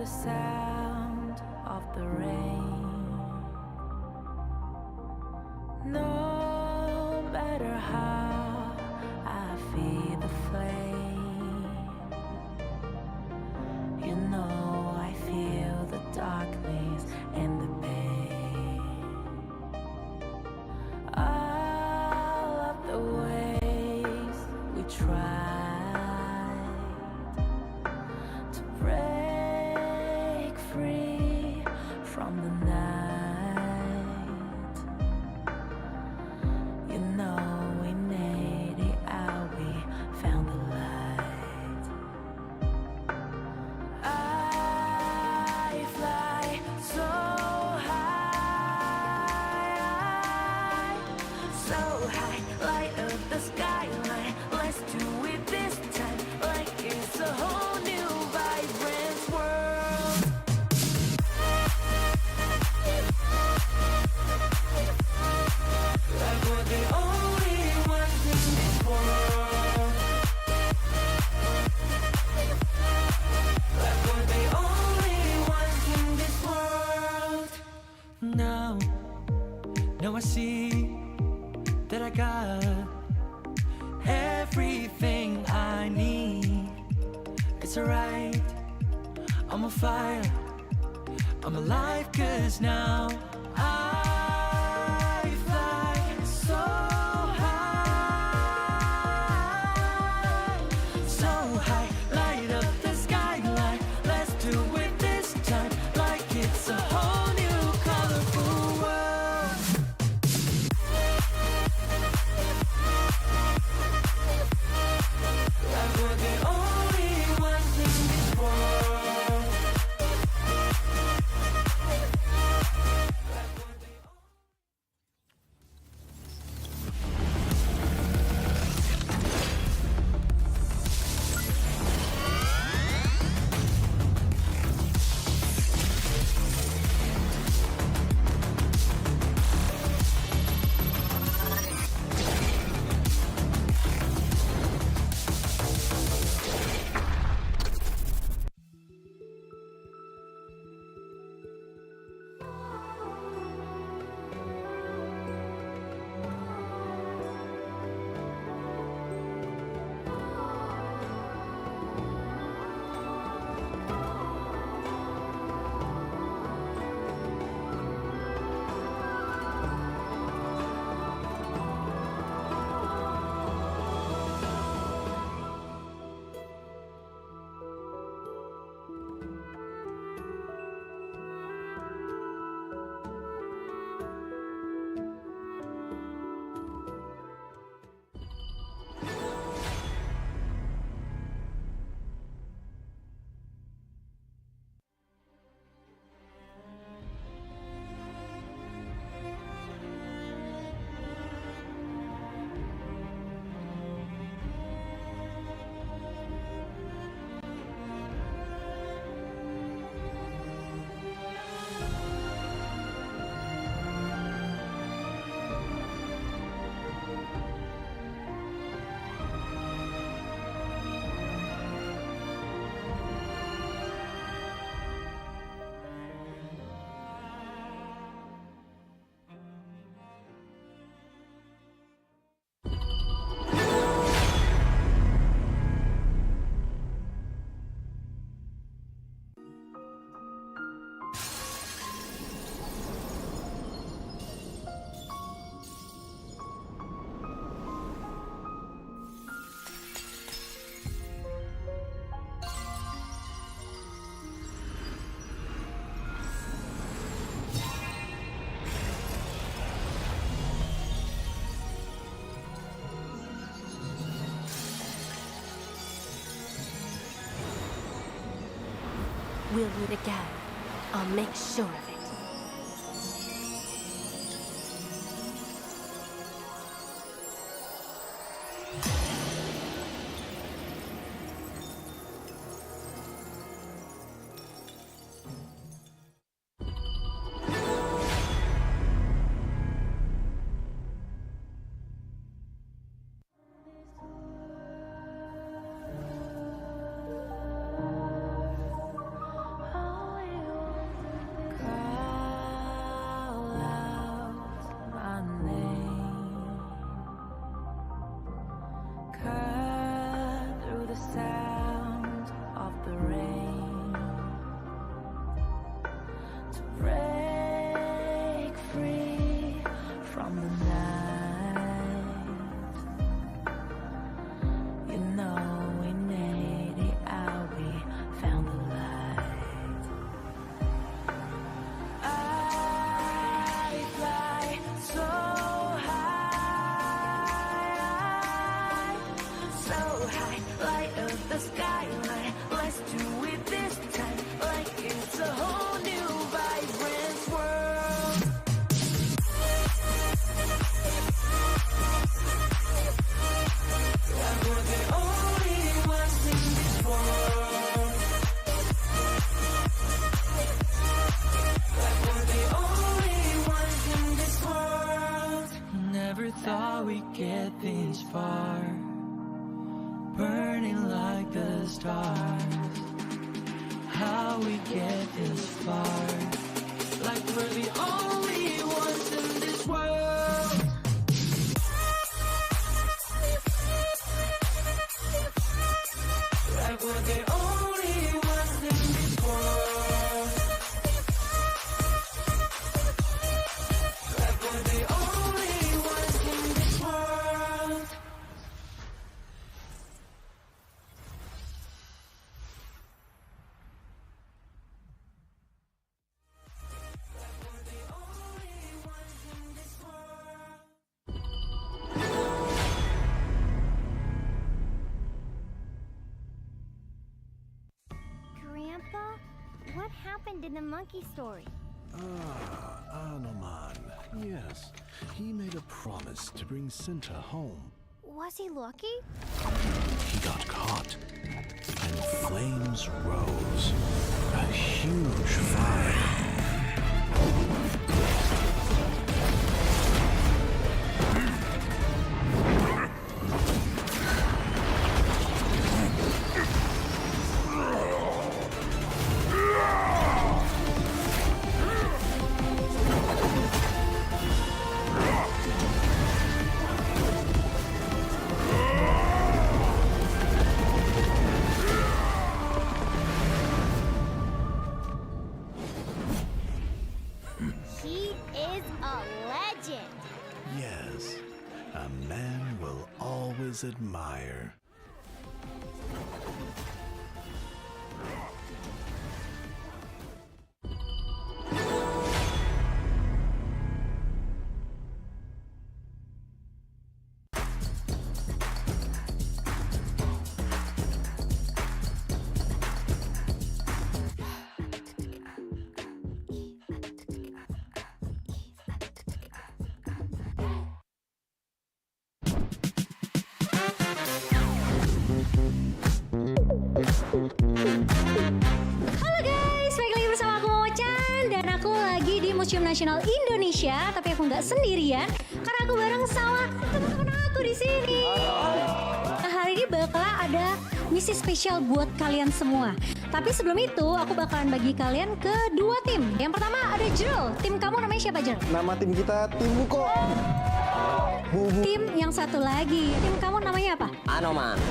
sound of the rain. No matter how I feed the flame, you know I feel the darkness and the pain. All of the ways we tried to break free from the night, you know we made it out, we found the light. I fly so high, light up the skyline. Let's do it this time, like it's a whole new vibrant world. Like we're the only ones in this world. Like we're the only ones in this world. Now I see that I got everything I need. It's alright, I'm on fire, I'm alive, 'cause now I fly so high, light up the skyline. Let's do it this time, like it's a whole new colorful world. Like we're the only ones in this world. We'll meet again. I'll make sure of it. Oh cut through the sound of the rain to break free from the night. You know we made it out, we found the light. I fly so high, so high, light up the skyline. Let's do it this time, like it's a whole new vibrant world. Like we're the only ones in this world. Like we're the only ones in this world. Never thought we'd get this far, burning like the stars. How we get this far, like we're the only ones in this world. Like we're the only ones in this world. Like we're the only ones in this world. Grandpa, what happened in the monkey story? Anoman. Yes, he made a promise to bring Cinta home. Was he lucky? He got caught, and flames rose. A huge fire. He is a legend. Yes, a man will always admire. Halo guys, balik lagi bersama aku Momo-chan. Dan aku lagi di Museum Nasional Indonesia. Tapi aku nggak sendirian, karena aku bareng sama teman-teman aku di sini. Nah, hari ini bakal ada misi spesial buat kalian semua. Tapi sebelum itu, aku bakalan bagi kalian ke dua tim. Yang pertama ada Jrel. Tim kamu namanya siapa, Jrel? Nama tim kita tim Buko. Tim yang satu lagi, tim kamu namanya apa? Anoman.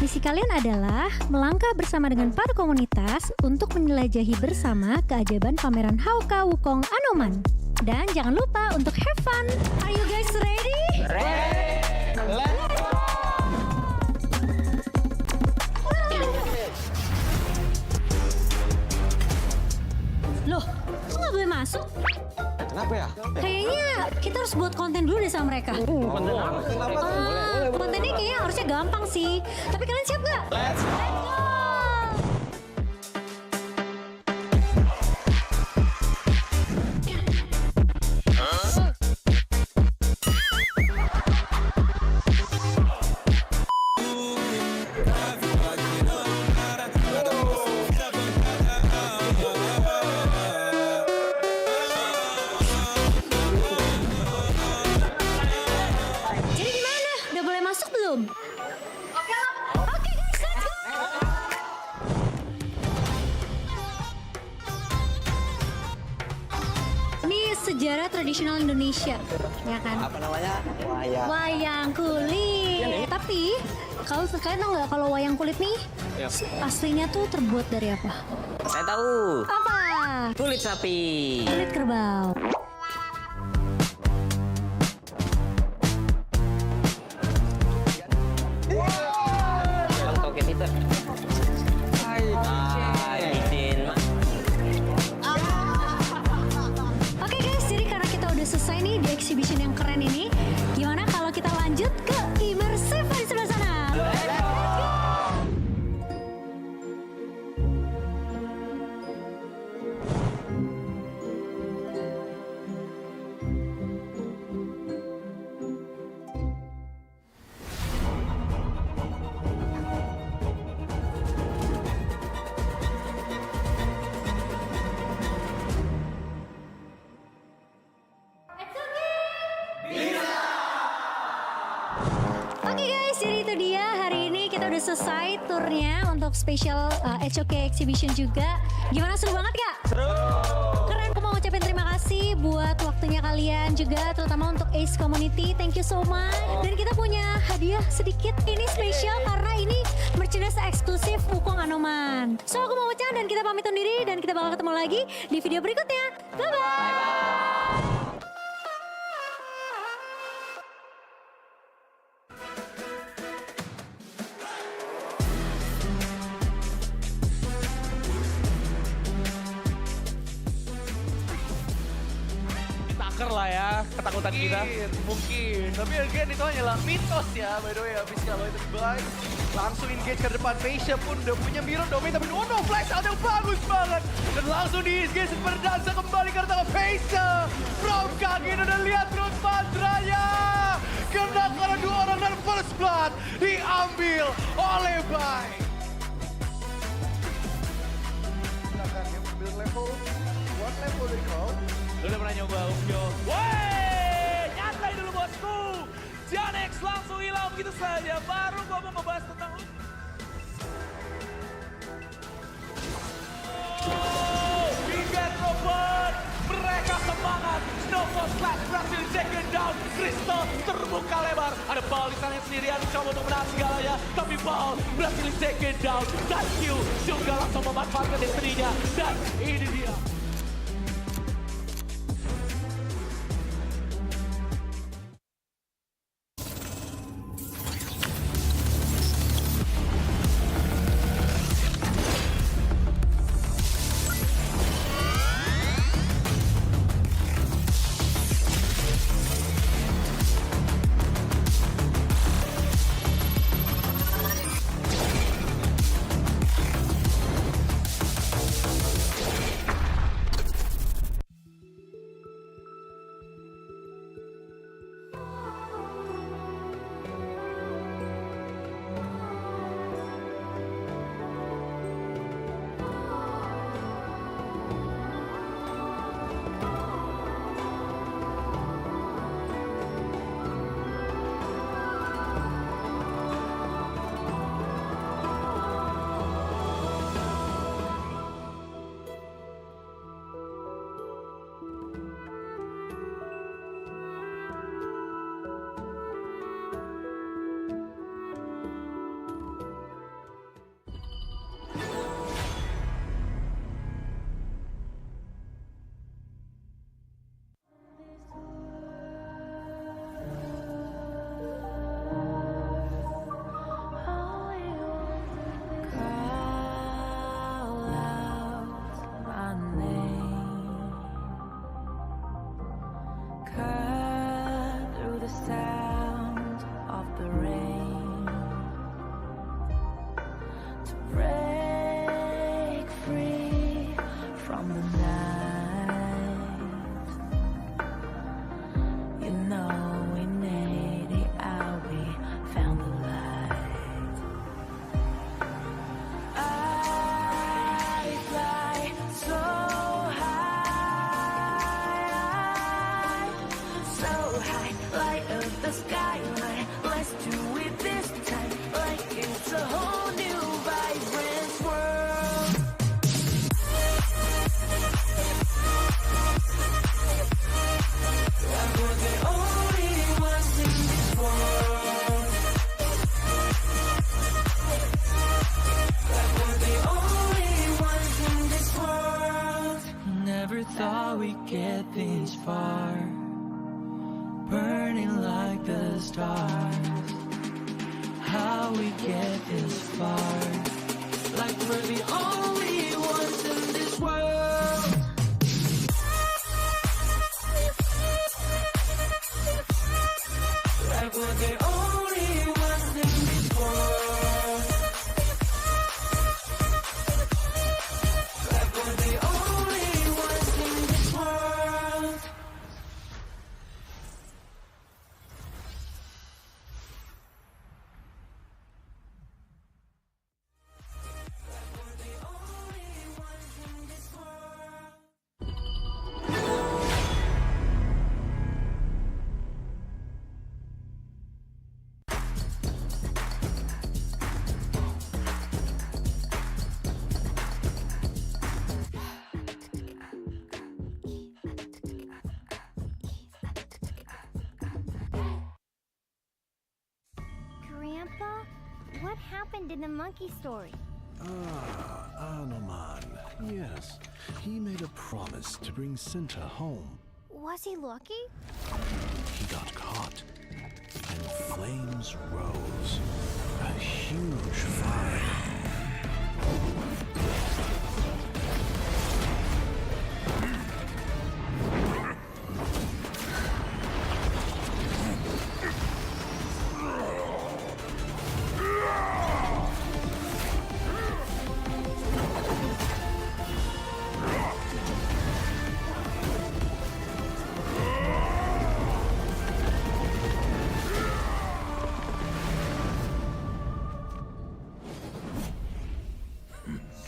Misi kalian adalah melangkah bersama dengan para komunitas untuk menjelajahi bersama keajaiban pameran Hauka Wukong Anoman. Dan jangan lupa untuk have fun. Are you guys ready? Loh, kok nggak boleh masuk? Kenapa ya? Kayaknya kita harus buat konten dulu deh sama mereka. Konten apa? Kontennya kayaknya harusnya gampang sih. Tapi kalian siap gak? Let's go! Jadi gimana? Udah boleh masuk belum? Oke guys, let's go! Ini sejarah tradisional Indonesia, ya kan? Apa namanya? Wayang. Wayang kulit. Tapi kalian tahu nggak kalau wayang kulit nih aslinya tuh terbuat dari apa? Saya tahu. Apa? Kulit sapi. Kulit kerbau. Bang toket itu. Izin. Oke guys, jadi karena kita udah selesai nih di exhibition yang keren ini, gimana kalau kita lanjut ke immersive di sebelah sana? Let's go! Oke guys, jadi itu dia hari ini kita udah selesai turnya untuk special HOK exhibition juga. Gimana, seru banget gak? Seru! Keren, aku mau ngucapin terima kasih buat waktunya kalian juga, terutama untuk Ace Community. Thank you so much. Dan kita punya hadiah sedikit. Ini spesial karena ini merchandise eksklusif Wukong Anoman. So aku mau ucapkan dan kita pamit undur diri dan kita bakal ketemu lagi di video berikutnya. Bye-bye! Taker lah ya, ketakutan kita. Mungkin. Tapi again itu hanyalah mitos ya. By the way, habis kalau itu baik. Langsung engage ke depan. Meisha pun udah punya mirror domain. Tapi oh no, flash out yang bagus banget. Dan langsung di-engage berdansa kembali karena Meisha. From kaki udah lihat terus mantranya. Kena karena dua orang dan first blood diambil oleh Bai. Silakan yang ambil level. What level dari kau? Lu udah pernah nyoba Umjo? Wey, nyantai dulu bosku. Janex langsung hilang begitu saja. Baru gua mau ngebahas tentang Bigetron, mereka semangat. Snowfall Slash berhasil taken down. Crystal terbuka lebar. Ada Bal di sana sendirian coba untuk menahan segalanya. Tapi Bal berhasil taken down. Dan Q juga langsung memanfaatkan destiny-nya. Dan ini dia. this far, burning like the stars. How we get this far, like we're the only ones in this world. Like we're the only ones in this world. Like we're the only ones in this world. Grandpa, what happened in the monkey story? Anoman. Yes, he made a promise to bring Cinta home. Was he lucky? He got caught, and flames rose. A huge fire.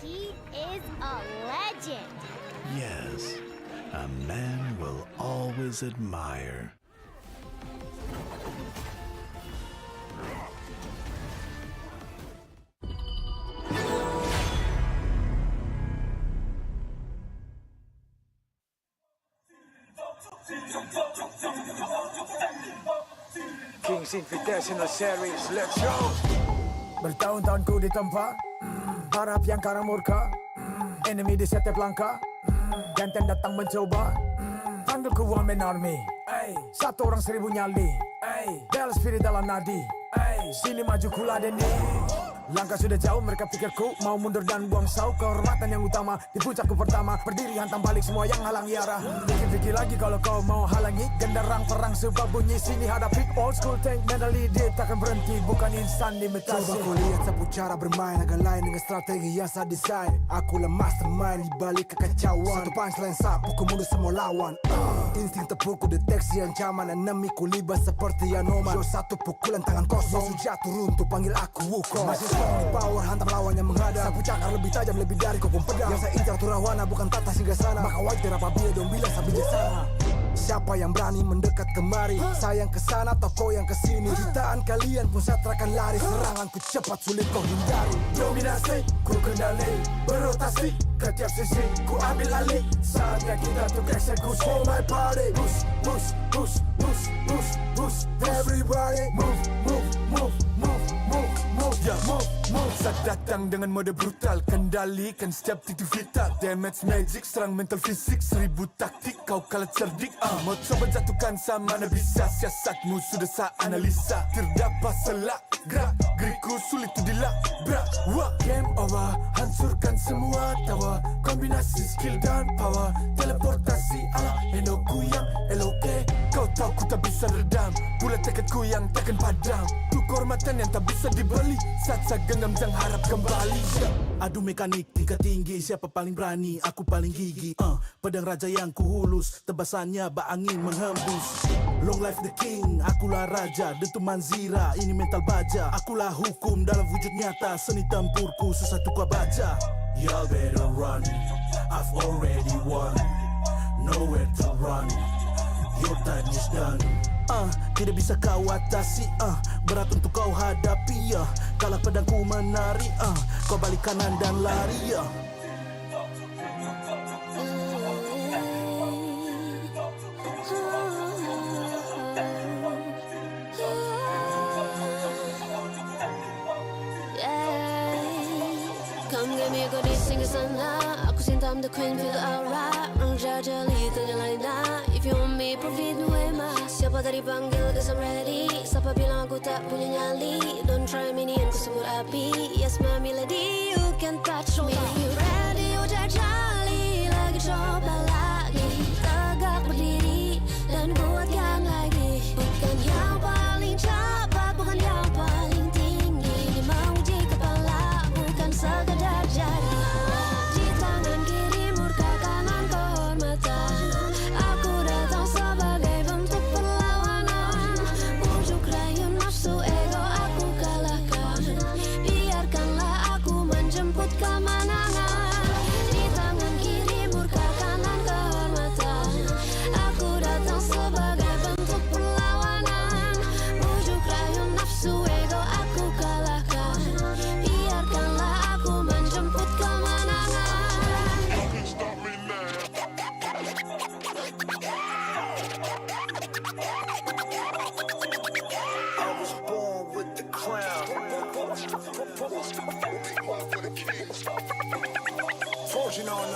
He is a legend. Yes, a man will always admire. King's Invitational Series, let's go! Bertahun-tahun ku ditempa, harap yang karang murka, enemy di setiap langkah, ganteng datang mencoba, panggil ku one man army, satu orang 1000 nyali, bel spirit dalam nadi, sini maju ku ladeni. Langkah sudah jauh, mereka pikirku mau mundur dan buang sau. Kehormatan yang utama di puncakku pertama, berdiri hantam balik semua yang halangi arah. Pikir-pikir lagi kalau kau mau halangi, genderang perang sebab bunyi sini hadapi. Old school tank mentally dia takkan berhenti, bukan instan imitasi. Coba kau lihat sapu cara bermain agak lain dengan strategi yang saya desain. Akulah mastermind di balik kekacauan, satu punchline sapu ku mundur semua lawan. Insting tepukku deteksi ancaman, enemiku libas seperti Anoman. Show satu pukulan tangan kosong, musuh jatuh runtuh panggil aku Wukong. Masih strong di power, hantam lawan yang menghadap. Sapu cakar lebih tajam lebih dari kopong pedang. Yang saya incar turawana bukan tata hingga sana. Maka wajar apabila dong bilang saya bijaksana. Siapa yang berani mendekat kemari? Saya yang kesana atau kau yang kesini? Jutaan kalian pun saya terakan lari. Seranganku cepat sulit kau hindari. Dominasi, ku kendali, berotasi ke tiap sisi, ku ambil alih. Saatnya kita untuk eksekusi. For my party, push, push, push, push, push, push. Everybody move, move, move, move, move, move, yeah, move, move. Saat datang dengan mode brutal, kendalikan setiap titik vital. Damage magic, serang mental fisik, 1000 taktik, kau kalah cerdik. Mau coba jatuhkan sama mana bisa, siasatmu sudah saya analisa. Terdapat selak, gerak, geriku sulit tu dilabrak. Game over, hancurkan semua tawa. Kombinasi skill dan power, teleportasi ala Enoku yang LOK. Kau tahu ku tak bisa redam, pula tekadku yang takkan padam. Tu kehormatan yang tak bisa dibeli, saat saya genggam jangan harap kembali. Adu mekanik tingkat tinggi, siapa paling berani? Aku paling gigi. Pedang raja yang ku hulus, tebasannya bak angin menghembus. Long life the king, akulah raja, dentuman zira, ini mental baja. Akulah hukum dalam wujud nyata, seni tempurku susah tukar baca. Y'all better run, I've already won, nowhere to run, your time is done. Tidak bisa kau atasi, berat untuk kau hadapi, kalah pedangku menari, kau balik kanan dan lari, Come give me Punya kau di singgah sana. Aku cinta I'm the queen, feel the aura. Raja jali ternyalain dah. If you want me, prove it way mas. Siapa tadi panggil, cause I'm ready. Siapa bilang aku tak punya nyali. Don't try me ni, aku sumur api. Yes my melody, you can touch me. You ready, udah jali. Lagi coba lagi. Tegak berdiri dan kuatkan lagi. Bukan yang paling cepat, bukan yang paling tinggi. Ini menguji kepala, bukan sekadar jari. Di tangan kiri murka, kanan kehormatan. Aku datang sebagai bentuk perlawanan. Bujuk rayu nafsu ego aku kalahkan. Biarkanlah aku menjemput kemenangan. Di tangan kiri murka, kanan kehormatan. Aku datang sebagai bentuk perlawanan. Bujuk rayu nafsu ego aku kalahkan. Biarkanlah aku menjemput kemenangan. I was born with the crown. Fortune on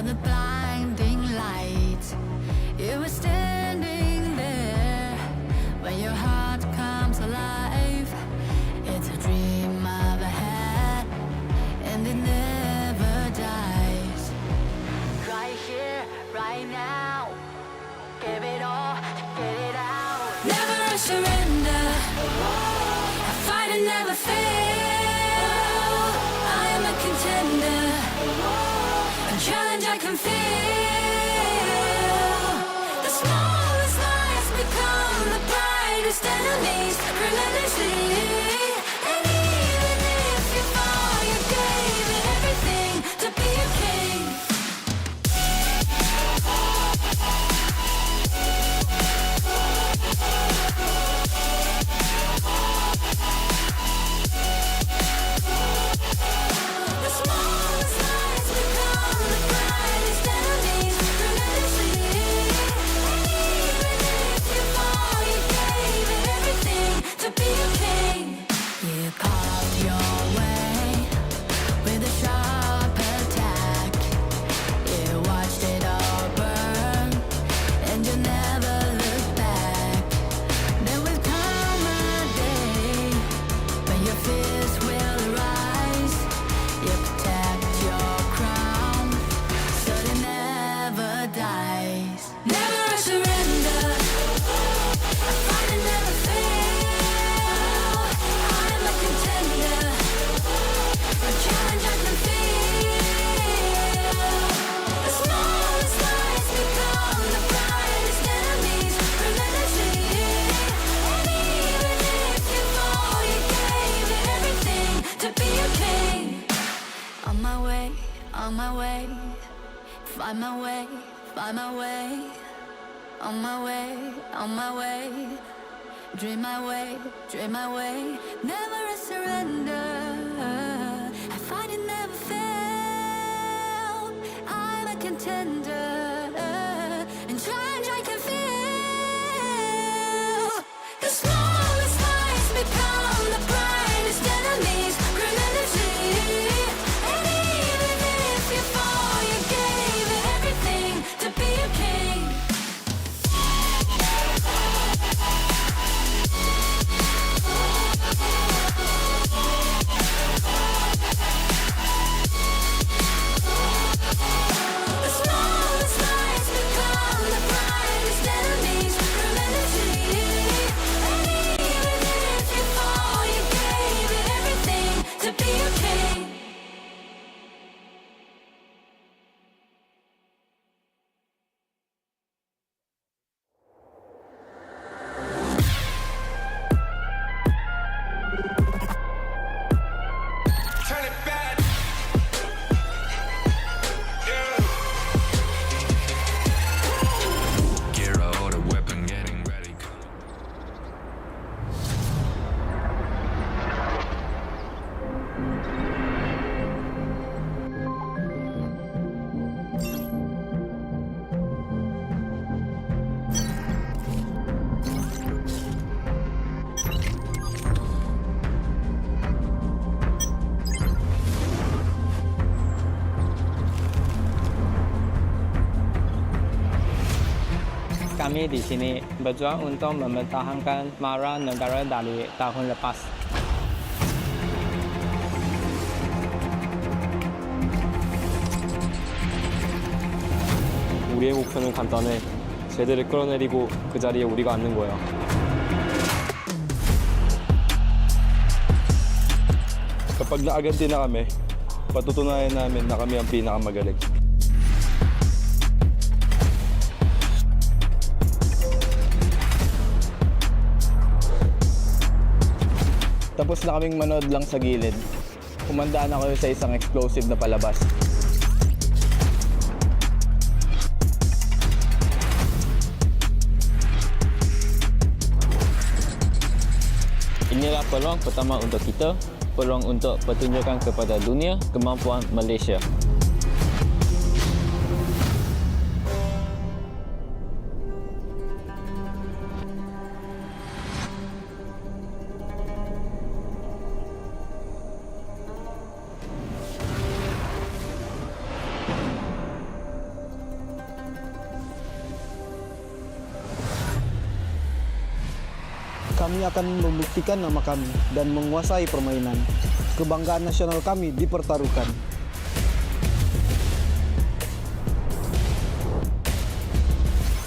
the blinding light. You were standing there when your heart comes alive. It's a dream I've had, and it never dies. Right here, right now, give it all, get it out. Never surrender, I fight and never fail. I am a contender, a challenge I can feel. The smallest lies become the brightest enemies, relentlessly. And even if you fall, you gave it everything to be a king. Find my way, find my way. On my way, on my way. Dream my way, dream my way. Never a surrender. I find it never fail. I'm a contender. And challenge I can feel. The smallest lies become the brightest enemies. Grenadity. And even if you fall, you gave it everything to be a king. The smallest lies become the brightest enemies. Grenadity. And even if you fall, you gave it everything to be a king. Turn it back. Gear out a weapon, getting ready. Kami di sini berjuang untuk mempertahankan marah negara dari tahun lepas. 우리의 목표는 간단해. 쟤들을 끌어내리고 그 자리에 우리가 앉는 거야. Kapag naaganti na kami, patutunayan namin na kami ang pinakamagaling. Tapos na kaming manood lang sa gilid. Kumandaan na kayo sa isang explosive na palabas. Inilah peluang pertama untuk kita, peluang untuk pertunjukan kepada dunia kemampuan Malaysia. Kami akan membuktikan nama kami dan menguasai permainan. Kebanggaan nasional kami dipertaruhkan.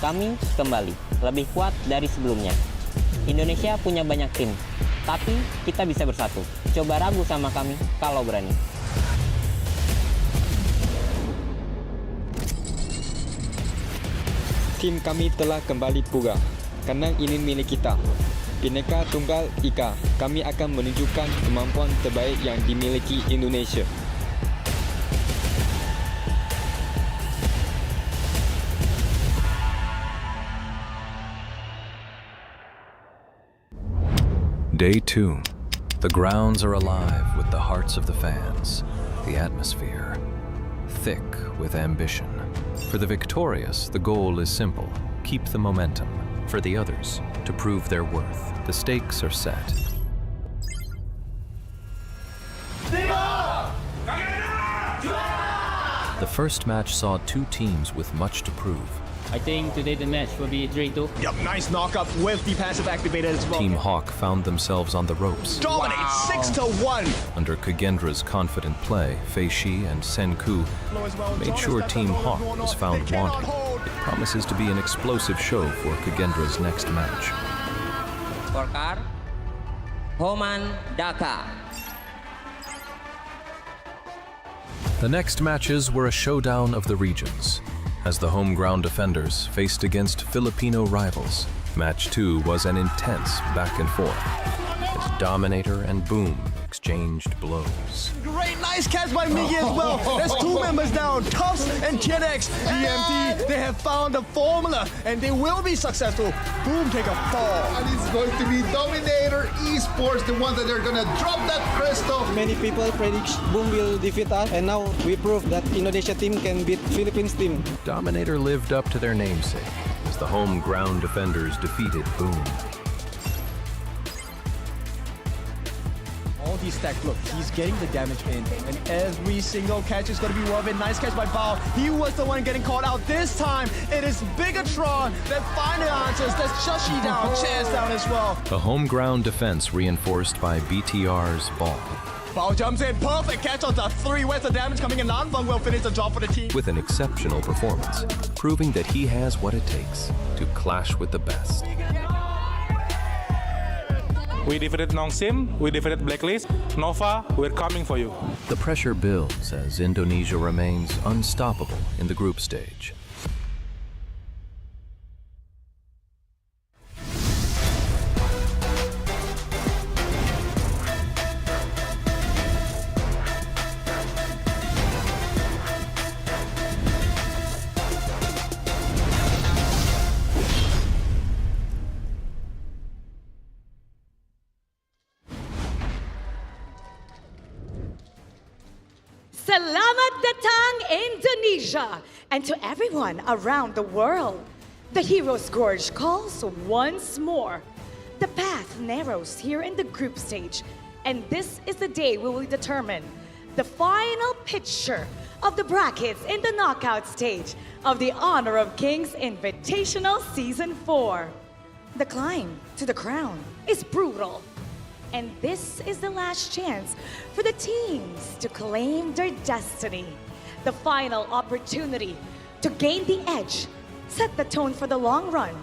Kami kembali, lebih kuat dari sebelumnya. Indonesia punya banyak tim, tapi kita bisa bersatu. Coba ragu sama kami kalau berani. Tim kami telah kembali pula. Karena ini milik kita. Bhinneka Tunggal Ika, kami akan menunjukkan kemampuan terbaik yang dimiliki Indonesia. Day 2. The grounds are alive with the hearts of the fans. The atmosphere thick with ambition. For the victorious, the goal is simple. Keep the momentum. For the others, to prove their worth. The stakes are set. The first match saw two teams with much to prove. I think today the match will be 3-2. Yep, nice knockup with the passive activated as well. Team Hawk found themselves on the ropes. Dominate 6-1. Under Kagendra's confident play, Fei Shi and Sen Ku made sure Team Hawk was found wanting. It promises to be an explosive show for Kagendra's next match. Scorecard, Homan Dhaka. The next matches were a showdown of the regions, as the home ground defenders faced against Filipino rivals. Match 2 was an intense back and forth, as Dominator and Boom exchanged blows. Great, nice Nice catch by Miggy as well. There's two members down, Tufts and KidX. DMT, they have found the formula and they will be successful. Boom, take a fall. And it's going to be Dominator Esports, the one that they're gonna drop that crystal. Many people predict Boom will defeat us, and now we prove that Indonesia team can beat Philippines team. Dominator lived up to their namesake as the home ground defenders defeated Boom. All these stacks, look, he's getting the damage in, and every single catch is going to be worth it. Nice catch by Bao. He was the one getting caught out this time. It is Bigetron that finally answers. That's Shashi down, Chance down as well. The home ground defense reinforced by BTR's ball. Bao jumps in, perfect catch on the three. Where's the damage coming in? Nanfeng will finish the job for the team. With an exceptional performance, proving that he has what it takes to clash with the best. We defeated Nongshim, we defeated Blacklist. Nova, we're coming for you. The pressure builds as Indonesia remains unstoppable in the group stage. Selamat datang Indonesia, and to everyone around the world. The Hero's Gorge calls once more. The path narrows here in the group stage, and this is the day we will determine the final picture of the brackets in the knockout stage of the Honor of Kings Invitational Season 4. The climb to the crown is brutal. And this is the last chance for the teams to claim their destiny. The final opportunity to gain the edge, set the tone for the long run,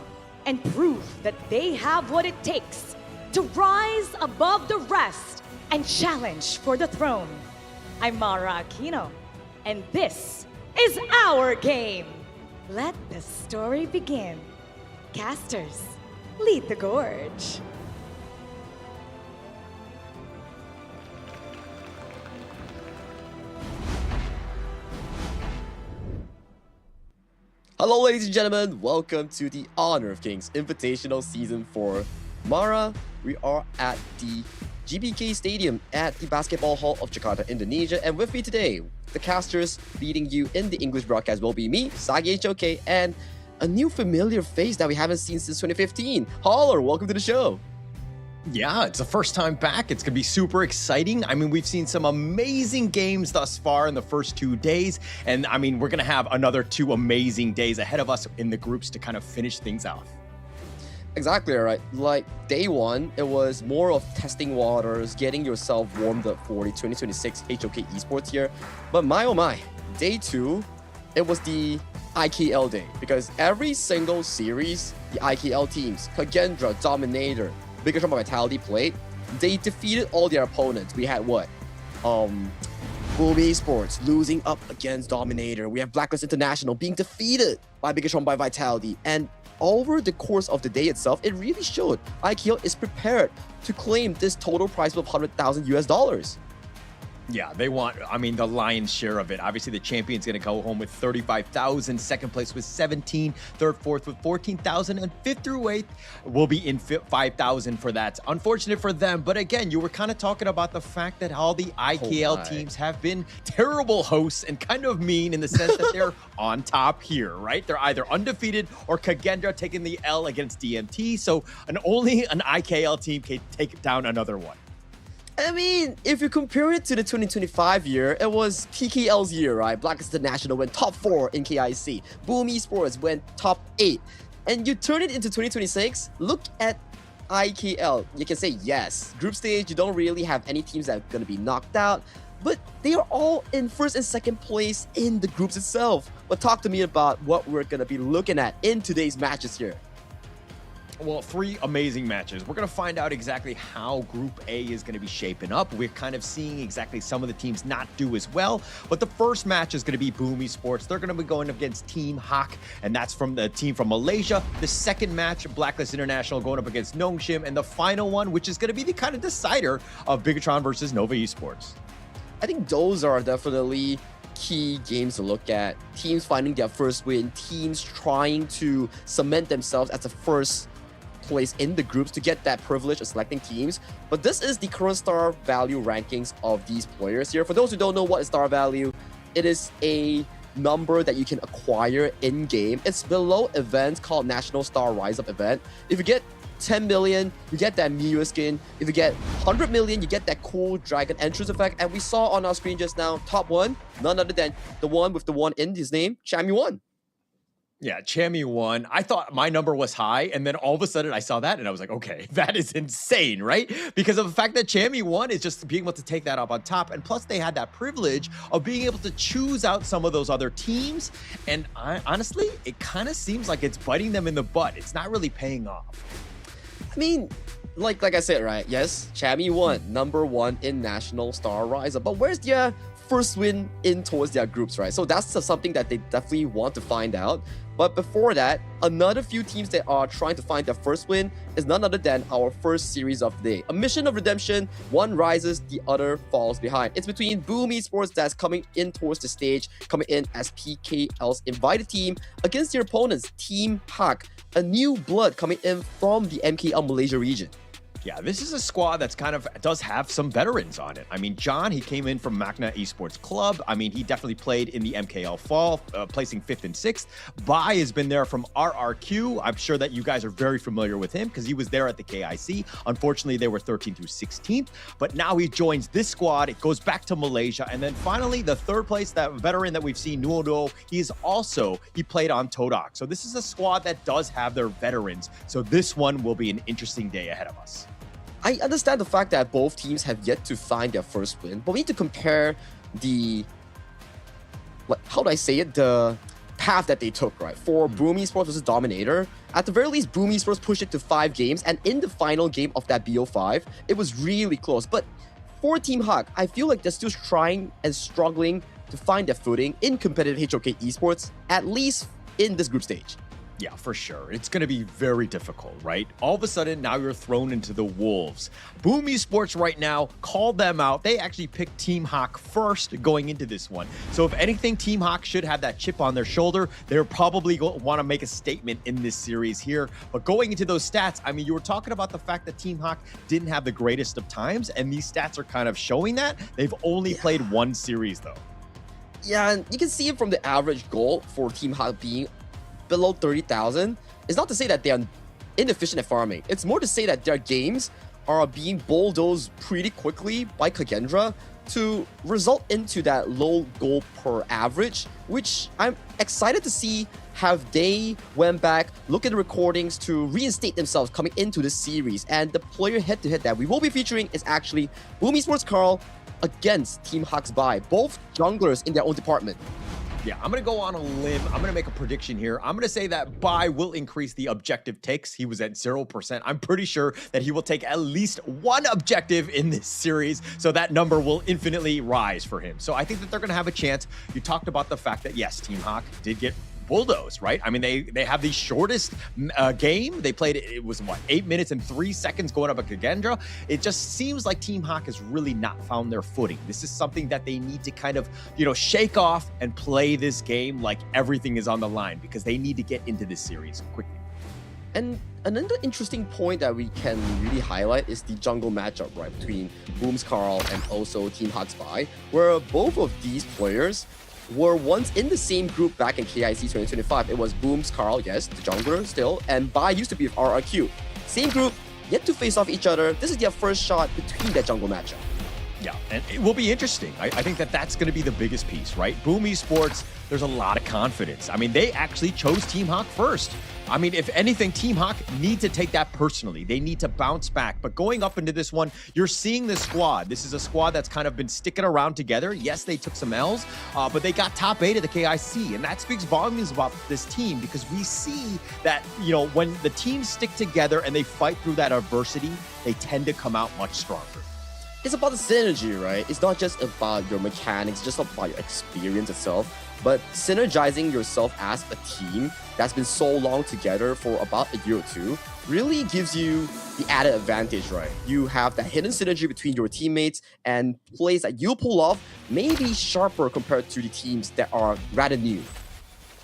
and prove that they have what it takes to rise above the rest and challenge for the throne. I'm Mara Aquino, and this is our game. Let the story begin. Casters, lead the gorge. Hello ladies and gentlemen, welcome to the Honor of Kings Invitational Season 4. Mara, we are at the GBK Stadium at the Basketball Hall of Jakarta, Indonesia, and with me today, the casters leading you in the English broadcast will be me, Sagi HOK, and a new familiar face that we haven't seen since 2015. Holler, welcome to the show. Yeah, it's the first time back. It's going to be super exciting. I mean, we've seen some amazing games thus far in the first 2 days. And I mean, we're going to have another 2 amazing days ahead of us in the groups to kind of finish things off. Exactly, right. Like day one, it was more of testing waters, getting yourself warmed up for the 2026 HOK Esports here. But my oh my, day two, it was the IKL day. Because every single series, the IKL teams, Kagendra, Dominator, Bigetron Vitality played, they defeated all their opponents. We had what? Boom Esports losing up against Dominator. We have Blacklist International being defeated by Bigetron by Vitality. And over the course of the day itself, it really showed IKL is prepared to claim this total prize of $100,000. Yeah, they want, I mean, the lion's share of it. Obviously, the champion's going to go home with 35,000. Second place with 17. Third, fourth with 14,000. And fifth through eighth will be in 5,000 for that. Unfortunate for them. But again, you were kind of talking about the fact that all the IKL teams have been terrible hosts and kind of mean in the sense that they're on top here, right? They're either undefeated or Kagendra taking the L against DMT. So only an IKL team can take down another one. I mean, if you compare it to the 2025 year, it was PKL's year, right? Blacklist International went top 4 in KIC. Boom Esports went top 8. And you turn it into 2026, look at IKL. You can say, yes, group stage, you don't really have any teams that are going to be knocked out, but they are all in first and second place in the groups itself. But talk to me about what we're going to be looking at in today's matches here. Well, 3 amazing matches. We're going to find out exactly how Group A is going to be shaping up. We're kind of seeing exactly some of the teams not do as well. But the first match is going to be Boom Esports. They're going to be going against Team Hawk, and that's from the team from Malaysia. The second match, Blacklist International going up against Nongshim. And the final one, which is going to be the kind of decider of Bigetron versus Nova Esports. I think those are definitely key games to look at. Teams finding their first win, teams trying to cement themselves as the first place in the groups to get that privilege of selecting teams. But this is the current star value rankings of these players here. For those who don't know what is star value, it is a number that you can acquire in-game. It's below events called National Star Rise Up event. If you get 10 million, you get that Miyu skin. If you get 100 million, you get that cool dragon entrance effect. And we saw on our screen just now, top one, none other than the one with the one in his name, Chammy 1. Yeah, Chammy 1. I thought my number was high, and then all of a sudden I saw that, and I was like, okay, that is insane, right? Because of the fact that Chammy 1 is just being able to take that up on top, and plus they had that privilege of being able to choose out some of those other teams, and honestly, it kind of seems like it's biting them in the butt. It's not really paying off. I mean, like I said, right? Yes, Chammy 1, number 1 in National Star Rise Up, but where's their first win in towards their groups, right? So that's something that they definitely want to find out. But before that, another few teams that are trying to find their first win is none other than our first series of the day. A mission of redemption, one rises, the other falls behind. It's between Boom Esports that's coming in towards the stage, coming in as PKL's invited team against their opponents, Team Hak, a new blood coming in from the MKL Malaysia region. Yeah, this is a squad that's kind of does have some veterans on it. I mean, John, he came in from Magna Esports Club. I mean, he definitely played in the MKL Fall, placing 5th and 6th. Bai has been there from RRQ. I'm sure that you guys are very familiar with him because he was there at the KIC. Unfortunately, they were 13th through 16th, but now he joins this squad. It goes back to Malaysia. And then finally, the third place, that veteran that we've seen, Nuodo, he played on Todak. So this is a squad that does have their veterans. So this one will be an interesting day ahead of us. I understand the fact that both teams have yet to find their first win, but we need to compare the, how do I say it, the path that they took, right? For Boom Esports versus Dominator, at the very least, Boom Esports pushed it to 5 games, and in the final game of that BO5, it was really close. But for Team Hak, I feel like they're still trying and struggling to find their footing in competitive HOK esports, at least in this group stage. Yeah, for sure. It's going to be very difficult, right? All of a sudden, now you're thrown into the wolves. Boom Esports right now, call them out. They actually picked Team Hak first going into this one. So if anything, Team Hak should have that chip on their shoulder. They're probably going to want to make a statement in this series here. But going into those stats, I mean, you were talking about the fact that Team Hak didn't have the greatest of times, and these stats are kind of showing that. They've only played one series, though. Yeah, and you can see it from the average goal for Team Hak being below 30,000. It's not to say that they are inefficient at farming. It's more to say that their games are being bulldozed pretty quickly by Kagendra to result into that low goal per average, which I'm excited to see have they went back, look at the recordings to reinstate themselves coming into this series. And the player head-to-head that we will be featuring is actually Boom Esports Carl against Team Hak's Bai, both junglers in their own department. Yeah, I'm going to go on a limb. I'm going to make a prediction here. I'm going to say that Bai will increase the objective takes. He was at 0%. I'm pretty sure that he will take at least one objective in this series, so that number will infinitely rise for him. So I think that they're going to have a chance. You talked about the fact that, yes, Team Hak did get bulldoze, right? I mean, they have the shortest game. They played it was what, 8 minutes and 3 seconds going up at Kagendra. It just seems like Team Hak has really not found their footing. This is something that they need to kind of, shake off and play this game like everything is on the line, because they need to get into this series quickly. And another interesting point that we can really highlight is the jungle matchup, right, between Boom's Carl and also Team Hak's Bai, where both of these players were once in the same group back in KIC 2025. It was Boom's Carl, yes, the jungler still, and Bai used to be with RRQ. Same group, yet to face off each other. This is their first shot between that jungle matchup. Yeah, and it will be interesting. I think that that's going to be the biggest piece, right? Boom Esports, there's a lot of confidence. I mean, they actually chose Team Hak first. I mean, if anything, Team Hak need to take that personally. They need to bounce back. But going up into this one, you're seeing this squad. This is a squad that's kind of been sticking around together. Yes, they took some L's, but they got top 8 at the KIC. And that speaks volumes about this team, because we see that, when the teams stick together and they fight through that adversity, they tend to come out much stronger. It's about the synergy, right? It's not just about your mechanics, just not about your experience itself, but synergizing yourself as a team that's been so long together for about a year or two really gives you the added advantage, right? You have that hidden synergy between your teammates, and plays that you pull off may be sharper compared to the teams that are rather new.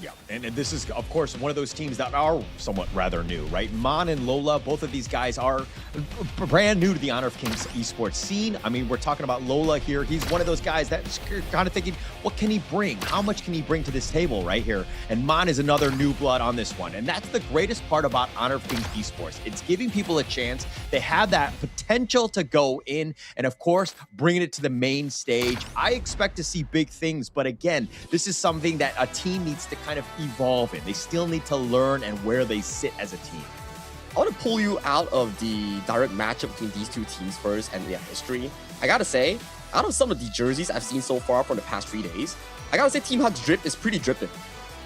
Yeah, and this is, of course, one of those teams that are somewhat rather new, right? Mon and Lola, both of these guys are brand new to the Honor of Kings esports scene. I mean, we're talking about Lola here. He's one of those guys that's kind of thinking, what can he bring? How much can he bring to this table right here? And Mon is another new blood on this one. And that's the greatest part about Honor of Kings esports. It's giving people a chance. They have that potential to go in and, of course, bringing it to the main stage. I expect to see big things, but again, this is something that a team needs to kind of evolve in. They still need to learn and where they sit as a team. I want to pull you out of the direct matchup between these two teams first and their history. I gotta say, out of some of the jerseys I've seen so far from the past 3 days, I gotta say Team Hawk's drip is pretty dripping.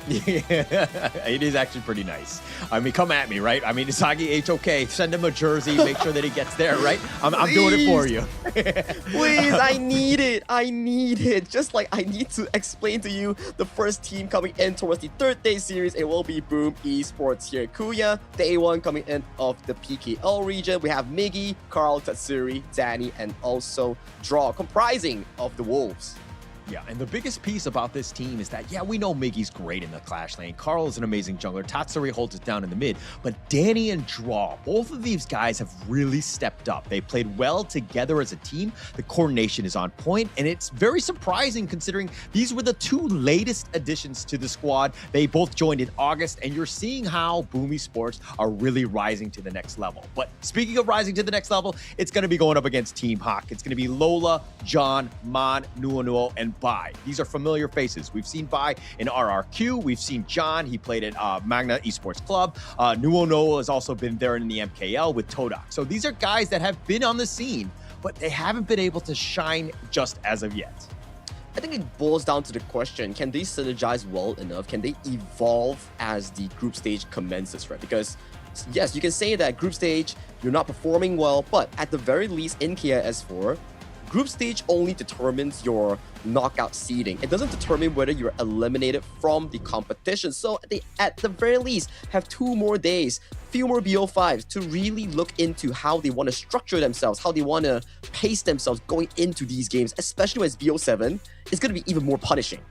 Yeah, it is actually pretty nice. I mean, come at me, right? I mean, Isagi HOK, send him a jersey, make sure that he gets there, right? I'm doing it for you. Please, I need it. I need it. Just like I need to explain to you the first team coming in towards the third day series. It will be Boom Esports here. Kuya, day one coming in of the PKL region. We have Miggy, Carl, Tatsuri, Danny, and also Draw, comprising of the Wolves. Yeah, and the biggest piece about this team is that, yeah, we know Miggy's great in the Clash lane. Carl is an amazing jungler. Tatsuri holds it down in the mid. But Danny and Draw, both of these guys have really stepped up. They played well together as a team. The coordination is on point, and it's very surprising considering these were the two latest additions to the squad. They both joined in August, and you're seeing how Boom Esports are really rising to the next level. But speaking of rising to the next level, it's going to be going up against Team Hawk. It's going to be Lola, John, Mon, Nuonuo, and Bai. These are familiar faces. We've seen Bai in RRQ. We've seen John. He played at Magna Esports Club. Nuonuo has also been there in the MKL with Todak. So these are guys that have been on the scene, but they haven't been able to shine just as of yet. I think it boils down to the question, can they synergize well enough? Can they evolve as the group stage commences, right? Because yes, you can say that group stage, you're not performing well, but at the very least in KIS4, group stage only determines your knockout seeding. It doesn't determine whether you're eliminated from the competition. So they, at the very least, have 2 more days, few more BO5s to really look into how they want to structure themselves, how they want to pace themselves going into these games, especially as BO7 is going to be even more punishing.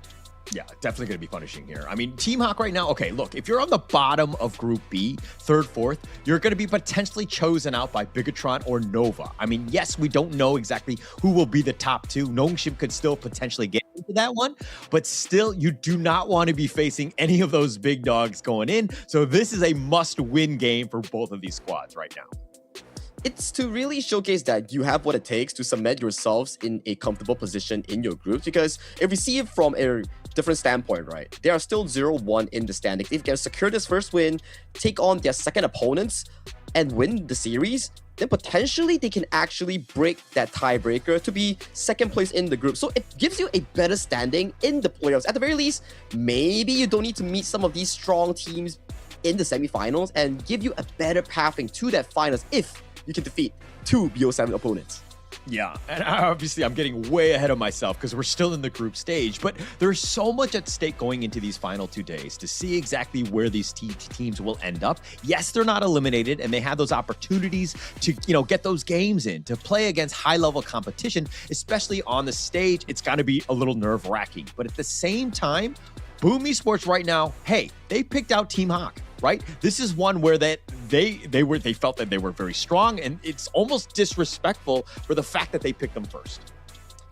Yeah, definitely going to be punishing here. I mean, Team Hawk right now, okay, look, if you're on the bottom of Group B, 3rd, 4th, you're going to be potentially chosen out by Bigetron or Nova. I mean, yes, we don't know exactly who will be the top 2. Nongshim could still potentially get into that one, but still, you do not want to be facing any of those big dogs going in. So this is a must-win game for both of these squads right now. It's to really showcase that you have what it takes to cement yourselves in a comfortable position in your groups, because if we see it from a different standpoint, right, they are still 0-1 in the standings. If they can secure this first win, take on their second opponents, and win the series, then potentially they can actually break that tiebreaker to be second place in the group. So it gives you a better standing in the playoffs. At the very least, maybe you don't need to meet some of these strong teams in the semifinals and give you a better pathing to that finals if you can defeat 2 BO7 opponents. Yeah, and obviously I'm getting way ahead of myself because we're still in the group stage, but there's so much at stake going into these final 2 days to see exactly where these teams will end up. Yes, they're not eliminated, and they have those opportunities to, get those games in, to play against high-level competition, especially on the stage. It's got to be a little nerve-wracking, but at the same time, Boom Esports right now, hey, they picked out Team Hawk, right? This is one where they felt that they were very strong, and it's almost disrespectful for the fact that they picked them first.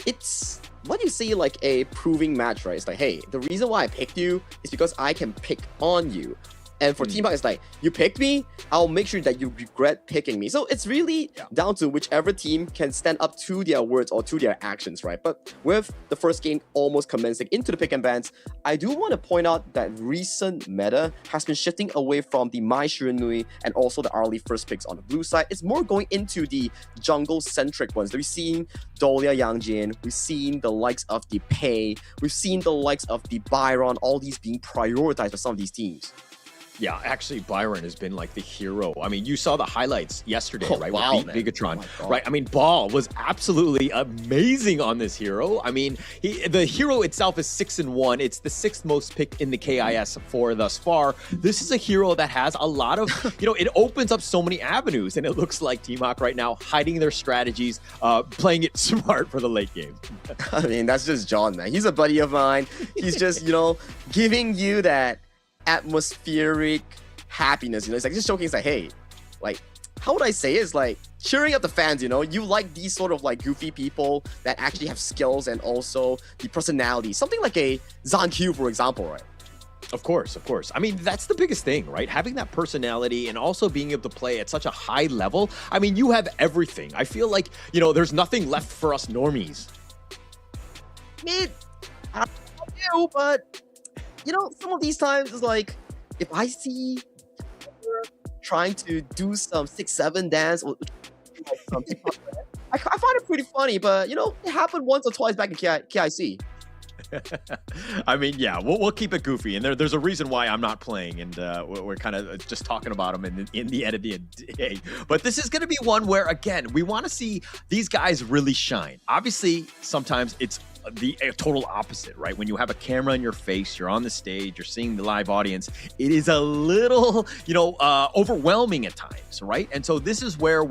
It's what you see like a proving match, right? It's like, hey, the reason why I picked you is because I can pick on you. And for Team Hawk, it's like, you picked me, I'll make sure that you regret picking me. So it's really down to whichever team can stand up to their words or to their actions, right? But with the first game almost commencing into the pick and bans, I do want to point out that recent meta has been shifting away from the Mai Shiranui and also the early first picks on the blue side. It's more going into the jungle-centric ones. We've seen Dolia Yangjin, we've seen the likes of the Pei, we've seen the likes of the Byron, all these being prioritized by some of these teams. Yeah, actually, Byron has been like the hero. I mean, you saw the highlights yesterday, right? Wow, With Bigetron, right? I mean, Ball was absolutely amazing on this hero. I mean, the hero itself is 6-1. It's the 6th most picked in the KIS for thus far. This is a hero that has a lot of, it opens up so many avenues, and it looks like Team Hawk right now hiding their strategies, playing it smart for the late game. I mean, that's just John, man. He's a buddy of mine. He's just, giving you that atmospheric happiness, it's like just joking. It's like, hey, like, how would I say it? It's like cheering up the fans, you like these sort of like goofy people that actually have skills and also the personality, something like a Zanq, for example, right? Of course. I mean, that's the biggest thing, right? Having that personality and also being able to play at such a high level. I mean, you have everything. I feel like, there's nothing left for us normies. I don't know, but some of these times it's like, if I see trying to do some 6-7 dance or some TikTok dance, I find it pretty funny, but it happened once or twice back in KIC. I mean, yeah, we'll keep it goofy, and there's a reason why I'm not playing, and we're kind of just talking about them in the end of the day. But this is going to be one where, again, we want to see these guys really shine. Obviously, sometimes it's the total opposite, right? When you have a camera in your face, you're on the stage, you're seeing the live audience, it is a little, overwhelming at times, right? And so this is where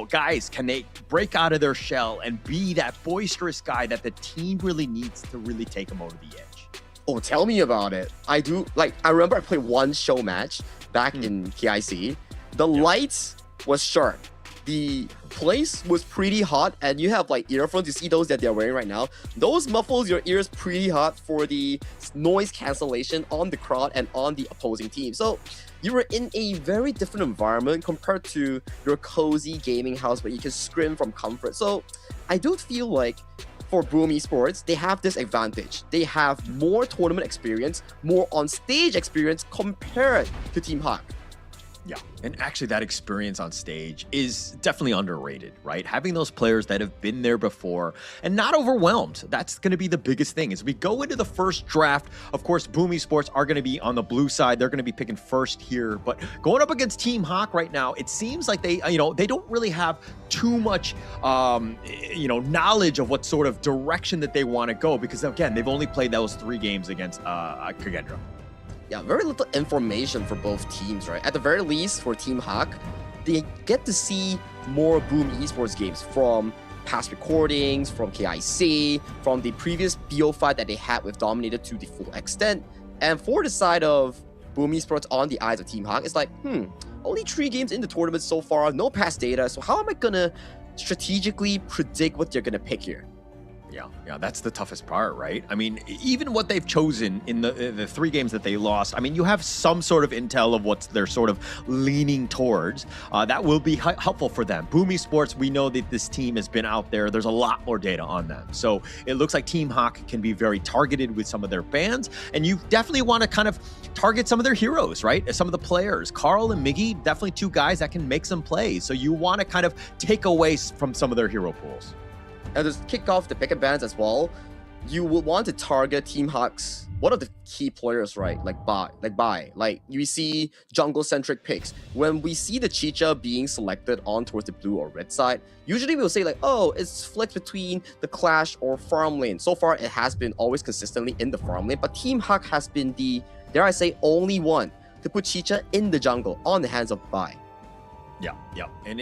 guys, can they break out of their shell and be that boisterous guy that the team really needs to really take them over the edge? Oh, tell me about it. I do. Like, I remember I played one show match back in KIC. The lights was sharp. The place was pretty hot, and you have like earphones. You see those that they're wearing right now. Those muffles your ears pretty hot for the noise cancellation on the crowd and on the opposing team. So you were in a very different environment compared to your cozy gaming house where you can scream from comfort. So I do feel like for Boom Esports, they have this advantage. They have more tournament experience, more on-stage experience compared to Team Hawk. Yeah, and actually that experience on stage is definitely underrated, right? Having those players that have been there before and not overwhelmed. That's going to be the biggest thing. As we go into the first draft, of course, Boom Esports are going to be on the blue side. They're going to be picking first here. But going up against Team Hawk right now, it seems like they don't really have too much, knowledge of what sort of direction that they want to go. Because, again, they've only played those 3 games against Kagendra. Yeah, very little information for both teams, right? At the very least, for Team Hawk, they get to see more Boom Esports games from past recordings, from KIC, from the previous BO5 that they had with Dominated to the full extent. And for the side of Boom Esports on the eyes of Team Hawk, it's like, only 3 games in the tournament so far, no past data, so how am I gonna strategically predict what they're gonna pick here? Yeah, that's the toughest part, right? I mean, even what they've chosen in the 3 games that they lost, I mean, you have some sort of intel of what they're sort of leaning towards. That will be helpful for them. Boom Esports, we know that this team has been out there. There's a lot more data on them. So it looks like Team Hawk can be very targeted with some of their bans, and you definitely want to kind of target some of their heroes, right? Some of the players. Carl and Miggy, definitely 2 guys that can make some plays. So you want to kind of take away from some of their hero pools. And to kick off the pick and bans as well, you would want to target Team Hawk's one of the key players, right? Like you see jungle-centric picks. When we see the Chicha being selected on towards the blue or red side, usually we'll say like, oh, it's flipped between the Clash or farm lane. So far, it has been always consistently in the farm lane, but Team Hawk has been the, dare I say, only one to put Chicha in the jungle on the hands of Bai. Yeah, and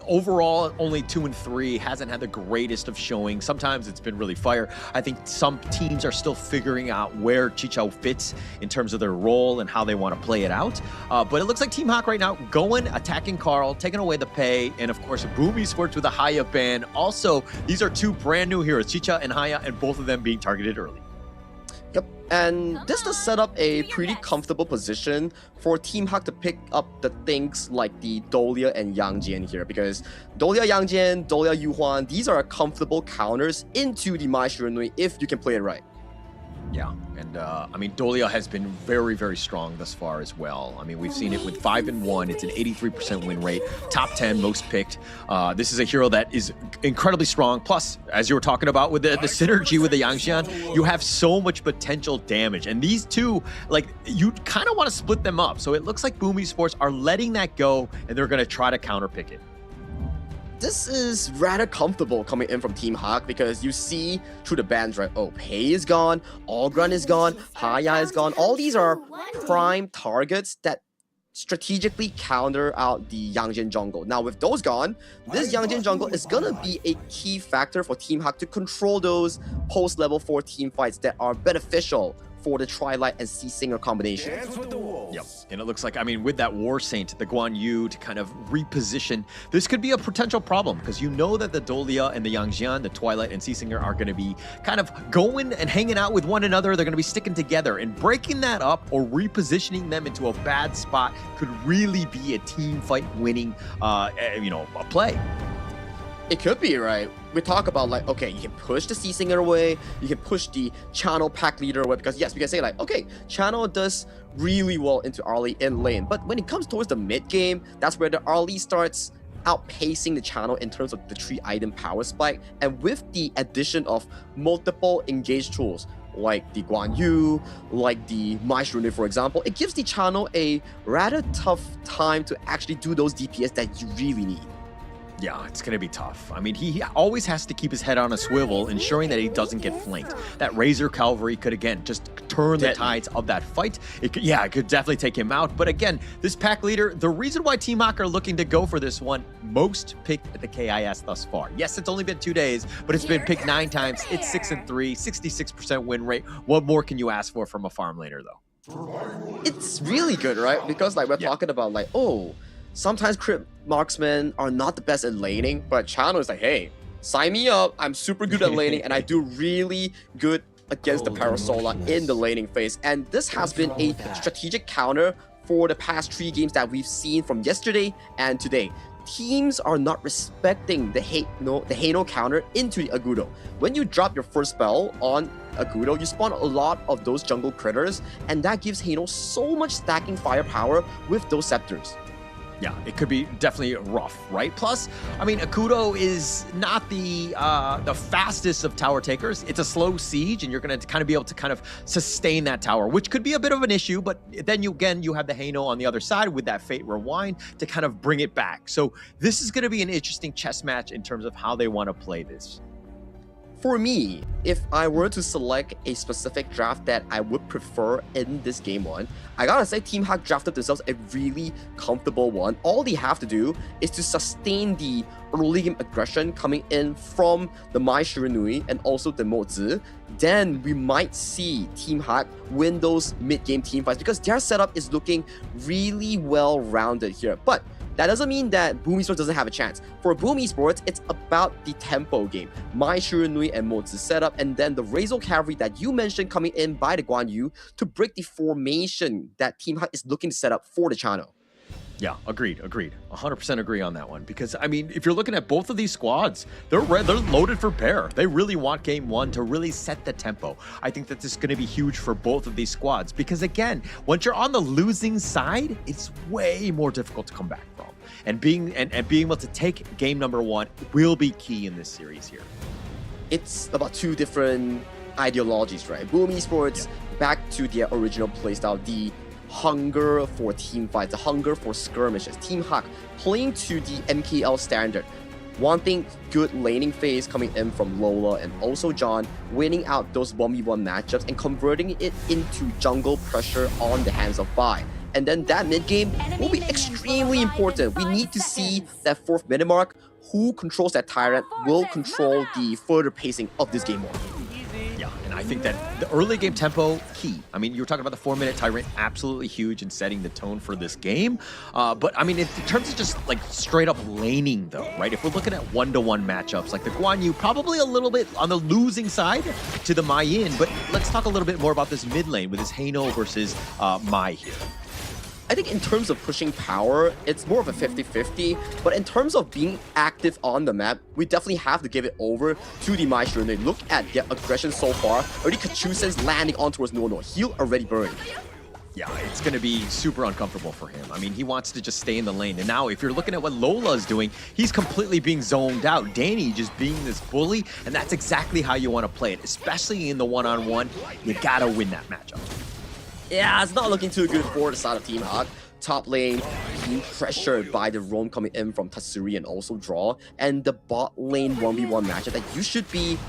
overall only 2 and 3 hasn't had the greatest of showing. Sometimes it's been really fire. I think some teams are still figuring out where Chicha fits in terms of their role and how they want to play it out. But it looks like Team Hawk right now going, attacking Carl, taking away the pay, and of course Boom Esports with a Haya ban. Also, these are 2 brand new heroes, Chicha and Haya, and both of them being targeted early. Yep, and this does set up a pretty comfortable position for Team Hawk to pick up the things like the Dolia and Yangjian here, because Dolia Yangjian, Dolia Yuhuan, these are comfortable counters into the Mai Shiranui if you can play it right. Yeah, and I mean, Dolia has been very, very strong thus far as well. I mean, we've seen it with 5-1. It's an 83% win rate, top 10 most picked. This is a hero that is incredibly strong. Plus, as you were talking about with the synergy with the Yangxian, you have so much potential damage. And these two, like, you kind of want to split them up. So it looks like Boom Esports are letting that go, and they're going to try to counterpick it. This is rather comfortable coming in from Team Hawk because you see through the bans, right? Oh, Pei is gone, Allgrunt is gone, Haya is gone. All these are prime targets that strategically counter out the Yangjin jungle. Now with those gone, this Yangjin jungle is gonna be a key factor for Team Hawk to control those post-level 4 team fights that are beneficial for the Twilight and Sea Singer combination. Yep, and it looks like, I mean, with that War Saint, the Guan Yu to kind of reposition, this could be a potential problem because you know that the Dolia and the Yangjian, the Twilight and Sea Singer are going to be kind of going and hanging out with one another. They're going to be sticking together, and breaking that up or repositioning them into a bad spot could really be a team fight winning, a play. It could be, right? We talk about like, okay, you can push the Sea Singer away, you can push the Channel pack leader away, because yes, we can say like, okay, Channel does really well into Arlie in lane, but when it comes towards the mid game, that's where the Arlie starts outpacing the Channel in terms of the 3-item power spike, and with the addition of multiple engage tools, like the Guan Yu, like the Maishirune, for example, it gives the Channel a rather tough time to actually do those DPS that you really need. Yeah, it's going to be tough. I mean, he always has to keep his head on a swivel, ensuring that he doesn't get flanked. That Razor Cavalry could, again, just turn the tides of that fight. It could definitely take him out. But again, this pack leader, the reason why Team Hawk are looking to go for this one, most picked at the KIS thus far. Yes, it's only been 2 days, but it's been picked 9 times. It's 6-3, 66% win rate. What more can you ask for from a farm laner, though? It's really good, right? Because like we're talking about like, oh, sometimes crit marksmen are not the best at laning, but Channel is like, hey, sign me up. I'm super good at laning, and I do really good against the Parasola in the laning phase. And this has been a strategic counter for the past 3 games that we've seen from yesterday and today. Teams are not respecting the Hano counter into the Agudo. When you drop your first spell on Agudo, you spawn a lot of those jungle critters, and that gives Hano so much stacking firepower with those scepters. Yeah, it could be definitely rough, right? Plus, I mean, Akudo is not the fastest of tower takers. It's a slow siege, and you're going to kind of be able to kind of sustain that tower, which could be a bit of an issue. But then you have the Hano on the other side with that Fate Rewind to kind of bring it back. So this is going to be an interesting chess match in terms of how they want to play this. For me, if I were to select a specific draft that I would prefer in this game one, I gotta say Team Hawk drafted themselves a really comfortable one. All they have to do is to sustain the early game aggression coming in from the Mai Shiranui and also the Mozi. Then we might see Team Hawk win those mid-game team fights because their setup is looking really well-rounded here. But that doesn't mean that Boom Esports doesn't have a chance. For Boom Esports, it's about the tempo game. Mai Shiranui and Mozi setup, and then the Razor Cavalry that you mentioned coming in by the Guan Yu to break the formation that Team Hawk is looking to set up for the Channel. Yeah, agreed. 100% agree on that one. Because, I mean, if you're looking at both of these squads, they're loaded for bear. They really want game one to really set the tempo. I think that this is going to be huge for both of these squads. Because, again, once you're on the losing side, it's way more difficult to come back from. And being able to take game number 1 will be key in this series here. It's about 2 different ideologies, right? Boom Esports, back to their original playstyle, the hunger for team fights, the hunger for skirmishes. Team Hawk playing to the MKL standard, wanting good laning phase coming in from Lola and also John, winning out those 1v1 matchups and converting it into jungle pressure on the hands of Bai. And then that mid game will be extremely important. We need to see that 4th minute mark. Who controls that Tyrant will control the further pacing of this game more. Yeah, and I think that the early game tempo, key. I mean, you were talking about the 4-minute Tyrant, absolutely huge in setting the tone for this game. But I mean, in terms of just like straight up laning though, right? If we're looking at 1-to-1 matchups, like the Guan Yu, probably a little bit on the losing side to the Mai Yin. But let's talk a little bit more about this mid lane with this Hano versus Mai here. I think in terms of pushing power, it's more of a 50-50. But in terms of being active on the map, we definitely have to give it over to the Mai Shiranui. Look at their aggression so far. Already Kachusen's landing on towards Nono. Heal already burned. Yeah, it's going to be super uncomfortable for him. I mean, he wants to just stay in the lane. And now if you're looking at what Lola's doing, he's completely being zoned out. Danny just being this bully, and that's exactly how you want to play it, especially in the one-on-one. You got to win that matchup. Yeah, it's not looking too good for the side of Team Hawk. Top lane being pressured by the roam coming in from Tatsuri and also Draw. And the bot lane 1v1 matchup that you should be...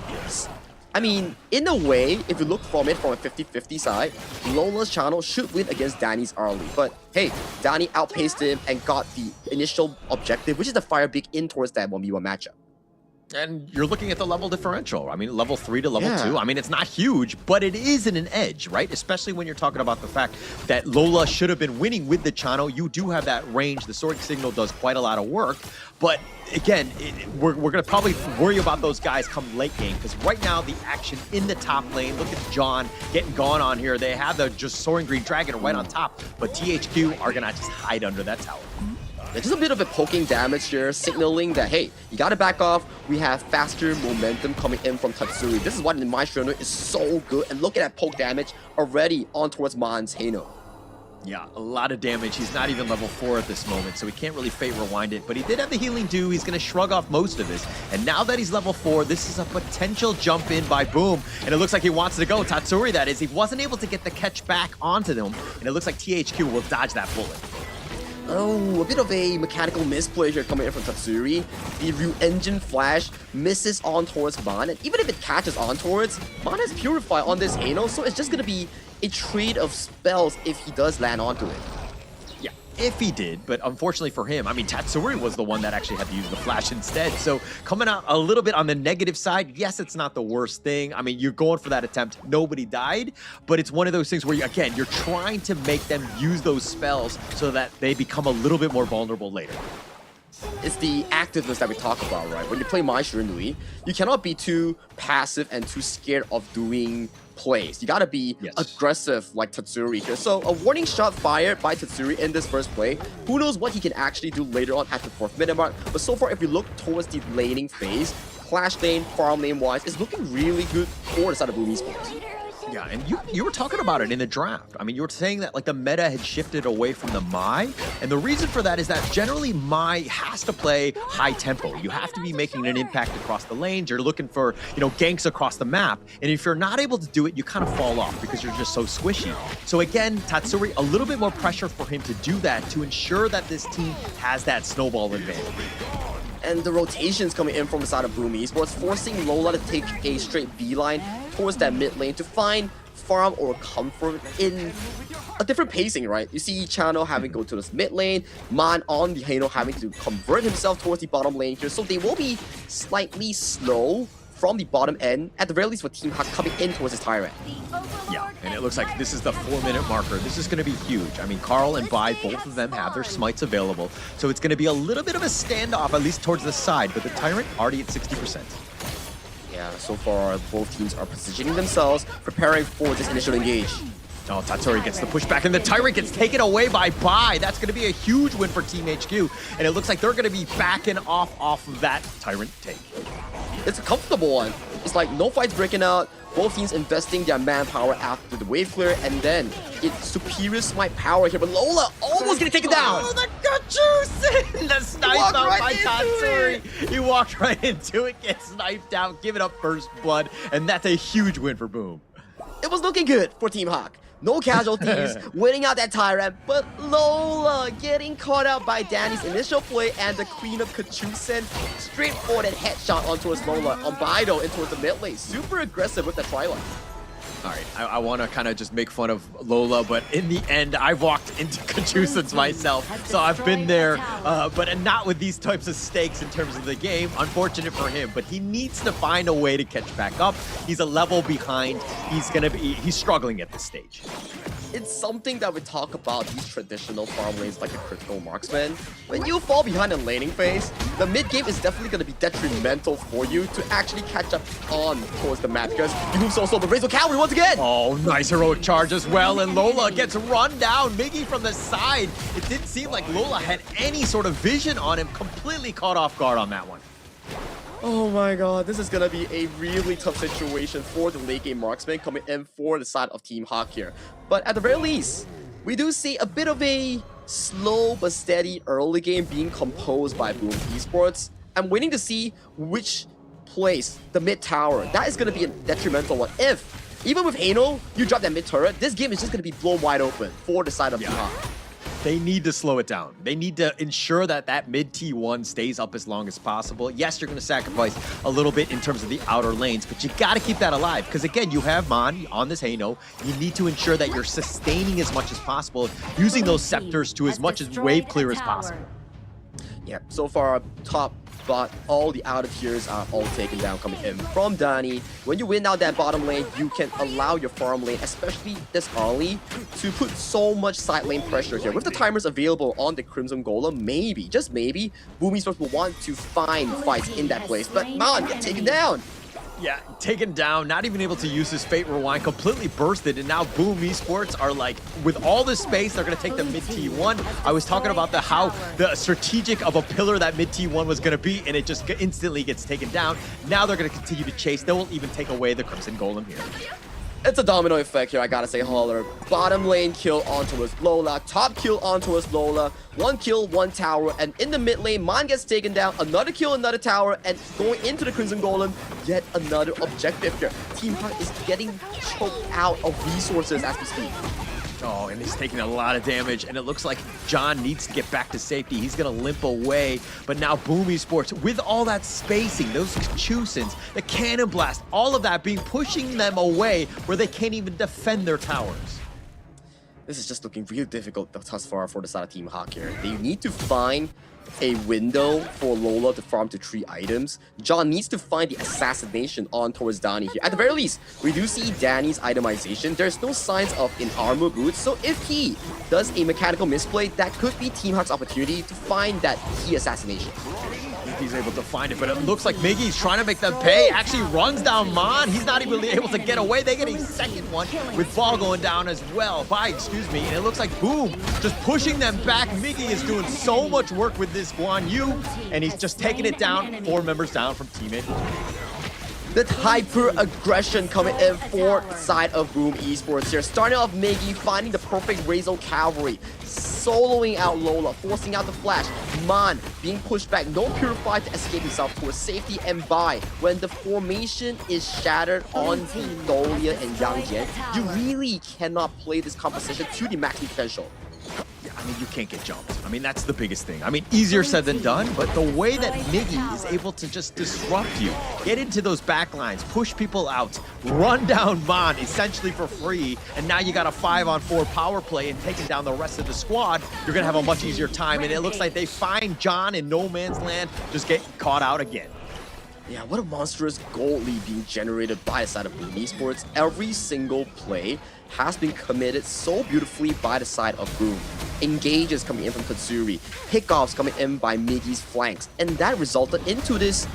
I mean, in a way, if you look from it from a 50-50 side, Lola's channel should win against Danny's early. But hey, Danny outpaced him and got the initial objective, which is the fire big in towards that 1v1 matchup. And you're looking at the level differential. I mean, level 3 to level 2. Yeah. I mean, it's not huge, but it is an edge, right? Especially when you're talking about the fact that Lola should have been winning with the channel. You do have that range. The sword signal does quite a lot of work. But again, we're going to probably worry about those guys come late game, because right now the action in the top lane, look at John getting gone on here. They have the just Soaring Green Dragon right on top, but THQ are going to just hide under that tower. Yeah, just a bit of a poking damage here, signaling that, hey, you gotta back off. We have faster momentum coming in from Tatsuri. This is why the Mai Shiranui is so good. And look at that poke damage already on towards Man's Hano. Yeah, a lot of damage. He's not even level 4 at this moment, so he can't really fate rewind it. But he did have the healing dew. He's going to shrug off most of this. And now that he's level 4, this is a potential jump in by Boom. And it looks like he wants to go. Tatsuri, that is. He wasn't able to get the catch back onto them. And it looks like THQ will dodge that bullet. Oh, a bit of a mechanical misplay here coming in from Tatsuri. The Ryu Engine Flash misses on towards Man, and even if it catches on towards, Man has Purify on this Hano, so it's just gonna be a trade of spells if he does land onto it. Yeah, if he did, but unfortunately for him, I mean, Tatsuri was the one that actually had to use the flash instead. So coming out a little bit on the negative side, yes, it's not the worst thing. I mean, you're going for that attempt. Nobody died, but it's one of those things where, again, you're trying to make them use those spells so that they become a little bit more vulnerable later. It's the activeness that we talk about, right? When you play Mai Shiranui, you cannot be too passive and too scared of doing plays. You gotta be aggressive like Tatsuri here. So a warning shot fired by Tatsuri in this first play. Who knows what he can actually do later on at the 4th minute mark. But so far, if you look towards the laning phase, Clash lane, farm lane wise, it's looking really good for the side of Boom Esports. Yeah, and you were talking about it in the draft. I mean, you were saying that like the meta had shifted away from the Mai, and the reason for that is that generally Mai has to play high tempo. You have to be making an impact across the lanes. You're looking for, you know, ganks across the map, and if you're not able to do it, you kind of fall off because you're just so squishy. So again, Tatsuri, a little bit more pressure for him to do that to ensure that this team has that snowball advantage. And the rotations coming in from the side of Boom Esports, forcing Lola to take a straight beeline towards that mid lane to find farm or comfort in a different pacing, right? You see Channel having to go to this mid lane, Man on the Hano having to convert himself towards the bottom lane here, so they will be slightly slow from the bottom end, at the very least for Team Hawk coming in towards his Tyrant. Yeah, and it looks like this is the 4-minute marker. This is going to be huge. I mean, Carl and Bai, both of them have their smites available, so it's going to be a little bit of a standoff, at least towards the side, but the Tyrant already at 60%. Yeah, so far both teams are positioning themselves, preparing for this initial engage. Oh, Tatsuri gets the pushback, and the Tyrant gets taken away by Bai. That's going to be a huge win for Team HQ, and it looks like they're going to be backing off of that Tyrant take. It's a comfortable one. It's like no fights breaking out, both teams investing their manpower after the wave clear, and then it's superior smite power here, but Lola almost getting taken down! Oh, the Kachusen! The snipe out by Tatsuri! He walked right into it, gets sniped out, giving up first blood, and that's a huge win for Boom. It was looking good for Team Hawk. No casualties, winning out that Tyrant, but Lola getting caught out by Danny's initial play and the Queen of Kachusen. Straightforward headshot onto his Lola on Bido into the mid lane. Super aggressive with the Twilight. All right, I want to kind of just make fun of Lola, but in the end, I've walked into Kachusens myself, so I've been there, but not with these types of stakes in terms of the game. Unfortunate for him, but he needs to find a way to catch back up. He's a level behind. He's struggling at this stage. it's something that we talk about these traditional farm lanes like the critical marksman. When you fall behind in laning phase, the mid game is definitely going to be detrimental for you to actually catch up on towards the map because you lose also the Razor Cavalry once again. Oh, nice heroic charge as well, and Lola gets run down. Miggy from the side. It didn't seem like Lola had any sort of vision on him. Completely caught off guard on that one. Oh my god, this is gonna be a really tough situation for the late game marksman coming in for the side of Team Hawk here. But at the very least, we do see a bit of a slow but steady early game being composed by Boom Esports. I'm waiting to see which place, the mid tower, that is gonna be a detrimental one. If, even with Hano, you drop that mid turret, this game is just gonna be blown wide open for the side of Team Hawk. They need to slow it down. They need to ensure that that mid T1 stays up as long as possible. Yes, you're going to sacrifice a little bit in terms of the outer lanes, but you got to keep that alive. Because again, you have Mon on this Hano. You need to ensure that you're sustaining as much as possible, using those scepters to as much as wave clear as possible. Yeah, so far top but all the outer tiers are all taken down coming in from Danny. When you win out that bottom lane, you can allow your farm lane, especially this early, to put so much side lane pressure here. With the timers available on the Crimson Golem, maybe, just maybe, Boom Esports will want to find fights in that place. But man, get taken down. Yeah, taken down, not even able to use his Fate Rewind, completely bursted, and now Boom Esports are like, with all this space, they're gonna take the mid T1. I was talking about how the strategic of a pillar that mid T1 was gonna be, and it just instantly gets taken down. Now they're gonna continue to chase. They will even take away the Crimson Golem here. It's a domino effect here, I gotta say, Holler. Bottom lane kill onto us, Lola. Top kill onto us, Lola. One kill, one tower. And in the mid lane, Mon gets taken down. Another kill, another tower. And going into the Crimson Golem, yet another objective here. Team Hawk is getting choked out of resources as we speak. Oh, and he's taking a lot of damage, and it looks like John needs to get back to safety. He's going to limp away, but now Boom Esports, with all that spacing, those Chusins, the Cannon Blast, all of that being pushing them away where they can't even defend their towers. This is just looking real difficult thus far for the side of Team Hawk here. They need to find a window for Lola to farm to 3 items. John needs to find the assassination on towards Danny here. At the very least, we do see Danny's itemization. There's no signs of in armor boots, so if he does a mechanical misplay, that could be Team Hawk's opportunity to find that key assassination. He's able to find it, but it looks like Miggy's trying to make them pay. Actually runs down Mon. He's not even able to get away. They get a second one with Ball going down as well. Excuse me. And it looks like Boom just pushing them back. Miggy is doing so much work with this Guan Yu, and he's just taking it down. 4 members down from teammate. The hyper-aggression coming in for the side of Boom Esports here. Starting off Miggy, finding the perfect Razor Cavalry. Soloing out Lola, forcing out the flash. Mon being pushed back. No Purify to escape himself towards safety and by. When the formation is shattered on Dolia and Yang Jian, you really cannot play this composition to the maximum potential. I mean, you can't get jumped. I mean, that's the biggest thing. I mean, easier said than done, but the way that Miggy is able to just disrupt you, get into those backlines, push people out, run down Mon essentially for free, and now you got a 5-on-4 power play and taking down the rest of the squad, you're going to have a much easier time, and it looks like they find John in no man's land, just get caught out again. Yeah, what a monstrous gold lead being generated by the side of Boom Esports. Every single play has been committed so beautifully by the side of Boom. Engages coming in from Katsuri, pickoffs coming in by Miggy's flanks, and that resulted into this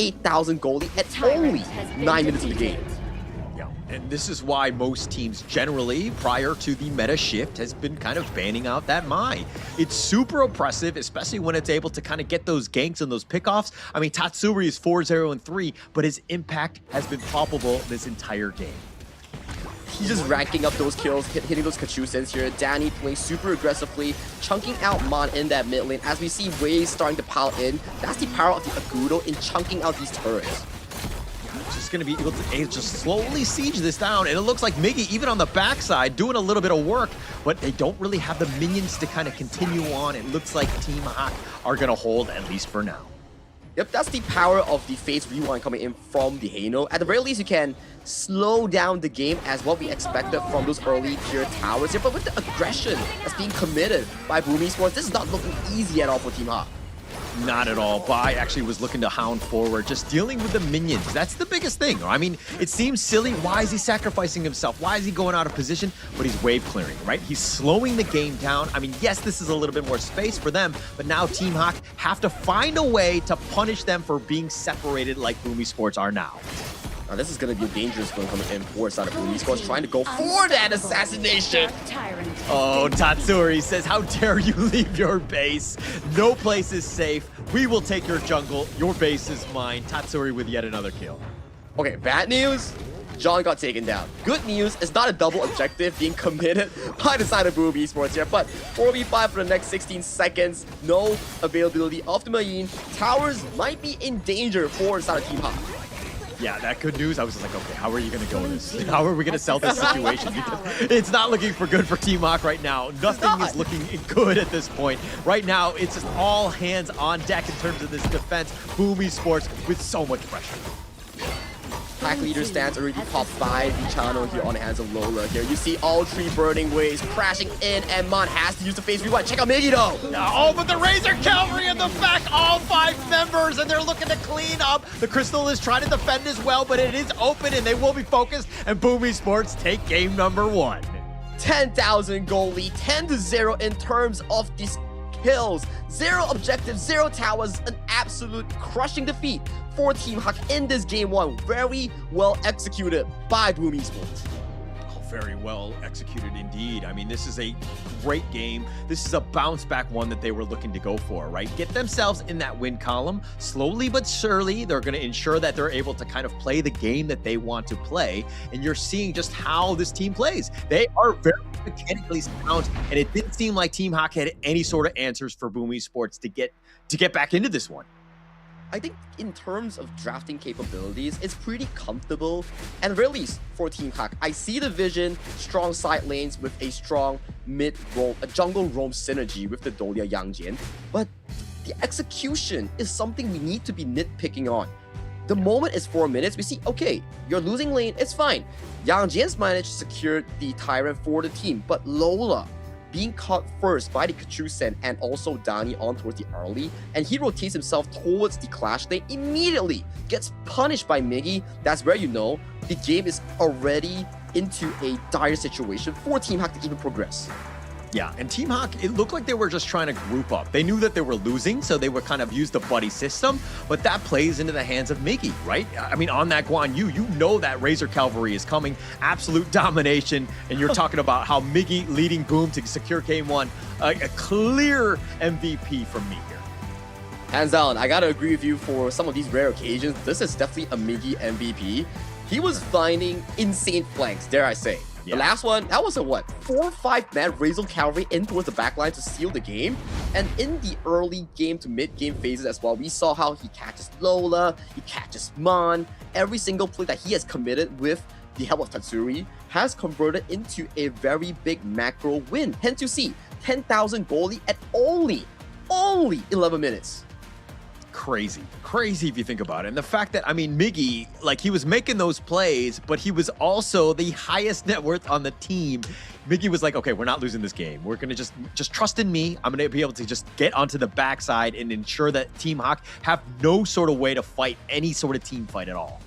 8,000 gold lead at only 9 minutes of the game. And this is why most teams generally, prior to the meta shift, has been kind of banning out that Mai. It's super oppressive, especially when it's able to kind of get those ganks and those pickoffs. I mean, Tatsuri is 4-0-3, but his impact has been palpable this entire game. He's just racking up those kills, hitting those Kachusens here. Danny playing super aggressively, chunking out Mon in that mid lane. As we see waves starting to pile in, that's the power of the Agudo in chunking out these turrets. Just going to be able to just slowly siege this down, and it looks like Miggy, even on the backside, doing a little bit of work, but they don't really have the minions to kind of continue on. It looks like Team Hawk are going to hold, at least for now. Yep, that's the power of the Phase Rewind coming in from the Hano. At the very least, you can slow down the game as what we expected from those early tier towers here, but with the aggression that's being committed by Boom Esports, this is not looking easy at all for Team Hawk. Not at all. Bai actually was looking to hound forward, just dealing with the minions. That's the biggest thing. I mean, it seems silly. Why is he sacrificing himself? Why is he going out of position? But he's wave clearing, right? He's slowing the game down. I mean, yes, this is a little bit more space for them, but now Team Hawk have to find a way to punish them for being separated like Boom Esports are now. Now, this is going to be a dangerous one coming in for side of Boom Esports, trying to go for that assassination. Oh, Tatsuri says, how dare you leave your base? No place is safe. We will take your jungle. Your base is mine. Tatsuri with yet another kill. Okay, bad news. John got taken down. Good news, it's not a double objective being committed by the side of Boom Esports here, but 4v5 for the next 16 seconds. No availability of the Marine. Towers might be in danger for the side of Team Hawk. Yeah, that good news. I was just like, okay, how are you going to go this? How are we going to sell this situation? Because it's not looking for good for Team Hawk right now. Nothing is looking good at this point. Right now, it's just all hands on deck in terms of this defense. Boom Esports with so much pressure. Pack leader stands already popped by the channel here on the hands of Lola. Here you see all three burning waves crashing in, and Mon has to use the phase rewind. Check out Miggy though. Oh, but the Razor Cavalry in the back, all 5 members, and they're looking to clean up. The Crystal is trying to defend as well, but it is open and they will be focused, and Boom Esports take game number 1. 10,000 goal lead, 10-0 in terms of these kills. 0 objectives, 0 towers, an absolute crushing defeat for Team Hawk in this game 1. Very well executed by Boom Esports. Oh, very well executed indeed. I mean, this is a great game. This is a bounce back one that they were looking to go for, right? Get themselves in that win column. Slowly but surely, they're going to ensure that they're able to kind of play the game that they want to play. And you're seeing just how this team plays. They are very mechanically sound, and it didn't seem like Team Hawk had any sort of answers for Boom Esports to get back into this one. I think in terms of drafting capabilities, it's pretty comfortable, and at the very least for Team Hawk, I see the vision, strong side lanes with a strong mid roam, a jungle roam synergy with the Dolia Yangjian, but the execution is something we need to be nitpicking on. The moment it's 4 minutes, we see, okay, you're losing lane, it's fine. Yang Jian's managed to secure the Tyrant for the team, but Lola being caught first by the Kachusen and also Dani on towards the early, and he rotates himself towards the Clash lane, immediately gets punished by Miggy. That's where you know the game is already into a dire situation for Team Hawk to even progress. Yeah, and Team Hawk, it looked like they were just trying to group up. They knew that they were losing, so they would kind of use the buddy system, but that plays into the hands of Miggy, right? I mean, on that Guan Yu, you know that Razor Cavalry is coming, absolute domination, and you're talking about how Miggy leading Boom to secure game 1, a clear MVP from me here. Hands down, I gotta agree with you for some of these rare occasions. This is definitely a Miggy MVP. He was finding insane flanks, dare I say. Yeah. The last one, that was a what? 4 or 5 man Razor Cavalry in towards the backline to seal the game. And in the early game to mid-game phases as well, we saw how he catches Lola, he catches Mon. Every single play that he has committed with the help of Tatsuri has converted into a very big macro win. Hence you see 10,000 goalie at only 11 minutes. Crazy if you think about it. And the fact that, I mean, Miggy, like, he was making those plays, but he was also the highest net worth on the team. Miggy was like, okay, we're not losing this game. We're going to just trust in me. I'm going to be able to just get onto the backside and ensure that Team Hawk have no sort of way to fight any sort of team fight at all.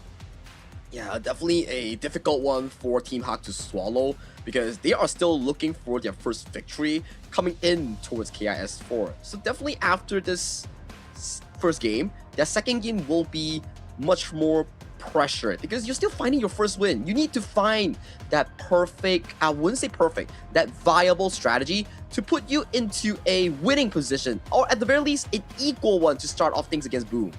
Yeah, definitely a difficult one for Team Hawk to swallow because they are still looking for their first victory coming in towards KIS4. So definitely after this first game, their second game will be much more pressured because you're still finding your first win. You need to find that perfect, I wouldn't say perfect, that viable strategy to put you into a winning position, or at the very least, an equal one to start off things against Boom.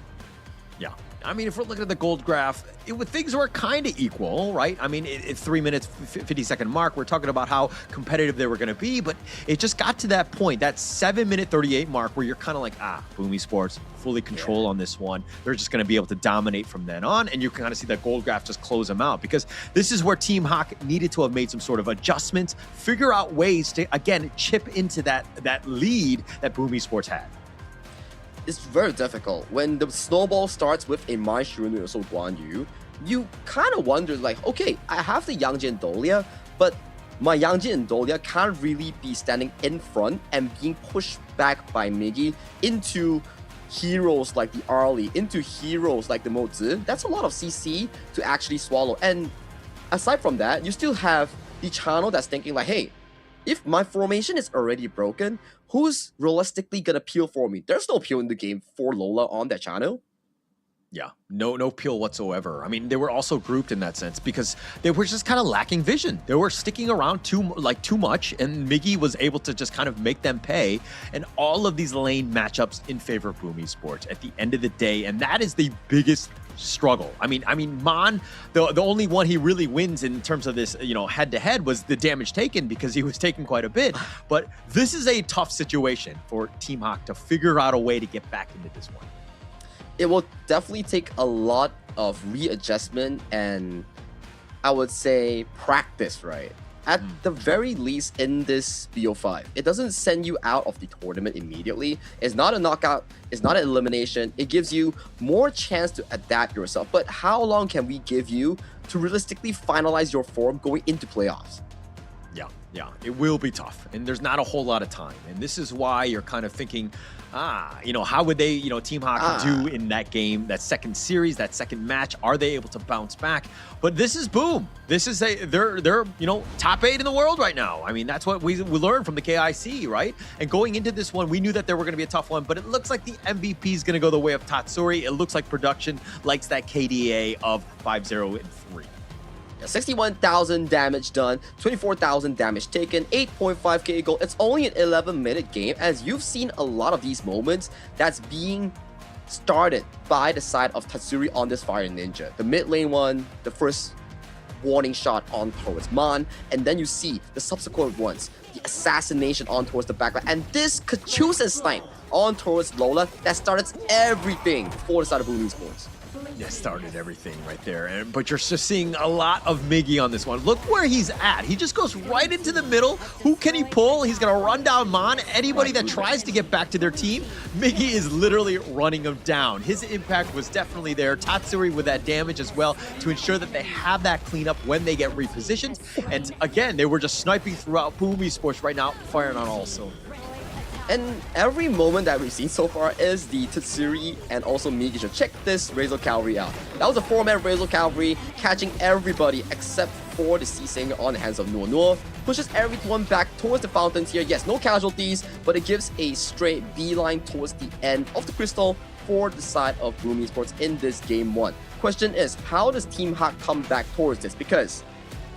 Yeah. I mean, if we're looking at the gold graph, things were kind of equal, right? I mean, at 3 minutes, 50-second mark, we're talking about how competitive they were going to be, but it just got to that point, that 7-minute 38 mark, where you're kind of like, Boom Esports, fully control on this one. They're just going to be able to dominate from then on, and you can kind of see that gold graph just close them out, because this is where Team Hawk needed to have made some sort of adjustments, figure out ways to, again, chip into that lead that Boom Esports had. It's very difficult. When the snowball starts with a Mai Shirunu or so Guan Yu, you kind of wonder, like, okay, I have the Yangjin and Dolia, but my Yangjin and Dolia can't really be standing in front and being pushed back by Miggy into heroes like the Arlie into heroes like the Mozi, that's a lot of CC to actually swallow. And aside from that, you still have the channel that's thinking like, hey, if my formation is already broken, who's realistically gonna peel for me? There's no peel in the game for Lola on that channel. Yeah, no peel whatsoever. I mean, they were also grouped in that sense because they were just kind of lacking vision. They were sticking around too much, and Miggy was able to just kind of make them pay. And all of these lane matchups in favor of Boom Esports at the end of the day, and that is the biggest struggle. I mean, Mon, the only one he really wins in terms of this, head to head was the damage taken because he was taking quite a bit. But this is a tough situation for Team Hawk to figure out a way to get back into this one. It will definitely take a lot of readjustment and I would say practice, right? At the very least in this BO5, it doesn't send you out of the tournament immediately. It's not a knockout, it's not an elimination. It gives you more chance to adapt yourself. But how long can we give you to realistically finalize your form going into playoffs? Yeah, it will be tough, and there's not a whole lot of time. And this is why you're kind of thinking, how would they, Team Hawk do in that game, that second series, that second match? Are they able to bounce back? But this is Boom. This is they're top 8 in the world right now. I mean, that's what we learned from the KIC, right? And going into this one, we knew that they were going to be a tough one, but it looks like the MVP is going to go the way of Tatsuri. It looks like production likes that KDA of 5-0 and 3. 61,000 damage done, 24,000 damage taken, 8.5k gold. It's only an 11-minute game, as you've seen a lot of these moments that's being started by the side of Tatsuri on this Fire Ninja. The mid lane one, the first warning shot on towards Mon, and then you see the subsequent ones, the assassination on towards the backline, and this Kachusa snipe on towards Lola that started everything for the side of Boom Esports. Yeah, started everything right there. But you're just seeing a lot of Miggy on this one. Look where he's at. He just goes right into the middle. Who can he pull? He's going to run down Mon. Anybody that tries to get back to their team, Miggy is literally running them down. His impact was definitely there. Tatsuri with that damage as well to ensure that they have that cleanup when they get repositioned. And again, they were just sniping throughout Boom Esports right now, firing on all cylinders. And every moment that we've seen so far is the Tatsuri and also Miggy. So check this Razor Cavalry out. That was a 4-man Razor Cavalry catching everybody except for the C-Singer on the hands of Nuo Nuo. Pushes everyone back towards the fountains here. Yes, no casualties, but it gives a straight beeline towards the end of the crystal for the side of Boom Esports in this game 1. Question is, how does Team Hawk come back towards this? Because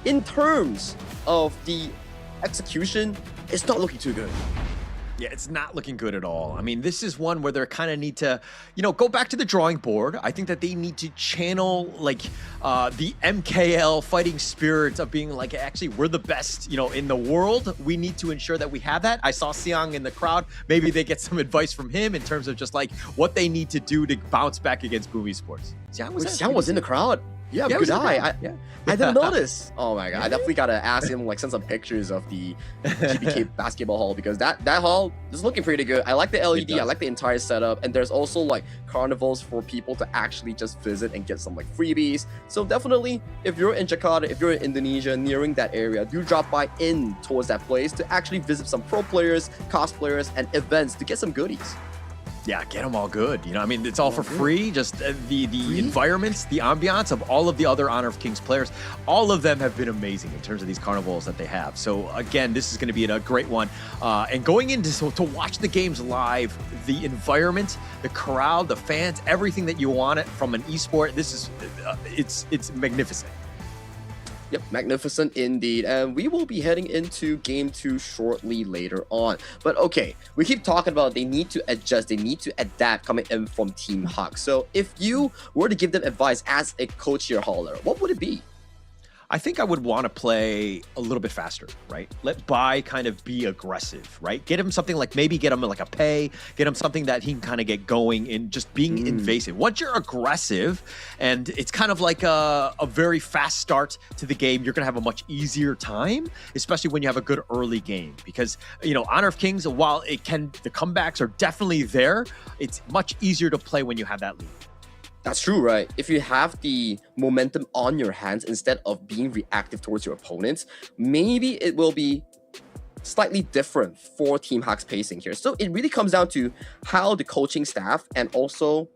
in terms of the execution, it's not looking too good. Yeah, it's not looking good at all. I mean, this is one where they kind of need to, go back to the drawing board. I think that they need to channel the MKL fighting spirit of being like, actually, we're the best, in the world. We need to ensure that we have that. I saw Siang in the crowd. Maybe they get some advice from him in terms of just like what they need to do to bounce back against Boom Esports. Siang was in the crowd. Yeah, good eye. I didn't notice. Oh my god, I definitely gotta ask him, send some pictures of the GBK basketball hall, because that hall is looking pretty good. I like the LED, I like the entire setup, and there's also carnivals for people to actually just visit and get some freebies. So definitely, if you're in Jakarta, if you're in Indonesia, nearing that area, do drop by in towards that place to actually visit some pro players, cosplayers, and events to get some goodies. Yeah, get them all good. It's all for free. Just the environments, the ambiance of all of the other Honor of Kings players, all of them have been amazing in terms of these carnivals that they have. So again, this is going to be a great one. And going into to watch the games live, the environment, the crowd, the fans, everything that you want it from an esport. This is it's magnificent. Yep, magnificent indeed. And we will be heading into game 2 shortly later on. But okay, we keep talking about they need to adjust, they need to adapt coming in from Team Hawk. So if you were to give them advice as a coach here, Hauler, what would it be? I think I would want to play a little bit faster, right? Let Bai kind of be aggressive, right? Get him something maybe get him a pay, get him something that he can kind of get going in just being invasive. Once you're aggressive and it's kind of like a very fast start to the game, you're going to have a much easier time, especially when you have a good early game. Because, Honor of Kings, while the comebacks are definitely there, it's much easier to play when you have that lead. That's true, right? If you have the momentum on your hands instead of being reactive towards your opponents, maybe it will be slightly different for Team Hak's pacing here. So it really comes down to how the coaching staff and also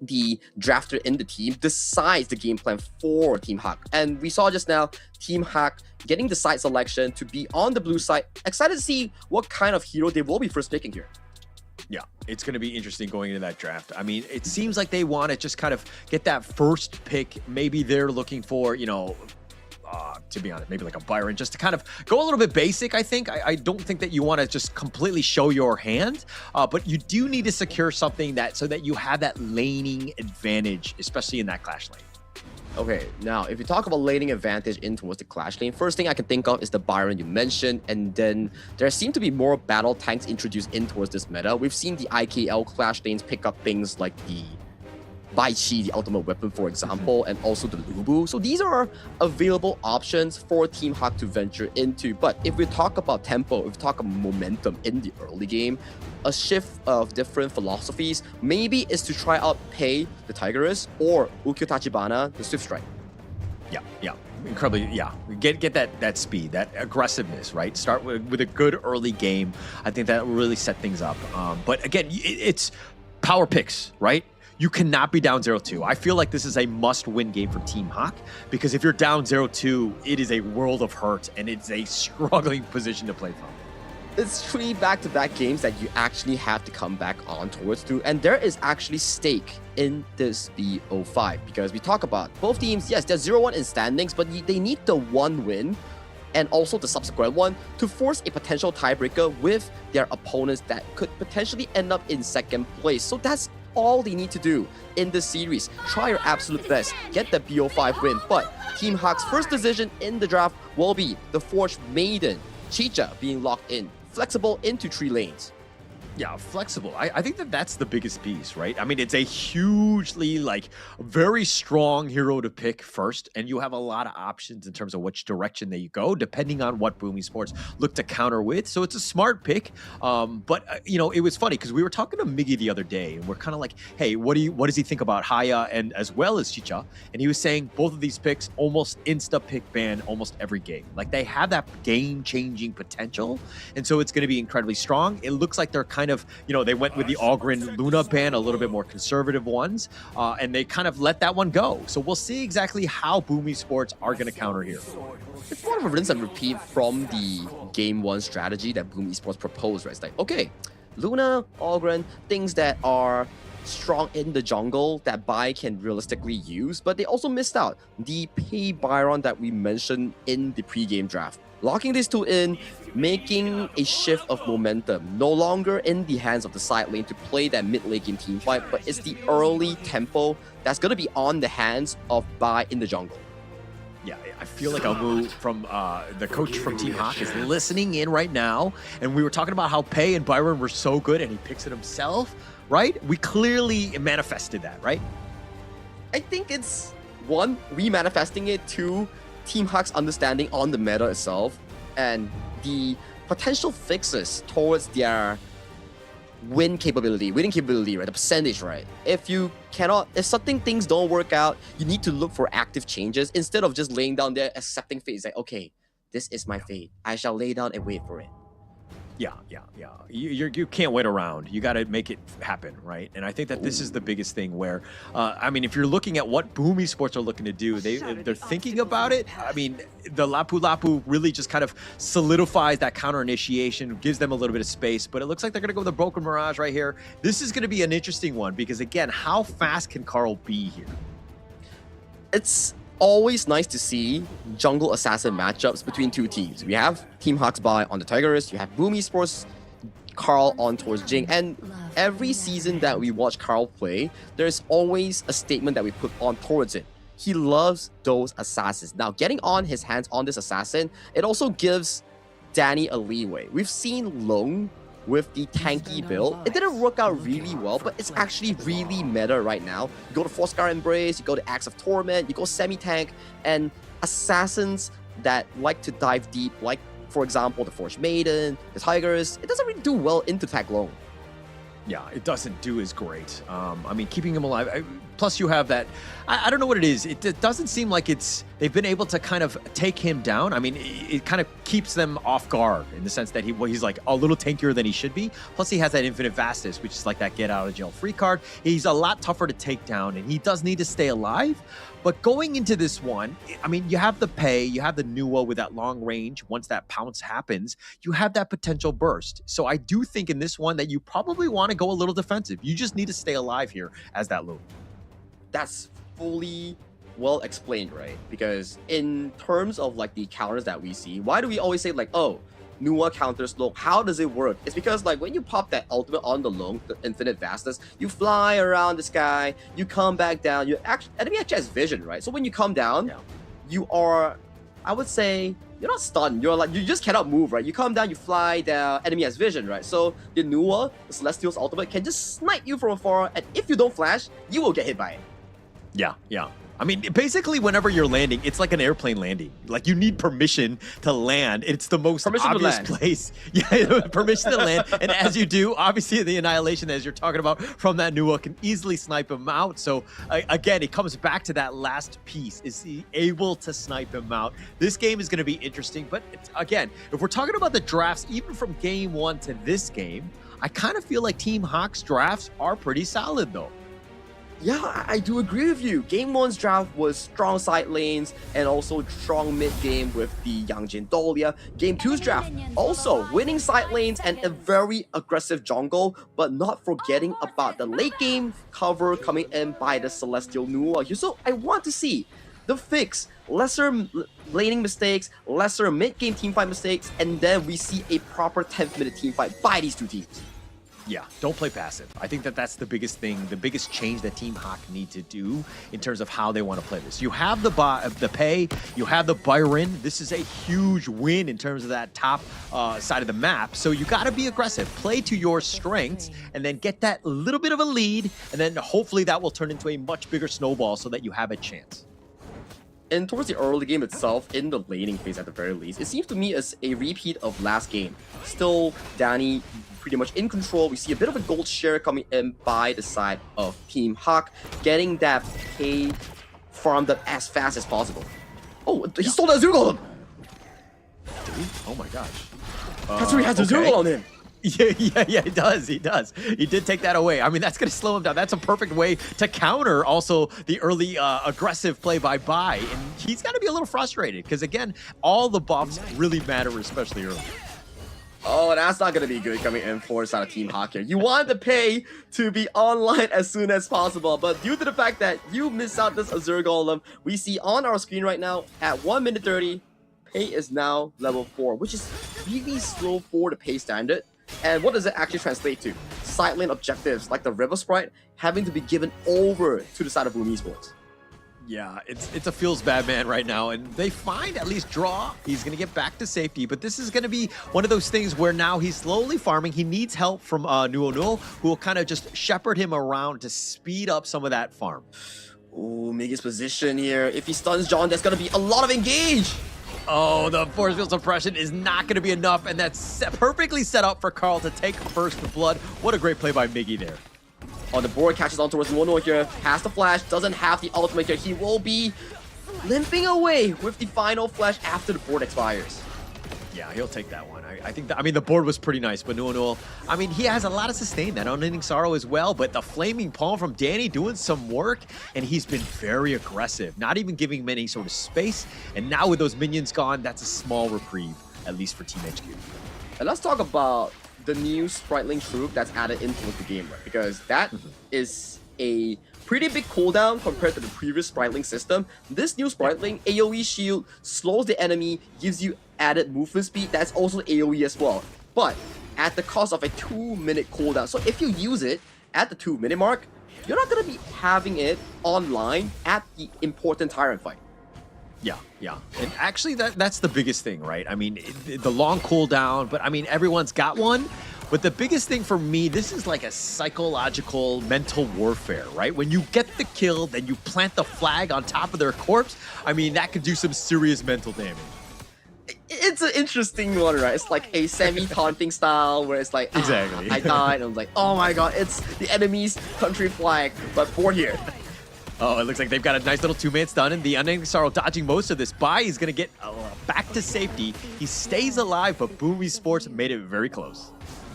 the drafter in the team decides the game plan for Team Hak. And we saw just now Team Hak getting the side selection to be on the blue side. Excited to see what kind of hero they will be first picking here. Yeah, it's going to be interesting going into that draft. I mean, it seems like they want to just kind of get that first pick. Maybe they're looking for, you know, to be honest, maybe like a Byron, just to kind of go a little bit basic, I think. I don't think that you want to just completely show your hand, but you do need to secure something that so that you have that laning advantage, especially in that clash lane. Okay, now if you talk about laning advantage in towards the clash lane, first thing I can think of is the Byron you mentioned, and then there seem to be more battle tanks introduced in towards this meta. We've seen the IKL clash lanes pick up things like the Bai Chi, the ultimate weapon, for example, and also the Lubu. So these are available options for Team Hak to venture into. But if we talk about tempo, if we talk about momentum in the early game, a shift of different philosophies maybe is to try out Pei, the Tigress, or Ukyo Tachibana, the Swift Strike. Yeah. Incredibly, yeah. Get that speed, that aggressiveness, right? Start with a good early game. I think that will really set things up. But again, it's power picks, right? You cannot be down 0-2. I feel like this is a must-win game for Team Hak, because if you're down 0-2, it is a world of hurt, and it's a struggling position to play from. It's 3 back-to-back games that you actually have to come back on towards to, and there is actually stake in this BO5, because we talk about both teams, yes, they're 0-1 in standings, but they need the 1 win and also the subsequent one to force a potential tiebreaker with their opponents that could potentially end up in second place. So that's all they need to do in this series. Try your absolute best, get the BO5 win, but Team Hak's first decision in the draft will be the Forged Maiden, Chicha being locked in, flexible into 3 lanes. Yeah, flexible. I think that's the biggest piece, right? I mean, it's a hugely, like, very strong hero to pick first, and you have a lot of options in terms of which direction they go, depending on what Boom Esports look to counter with. So it's a smart pick. But you know, it was funny because we were talking to Miggy the other day, and we're kind of like, hey, what does he think about Haya and as well as Chicha? And he was saying both of these picks almost insta pick ban almost every game. Like, they have that game-changing potential, and so it's going to be incredibly strong. It looks like they're kind of, you know, they went with the Ogren Luna ban, a little bit more conservative ones, and they kind of let that one go. So we'll see exactly how Boom Esports are going to counter here. It's more of a rinse and repeat from the game 1 strategy that Boom Esports proposed, right? It's like, okay, Luna, Ogren, things that are strong in the jungle that Bai can realistically use, but they also missed out the Pei Byron that we mentioned in the pre-game draft. Locking these two in, making a shift of momentum, no longer in the hands of the side lane to play that mid-lane game team fight, but it's the early tempo that's going to be on the hands of Bai in the jungle. Yeah, I feel like Amu from the coach from Team Hak is listening in right now, and we were talking about how Pei and Byron were so good, and he picks it himself, right? We clearly manifested that, right? I think it's, 1, we-manifesting it, 2, Team Hak's understanding on the meta itself, and the potential fixes towards their winning capability, right? The percentage, right? If certain things don't work out, you need to look for active changes instead of just laying down there, accepting fate. It's like, okay, this is my fate. I shall lay down and wait for it. Yeah. You can't wait around. You got to make it happen, right? And I think that this is the biggest thing where, I mean, if you're looking at what Boom Esports are looking to do, they're thinking about it. I mean, the Lapu Lapu really just kind of solidifies that counter initiation, gives them a little bit of space, but it looks like they're going to go with the Broken Mirage right here. This is going to be an interesting one because, again, how fast can Carl be here? It's always nice to see jungle assassin matchups between 2 teams. We have Team Hak's Bai on the Tigress, you have Boom Esports Carl on towards Jing, and every season that we watch Carl play, there's always a statement that we put on towards it. He loves those assassins. Now, getting on his hands on this assassin, it also gives Danny a leeway. We've seen Long with the tanky build. It didn't work out really well, but it's actually really meta right now. You go to Force Scar Embrace, you go to Axe of Torment, you go semi-tank, and assassins that like to dive deep, like, for example, the Forged Maiden, the Tigers, it doesn't really do well into tag alone. Yeah, it doesn't do as great. I mean, keeping him alive. Plus, you have that. I don't know what it is. It doesn't seem like they've been able to kind of take him down. I mean, it kind of keeps them off guard in the sense that he's like a little tankier than he should be. Plus, he has that infinite vastness, which is like that get out of jail free card. He's a lot tougher to take down, and he does need to stay alive. But going into this one, I mean, you have the Pei, you have the Nuwa with that long range. Once that pounce happens, you have that potential burst. So I do think in this one that you probably want to go a little defensive. You just need to stay alive here as that loop. That's fully well explained, right? Because in terms of like the counters that we see, why do we always say like, oh, Nuwa counters Long? How does it work? It's because like when you pop that ultimate on the Long, the infinite vastness, you fly around the sky, you come back down, enemy actually has vision, right? So when you come down, you are, I would say, you're not stunned, you just cannot move, right? You come down, you fly down, enemy has vision, right? So the Nuwa, the Celestial's ultimate, can just snipe you from afar, and if you don't flash, you will get hit by it. Yeah. I mean, basically, whenever you're landing, it's like an airplane landing. Like, you need permission to land. It's the most obvious place. Yeah, permission to land. And as you do, obviously, the Annihilation, as you're talking about, from that Nuwa can easily snipe him out. So, again, it comes back to that last piece. Is he able to snipe him out? This game is going to be interesting. But, again, if we're talking about the drafts, even from game 1 to this game, I kind of feel like Team Hawk's drafts are pretty solid, though. Yeah, I do agree with you. Game 1's draft was strong side lanes and also strong mid game with the Yangjin Dahlia. Game 2's draft, also winning side lanes and a very aggressive jungle, but not forgetting about the late game cover coming in by the Celestial Nuwa here. So I want to see the fix, lesser laning mistakes, lesser mid game teamfight mistakes, and then we see a proper 10th minute teamfight by these two teams. Yeah, don't play passive. I think that's the biggest thing, the biggest change that Team Hawk need to do in terms of how they want to play this. You have the Pei, you have the Byron. This is a huge win in terms of that top side of the map. So you got to be aggressive, play to your strengths, and then get that little bit of a lead, and then hopefully that will turn into a much bigger snowball so that you have a chance. And towards the early game itself, in the laning phase at the very least, it seems to me as a repeat of last game. Still, Danny pretty much in control. We see a bit of a gold share coming in by the side of Team Hawk, getting that Pei farmed up as fast as possible. Oh, he stole that Zergolem! Did he? Oh my gosh. That's where he has the Zergolem on him. Yeah, he does. He did take that away. I mean, that's going to slow him down. That's a perfect way to counter also the early aggressive play by Bai. And he's got to be a little frustrated because, again, all the buffs really matter, especially early. Oh, that's not going to be good coming in for side of Team Hawk here. You want the Pei to be online as soon as possible, but due to the fact that you miss out this Azure Golem, we see on our screen right now at 1 minute 30, Pei is now level 4, which is really slow for the Pei standard. And what does it actually translate to? Side lane objectives like the River Sprite having to be given over to the side of Boom Esports. Yeah, it's a feels bad man right now, and they find at least draw. He's going to get back to safety, but this is going to be one of those things where now he's slowly farming. He needs help from Nuo, who will kind of just shepherd him around to speed up some of that farm. Ooh, Miggy's position here. If he stuns John, there's going to be a lot of engage. Oh, the force field suppression is not going to be enough, and that's perfectly set up for Carl to take first blood. What a great play by Miggy there. On the board, catches on towards Nuo here, has the flash, doesn't have the ultimate here. He will be limping away with the final flash after the board expires. Yeah, he'll take that one. I think I mean, the board was pretty nice, but Nuo, I mean, he has a lot of sustain, that unending sorrow as well, but the flaming palm from Danny doing some work, and he's been very aggressive, not even giving him any sort of space, and now with those minions gone, that's a small reprieve, at least for Team HQ. And let's talk about the new Spriteling troop that's added into the game, right? Because that is a pretty big cooldown compared to the previous Spriteling system. This new Spriteling, AoE shield, slows the enemy, gives you added movement speed. That's also AoE as well, but at the cost of a 2-minute cooldown. So if you use it at the 2-minute mark, you're not going to be having it online at the important Tyrant fight. Yeah. And actually, that's the biggest thing, right? I mean, the long cooldown, but I mean, everyone's got one. But the biggest thing for me, this is like a psychological, mental warfare, right? When you get the kill, then you plant the flag on top of their corpse. I mean, that could do some serious mental damage. it's an interesting one, right? It's like a semi-taunting style where it's like, Exactly. I died, and I'm like, oh my god, it's the enemy's country flag, but born here. Oh, it looks like they've got a nice little 2-man stun, and the Unending Sorrow dodging most of this. Bai is going to get back to safety. He stays alive, but Boom Esports made it very close.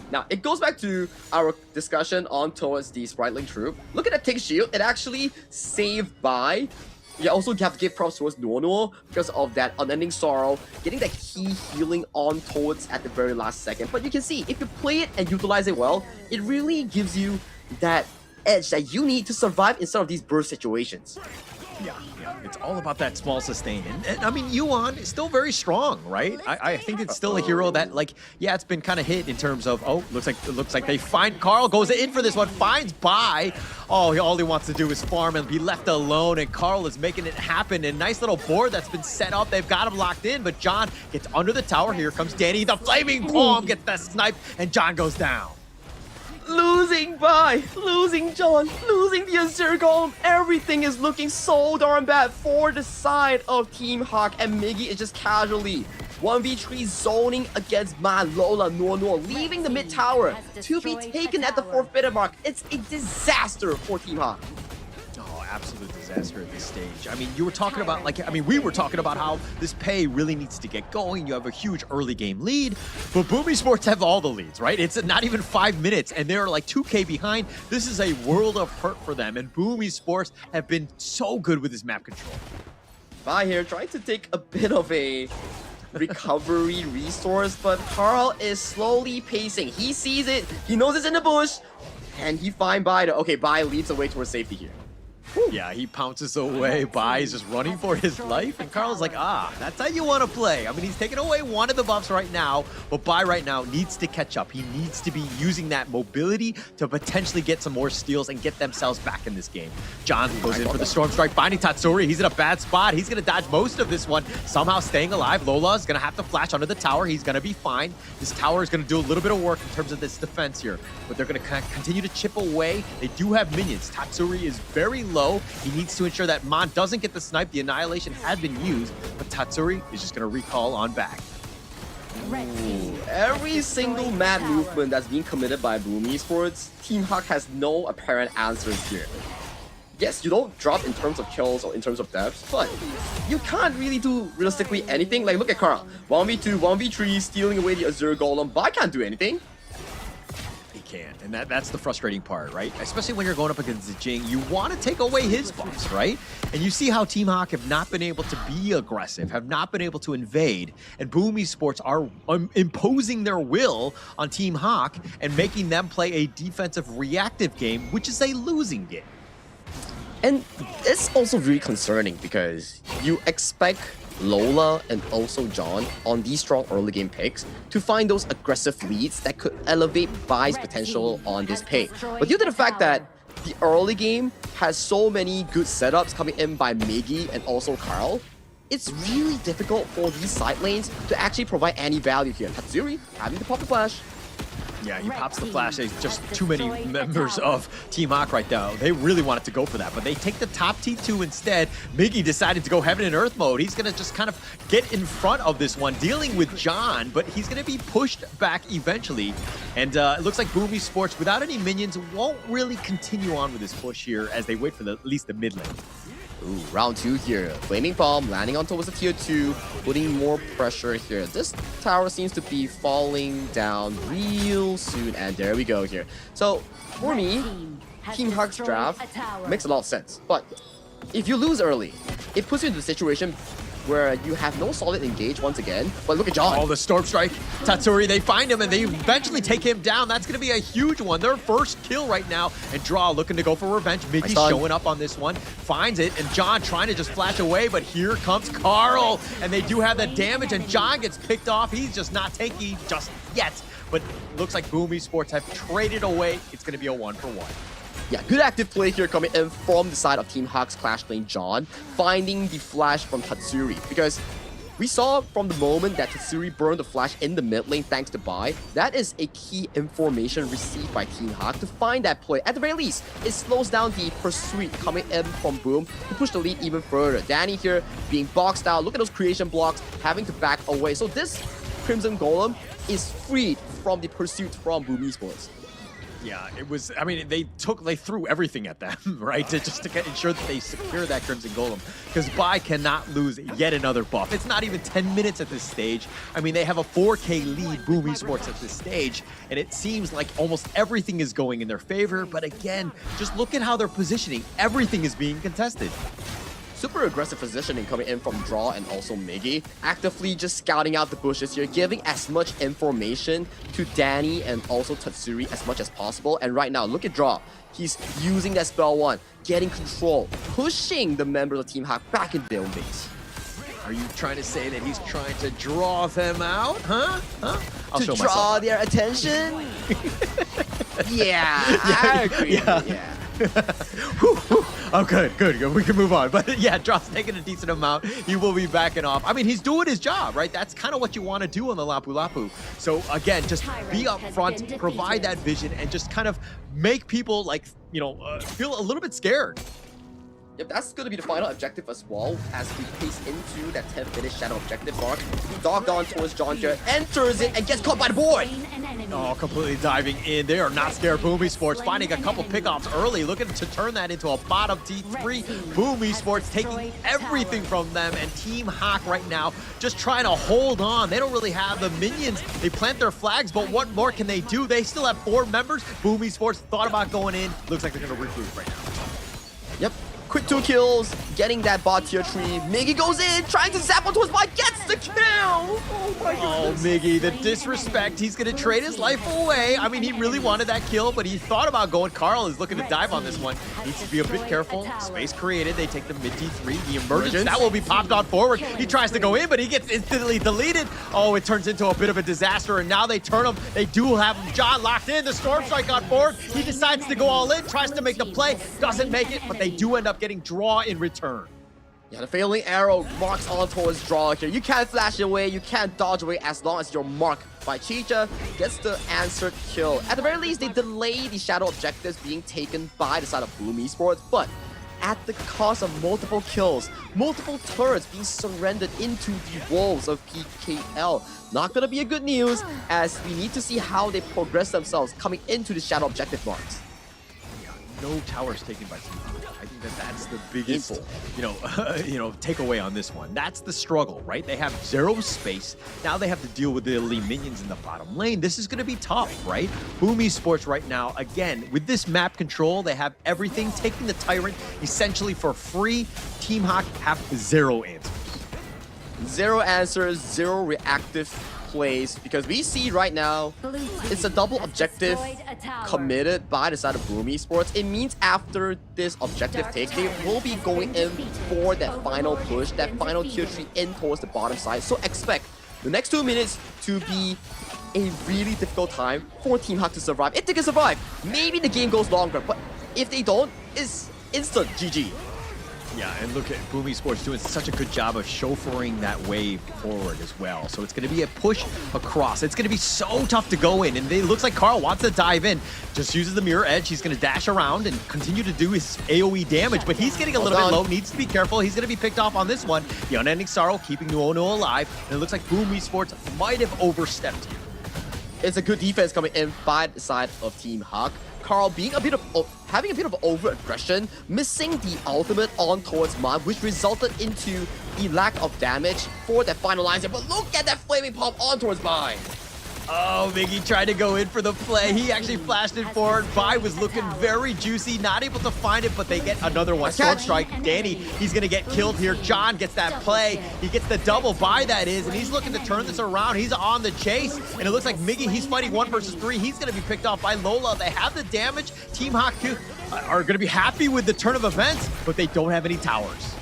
Now, it goes back to our discussion on towards the Spriteling troop. Look at that Tick Shield. It actually saved Bai. You also have to give props towards Nuonuo because of that Unending Sorrow, getting that key healing on towards at the very last second. But you can see, if you play it and utilize it well, it really gives you that edge that you need to survive in some of these burst situations. Yeah, it's all about that small sustain. And I mean, Yuan is still very strong, right? I think it's still a hero that, like, yeah, it's been kind of hit in terms of, oh, looks like they find Carl, goes in for this one, finds Bai. Oh, all he wants to do is farm and be left alone, and Carl is making it happen. And nice little board that's been set up. They've got him locked in, but John gets under the tower. Here comes Danny, the flaming palm, gets the snipe, and John goes down. Losing Bai, losing John, losing the Azure Golem. Everything is looking so darn bad for the side of Team Hawk, and Miggy is just casually 1v3 zoning against Man, Lola, Nuonuo, leaving the mid tower to be taken at the 4th minute mark. It's a disaster for Team Hawk. Oh, absolute disaster at this stage. I mean, you were talking about, we were talking about how this pay really needs to get going. You have a huge early game lead, but Boom Esports have all the leads, right? It's not even 5 minutes, and they're like 2K behind. This is a world of hurt for them, and Boom Esports have been so good with this map control. Bai here trying to take a bit of a recovery resource, but Carl is slowly pacing. He sees it, he knows it's in the bush, and he finds Bai. Okay, Bai leads away towards safety here. Yeah, he pounces away. Bai is just running for his life, and Carl's like, that's how you want to play. I mean, he's taking away one of the buffs right now, but Bai right now needs to catch up. He needs to be using that mobility to potentially get some more steals and get themselves back in this game. John goes in for the Storm Strike, finding Tatsuri. He's in a bad spot. He's going to dodge most of this one, somehow staying alive. Lola is going to have to flash under the tower. He's going to be fine. This tower is going to do a little bit of work in terms of this defense here, but they're going to continue to chip away. They do have minions. Tatsuri is very low. He needs to ensure that Mon doesn't get the snipe. The Annihilation had been used, but Tatsuri is just going to recall on back. Ooh, every single mad movement that's being committed by Boom Esports, Team Hawk has no apparent answers here. Yes, you don't drop in terms of kills or in terms of deaths, but you can't really do realistically anything. Like, look at Carl. 1v2, 1v3, stealing away the Azure Golem, but I can't do anything. Can, and that's the frustrating part, right? Especially when you're going up against the Jing, you want to take away his buffs, right? And you see how Team Hawk have not been able to be aggressive, have not been able to invade, and Boom Esports are imposing their will on Team Hawk and making them play a defensive reactive game, which is a losing game. And it's also really concerning because you expect Lola and also John on these strong early game picks to find those aggressive leads that could elevate Bai's potential on this pay. But due to the fact that the early game has so many good setups coming in by Miggy and also Carl, it's really difficult for these side lanes to actually provide any value here. Tatsuri having to pop the flash. Yeah, he pops the flash. There's just too many members of Team Hawk right now. They really wanted to go for that, but they take the top T2 instead. Miggy decided to go Heaven and Earth mode. He's going to just kind of get in front of this one, dealing with John, but he's going to be pushed back eventually. And it looks like Boom Esports, without any minions, won't really continue on with this push here as they wait for at least the mid lane. Ooh, round 2 here. Flaming Bomb landing on towards the tier 2, putting more pressure here. This tower seems to be falling down real soon, and there we go here. So, for me, Team Hawk's draft makes a lot of sense. But if you lose early, it puts you into a situation where you have no solid engage once again. But look at John. Oh, the Storm Strike. Tatsuri, they find him and they eventually take him down. That's going to be a huge one. Their first kill right now. And Draw looking to go for revenge. Miggy's showing up on this one. Finds it. And John trying to just flash away. But here comes Carl. And they do have the damage. And John gets picked off. He's just not taking just yet. But looks like Boom Esports have traded away. It's going to be a 1-for-1. Yeah, good active play here coming in from the side of Team Hawk's Clash lane, John, finding the flash from Tatsuri. Because We saw from the moment that Tatsuri burned the flash in the mid lane thanks to Bai, that is a key information received by Team Hawk to find that play. At the very least, it slows down the pursuit coming in from Boom to push the lead even further. Danny here being boxed out, look at those creation blocks, having to back away. So this Crimson Golem is freed from the pursuit from Boom Esports. Yeah, it was, I mean, they threw everything at them, right? To ensure that they secure that Crimson Golem. Because Bai cannot lose yet another buff. It's not even 10 minutes at this stage. I mean, they have a 4K lead, Boom Esports, at this stage. And it seems like almost everything is going in their favor. But again, just look at how they're positioning. Everything is being contested. Super aggressive positioning coming in from Draw and also Miggy. Actively just scouting out the bushes here, giving as much information to Danny and also Tatsuri as much as possible. And right now, look at Draw. He's using that spell one, getting control, pushing the members of Team Hawk back in their own base. Are you trying to say that he's trying to draw them out? Huh? I'll to show draw myself. their attention? Yeah, I agree. Yeah. Oh, good. We can move on. But yeah, Draw's taking a decent amount. He will be backing off. I mean, he's doing his job, right? That's kind of what you want to do on the Lapu Lapu. So again, just be up front, provide that vision, and just kind of make people like, feel a little bit scared. Yep, that's going to be the final objective as well, as we pace into that 10th finish shadow objective mark. He dogged on towards John here, enters it, and gets caught by the board. Oh, completely diving in. They are not scared. Boom Esports finding a couple pickoffs early, looking to turn that into a bottom T3. Boom Esports taking everything from them, and Team Hawk right now just trying to hold on. They don't really have the minions. They plant their flags, but what more can they do? They still have 4 members. Boom Esports thought about going in. Looks like they're going to regroup right now. Yep. Quick 2 kills, getting that bot tier 3. Miggy goes in, trying to zap onto his bot, gets the kill! Oh my goodness. Oh, Miggy, the disrespect. He's going to trade his life away. I mean, he really wanted that kill, but he thought about going. Carl is looking to dive on this one. Needs to be a bit careful. Space created. They take the mid T3. The emergence, that will be popped on forward. He tries to go in, but he gets instantly deleted. Oh, it turns into a bit of a disaster, and now they turn him. They do have John locked in. The Storm Strike on forward. He decides to go all in, tries to make the play, doesn't make it, but they do end up getting Draw in return. Yeah, the failing arrow marks on towards Draw here. You can't flash away, you can't dodge away as long as you're marked by Chicha. Gets the answered kill. At the very least, they delay the shadow objectives being taken by the side of Boom Esports, but at the cost of multiple kills, multiple turrets being surrendered into the walls of PKL. Not gonna be a good news, as we need to see how they progress themselves coming into the shadow objective marks. No towers taken by Team Hawk. I think that's the biggest, takeaway on this one. That's the struggle, right? They have 0 space. Now they have to deal with the elite minions in the bottom lane. This is going to be tough, right? Boom Esports right now, again, with this map control, they have everything, taking the Tyrant essentially for free. Team Hawk have 0 answers. 0 answers, 0 reactive plays, because we see right now it's a double objective committed by the side of Boom Esports. It means after this objective take, they will be going in for that final push, that final tier 3 in towards the bottom side. So expect the next 2 minutes to be a really difficult time for Team Hawk to survive. If they can survive, maybe the game goes longer, but if they don't, it's instant GG. Yeah, and look at Boom Esports doing such a good job of chauffeuring that wave forward as well. So it's going to be a push across. It's going to be so tough to go in, and it looks like Carl wants to dive in. Just uses the mirror edge. He's going to dash around and continue to do his AoE damage, but he's getting a little bit low. Needs to be careful. He's going to be picked off on this one. The Unending Sorrow keeping Nuono alive, and it looks like Boom Esports might have overstepped here. It's a good defense coming in by the side of Team Hawk. Carl being having a bit of over-aggression, missing the ultimate on towards Mon, which resulted into the lack of damage for that finalizer. But look at that flaming pop on towards Bai. Oh, Miggy tried to go in for the play. He actually flashed it forward. Bai was looking very juicy, not able to find it, but they get another one. Storm Strike, Danny, he's going to get killed here. John gets that play. He gets the double Bai, that is, and he's looking to turn this around. He's on the chase, and it looks like Miggy, he's fighting 1 versus 3. He's going to be picked off by Lola. They have the damage. Team Hawk are going to be happy with the turn of events, but they don't have any towers.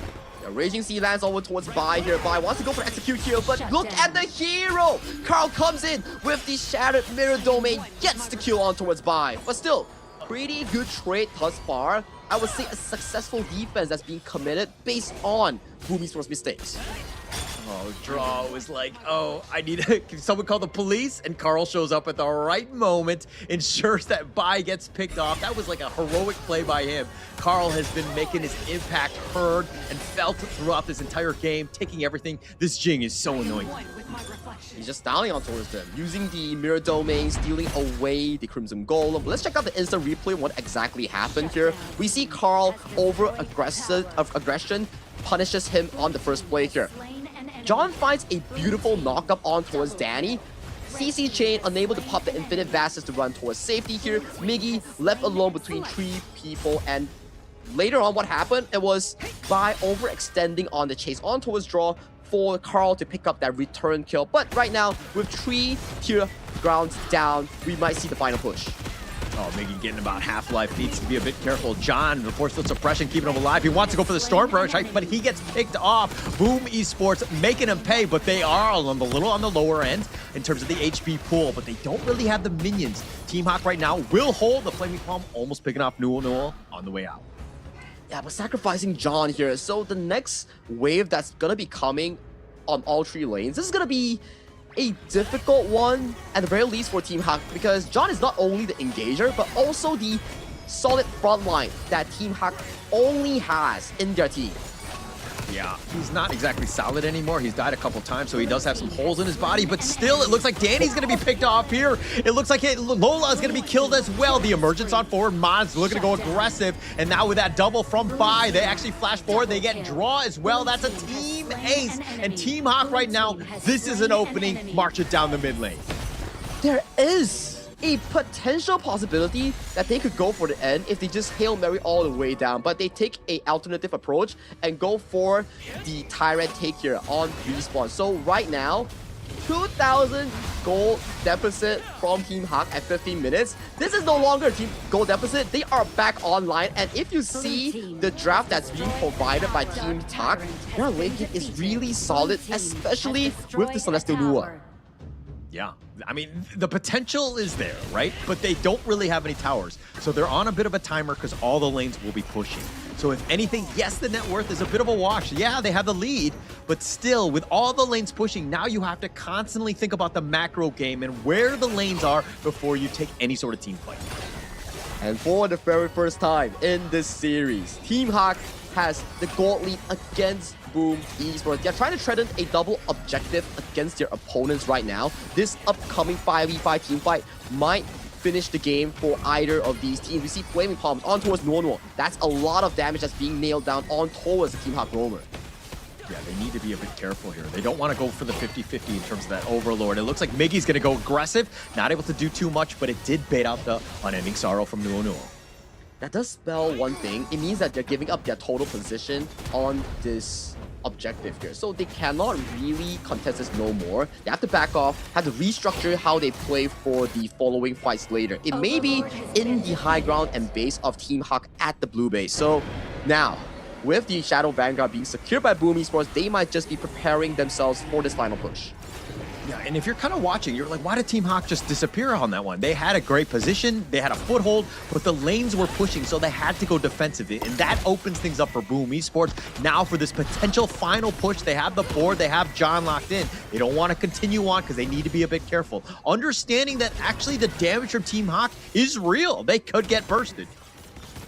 Raging Sea lands over towards Bai here. Bai wants to go for execute here, but look at the hero! Carl comes in with the Shattered Mirror Domain, gets the kill on towards Bai. But still, pretty good trade thus far. I would say a successful defense that's being committed based on Boom Esports' mistakes. Oh, Draw was like, oh, I need someone call the police, and Carl shows up at the right moment, ensures that Bai gets picked off. That was like a heroic play by him. Carl has been making his impact heard and felt throughout this entire game, taking everything. This Jing is so annoying. He's just styling on towards them, using the mirror domain, stealing away the Crimson Golem. Let's check out the instant replay on what exactly happened here. We see Carl aggression punishes him on the first play here. John finds a beautiful knockup on towards Danny. CC Chain unable to pop the Infinite Vases to run towards safety here. Miggy left alone between 3 people, and later on what happened, it was by overextending on the chase on towards Draw for Carl to pick up that return kill. But right now, with 3 tier grounds down, we might see the final push. Oh, Miggy getting about half-life, needs to be a bit careful. John, of course, the suppression, keeping him alive. He wants to go for the Storm Brush, but he gets picked off. Boom Esports making him pay, but they are a little on the lower end in terms of the HP pool, but they don't really have the minions. Team Hawk right now will hold the Flaming Palm, almost picking off Newell on the way out. Yeah, but sacrificing John here. So the next wave that's gonna be coming on all 3 lanes, this is gonna be a difficult one, at the very least for Team Hawk, because John is not only the engager, but also the solid front line that Team Hawk only has in their team. Yeah, he's not exactly solid anymore. He's died a couple times, so he does have some holes in his body, but still, it looks like Danny's going to be picked off here. It looks like Lola is going to be killed as well. The emergence on forward, Mon's looking to go aggressive, and now with that double from Bai, they actually flash forward. They get Draw as well. That's a team ace, and Team Hawk right now, this is an opening. March it down the mid lane. There is a potential possibility that they could go for the end if they just Hail Mary all the way down, but they take a alternative approach and go for the Tyrant take here on respawn. So right now, 2,000 gold deficit from Team Hawk at 15 minutes. This is no longer a team gold deficit. They are back online, and if you see the draft that's being provided by Team Hawk, their lane game is really solid, especially with the Celestial Lua. Yeah, I mean, the potential is there, right? But they don't really have any towers. So they're on a bit of a timer because all the lanes will be pushing. So if anything, yes, the net worth is a bit of a wash. Yeah, they have the lead, but still, with all the lanes pushing, now you have to constantly think about the macro game and where the lanes are before you take any sort of team fight. And for the very first time in this series, Team Hawk has the gold lead against Boom Esports. They're trying to threaten a double objective against their opponents right now. This upcoming 5v5 team fight might finish the game for either of these teams. We see Flaming Palms on towards Normal. That's a lot of damage that's being nailed down on towards the Team Hawk roamer. Yeah, they need to be a bit careful here. They don't want to go for the 50-50 in terms of that Overlord. It looks like Miggy's going to go aggressive, not able to do too much, but it did bait out the Unending Sorrow from Newell. That does spell one thing. It means that they're giving up their total position on this objective here. So they cannot really contest this no more. They have to back off, have to restructure how they play for the following fights later. It may be in the high ground and base of Team Hawk at the blue base. So now, with the Shadow Vanguard being secured by Boom Esports, they might just be preparing themselves for this final push. Yeah, and if you're kind of watching, you're like, why did Team Hawk just disappear on that one? They had a great position, they had a foothold, but the lanes were pushing, so they had to go defensive. And that opens things up for Boom Esports. Now for this potential final push, they have the board, they have John locked in. They don't want to continue on because they need to be a bit careful. Understanding that actually the damage from Team Hawk is real. They could get bursted.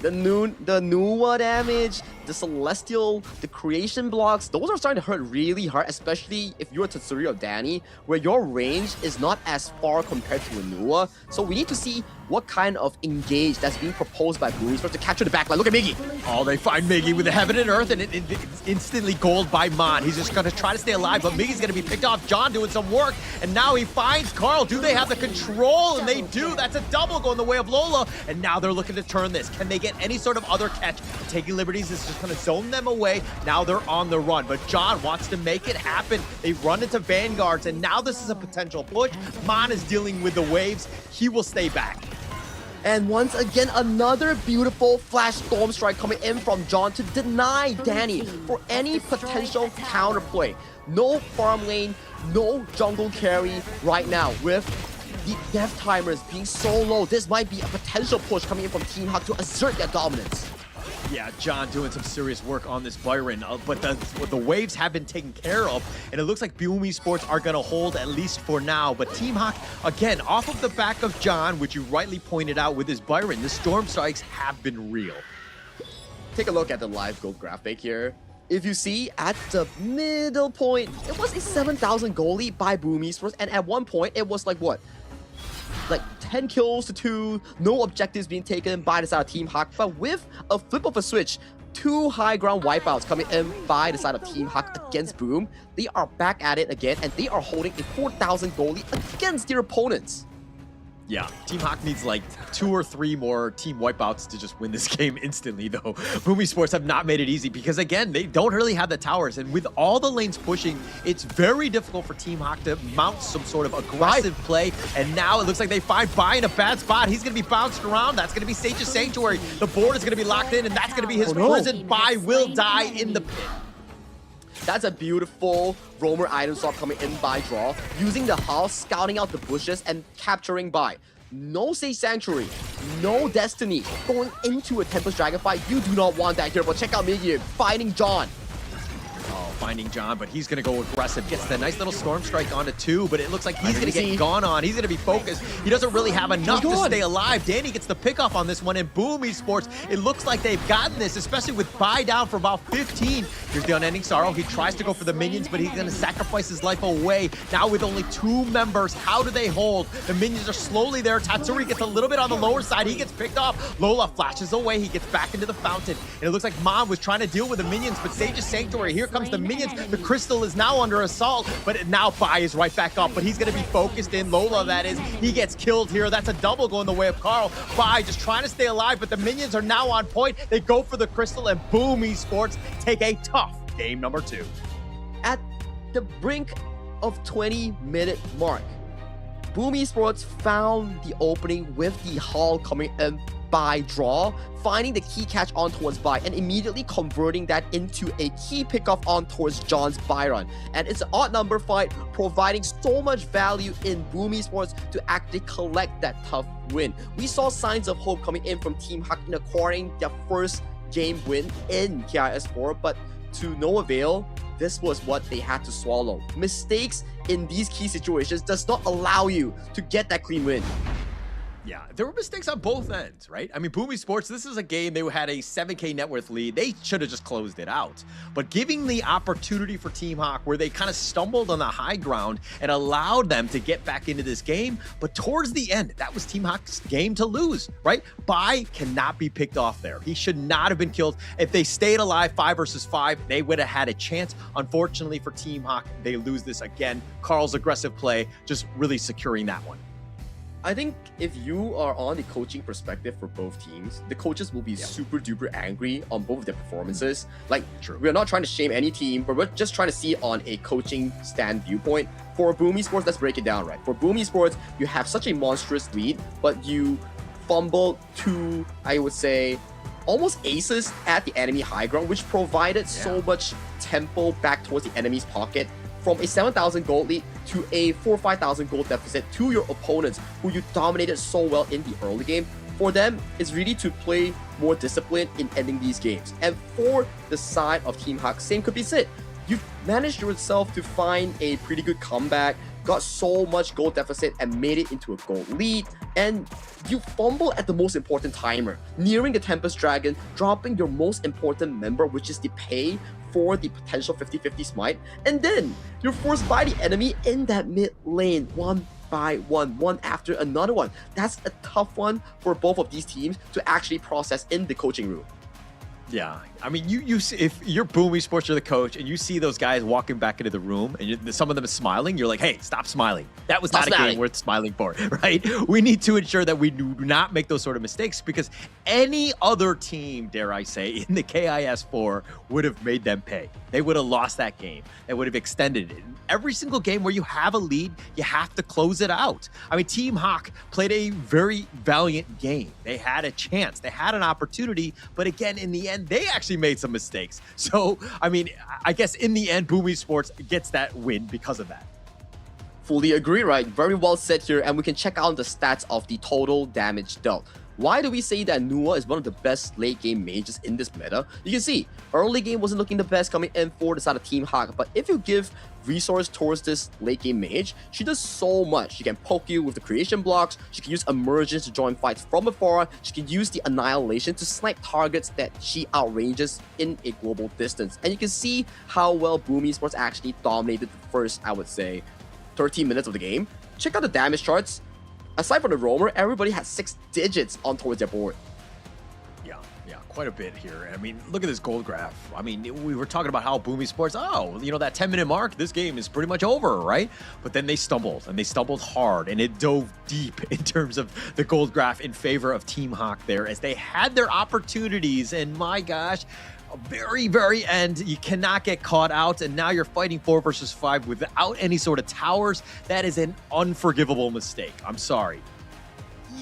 The Nuwa damage, the Celestial, the creation blocks, those are starting to hurt really hard, especially if you're Tatsuri or Danny, where your range is not as far compared to a Nuwa. So we need to see what kind of engage that's being proposed by Boom Esports to capture the backline. Look at Miggy. Oh, they find Miggy with the Heaven and Earth, and it's instantly gold by Mon. He's just going to try to stay alive, but Miggy's going to be picked off. John doing some work, and now he finds Carl. Do they have the control? And they do. That's a double going the way of Lola, and now they're looking to turn this. Can they get any sort of other catch? Taking liberties is just going to zone them away. Now they're on the run, but John wants to make it happen. They run into Vanguards, and now this is a potential push. Mon is dealing with the waves. He will stay back. And once again, another beautiful flash storm strike coming in from John to deny Danny for any potential counterplay. No farm lane, no jungle carry right now with the death timers being so low. This might be a potential push coming in from Team Hawk to assert their dominance. Yeah, John doing some serious work on this Byron, but the waves have been taken care of, and it looks like Boom Esports are going to hold at least for now. But Team Hawk, again, off of the back of John, which you rightly pointed out with his Byron, the storm strikes have been real. Take a look at the live gold graphic here. If you see, at the middle point, it was a 7,000 goal lead by Boom Esports, and at one point, it was like what? Like 10 kills to 2, no objectives being taken by the side of Team Hawk, but with a flip of a switch, 2 high ground wipeouts coming in by the side of Team Hawk against Boom, they are back at it again, and they are holding a 4,000 goal lead against their opponents. Yeah, Team Hawk needs like 2 or 3 more team wipeouts to just win this game instantly, though. Boom Esports have not made it easy because, again, they don't really have the towers. And with all the lanes pushing, it's very difficult for Team Hawk to mount some sort of aggressive play. And now it looks like they find Bai in a bad spot. He's going to be bounced around. That's going to be Sage's Sanctuary. The board is going to be locked in, and that's going to be his prison. Bai will die in the pit. That's a beautiful roamer item swap coming in by draw, using the house, scouting out the bushes, and capturing Bai. No Sage Sanctuary, no Destiny, going into a Tempest Dragon fight. You do not want that here, but check out Minion fighting John. Oh, finding John, but he's going to go aggressive. Gets the nice little Storm Strike onto 2, but it looks like he's going to get gone on. He's going to be focused. He doesn't really have enough to stay alive. Danny gets the pick off on this one, and Boom Esports, it looks like they've gotten this, especially with Bai down for about 15. Here's the Unending Sorrow. He tries to go for the minions, but he's going to sacrifice his life away. Now with only 2 members, how do they hold? The minions are slowly there. Tatsuri gets a little bit on the lower side. He gets picked off. Lola flashes away. He gets back into the fountain. And it looks like Mom was trying to deal with the minions, but Sage's Sanctuary, here comes the minions. The crystal is now under assault, but now Bai is right back up, but he's going to be focused in. Lola, that is. He gets killed here. That's a double going the way of Carl. Bai just trying to stay alive, but the minions are now on point. They go for the crystal, and Boom Esports take a tough game number 2. At the brink of 20-minute mark, Boom Esports found the opening with the Hall coming in by draw, finding the key catch on towards Bai, and immediately converting that into a key pickoff on towards John's Byron. And it's an odd number fight, providing so much value in Boom Esports to actually collect that tough win. We saw signs of hope coming in from Team Hawk in acquiring their first game win in KIS4, but to no avail. This was what they had to swallow. Mistakes in these key situations does not allow you to get that clean win. Yeah, there were mistakes on both ends, right? I mean, Boom Esports, this is a game, they had a 7K net worth lead. They should have just closed it out. But giving the opportunity for Team Hawk, where they kind of stumbled on the high ground and allowed them to get back into this game. But towards the end, that was Team Hawk's game to lose, right? Bai cannot be picked off there. He should not have been killed. If they stayed alive 5 versus 5, they would have had a chance. Unfortunately for Team Hawk, they lose this again. Carl's aggressive play, just really securing that one. I think if you are on the coaching perspective for both teams, the coaches will be super duper angry on both of their performances. Like, we're not trying to shame any team, but we're just trying to see it on a coaching stand viewpoint. For Boom Esports, let's break it down, right? For Boom Esports, you have such a monstrous lead, but you fumbled 2, I would say, almost aces at the enemy high ground, which provided so much tempo back towards the enemy's pocket. From a 7,000 gold lead to a 4,000 or 5,000 gold deficit to your opponents who you dominated so well in the early game. For them, it's really to play more disciplined in ending these games. And for the side of Team Hawk, same could be said. You've managed yourself to find a pretty good comeback, got so much gold deficit and made it into a gold lead, and you fumble at the most important timer, nearing the Tempest Dragon, dropping your most important member, which is the pay for the potential 50-50 smite, and then you're forced by the enemy in that mid lane, one by one after another one. That's a tough one for both of these teams to actually process in the coaching room. Yeah, I mean, you see, if you're Boom Esports, you're the coach, and you see those guys walking back into the room, and some of them are smiling, you're like, hey, stop smiling. That was not a game worth smiling for, right? We need to ensure that we do not make those sort of mistakes, because any other team, dare I say, in the KIS4 would have made them pay. They would have lost that game. They would have extended it. Every single game where you have a lead, you have to close it out. I mean, Team Hawk played a very valiant game. They had a chance. They had an opportunity, but again, in the end, they actually made some mistakes. So, I mean, I guess in the end, Boom Esports gets that win because of that. Fully agree, right? Very well said here, and we can check out the stats of the total damage dealt. Why do we say that Nua is one of the best late game mages in this meta? You can see, early game wasn't looking the best coming in for the side of Team Hawk, but if you give resource towards this late game mage, she does so much. She can poke you with the creation blocks, she can use emergence to join fights from afar, she can use the annihilation to snipe targets that she outranges in a global distance. And you can see how well Boom Esports actually dominated the first, I would say, 13 minutes of the game. Check out the damage charts. Aside from the roamer, everybody had 6 digits on towards their board. Yeah, quite a bit here. I mean, look at this gold graph. I mean, we were talking about how Boom Esports, that 10-minute mark, this game is pretty much over, right? But then they stumbled, and they stumbled hard, and it dove deep in terms of the gold graph in favor of Team Hawk there, as they had their opportunities, and my gosh, very, very end, you cannot get caught out, and now you're fighting 4 versus 5 without any sort of towers. That is an unforgivable mistake. I'm sorry.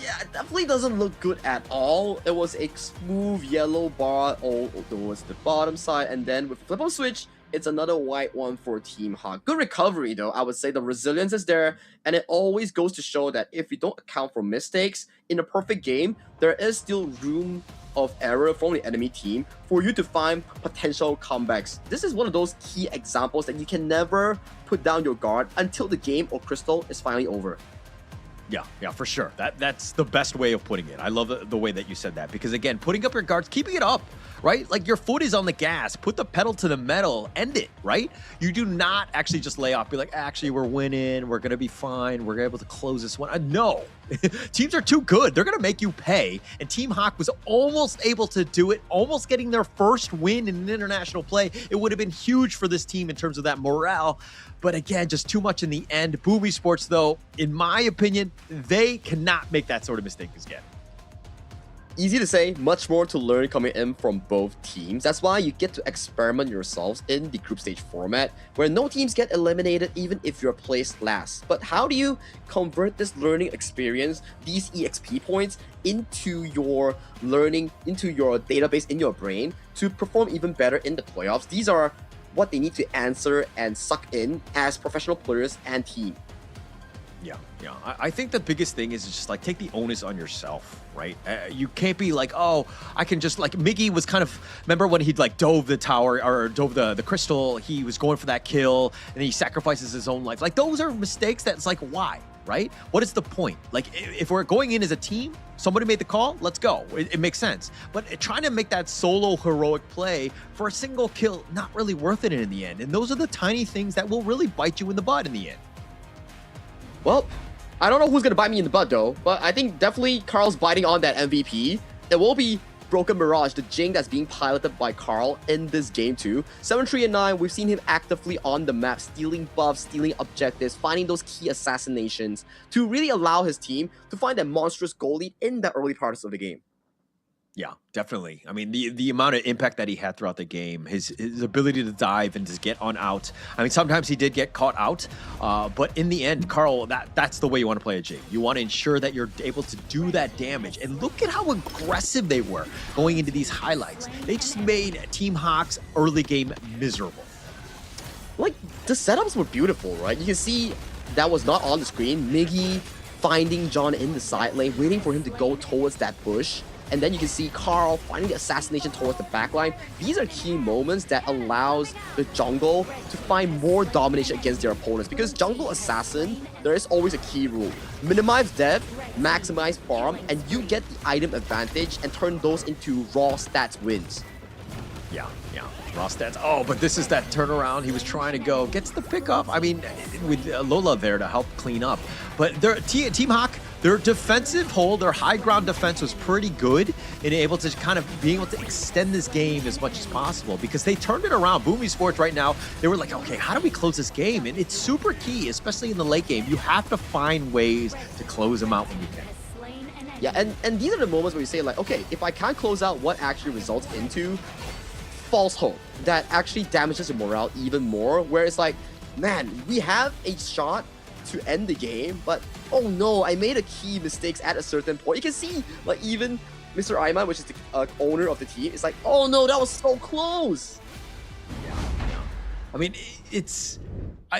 Yeah, it definitely doesn't look good at all. It was a smooth yellow bar all towards the bottom side, and then with flip of switch, it's another white one for Team Hawk. Good recovery though, I would say the resilience is there, and it always goes to show that if you don't account for mistakes, in a perfect game, there is still room of error from the enemy team for you to find potential comebacks. This is one of those key examples that you can never put down your guard until the game or crystal is finally over. Yeah, for sure. That's the best way of putting it. I love the way that you said that, because again, putting up your guards, keeping it up, right? Like your foot is on the gas, put the pedal to the metal, end it, right? You do not actually just lay off, be like, actually, we're winning, we're going to be fine, we're able to close this one. No, teams are too good. They're going to make you pay. And Team Hawk was almost able to do it, almost getting their first win in an international play. It would have been huge for this team in terms of that morale. But again, just too much in the end. Boom Esports, though, in my opinion, they cannot make that sort of mistake again. Easy to say, much more to learn coming in from both teams. That's why you get to experiment yourselves in the group stage format, where no teams get eliminated even if you're placed last. But how do you convert this learning experience, these EXP points, into your learning, into your database in your brain to perform even better in the playoffs? These are what they need to answer and suck in as professional players and team. Yeah. I think the biggest thing is just like take the onus on yourself, right? You can't be like, oh, I can just like Miggy was kind of, remember when he'd like dove the tower or dove the crystal, he was going for that kill and then he sacrifices his own life. Like those are mistakes that's like, why, right? What is the point? Like if we're going in as a team, somebody made the call, let's go. It makes sense. But trying to make that solo heroic play for a single kill, not really worth it in the end. And those are the tiny things that will really bite you in the butt in the end. Well, I don't know who's going to bite me in the butt though, but I think definitely Carl's biting on that MVP. It will be Broken Mirage, the Jing that's being piloted by Carl in this game too. 7, 3, and 9, we've seen him actively on the map, stealing buffs, stealing objectives, finding those key assassinations to really allow his team to find that monstrous goal lead in the early parts of the game. Yeah, definitely. I mean, the amount of impact that he had throughout the game, his ability to dive and to get on out. I mean, sometimes he did get caught out, but in the end, Carl, that's the way you want to play a Jing. You want to ensure that you're able to do that damage. And look at how aggressive they were going into these highlights. They just made Team Hawk's early game miserable. Like, the setups were beautiful, right? You can see that was not on the screen. Miggy finding John in the side lane, waiting for him to go towards that push. And then you can see Carl finding the assassination towards the backline. These are key moments that allows the jungle to find more domination against their opponents. Because jungle assassin, there is always a key rule. Minimize death, maximize farm, and you get the item advantage and turn those into raw stats wins. Yeah. Raw stats. Oh, but this is that turnaround. He was trying to go. Gets the pickup. I mean, with Lola there to help clean up. But Team Hawk, their defensive hold, their high ground defense was pretty good and able to kind of being able to extend this game as much as possible because they turned it around. Boom Esports right now, they were like, okay, how do we close this game? And it's super key, especially in the late game. You have to find ways to close them out when you can. Yeah, and these are the moments where you say like, okay, if I can't close out, what actually results into false hope that actually damages your morale even more, where it's like, man, we have a shot to end the game, but oh no, I made a key mistakes at a certain point. You can see like even Mr. Ayman, which is the owner of the team, is like, oh no, that was so close. I mean, it's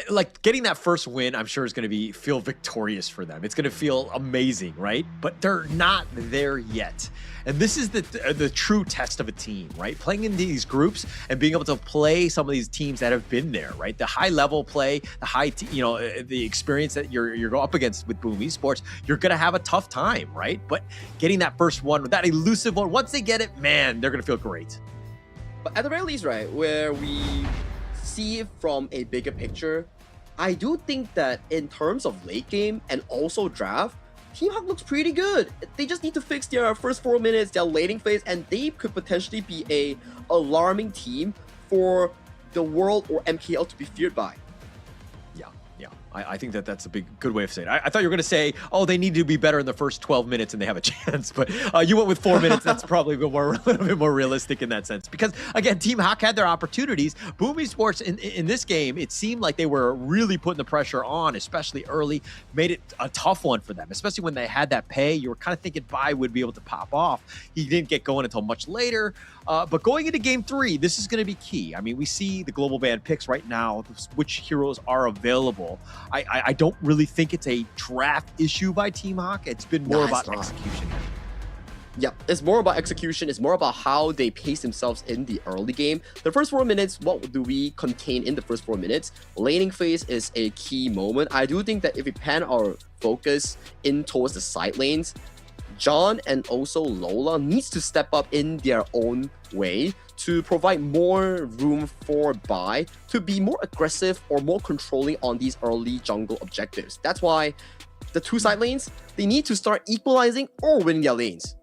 like getting that first win, I'm sure is going to feel victorious for them. It's going to feel amazing, right? But they're not there yet. And this is the true test of a team, right? Playing in these groups and being able to play some of these teams that have been there, right? The high level play, the experience that you're up against with Boom Esports, you're going to have a tough time, right? But getting that first one, that elusive one, once they get it, man, they're going to feel great. But at the very least, right, where we see it from a bigger picture, I do think that in terms of late game and also draft, Team Hawk looks pretty good. They just need to fix their first 4 minutes, their laning phase, and they could potentially be a alarming team for the world or MKL to be feared by. Yeah. I think that's a good way of saying it. I thought you were going to say, oh, they need to be better in the first 12 minutes and they have a chance. But you went with 4 minutes. That's probably a little bit more realistic in that sense. Because, again, Team Hawk had their opportunities. Boom Esports, in this game, it seemed like they were really putting the pressure on, especially early. Made it a tough one for them, especially when they had that pay. You were kind of thinking Bai would be able to pop off. He didn't get going until much later. But going into Game 3, this is going to be key. I mean, we see the global ban picks right now, which heroes are available. I don't really think it's a draft issue by Team Hawk. It's been more about execution. Yeah, it's more about execution. It's more about how they pace themselves in the early game. The first 4 minutes, what do we contain in the first 4 minutes? Laning phase is a key moment. I do think that if we pan our focus in towards the side lanes, John and also Lola needs to step up in their own way to provide more room for Bai to be more aggressive or more controlling on these early jungle objectives. That's why the two side lanes, they need to start equalizing or winning their lanes.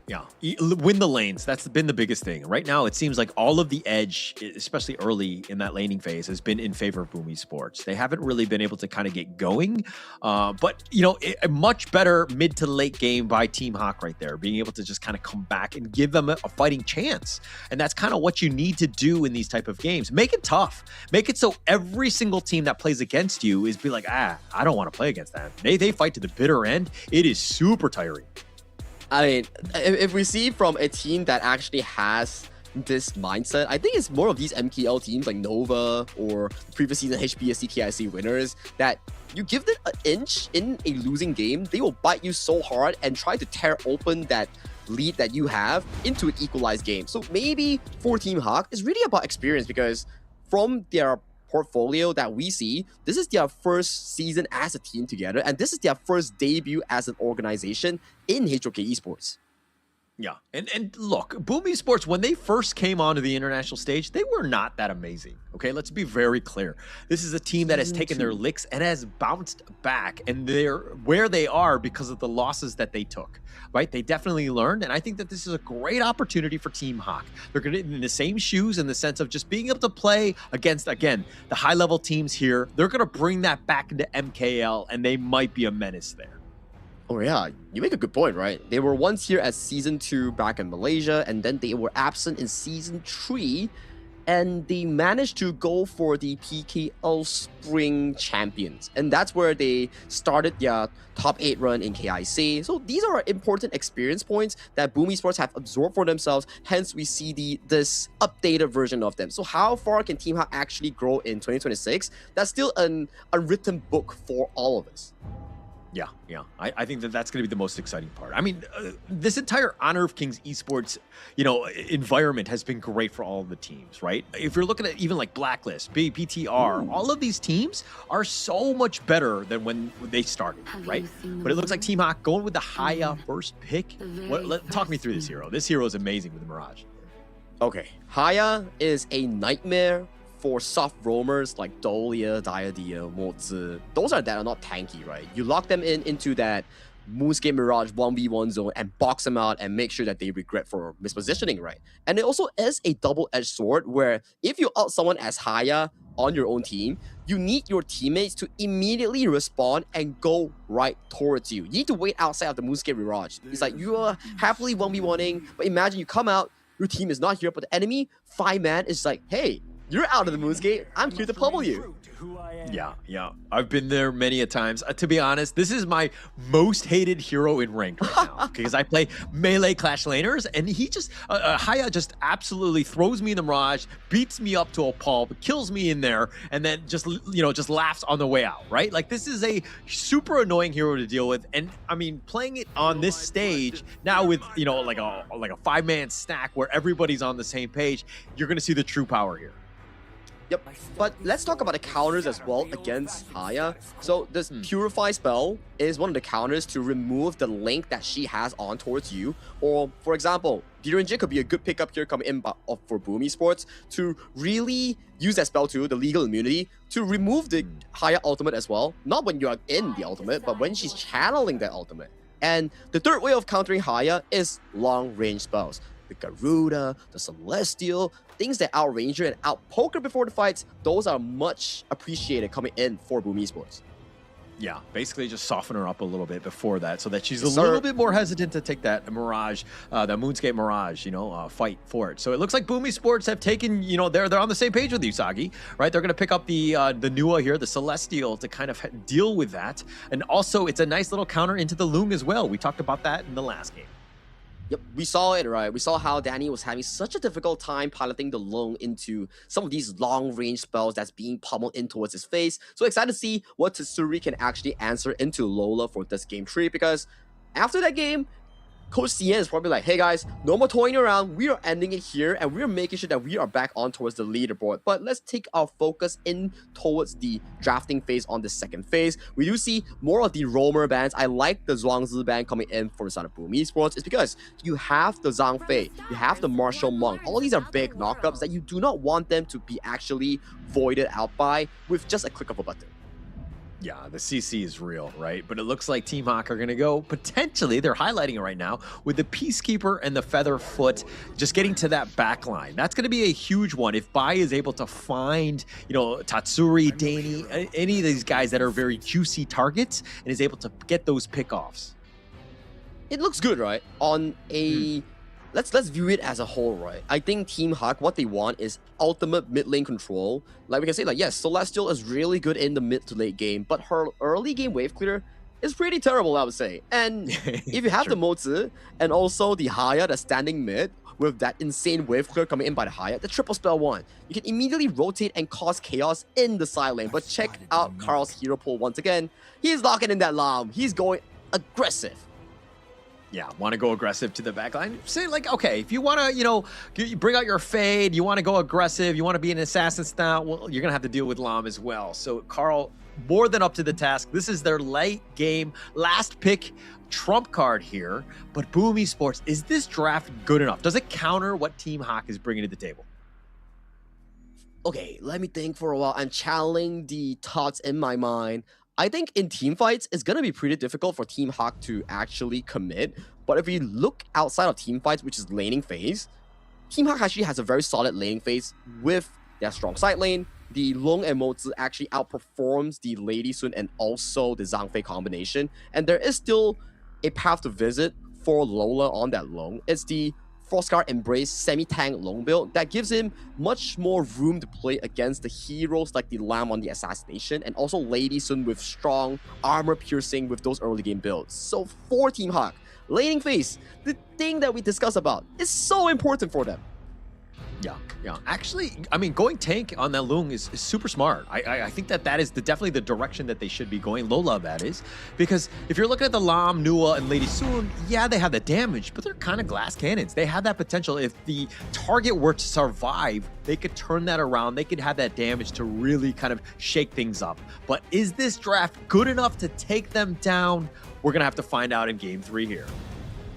Yeah. Win the lanes. That's been the biggest thing. Right now, it seems like all of the edge, especially early in that laning phase, has been in favor of Boom Esports. They haven't really been able to kind of get going. But, a much better mid to late game by Team Hawk right there, being able to just kind of come back and give them a fighting chance. And that's kind of what you need to do in these type of games. Make it tough. Make it so every single team that plays against you is be like, I don't want to play against them. They fight to the bitter end. It is super tiring. I mean, if we see from a team that actually has this mindset, I think it's more of these MKL teams like Nova or previous season HPSC TIC winners that you give them an inch in a losing game, they will bite you so hard and try to tear open that lead that you have into an equalized game. So maybe for Team Hawk, it's really about experience because from their portfolio that we see, this is their first season as a team together, and this is their first debut as an organization in HOK Esports. Yeah, and look, Boom Esports, when they first came onto the international stage, they were not that amazing. Okay, let's be very clear. This is a team that has taken their licks and has bounced back, and they're where they are because of the losses that they took, right? They definitely learned, and I think that this is a great opportunity for Team Hawk. They're going to be in the same shoes in the sense of just being able to play against, again, the high-level teams here. They're going to bring that back into MKL, and they might be a menace there. Oh yeah, you make a good point, right? They were once here at Season 2 back in Malaysia, and then they were absent in Season 3, and they managed to go for the PKL Spring Champions. And that's where they started their top 8 run in KIC. So these are important experience points that Boom Esports have absorbed for themselves, hence we see this updated version of them. So how far can Team Hawk actually grow in 2026? That's still an unwritten book for all of us. Yeah. I think that's going to be the most exciting part. I mean, this entire Honor of Kings esports, environment has been great for all of the teams, right? If you're looking at even like Blacklist, BTR, all of these teams are so much better than when they started, right? But it looks like Team Hawk going with the Haya first pick. Talk me through this hero. This hero is amazing with the Mirage. Okay, Haya is a nightmare for soft roamers like Dolia, Diadia, Mozi. Those that are not tanky, right? You lock them into that Moonscape Mirage 1v1 zone and box them out and make sure that they regret for mispositioning, right? And it also is a double-edged sword where if you out someone as Haya on your own team, you need your teammates to immediately respond and go right towards you. You need to wait outside of the Moonscape Mirage. It's like you are happily 1v1ing, but imagine you come out, your team is not here, but the enemy 5-man is like, hey, You're out of the Moon's Gate. I'm here to pummel you. Yeah. I've been there many a times. To be honest, this is my most hated hero in ranked right now because I play melee Clash laners, and he just Haya just absolutely throws me in the Mirage, beats me up to a pulp, kills me in there, and then just just laughs on the way out. Right? Like, this is a super annoying hero to deal with, and I mean, playing it on this stage now with like a 5-man stack where everybody's on the same page, you're gonna see the true power here. Yep, but let's talk about the counters as well against Haya. So this Purify spell is one of the counters to remove the link that she has on towards you. Or, for example, Direnjin could be a good pickup here coming in for Boom Esports to really use that spell too, the legal immunity, to remove the Haya ultimate as well. Not when you're in the ultimate, but when she's channeling that ultimate. And the third way of countering Haya is long-range spells. The Garuda, the Celestial, things that outrange her and outpoke her before the fights, those are much appreciated coming in for Boom Esports. Yeah, basically just soften her up a little bit before that so that she's a little bit more hesitant to take that Mirage, that Moonscape Mirage, fight for it. So it looks like Boom Esports have taken, they're on the same page with you, Sagi, right? They're going to pick up the Nua here, the Celestial, to kind of deal with that. And also, it's a nice little counter into the Lung as well. We talked about that in the last game. Yep, we saw it, right? We saw how Danny was having such a difficult time piloting the Lung into some of these long-range spells that's being pummeled in towards his face. So excited to see what Tsuri can actually answer into Lola for this game 3, because after that game, Coach CN is probably like, hey guys, no more toying around. We are ending it here, and we're making sure that we are back on towards the leaderboard. But let's take our focus in towards the drafting phase on the second phase. We do see more of the roamer bans. I like the Zhuangzi ban coming in for the side of Boom Esports. It's because you have the Zhang Fei, you have the Martial Monk. All these are big knockups that you do not want them to be actually voided out by with just a click of a button. Yeah, the CC is real, right? But it looks like Team Hawk are going to go, potentially, they're highlighting it right now, with the Peacekeeper and the Featherfoot just getting to that back line. That's going to be a huge one. If Bai is able to find, Tatsuri, Danny, any of these guys that are very juicy targets, and is able to get those pickoffs. It looks good, right? On a... Let's view it as a whole, right? I think Team Hawk, what they want is ultimate mid lane control. Like we can say, yes, Celestial is really good in the mid to late game, but her early game wave clear is pretty terrible, I would say. And if you have the Mozi and also the Haya that's standing mid with that insane wave clear coming in by the Haya, the triple spell one, you can immediately rotate and cause chaos in the side lane. But check out Carl's hero pool once again. He's locking in that Lam. He's going aggressive. Yeah, want to go aggressive to the backline? Say, okay, if you want to, you bring out your Fade, you want to go aggressive, you want to be an assassin style, well, you're going to have to deal with Lam as well. So Carl, more than up to the task. This is their late game, last pick, trump card here. But Boom Esports, is this draft good enough? Does it counter what Team Hawk is bringing to the table? Okay, let me think for a while. I'm channeling the thoughts in my mind. I think in team fights, it's going to be pretty difficult for Team Hawk to actually commit. But if we look outside of team fights, which is laning phase, Team Hawk actually has a very solid laning phase with their strong side lane. The Long and Mozi actually outperforms the Lady Sun and also the Zhang Fei combination. And there is still a path to visit for Lola on that Long. It's the Frostguard Embrace semi-tank Long build that gives him much more room to play against the heroes like the Lamb on the Assassination and also Lady Sun with strong armor piercing with those early game builds. So for Team Hawk, laning phase, the thing that we discussed about, is so important for them. Yeah. Actually, I mean, going tank on that Lung is super smart. I think that is definitely the direction that they should be going. Lola, that is. Because if you're looking at the Lam, Nua, and Lady Sun, yeah, they have the damage, but they're kind of glass cannons. They have that potential. If the target were to survive, they could turn that around. They could have that damage to really kind of shake things up. But is this draft good enough to take them down? We're going to have to find out in Game 3 here.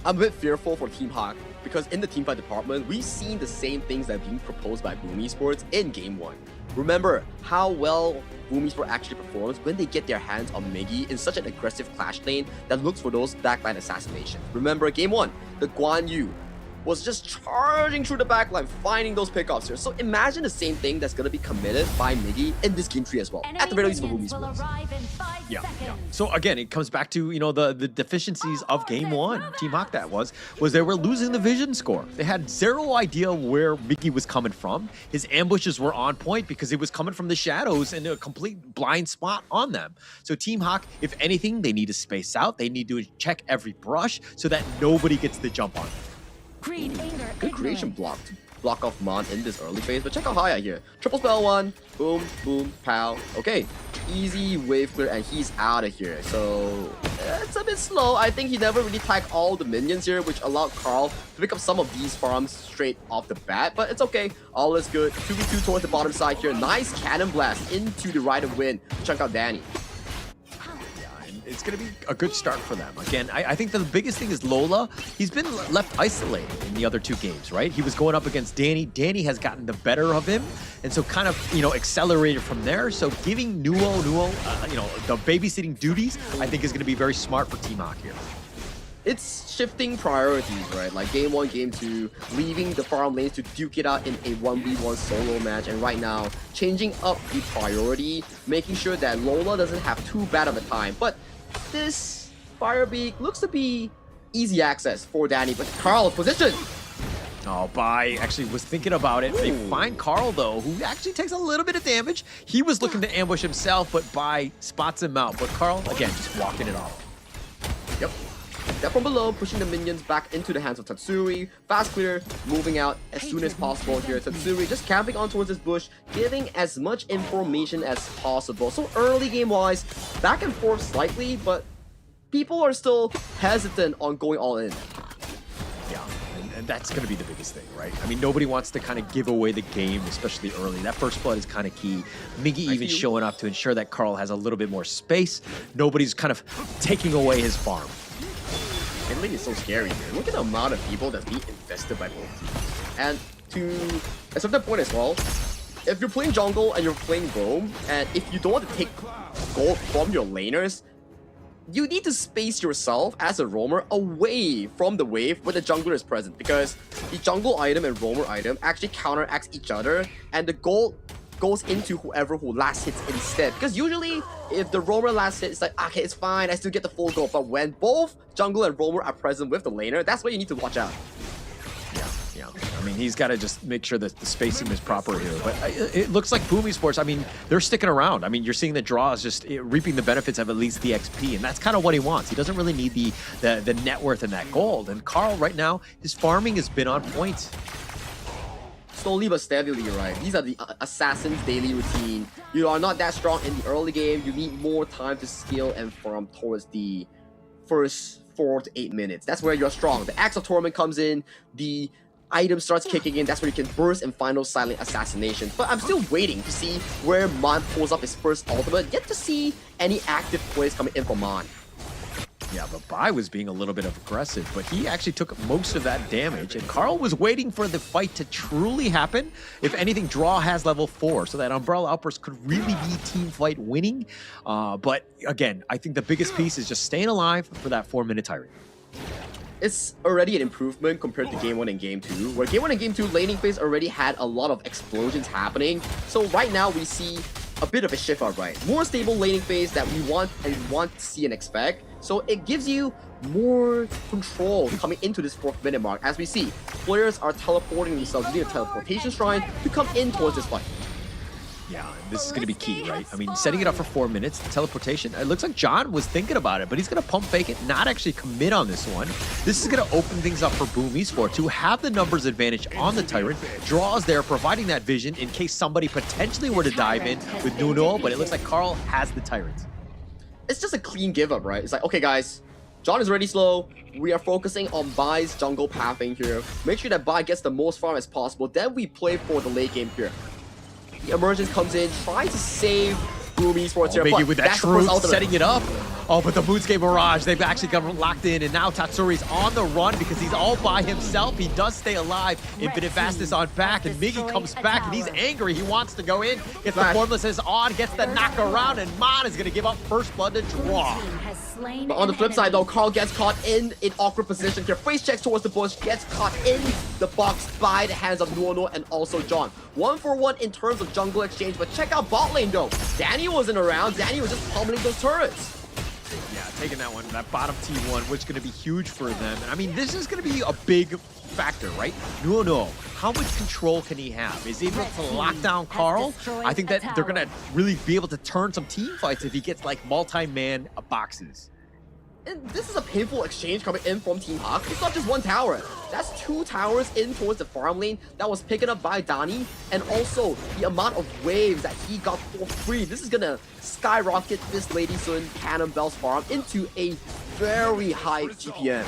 I'm a bit fearful for Team Hawk because in the teamfight department, we've seen the same things that are being proposed by Boom Esports in Game 1. Remember how well Boom Esports actually performs when they get their hands on Miggy in such an aggressive clash lane that looks for those backline assassinations. Remember Game 1, the Guan Yu was just charging through the backline, finding those pickoffs here. So imagine the same thing that's going to be committed by Miggy in this game 3 as well, at the very least for Boom Esports. Yeah. So again, it comes back to, you know, the deficiencies of game 1. Team Hawk was they were losing the vision score. They had zero idea where Miggy was coming from. His ambushes were on point because he was coming from the shadows and a complete blind spot on them. So Team Hawk, if anything, they need to space out. They need to check every brush so that nobody gets the jump on them. Good creation block to block off Mon in this early phase, but check out Haya here. Triple spell 1, boom, boom, pow. Okay, easy wave clear, and he's out of here. So it's a bit slow. I think he never really tagged all the minions here, which allowed Carl to pick up some of these farms straight off the bat, but it's okay. All is good. 2v2 towards the bottom side here. Nice cannon blast into the right of wind to chunk out Danny. It's going to be a good start for them. Again, I think the biggest thing is Lola. He's been left isolated in the other 2 games, right? He was going up against Danny. Danny has gotten the better of him, and so kind of, you know, accelerated from there. So giving Nuo, you know, the babysitting duties, I think is going to be very smart for Team Hawk here. It's shifting priorities, right? Like game 1, game 2, leaving the farm lanes to duke it out in a 1v1 solo match, and right now changing up the priority, making sure that Lola doesn't have too bad of a time. But this Firebeak looks to be easy access for Danny, but Carl's position. Oh, Bai actually was thinking about it. They find Carl, though, who actually takes a little bit of damage. He was looking to ambush himself, but Bai spots him out. But Carl, again, just walking it off. Yep. Step from below, pushing the minions back into the hands of Tatsuri. Fast clear, moving out as soon as possible here. Tatsuri just camping on towards this bush, giving as much information as possible. So early game-wise, back and forth slightly, but people are still hesitant on going all in. Yeah, and that's going to be the biggest thing, right? I mean, nobody wants to kind of give away the game, especially early. That first blood is kind of key. Miggy even showing up to ensure that Carl has a little bit more space. Nobody's kind of taking away his farm. Mid lane is so scary here. Look at the amount of people that's being invested by both teams. And to a certain point as well, if you're playing jungle and you're playing roam, and if you don't want to take gold from your laners, you need to space yourself as a roamer away from the wave when the jungler is present, because the jungle item and roamer item actually counteracts each other, and the gold goes into who last hits instead. Because usually, if the roamer last hit, it's like, okay, it's fine, I still get the full gold. But when both jungle and roamer are present with the laner, that's where you need to watch out. Yeah. I mean, he's got to just make sure that the spacing is proper here. But it looks like Boom Esports, I mean, they're sticking around. I mean, you're seeing the draws just reaping the benefits of at least the XP, and that's kind of what he wants. He doesn't really need the net worth and that gold. And Carl, right now, his farming has been on point. Slowly but steadily, right? These are the assassin's daily routine. You are not that strong in the early game. You need more time to skill and farm towards the first 4 to 8 minutes. That's where you're strong. The Axe of Torment comes in, the item starts kicking in, that's where you can burst and find those silent assassinations. But I'm still waiting to see where Mon pulls up his first ultimate, yet to see any active plays coming in from Mon. Yeah, but Bai was being a little bit aggressive, but he actually took most of that damage, and Carl was waiting for the fight to truly happen. If anything, Draw has level 4, so that Umbrella Outburst could really be team fight winning. But again, I think the biggest piece is just staying alive for that 4-minute tirade. It's already an improvement compared to Game 1 and Game 2, where Game 1 and Game 2 laning phase already had a lot of explosions happening. So right now we see a bit of a shift up, right? More stable laning phase that we want to see and expect. So it gives you more control coming into this 4th minute mark. As we see, players are teleporting themselves using a teleportation shrine to come in towards this fight. Yeah, this is going to be key, right? I mean, setting it up for 4 minutes, the teleportation, it looks like John was thinking about it, but he's going to pump fake it, not actually commit on this one. This is going to open things up for Boom Esports, who have the numbers advantage on the Tyrant. Draws there, providing that vision in case somebody potentially were to dive in with Nuno, but it looks like Carl has the Tyrant. It's just a clean give up, right? It's like, okay guys, John is already slow. We are focusing on Bai's jungle pathing here. Make sure that Bai gets the most farm as possible. Then we play for the late game here. The emergence comes in, tries to save Boom Esports here. Maybe with that truth, setting it up. Oh, but the Moonscape Mirage, they've actually got locked in, and now Tatsuri's on the run because he's all by himself. He does stay alive. Infinite Fastness on back, and Miggy comes back, and he's angry. He wants to go in, gets the Formless on, gets the knock around, and Mon is going to give up first blood to draw. But on the flip side though, Carl gets caught in an awkward position here. Face checks towards the bush, gets caught in the box by the hands of Nuono and also John. 1-for-1 in terms of jungle exchange, but check out bot lane though. Danny wasn't around, Danny was just pummeling those turrets. Yeah, taking that one, that bottom T1, which is going to be huge for them. And I mean, this is going to be a big factor, right? No. How much control can he have? Is he able to lock down Carl? I think that they're going to really be able to turn some team fights if he gets like multi-man boxes. And this is a painful exchange coming in from Team Hawk. It's not just one tower. That's 2 towers in towards the farm lane that was picked up by Dani. And also the amount of waves that he got for free. This is gonna skyrocket this Lady Sun Cannonball's farm into a very high GPM.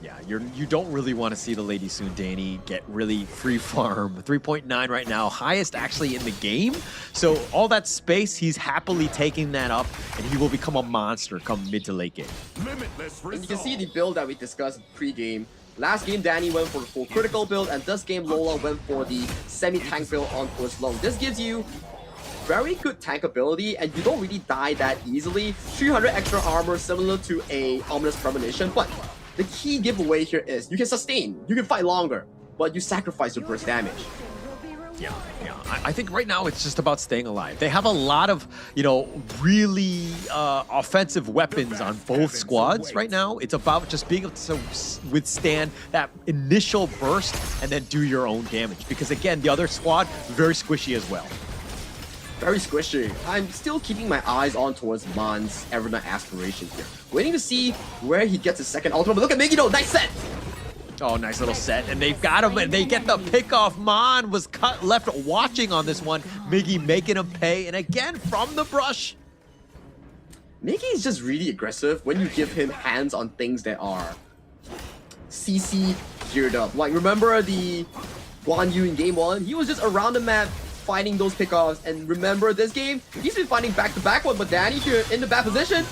Yeah, you don't really want to see the Lady Soon Danny get really free farm. 3.9 right now, highest actually in the game. So all that space, he's happily taking that up, and he will become a monster come mid to late game. And you can see the build that we discussed pre-game. Last game, Danny went for the full critical build, and this game, Lola went for the semi-tank build on first long. This gives you very good tank ability, and you don't really die that easily. 300 extra armor, similar to a Ominous Premonition, but the key giveaway here is you can sustain, you can fight longer, but you sacrifice your burst damage. Yeah. I think right now it's just about staying alive. They have a lot of, really offensive weapons on both squads right now. It's about just being able to withstand that initial burst and then do your own damage. Because again, the other squad, very squishy as well. Very squishy. I'm still keeping my eyes on towards Mon's Evernight Aspiration here. Waiting to see where he gets his second ultimate. But look at Miggy though, nice set! Oh, nice little set. And they've got him, and they get the pick off. Mon was left watching on this one. Miggy making him pay, and again, from the brush. Miggy is just really aggressive when you give him hands on things that are CC geared up. Like, remember the Guan Yu in game 1? He was just around the map fighting those pickoffs, and remember this game? He's been fighting back-to-back one, but Danny here in the bad position.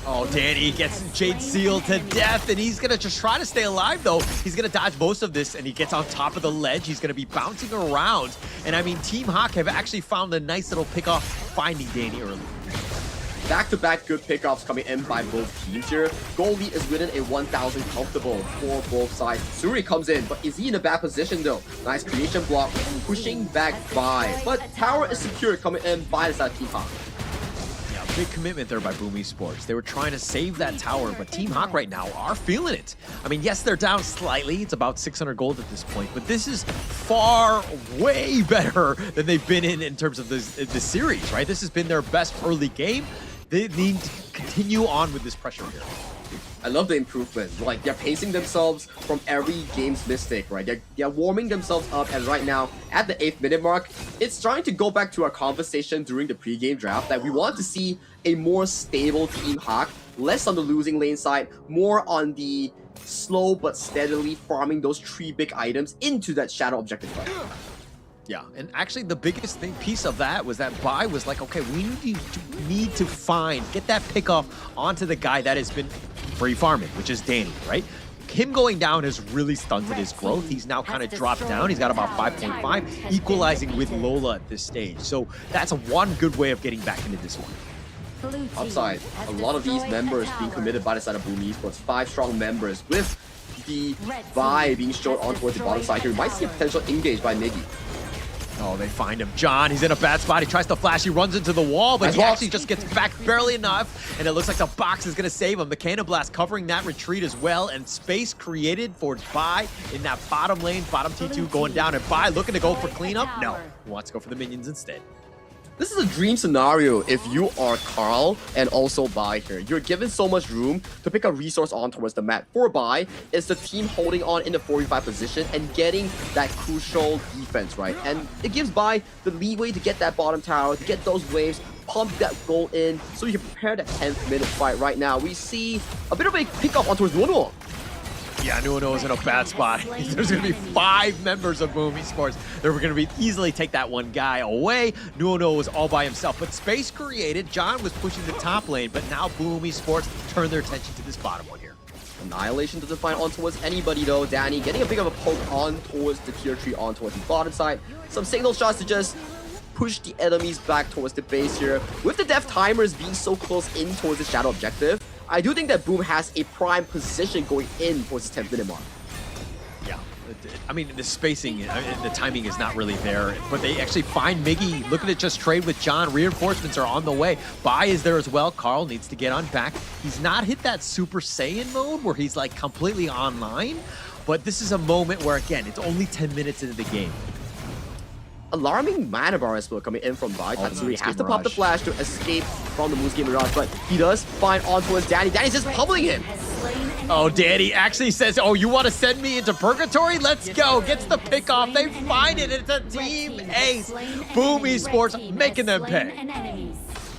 Oh, Danny gets Jade Seal to death, and he's going to just try to stay alive, though. He's going to dodge most of this, and he gets on top of the ledge. He's going to be bouncing around. And I mean, Team Hawk have actually found a nice little pickoff finding Danny early. Back-to-back good pickoffs coming in by both teams here. Gold lead is within a 1,000 comfortable for both sides. Suri comes in, but is he in a bad position though? Nice creation block, pushing back by. But tower is secure coming in by the side of Team Hawk. Yeah, big commitment there by Boom Esports. They were trying to save that tower, but Team Hawk right now are feeling it. I mean, yes, they're down slightly. It's about 600 gold at this point, but this is far, way better than they've been in terms of this series, right? This has been their best early game. They need to continue on with this pressure here. I love the improvement. Like, they're pacing themselves from every game's mistake, right? They're warming themselves up, and right now, at the 8th minute mark, it's starting to go back to our conversation during the pre-game draft that we want to see a more stable Team Hawk, less on the losing lane side, more on the slow but steadily farming those 3 big items into that shadow objective fight. Yeah, and actually the biggest piece of that was that Bai was like, okay, we need to get that pickoff onto the guy that has been free farming, which is Danny, right? Him going down has really stunted his growth. He's now kind of dropped down. He's got about 5.5, equalizing with Lola at this stage. So that's one good way of getting back into this one. Upside, a lot of these members being committed by the side of Boom Esports. 5 strong members with the Bai being showed on towards the bottom side here. We might see a potential engage by Miggy. Oh, they find him. John, he's in a bad spot. He tries to flash. He runs into the wall, but he actually just gets back barely enough. And it looks like the box is going to save him. The Cannon Blast covering that retreat as well. And space created for Bai in that bottom lane. Bottom T2 going down. And Bai looking to go for cleanup. No, he wants to go for the minions instead. This is a dream scenario if you are Carl and also Bai here. You're given so much room to pick a resource on towards the map. For Bai, it's the team holding on in the 45 position and getting that crucial defense, right? And it gives Bai the leeway to get that bottom tower, to get those waves, pump that goal in, so you can prepare that 10th minute fight right now. We see a bit of a pick up on towards Nuono. Yeah, Nuono is in a bad spot. There's going to be 5 members of Boom Esports. They're going to be easily take that one guy away. Nuono was all by himself, but space created. John was pushing the top lane, but now Boom Esports turned their attention to this bottom one here. Annihilation doesn't find on towards anybody though. Danny getting a bit of a poke on towards the tier 3, on towards the bottom side. Some signal shots to just push the enemies back towards the base here. With the death timers being so close in towards the shadow objective, I do think that Boom has a prime position going in towards the 10th minute mark. Yeah, I mean, the spacing, the timing is not really there, but they actually find Miggy looking to just trade with John. Reinforcements are on the way. Bai is there as well. Carl needs to get on back. He's not hit that Super Saiyan mode where he's like completely online, but this is a moment where, again, it's only 10 minutes into the game. Alarming mana bar as well coming in from Bai. Tatsuri has to pop the flash to escape from the Moon's Mirage, but he does find on towards Danny. Danny's just pummeling him. Oh, Danny actually says, oh, you want to send me into purgatory? Let's go. Gets the pick off. They find it. It's a team ace. Boom Esports making them pay.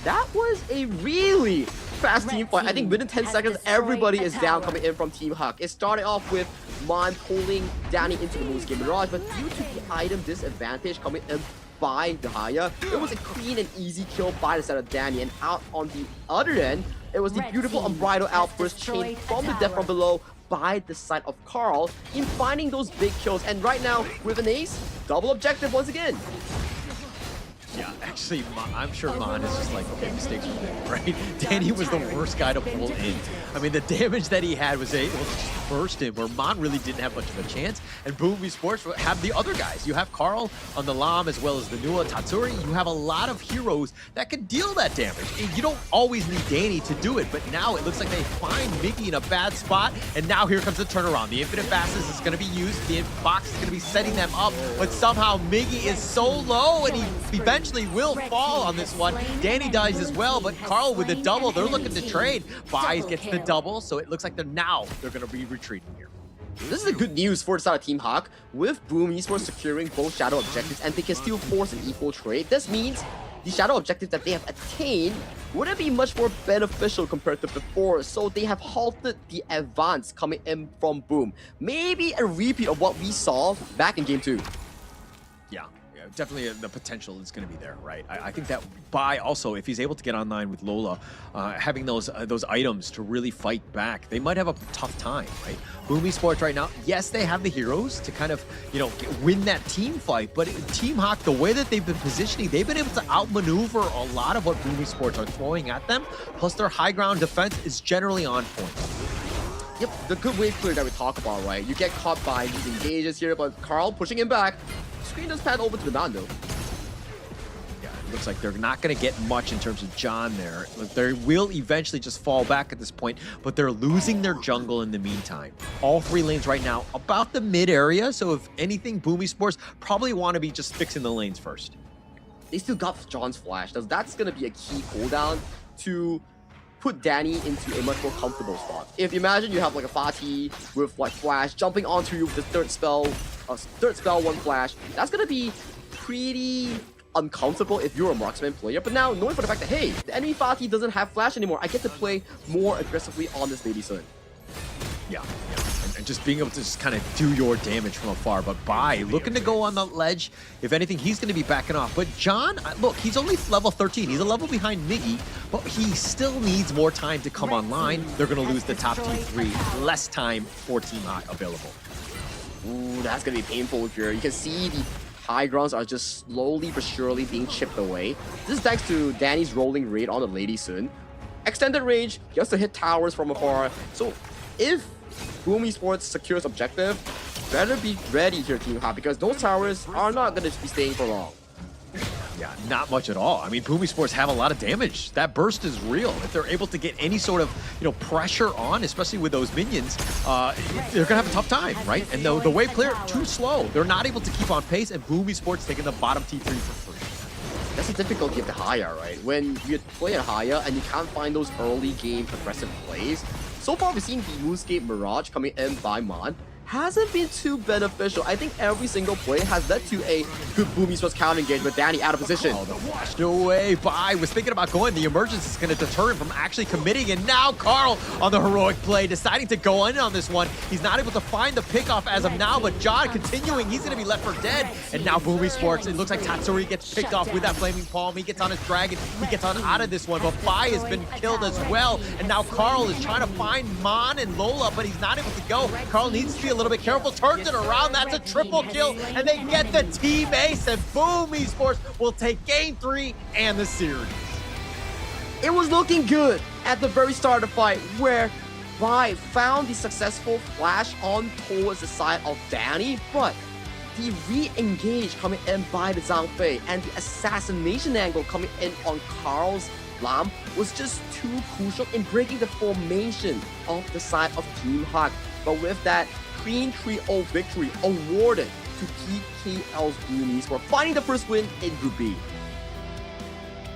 That was a really fast team fight. I think within 10 seconds, everybody is down coming in from Team Huck. It started off with Mon pulling Danny into the Moon's Mirage, but due to the item disadvantage coming in by Dahaya, it was a clean and easy kill by the side of Danny. And out on the other end, it was the beautiful unbridled outburst chain from the death from below by the side of Carl in finding those big kills. And right now, with an ace, double objective once again. Yeah, actually, I'm sure Mon is just like, okay, mistakes were made, right? Danny was the worst guy to pull in. I mean, the damage that he had was able to just burst in, where Mon really didn't have much of a chance. And Boom Esports have the other guys. You have Carl on the Lam as well as the Nua Tatsuri. You have a lot of heroes that can deal that damage. And you don't always need Danny to do it, but now it looks like they find Miggy in a bad spot. And now here comes the turnaround. The Infinite Fastness is going to be used. The box is going to be setting them up, but somehow Miggy is so low, and he eventually will fall on this one. Danny dies as well, but Carl with the double, they're looking to trade. Bai gets the double, so it looks like they're going to be retreating here. This is the good news for the side of Team Hawk. With Boom Esports securing both shadow objectives and they can still force an equal trade, this means the shadow objectives that they have attained wouldn't be much more beneficial compared to before, so they have halted the advance coming in from Boom. Maybe a repeat of what we saw back in Game 2. Yeah. Definitely the potential is going to be there, right? I think that Bai also, if he's able to get online with Lola, having those items to really fight back, they might have a tough time, right? Boom Esports right now, yes, they have the heroes to kind of, win that team fight, but Team Hawk, the way that they've been positioning, they've been able to outmaneuver a lot of what Boom Esports are throwing at them, plus their high ground defense is generally on point. Yep, the good wave clear that we talk about, right? You get caught by these engages here, but Carl pushing him back. Screen does pan over to the Nando. Yeah, it looks like they're not going to get much in terms of John there. They will eventually just fall back at this point, but they're losing their jungle in the meantime. All 3 lanes right now about the mid area, so if anything, Boom Esports probably want to be just fixing the lanes first. They still got John's flash. That's going to be a key cooldown to put Danny into a much more comfortable spot. If you imagine you have like a Fatih with like flash jumping onto you with the third spell, 1 flash, that's gonna be pretty uncomfortable if you're a marksman player. But now knowing for the fact that, hey, the enemy Fatih doesn't have flash anymore, I get to play more aggressively on this Lady Sun. Yeah. And just being able to just kind of do your damage from afar. But Bai looking to go on the ledge. If anything, he's going to be backing off. But John, look, he's only level 13. He's a level behind Miggy, but he still needs more time to come online. They're going to lose the top Team 3. Less time for Team Hawk available. Ooh, that's going to be painful here. You can see the high grounds are just slowly but surely being chipped away. This is thanks to Danny's rolling raid on the Lady Sun. Extended range, he has to hit towers from afar. So if Boom Esports secures objective, better be ready here, Team Hawk, because those towers are not going to be staying for long. Yeah, not much at all. I mean, Boom Esports have a lot of damage. That burst is real. If they're able to get any sort of, pressure on, especially with those minions, they're gonna have a tough time, right? And the wave clear, too slow. They're not able to keep on pace, and Boom Esports taking the bottom T3 for free. That's the difficulty of the Haya, right? When you play a Haya and you can't find those early game aggressive plays. So far, we've seen the Moonscape Mirage coming in by Mon, hasn't been too beneficial. I think every single play has led to a good Boom Esports counter engage with Danny out of position. Oh, the washed away by was thinking about going. The emergence is going to deter him from actually committing, and now Carl on the heroic play, deciding to go in on this one. He's not able to find the pickoff as of now, but John continuing, he's going to be left for dead. And now Boom Esports, it looks like Tatsuri gets picked off with that Flaming Palm. He gets on his dragon, he gets on out of this one, but Bai has been killed as well. And now Carl is trying to find Mon and Lola, but he's not able to go. Carl needs to be a little bit careful, turns it around, that's a triple kill, and they get the team ace, and Boom Esports will take game 3 and the series. It was looking good at the very start of the fight, where Bai found the successful flash on towards the side of Danny, but the re-engage coming in by the Zhang Fei and the assassination angle coming in on Carl's Lam was just too crucial in breaking the formation of the side of Team Hawk. But with that, clean 3-0 victory awarded to PKL's Boonies for finding the first win in Group B.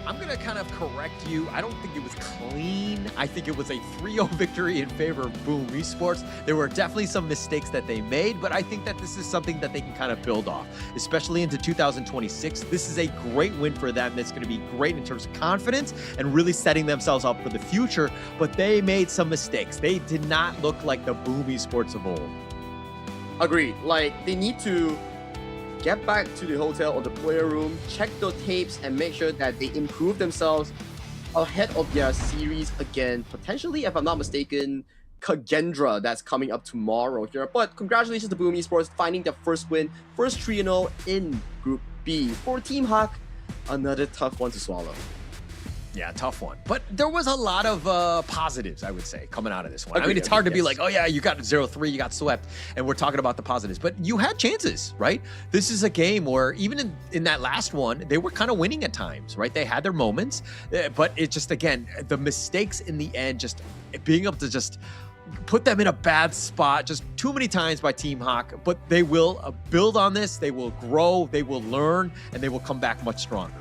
I'm going to kind of correct you. I don't think it was clean. I think it was a 3-0 victory in favor of Boom Esports. There were definitely some mistakes that they made, but I think that this is something that they can kind of build off, especially into 2026. This is a great win for them. That's going to be great in terms of confidence and really setting themselves up for the future, but they made some mistakes. They did not look like the Boom Esports of old. Agreed. Like, they need to get back to the hotel or the player room, check the tapes, and make sure that they improve themselves ahead of their series again. Potentially, if I'm not mistaken, Kagendra that's coming up tomorrow here. But congratulations to Boom Esports finding their first win, first 3-0 in Group B. For Team Hawk, another tough one to swallow. Yeah, tough one. But there was a lot of positives, I would say, coming out of this one. Agreed, I mean, it's hard to be yes. like, oh yeah, you got 0-3, you got swept, and we're talking about the positives. But you had chances, right? This is a game where even in that last one, they were kind of winning at times, right? They had their moments, but it just, again, the mistakes in the end, just being able to just put them in a bad spot just too many times by Team Hawk. But they will build on this, they will grow, they will learn, and they will come back much stronger.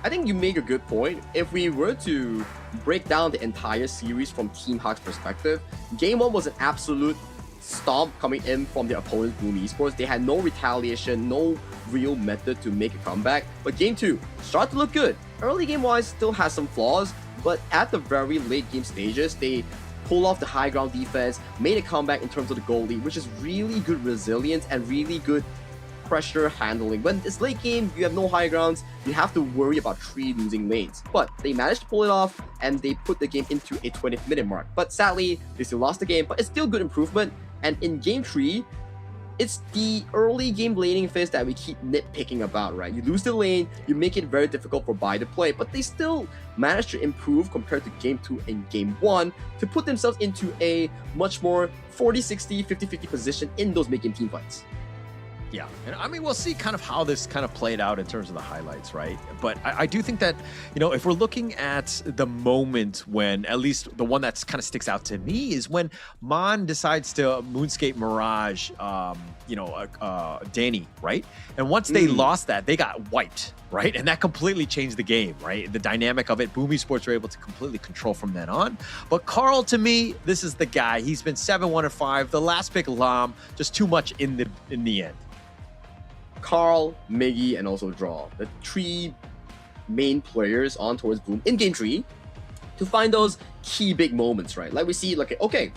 I think you make a good point. If we were to break down the entire series from Team Hawk's perspective, Game 1 was an absolute stomp coming in from their opponent, Boom Esports. They had no retaliation, no real method to make a comeback. But Game 2 started to look good. Early game-wise still has some flaws, but at the very late game stages, they pull off the high ground defense, made a comeback in terms of the goal lead, which is really good resilience and really good pressure handling. When it's late game, you have no high grounds, you have to worry about 3 losing lanes. But they managed to pull it off, and they put the game into a 20th minute mark. But sadly, they still lost the game, but it's still good improvement. And in Game 3, it's the early game laning phase that we keep nitpicking about, right? You lose the lane, you make it very difficult for Bai to play, but they still managed to improve compared to Game 2 and Game 1 to put themselves into a much more 40-60, 50-50 position in those mid-game team fights. Yeah, and I mean, we'll see kind of how this kind of played out in terms of the highlights, right? But I do think that, you know, if we're looking at the moment when, at least the one that's kind of sticks out to me, is when Mon decides to Moonscape Mirage, Danny, right? And once they lost that, they got wiped, right? And that completely changed the game, right? The dynamic of it, Boom Esports were able to completely control from then on. But Carl, to me, this is the guy. He's been 7-1-5. The last pick, Lam, just too much in the end. Carl, Miggy, and also Draw, the 3 main players on towards Boom in Game 3 to find those key big moments, right? Like we see, like, okay,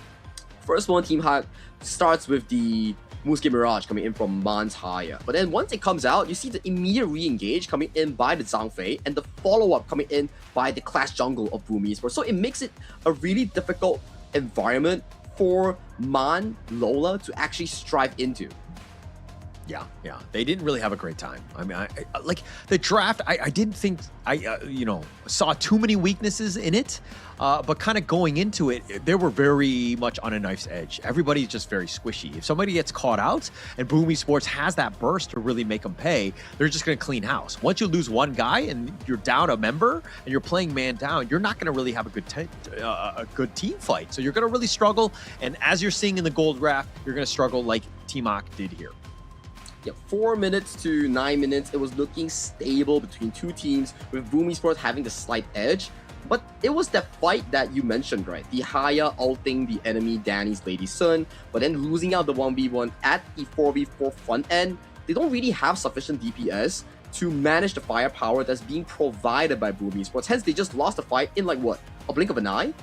first one, Team Hawk starts with the Moonscape Mirage coming in from Man's Haya. But then once it comes out, you see the immediate re-engage coming in by the Zhang Fei and the follow-up coming in by the Clash Jungle of Boom Esports. So it makes it a really difficult environment for Man, Lola to actually strive into. Yeah. They didn't really have a great time. I mean, I like the draft. I didn't think saw too many weaknesses in it, but kind of going into it, they were very much on a knife's edge. Everybody's just very squishy. If somebody gets caught out and Boom Esports has that burst to really make them pay, they're just going to clean house. Once you lose one guy and you're down a member and you're playing man down, you're not going to really have a good team fight. So you're going to really struggle. And as you're seeing in the gold draft, you're going to struggle like Team Hawk did here. Yeah, 4 minutes to 9 minutes, it was looking stable between 2 teams, with Boom Esports having the slight edge. But it was that fight that you mentioned, right? The Haya ulting the enemy Danny's Lady Sun, but then losing out the 1v1 at the 4v4 front end. They don't really have sufficient DPS to manage the firepower that's being provided by Boom Esports. Hence, they just lost the fight in like what? A blink of an eye?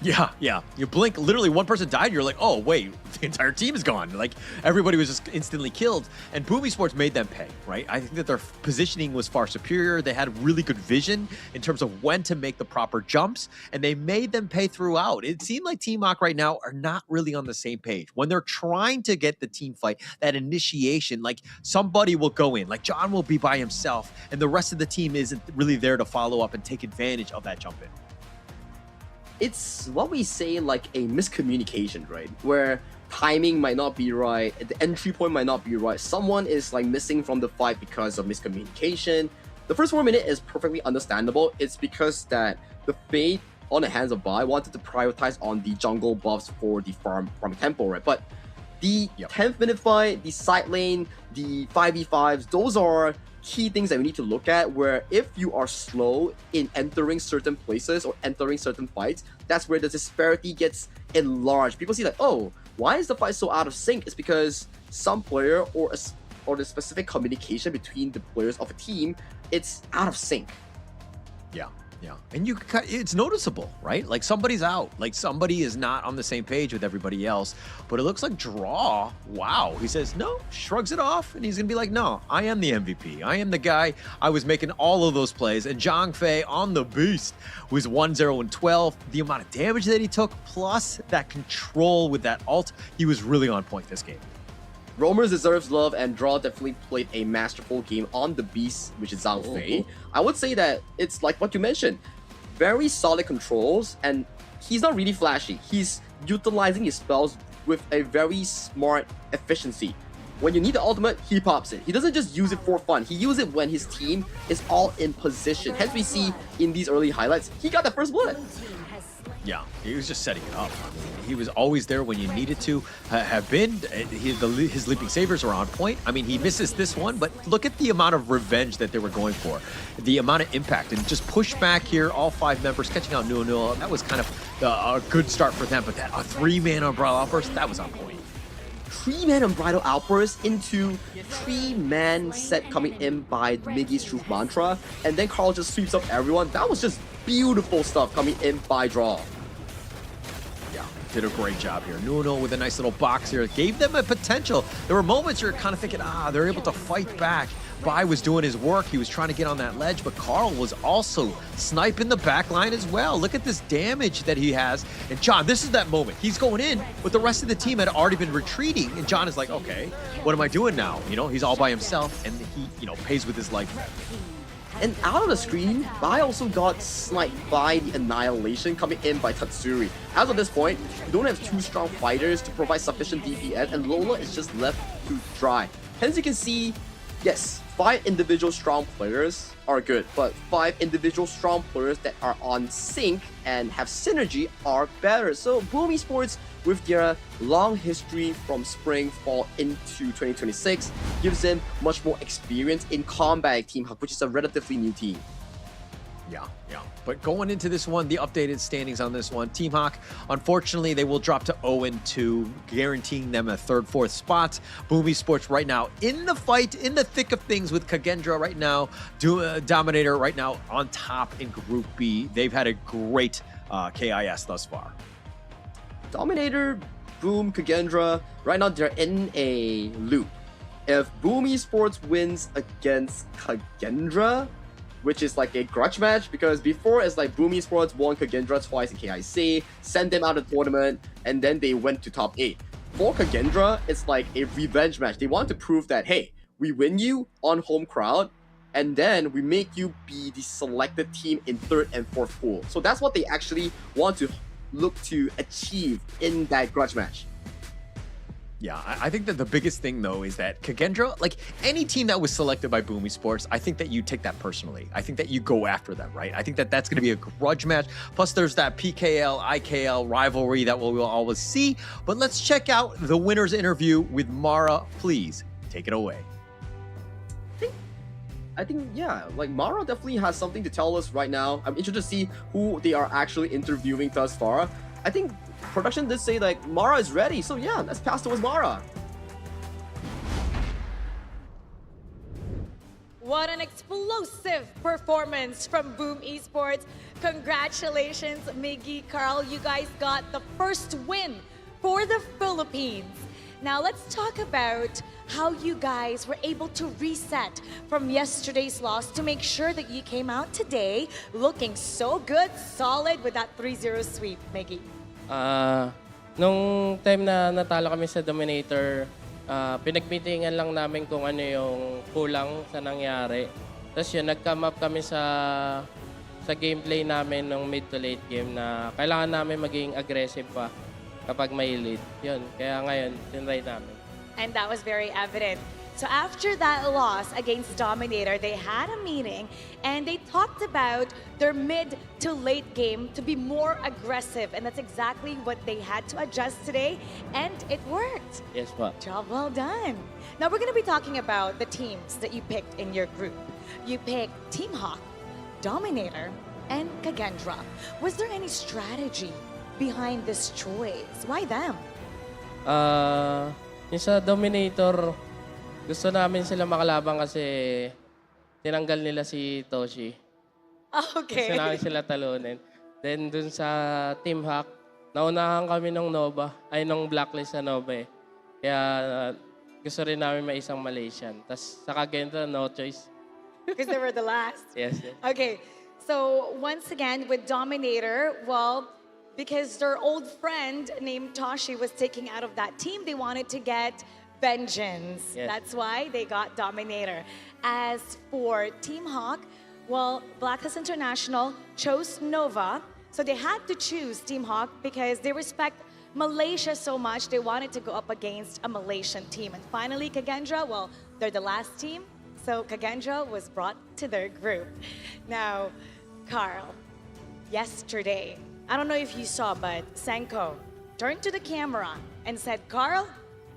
Yeah. You blink, literally one person died, you're like, oh, wait, the entire team is gone. Like, everybody was just instantly killed. And Boom Esports made them pay, right? I think that their positioning was far superior. They had really good vision in terms of when to make the proper jumps, and they made them pay throughout. It seemed like Team Hawk right now are not really on the same page. When they're trying to get the team fight, that initiation, like, somebody will go in. Like, John will be by himself, and the rest of the team isn't really there to follow up and take advantage of that jump in. It's what we say like a miscommunication, right? Where timing might not be right, the entry point might not be right. Someone is like missing from the fight because of miscommunication. The first 1 minute is perfectly understandable. It's because that the Fate on the hands of Bai wanted to prioritize on the jungle buffs for the farm tempo, right? But the 10th minute fight, the side lane, the 5v5s, those are key things that we need to look at, where if you are slow in entering certain places or entering certain fights, that's where the disparity gets enlarged. People see like, oh, why is the fight so out of sync? It's because some player or the specific communication between the players of a team, it's out of sync. Yeah. And it's noticeable, right? Like somebody's out, like somebody is not on the same page with everybody else. But it looks like Draw, wow, he says no, shrugs it off, and he's gonna be like, no, I am the MVP. I am the guy. I was making all of those plays, and Zhang Fei on the beast was 1-0 and 12. The amount of damage that he took, plus that control with that ult, he was really on point this game. Roamers deserves love, and Draw definitely played a masterful game on the beast, which is Zhang Fei. I would say that it's like what you mentioned, very solid controls, and he's not really flashy. He's utilizing his spells with a very smart efficiency. When you need the ultimate, he pops it. He doesn't just use it for fun. He uses it when his team is all in position. Hence we see in these early highlights, he got the first blood. Yeah, he was just setting it up. He was always there when you needed to have been. His leaping sabers are on point. I mean, he misses this one, but look at the amount of revenge that they were going for. The amount of impact, and just push back here, all 5 members catching out Nuo. That was kind of a good start for them, but that a 3-man Unbridled Outburst, that was on point. 3-man Unbridled Outburst into 3-man set coming in by Miggy's Truth Mantra, and then Carl just sweeps up everyone. That was just beautiful stuff coming in by Draw. Yeah, did a great job here. Nuno with a nice little box here. Gave them a potential. There were moments you're kind of thinking, they're able to fight back. Bai was doing his work. He was trying to get on that ledge, but Carl was also sniping the back line as well. Look at this damage that he has. And John, this is that moment. He's going in, but the rest of the team had already been retreating. And John is like, okay, what am I doing now? You know, he's all by himself, and he, pays with his life. And out of the screen, Bai also got sniped by the Annihilation coming in by Tatsuri. As of this point, you don't have 2 strong fighters to provide sufficient DPS, and Lola is just left to dry. Hence you can see, yes, 5 individual strong players are good, but 5 individual strong players that are on sync and have synergy are better. So Boom Esports, with their long history from spring, fall into 2026, gives them much more experience in combat Team Hawk, which is a relatively new team. Yeah. But going into this one, the updated standings on this one, Team Hawk, unfortunately, they will drop to 0-2, guaranteeing them a 3rd, 4th spot. Boom Esports right now in the fight, in the thick of things with Kagendra right now, Dominator right now on top in Group B. They've had a great KIS thus far. Dominator, Boom, Kagendra, right now they're in a loop. If Boom Esports wins against Kagendra, which is like a grudge match, because before it's like Boom Esports won Kagendra twice in KIC, sent them out of the tournament, and then they went to top 8. For Kagendra, it's like a revenge match. They want to prove that, hey, we win you on home crowd, and then we make you be the selected team in 3rd and 4th pool. So that's what they actually want to look to achieve in that grudge match. Yeah, I think that the biggest thing, though, is that Kagendra, like any team that was selected by Boom Esports, I think that you take that personally. I think that you go after them, right? I think that that's going to be a grudge match. Plus, there's that PKL, IKL rivalry that we'll always see. But let's check out the winner's interview with Mara. Please take it away. I think, yeah, like Mara definitely has something to tell us right now. I'm interested to see who they are actually interviewing thus far. I think production did say like Mara is ready, so yeah, let's pass towards Mara. What an explosive performance from Boom Esports. Congratulations, Miggy, Carl. You guys got the first win for the Philippines. Now let's talk about how you guys were able to reset from yesterday's loss to make sure that you came out today looking so good, solid with that 3-0 sweep, Miggy. Nung time na natalo kami sa Dominator, pinagmeetingan lang namin kung ano yung kulang sa nangyari. Tapos yun, nag-come up kami sa gameplay namin ng mid to late game na kailangan namin maging aggressive pa kapag may lead. Yun, kaya ngayon, tinry namin. And that was very evident. So after that loss against Dominator, they had a meeting and they talked about their mid to late game to be more aggressive. And that's exactly what they had to adjust today. And it worked. Yes, po. Job well done. Now we're going to be talking about the teams that you picked in your group. You picked Team Hawk, Dominator, and Kagendra. Was there any strategy behind this choice? Why them? Yung sa Dominator, gusto namin sila makalaban kasi tinanggal nila si Toshi. Okay. Gusto namin sila talunin. Then dun sa Team Hack, naunahan kami ng ng Blacklist sa Nova eh. Kaya gusto rin namin may isang Malaysian. Tapos sa Kagendra, no choice. Because they were the last. Yes. Okay, so once again with Dominator, well, because their old friend named Toshi was taken out of that team, they wanted to get vengeance. Yes. That's why they got Dominator. As for Team Hawk, well, Blacklist International chose Nova, so they had to choose Team Hawk because they respect Malaysia so much, they wanted to go up against a Malaysian team. And finally, Kagendra, well, they're the last team, so Kagendra was brought to their group. Now, Carl, yesterday, I don't know if you saw, but Senko turned to the camera and said, Carl,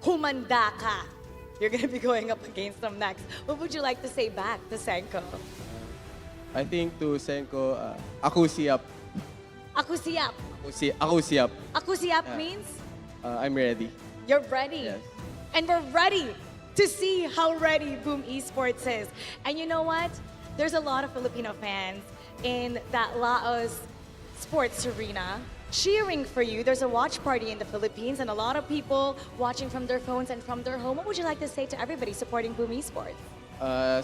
humanda ka. You're going to be going up against them next. What would you like to say back to Senko? I think to Senko, ako siyap. Ako siyap. Ako siyap. Ako siyap means? I'm ready. You're ready. Yes. And we're ready to see how ready Boom Esports is. And you know what? There's a lot of Filipino fans in that Laos sports arena cheering for you. There's a watch party in the Philippines and a lot of people watching from their phones and from their home. What would you like to say to everybody supporting Boom Esports?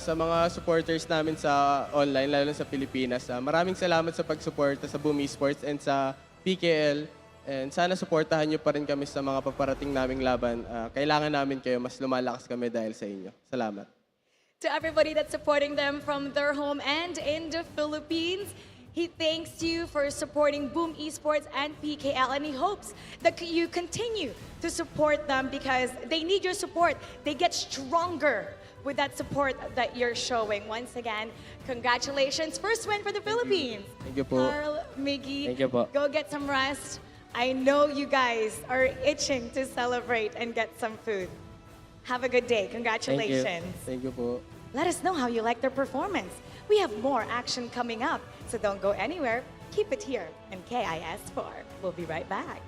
Sa mga supporters namin sa online, lalo sa Pilipinas, maraming salamat sa pagsuporta sa Boom Esports and sa PKL. And sana suportahan niyo pa rin kami sa mga paparating naming laban. Kailangan namin kayo, mas lumalakas kami dahil sa inyo. Salamat. To everybody that's supporting them from their home and in the Philippines, he thanks you for supporting Boom Esports and PKL, and he hopes that you continue to support them because they need your support. They get stronger with that support that you're showing. Once again, congratulations. First win for the Philippines. Thank you po. Carl, Miggy, Thank you po. go get some rest. I know you guys are itching to celebrate and get some food. Have a good day. Congratulations. Thank you po. Let us know how you like their performance. We have more action coming up, so don't go anywhere. Keep it here in KIS4. We'll be right back.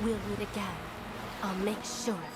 We'll meet again. I'll make sure of it.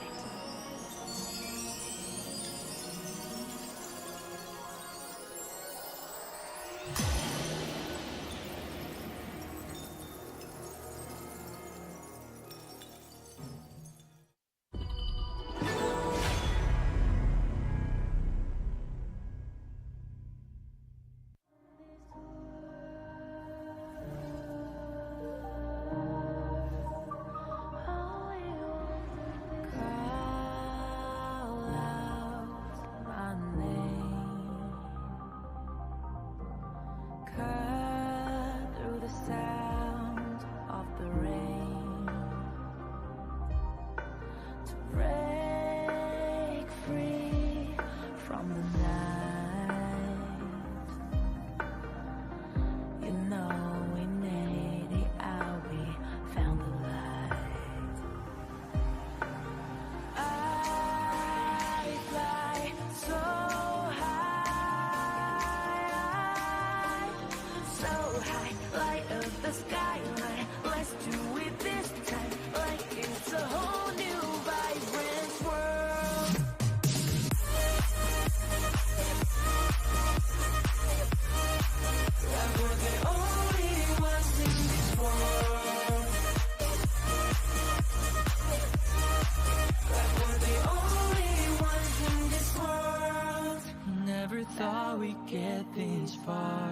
Thought we'd get this far,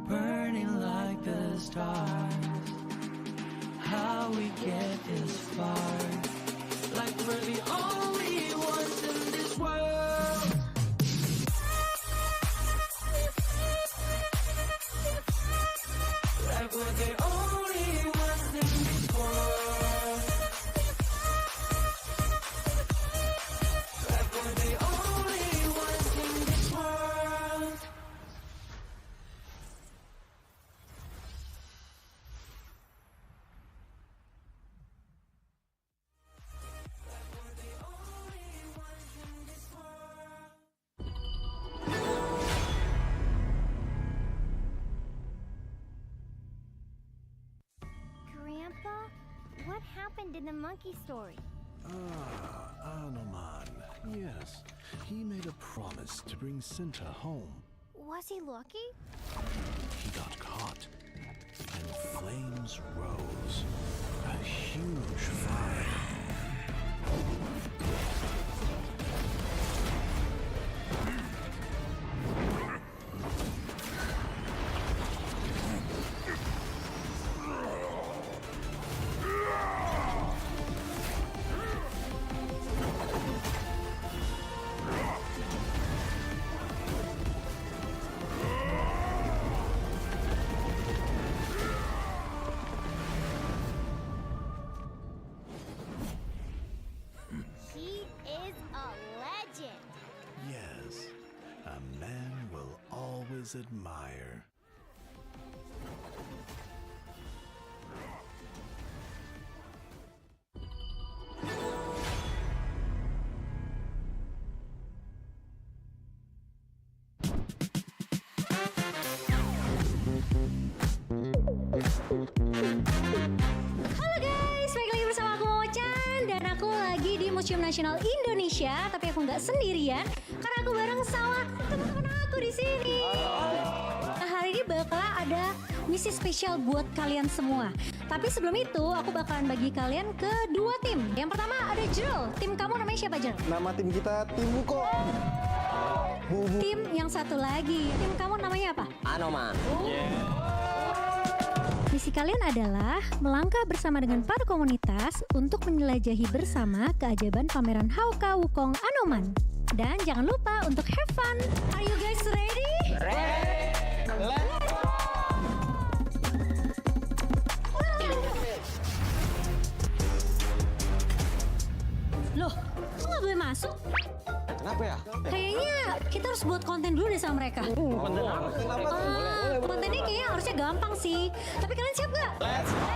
burning like the stars. How we get this far, like we're the only ones in this world. Like we're the only ones in this world. Like we're the only ones in this world. Grandpa, what happened in the monkey story? Anoman. Yes, he made a promise to bring Cinta home. Was he lucky? He got caught, and flames rose. A huge fire. He is a legend. Yes, a man will always admire. Halo guys, balik lagi bersama aku Mo-chan. Dan aku lagi di Museum Nasional Indonesia. Tapi aku nggak sendirian, karena aku bareng sama teman-teman aku di sini. Nah, hari ini bakal ada misi spesial buat kalian semua. Tapi sebelum itu, aku bakalan bagi kalian ke dua tim. Yang pertama ada Jrel. Tim kamu namanya siapa, Jrel? Nama tim kita Tim Buko. Tim yang satu lagi, tim kamu namanya apa? Anoman. Misi kalian adalah melangkah bersama dengan para komunitas untuk menjelajahi bersama keajaiban pameran Hauka Wukong Anoman. Dan jangan lupa untuk have fun. Are you guys ready? Ready. Let's go. Loh, kok nggak boleh masuk? Kenapa ya? Kayaknya kita harus buat konten dulu deh sama mereka. Konten apa? Kontennya kayaknya harusnya gampang sih. Tapi kalian siap nggak? Let's go!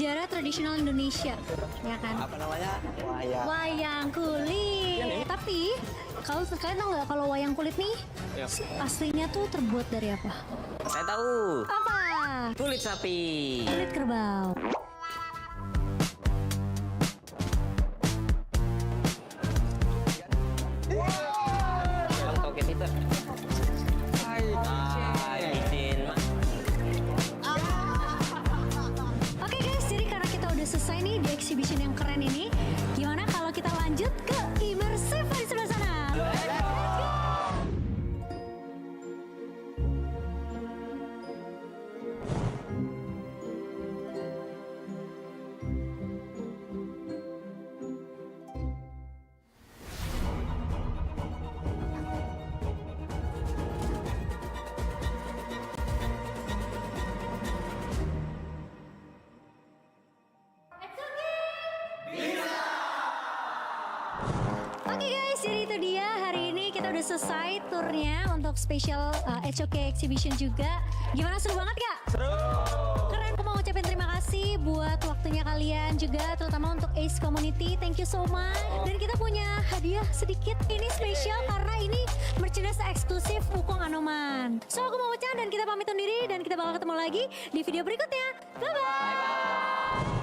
sejarah tradisional Indonesia, ya kan? Apa namanya? Wayang kulit. Tapi kalau kalian tahu nggak kalau wayang kulit nih aslinya tuh terbuat dari apa? Saya tahu. Apa? Kulit sapi. Kulit kerbau. Toket itu. Oke guys, jadi karena kita udah selesai nih di exhibition yang keren ini, gimana kalau kita lanjut ke immersive di sebelah sana? Let's go! Oke guys, jadi itu dia hari ini kita udah selesai turnya untuk special HOK Exhibition juga. Gimana, seru banget gak? Seru! Keren, aku mau ngucapin terima kasih buat waktunya kalian juga, terutama untuk Ace Community. Thank you so much. Dan kita punya hadiah sedikit, ini spesial karena ini merchandise eksklusif Wukong Anoman. So aku mau ucapkan dan kita pamit undur diri dan kita bakal ketemu lagi di video berikutnya. Bye-bye!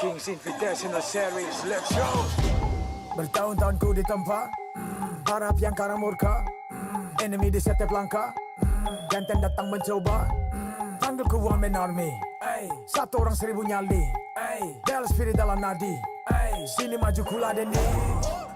Kings Invitational Series, let's go. Bertahun-tahun ku ditempa, harap yang karang murka, enemy di setiap langkah, Ganteng datang mencoba, panggil ku one man army, satu orang 1000 nyali, Del spirit dalam nadi, sini maju ku ladeni.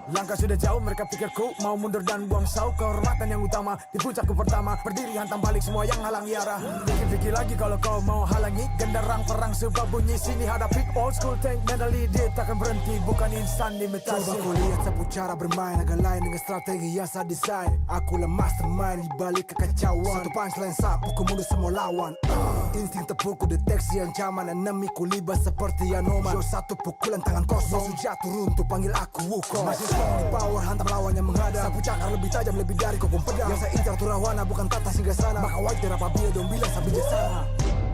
Langkah sudah jauh, mereka pikirku mau mundur dan buang sau. Kehormatan yang utama di puncakku pertama, berdiri hantam balik semua yang halangi arah. Pikir-pikir lagi kalau kau mau halangi, genderang perang sebab bunyi sini hadapi old school tank medley. Dia takkan berhenti, bukan instan imitasi. Coba kau lihat sapu cara bermain agak lain dengan strategi yang saya desain. Akulah mastermind di balik kekacauan. Satu punchline sapu ku mundur semua lawan. Insting tepuku deteksi ancaman, enemy ku libat seperti Anoman. Show satu pukulan tangan kosong, musuh jatuh runtuh panggil aku Wukong. Masih strong di power, hantam lawan yang menghadap. Sapu cakar lebih tajam, lebih dari kopong pedang. Yang saya incar turawana bukan tata singgah sana. Maka wajar apabila dong bilang sampai jasana.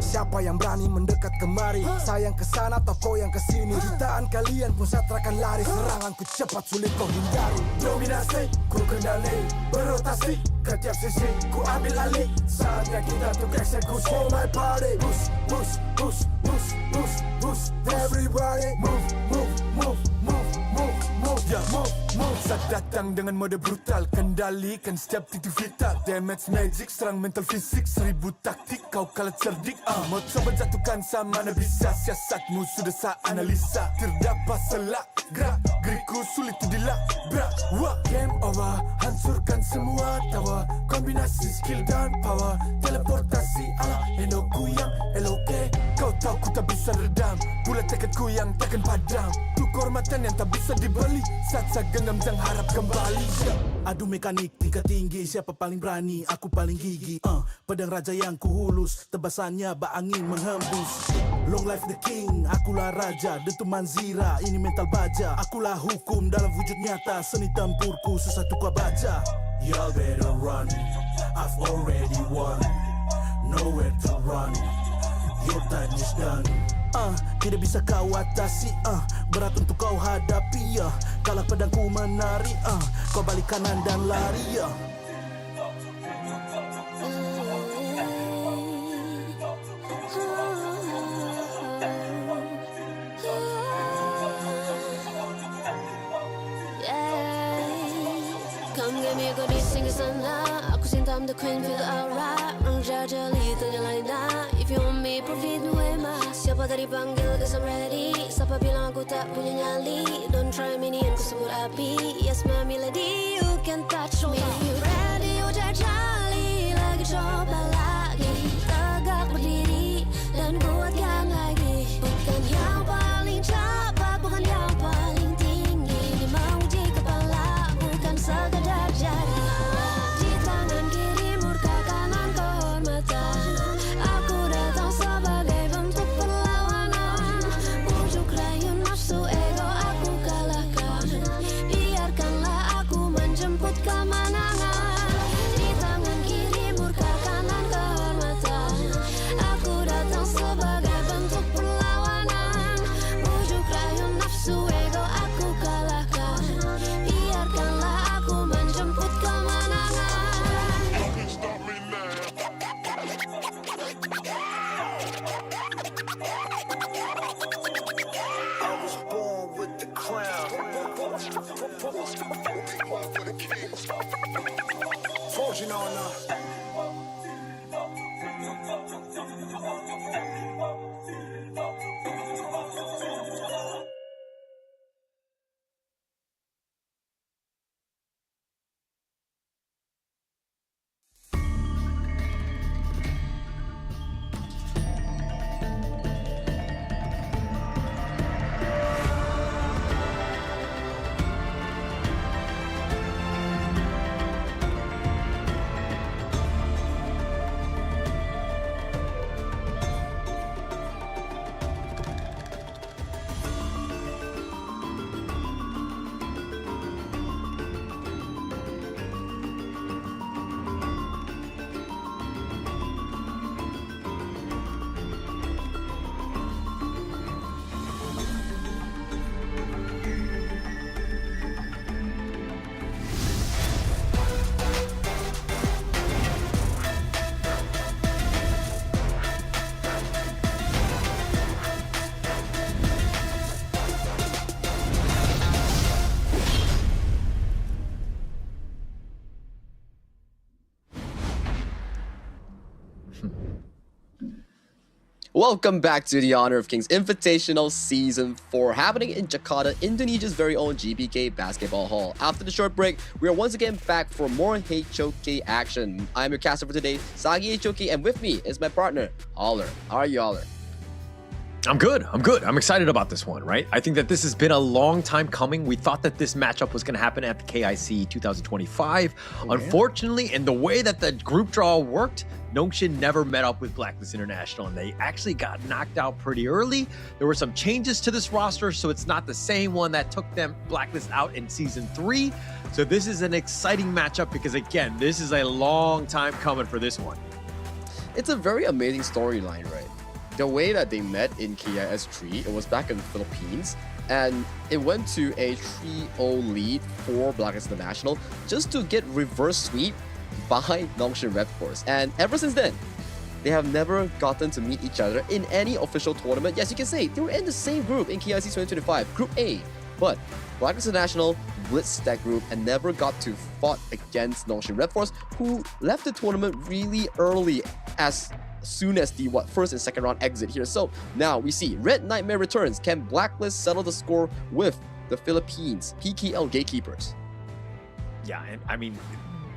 Siapa yang berani mendekat kemari? Sayang kesana atau kau yang kesini? Jutaan kalian pun satrakan lari. Seranganku cepat sulit kau hindari. Dominasi, ku kendali, berotasi ke tiap sisi, ku ambil alih. Saatnya kita untuk eksekusi. For my party, push, push, push, push, push, push. Everybody, move, move, move, move, move, move, yeah, move, move. Saat datang dengan mode brutal, kendalikan setiap titik vital. Damage magic, serang mental fisik, 1000 taktik, kau kalah cerdik. Mau coba jatuhkan sama mana bisa, siasatmu sudah saya analisa. Terdapat selak, gerak, geriku sulit tu dilabrak. Game over, hancurkan semua tawa. Kombinasi skill dan power, teleportasi ala Enoku yang LOK. Kau tahu ku tak bisa redam, bulat tekadku yang takkan padam. Tuh kehormatan yang tak bisa dibeli, saat saya genggam jangan harap kembali. Adu mekanik tingkat tinggi, siapa paling berani? Aku paling gigi. Pedang raja yang kuhulus, tebasannya bak angin menghembus. Long life the king, akulah raja, dentuman zira, ini mental baja. Akulah hukum dalam wujud nyata, seni tempurku susah tukar baca. Y'all better run, I've already won, nowhere to run, your time is done. Tidak bisa kau atasi, berat untuk kau hadapi, Kalau pedangku menari, kau balik kanan dan lari, kau di singgah sana. Aku cinta I'm the queen, feel the aura. Orang jajali ternyalain dah. If you want me, profit me way mas. Siapa tadi panggil, cause I'm ready. Siapa bilang aku tak punya nyali. Don't try me ni, aku sebut api. Yes, my melody, you can touch me. You ready, you jajali. Lagi coba lagi. Tegak berdiri dan buatkan lagi. Bukan yang paling cepat, bukan yang paling tinggi. Di menguji kepala, bukan sekadar jadi. Di tangan kiri murka, kanan kehormatan. Aku datang sebagai bentuk perlawanan. Bujuk rayu nafsu ego aku kalahkan. Biarkanlah aku menjemput kemenangan. Di tangan kiri murka, kanan kehormatan. Aku datang sebagai bentuk perlawanan. Bujuk rayu nafsu ego aku kalahkan. Biarkanlah aku menjemput kemenangan. I was born with the crown. Fortune on Welcome back to the Honor of Kings Invitational Season 4, happening in Jakarta, Indonesia's very own GBK Basketball Hall. After the short break, we are once again back for more HOK action. I'm your caster for today, Sagi HOK, and with me is my partner, Aller. How are you, Aller? I'm good. I'm excited about this one, right? I think that this has been a long time coming. We thought that this matchup was going to happen at the KIC 2025. Unfortunately, in the way that the group draw worked, Nongshim never met up with Blacklist International, and they actually got knocked out pretty early. There were some changes to this roster, so it's not the same one that took them Blacklist out in Season 3. So this is an exciting matchup because, again, this is a long time coming for this one. It's a very amazing storyline, right? The way that they met in KIS 3, it was back in the Philippines, and it went to a 3-0 lead for Blacklist International just to get reverse sweep by Nongshim RedForce. And ever since then, they have never gotten to meet each other in any official tournament. Yes, you can say they were in the same group in KIC 2025, Group A, but Blacklist International blitzed that group and never got to fight against Nongshim RedForce, who left the tournament really early as soon as the first and second round exit here. So now we see Red Nightmare returns. Can Blacklist settle the score with the Philippines PKL Gatekeepers? Yeah, and I mean,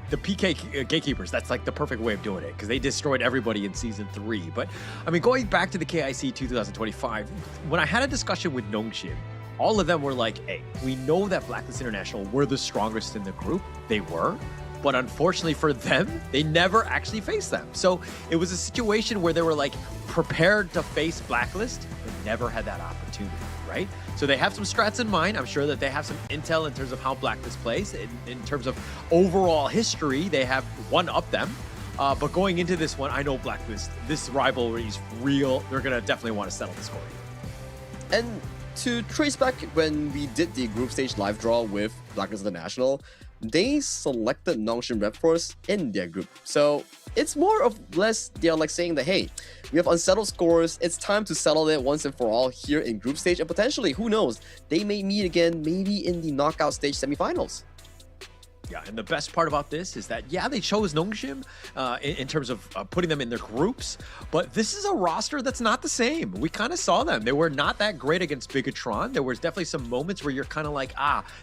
the PK Gatekeepers, that's like the perfect way of doing it because they destroyed everybody in Season 3. But I mean, going back to the KIC 2025, when I had a discussion with Nongshim, all of them were like, hey, we know that Blacklist International were the strongest in the group. They were. But unfortunately for them, they never actually faced them. So it was a situation where they were like prepared to face Blacklist, but never had that opportunity, right? So they have some strats in mind. I'm sure that they have some intel in terms of how Blacklist plays. In terms of overall history, they have one-up them. But going into this one, I know Blacklist, this rivalry is real. They're going to definitely want to settle the score here. And to trace back when we did the group stage live draw with Blacklist International, they selected Nongshim RedForce in their group. So it's more or less they're like saying that, hey, we have unsettled scores. It's time to settle it once and for all here in group stage. And potentially, who knows, they may meet again maybe in the knockout stage semifinals. Yeah, and the best part about this is that, yeah, they chose Nongshim in terms of putting them in their groups, but this is a roster that's not the same. We kind of saw them. They were not that great against Bigetron. There was definitely some moments where you're kind of like,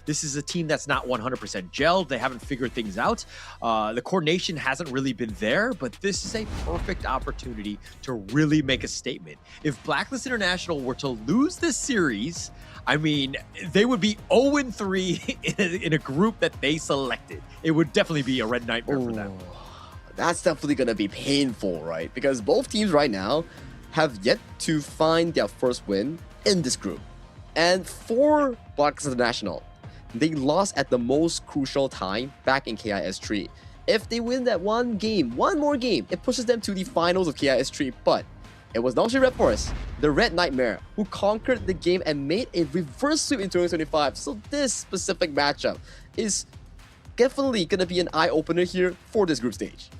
this is a team that's not 100% gelled. They haven't figured things out. The coordination hasn't really been there, but this is a perfect opportunity to really make a statement. If Blacklist International were to lose this series, I mean, they would be 0-3 in a group that they selected. It would definitely be a red nightmare for them. That's definitely going to be painful, right? Because both teams right now have yet to find their first win in this group. And for Blacklist International, they lost at the most crucial time back in KIS3. If they win that one more game, it pushes them to the finals of KIS3, but it was Nongshim RedForce, the Red Nightmare, who conquered the game and made a reverse sweep in 2025. So this specific matchup is definitely going to be an eye-opener here for this group stage.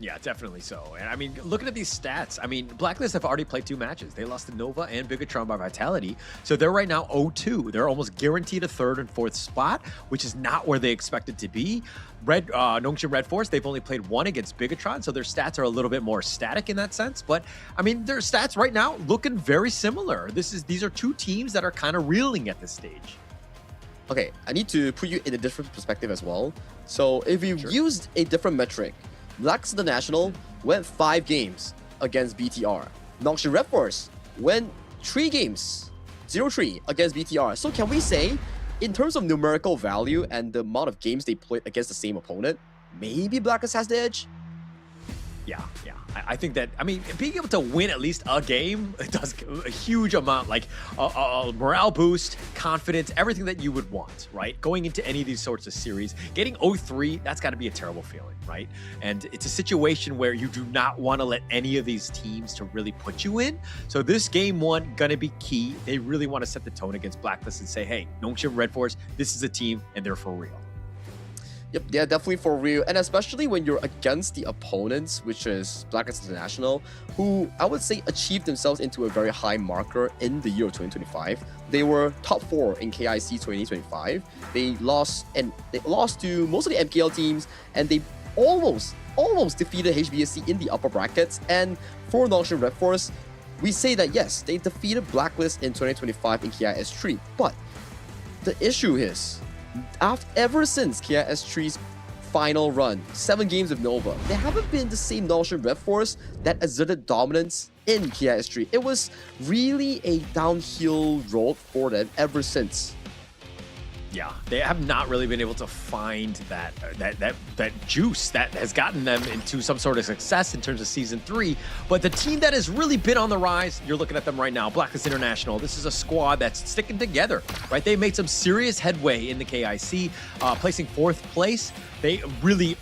Yeah, definitely so. And I mean, looking at these stats, I mean, Blacklist have already played 2 matches. They lost to Nova and Bigetron by Vitality. So they're right now 0-2. They're almost guaranteed a 3rd and 4th spot, which is not where they expected to be. Nongshim RedForce, they've only played 1 against Bigetron, so their stats are a little bit more static in that sense. But I mean, their stats right now looking very similar. These are 2 teams that are kind of reeling at this stage. Okay, I need to put you in a different perspective as well. So if we used a different metric, Blacklist International went 5 games against BTR. Nongshim RedForce went 3 games, 0-3 against BTR. So can we say, in terms of numerical value and the amount of games they played against the same opponent, maybe Blacklist has the edge? Yeah. I think that, I mean, being able to win at least a game, it does a huge amount, like a morale boost, confidence, everything that you would want, right? Going into any of these sorts of series, getting 0-3, that's got to be a terrible feeling, right? And it's a situation where you do not want to let any of these teams to really put you in. So this game 1 going to be key. They really want to set the tone against Blacklist and say, hey, Nongshim RedForce, this is a team and they're for real. Yep, they're definitely for real, and especially when you're against the opponents, which is Blacklist International, who I would say achieved themselves into a very high marker in the year of 2025. They were top 4 in KIC 2025. They lost to most of the MKL teams, and they almost defeated HBSC in the upper brackets. And for Nongshim RedForce, we say that yes, they defeated Blacklist in 2025 in KIS3, but the issue is, ever since KIS3's final run, 7 games of Nova, they haven't been the same Nongshim RedForce that exerted dominance in KIS3. It was really a downhill road for them ever since. Yeah, they have not really been able to find that juice that has gotten them into some sort of success in terms of Season 3. But the team that has really been on the rise, you're looking at them right now, Blacklist International. This is a squad that's sticking together, right? They made some serious headway in the KIC, placing 4th place. They really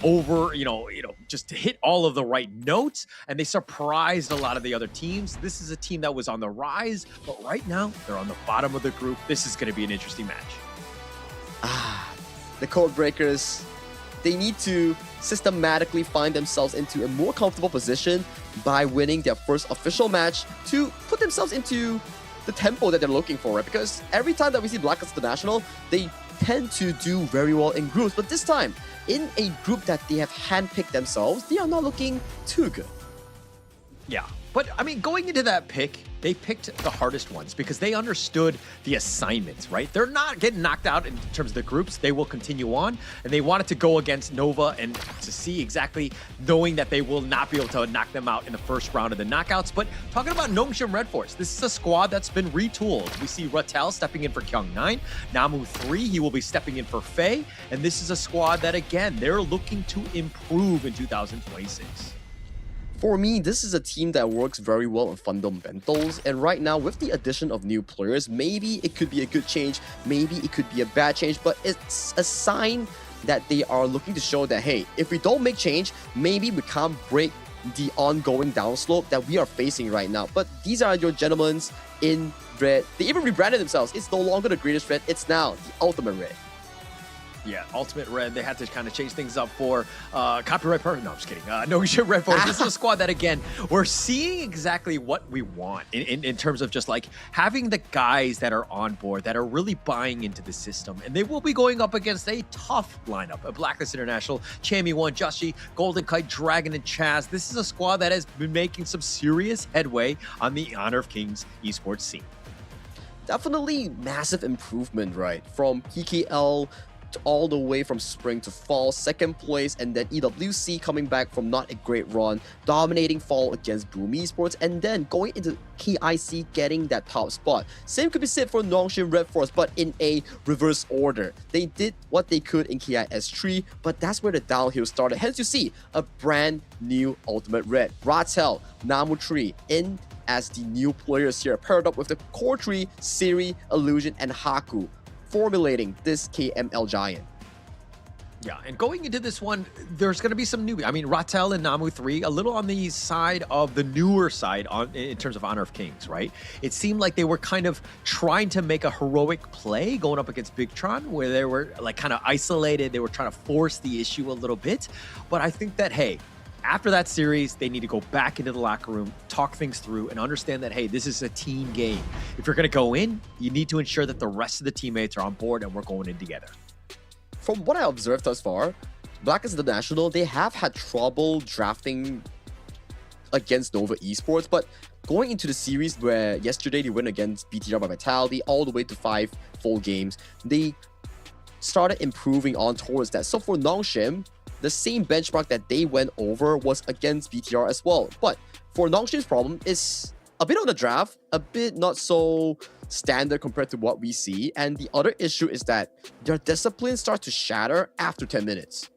just hit all of the right notes, and they surprised a lot of the other teams. This is a team that was on the rise, but right now they're on the bottom of the group. This is going to be an interesting match. The code breakers, they need to systematically find themselves into a more comfortable position by winning their first official match to put themselves into the tempo that they're looking for, right? Because every time that we see Blacklist International, they tend to do very well in groups, but this time, in a group that they have handpicked themselves, they are not looking too good. Yeah, but I mean, going into that pick, they picked the hardest ones because they understood the assignments, right? They're not getting knocked out in terms of the groups. They will continue on, and they wanted to go against Nova and to see exactly, knowing that they will not be able to knock them out in the first round of the knockouts. But talking about Nongshim RedForce, this is a squad that's been retooled. We see Rattel stepping in for Kyung9, Namu 3, he will be stepping in for Faye, and this is a squad that, again, they're looking to improve in 2026. For me, this is a team that works very well on fundamentals, and right now with the addition of new players, maybe it could be a good change, maybe it could be a bad change, but it's a sign that they are looking to show that, hey, if we don't make change, maybe we can't break the ongoing downslope that we are facing right now. But these are your gentlemen in red. They even rebranded themselves. It's no longer the greatest red, it's now the ultimate red. Yeah, Ultimate Red, they had to kind of change things up for Copyright Perfect. No, I'm just kidding. Nongshim RedForce. This is a squad that, again, we're seeing exactly what we want in terms of just like having the guys that are on board, that are really buying into the system. And they will be going up against a tough lineup. A Blacklist International, Chammy 1, Joshi, Golden Kite, Dragon, and Chaz. This is a squad that has been making some serious headway on the Honor of Kings esports scene. Definitely massive improvement, right? From PKL all the way from spring to fall, second place, and then EWC coming back from not a great run, dominating fall against Boom Esports, and then going into KIC getting that top spot. Same could be said for Nongshim RedForce, but in a reverse order. They did what they could in KIS3, but that's where the downhill started. Hence you see a brand new Ultimate Red. Ratel, Namu3 in as the new players here, paired up with the core 3, Siri, Illusion, and Haku, formulating this KML giant. Yeah, and going into this one, there's going to be some newbies. I mean, Ratel and Namu 3, a little on the side of the newer side in terms of Honor of Kings, right? It seemed like they were kind of trying to make a heroic play going up against Bigetron, where they were like kind of isolated. They were trying to force the issue a little bit. But I think that, hey, after that series, they need to go back into the locker room, talk things through, and understand that, hey, this is a team game. If you're going to go in, you need to ensure that the rest of the teammates are on board and we're going in together. From what I observed thus far, Blacklist International, they have had trouble drafting against Nova Esports, but going into the series where yesterday they went against BTR by Vitality all the way to 5 full games, they started improving on towards that. So for Nongshim, the same benchmark that they went over was against BTR as well. But for Nongshim's problem is a bit on the draft, a bit not so standard compared to what we see. And the other issue is that their discipline starts to shatter after 10 minutes.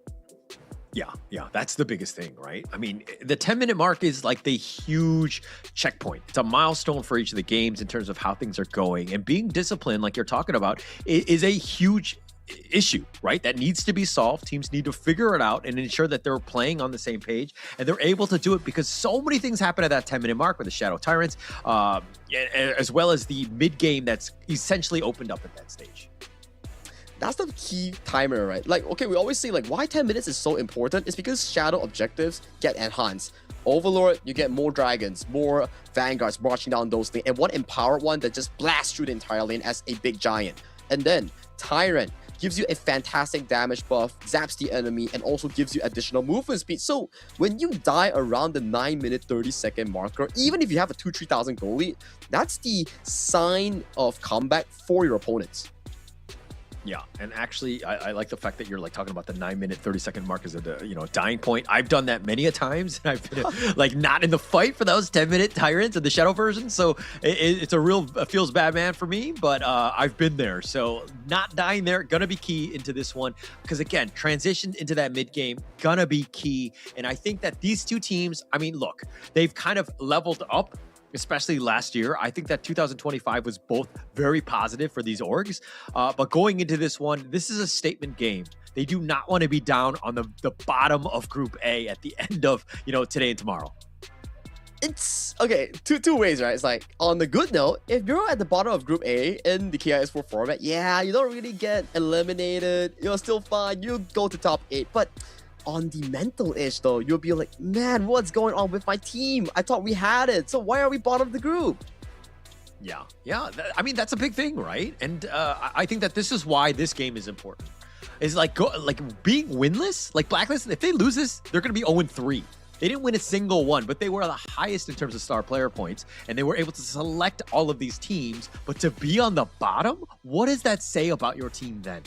Yeah, that's the biggest thing, right? I mean, the 10-minute mark is like the huge checkpoint. It's a milestone for each of the games in terms of how things are going. And being disciplined, like you're talking about, is a huge issue, right? That needs to be solved. Teams need to figure it out and ensure that they're playing on the same page, and they're able to do it because so many things happen at that 10-minute mark with the Shadow Tyrants, as well as the mid-game that's essentially opened up at that stage. That's the key timer, right? Like, okay, we always say like why 10 minutes is so important. It's because Shadow objectives get enhanced. Overlord, you get more dragons, more vanguards marching down those things, and one empowered one that just blasts through the entire lane as a big giant. And then Tyrant gives you a fantastic damage buff, zaps the enemy, and also gives you additional movement speed. So when you die around the 9-minute 30-second marker, even if you have a 2,000-3,000 goal lead, that's the sign of comeback for your opponents. Yeah, and actually, I like the fact that you're like talking about the 9-minute 30-second mark as a dying point. I've done that many a times, and I've been like not in the fight for those 10-minute tyrants in the shadow version. So it's a real feels bad man for me, but I've been there. So not dying there gonna be key into this one because again, transition into that mid game gonna be key. And I think that these two teams, I mean, look, they've kind of leveled up. Especially last year. I think that 2025 was both very positive for these orgs. But going into this one, this is a statement game. They do not want to be down on the bottom of Group A at the end of, today and tomorrow. It's, okay, two ways, right? It's like, on the good note, if you're at the bottom of Group A in the KIS4 format, yeah, you don't really get eliminated. You're still fine. You go to top 8. But on the mental edge though, you'll be like, man, what's going on with my team? I thought we had it, so why are we bottom of the group? Yeah, I mean, that's a big thing, right? And I think that this is why this game is important. It's like being winless, like Blacklist, if they lose this, they're going to be 0-3. They didn't win a single one, but they were the highest in terms of star player points, and they were able to select all of these teams. But to be on the bottom, what does that say about your team then?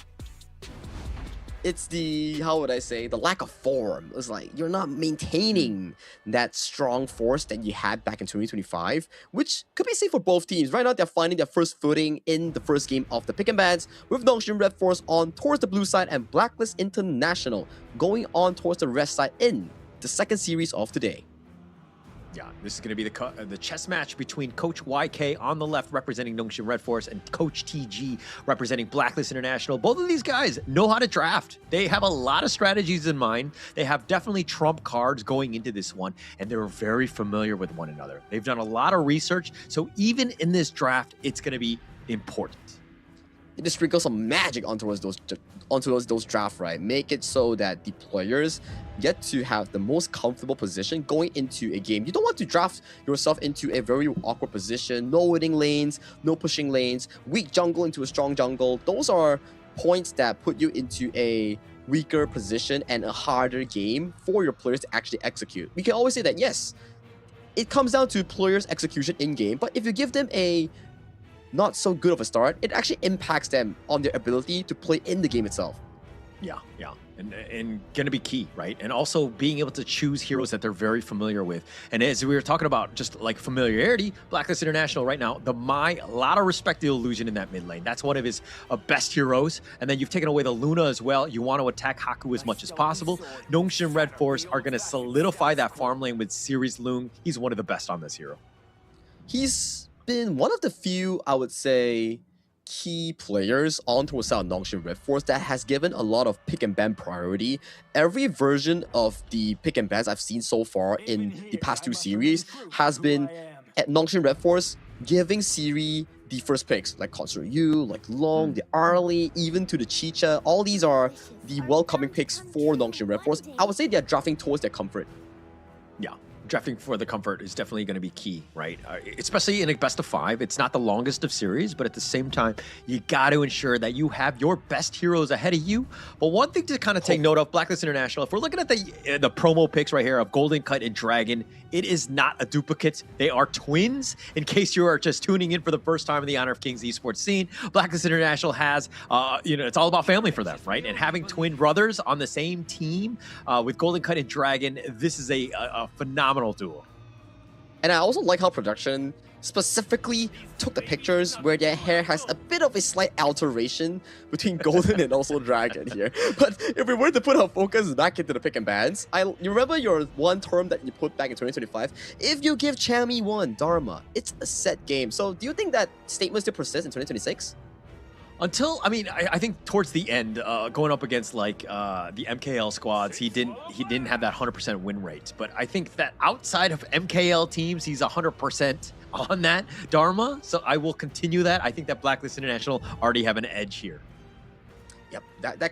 It's the, how would I say, the lack of form. It's like you're not maintaining that strong force that you had back in 2025, which could be safe for both teams. Right now, they're finding their first footing in the first game of the pick and bans, with Nongshim RedForce on towards the blue side and Blacklist International going on towards the red side in the second series of today. Yeah, this is going to be the chess match between Coach YK on the left representing Nongshim RedForce and Coach TG representing Blacklist International. Both of these guys know how to draft. They have a lot of strategies in mind. They have definitely trump cards going into this one, and they're very familiar with one another. They've done a lot of research, so even in this draft, it's going to be important. you just sprinkle some magic onto those draft, right? Make it so that the players get to have the most comfortable position going into a game. You don't want to draft yourself into a very awkward position. No winning lanes, no pushing lanes, weak jungle into a strong jungle. Those are points that put you into a weaker position and a harder game for your players to actually execute. We can always say that, yes, it comes down to players' execution in-game, but if you give them a not so good of a start, it actually impacts them on their ability to play in the game itself. Yeah. And gonna be key, right? And also being able to choose heroes that they're very familiar with. And as we were talking about just like familiarity, Blacklist International right now, a lot of respect the illusion in that mid lane. That's one of his best heroes. And then you've taken away the Luna as well. You want to attack Haku as much as possible. Nongshim RedForce are gonna solidify that farm lane with Series Lung. He's one of the best on this hero. He's been one of the few, I would say, key players on towards our Nongshim RedForce that has given a lot of pick and ban priority. Every version of the pick and bans I've seen so far in the past 2 series has been at Nongshim RedForce giving Siri the first picks, like Concert U, like Long, the Arlie, even to the Chicha. All these are the welcoming picks for Nongshim RedForce. I would say they're drafting towards their comfort. Yeah. Drafting for the comfort is definitely going to be key, right? Especially in a best of 5. It's not the longest of series, but at the same time, you got to ensure that you have your best heroes ahead of you. But one thing to kind of take note of, Blacklist International, if we're looking at the promo picks right here of Golden Cut and Dragon, it is not a duplicate. They are twins. In case you are just tuning in for the first time in the Honor of Kings esports scene, Blacklist International has, it's all about family for them, right? And having twin brothers on the same team with Golden Cut and Dragon, this is a phenomenal duo. And I also like how production specifically took the pictures where their hair has a bit of a slight alteration between Golden and also Dragon here. But if we were to put our focus back into the pick and bans, you remember your one term that you put back in 2025? If you give Chami 1 Dharma, it's a set game. So do you think that statement still persists in 2026? Until, I think towards the end, going up against like the MKL squads, he didn't have that 100% win rate. But I think that outside of MKL teams, he's 100% on that Dharma. So I will continue that. I think that Blacklist International already have an edge here. Yep,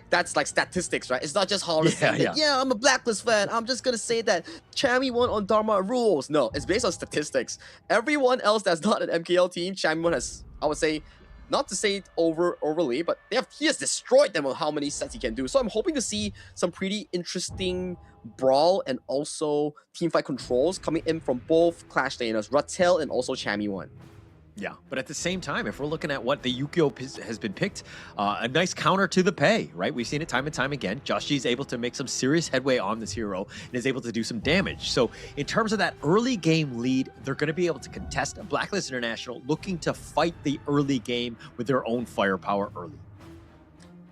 that's like statistics, right? It's not just Hollis saying that, yeah, I'm a Blacklist fan, I'm just gonna say that Chami 1 on Dharma rules. No, it's based on statistics. Everyone else that's not an MKL team, Chami 1 has, I would say, not to say it overly, but he has destroyed them on how many sets he can do. So I'm hoping to see some pretty interesting brawl and also teamfight controls coming in from both Clash laners, Rattel and also Chami 1. Yeah, but at the same time, if we're looking at what the Yukio has been picked, a nice counter to the pay, right? We've seen it time and time again. Joshi is able to make some serious headway on this hero and is able to do some damage. So in terms of that early game lead, they're going to be able to contest Blacklist International, looking to fight the early game with their own firepower early.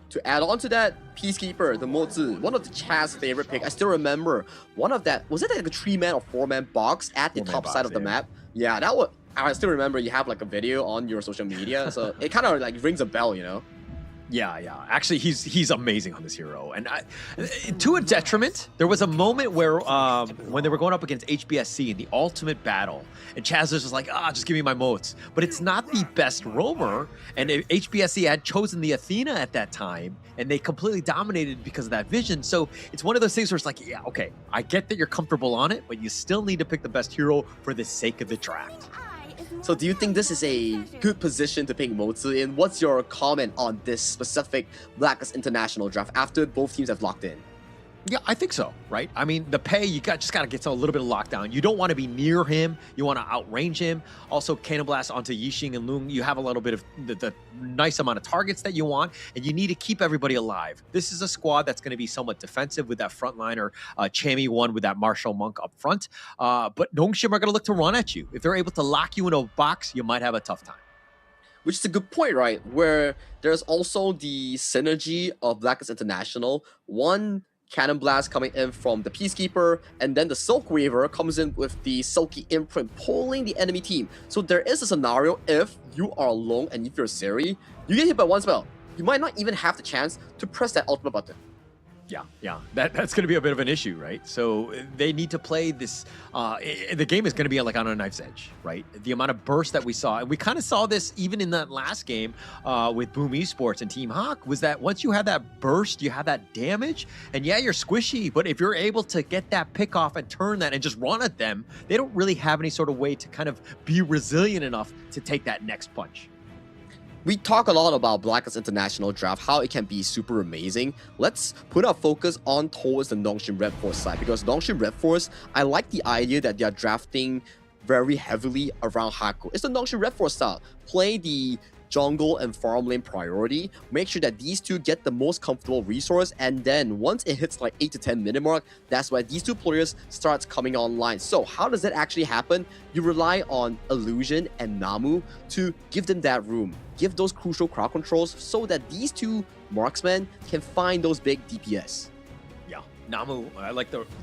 To add on to that, Peacekeeper, the Mozi, one of the Chaz's favorite pick. I still remember one of that, was it like a 3-man or 4-man box at the top side of the map? Yeah, that was... I still remember you have like a video on your social media, so it kind of like rings a bell, you know? Yeah. Actually, he's amazing on this hero. And to a detriment, there was a moment where when they were going up against HBSC in the ultimate battle, and Chaz was just like, just give me my moats. But it's not the best roamer, and HBSC had chosen the Athena at that time, and they completely dominated because of that vision. So it's one of those things where it's like, yeah, okay, I get that you're comfortable on it, but you still need to pick the best hero for the sake of the draft. So do you think this is a good position to pick Mozi in? What's your comment on this specific Blacklist International draft after both teams have locked in? Yeah, I think so, right? I mean, the pay, you just got to get a little bit of lockdown. You don't want to be near him. You want to outrange him. Also, Cannon Blast onto Yixing and Lung. You have a little bit of the nice amount of targets that you want, and you need to keep everybody alive. This is a squad that's going to be somewhat defensive with that frontliner, Chami 1 with that Martial Monk up front. But Nongshim are going to look to run at you. If they're able to lock you in a box, you might have a tough time. Which is a good point, right? Where there's also the synergy of Blacklist International. One Cannon Blast coming in from the Peacekeeper, and then the Silk Weaver comes in with the Silky Imprint pulling the enemy team. So there is a scenario if you are alone and if you're Siri, you get hit by one spell. You might not even have the chance to press that ultimate button. Yeah. That's going to be a bit of an issue, right? So they need to play this. The game is going to be like on a knife's edge, right? The amount of burst that we saw, and we kind of saw this even in that last game with Boom Esports and Team Hawk, was that once you have that burst, you have that damage, and yeah, you're squishy, but if you're able to get that pick off and turn that and just run at them, they don't really have any sort of way to kind of be resilient enough to take that next punch. We talk a lot about Blacklist International Draft, how it can be super amazing. Let's put our focus on towards the Nongshim RedForce side, because Nongshim RedForce, I like the idea that they are drafting very heavily around Haku. It's the Nongshim RedForce style. Play the jungle and farm lane priority, make sure that these two get the most comfortable resource, and then once it hits like 8 to 10 minute mark, that's why these two players starts coming online. So how does that actually happen? You rely on Illusion and Namu to give them that room, give those crucial crowd controls so that these two marksmen can find those big DPS. Namu,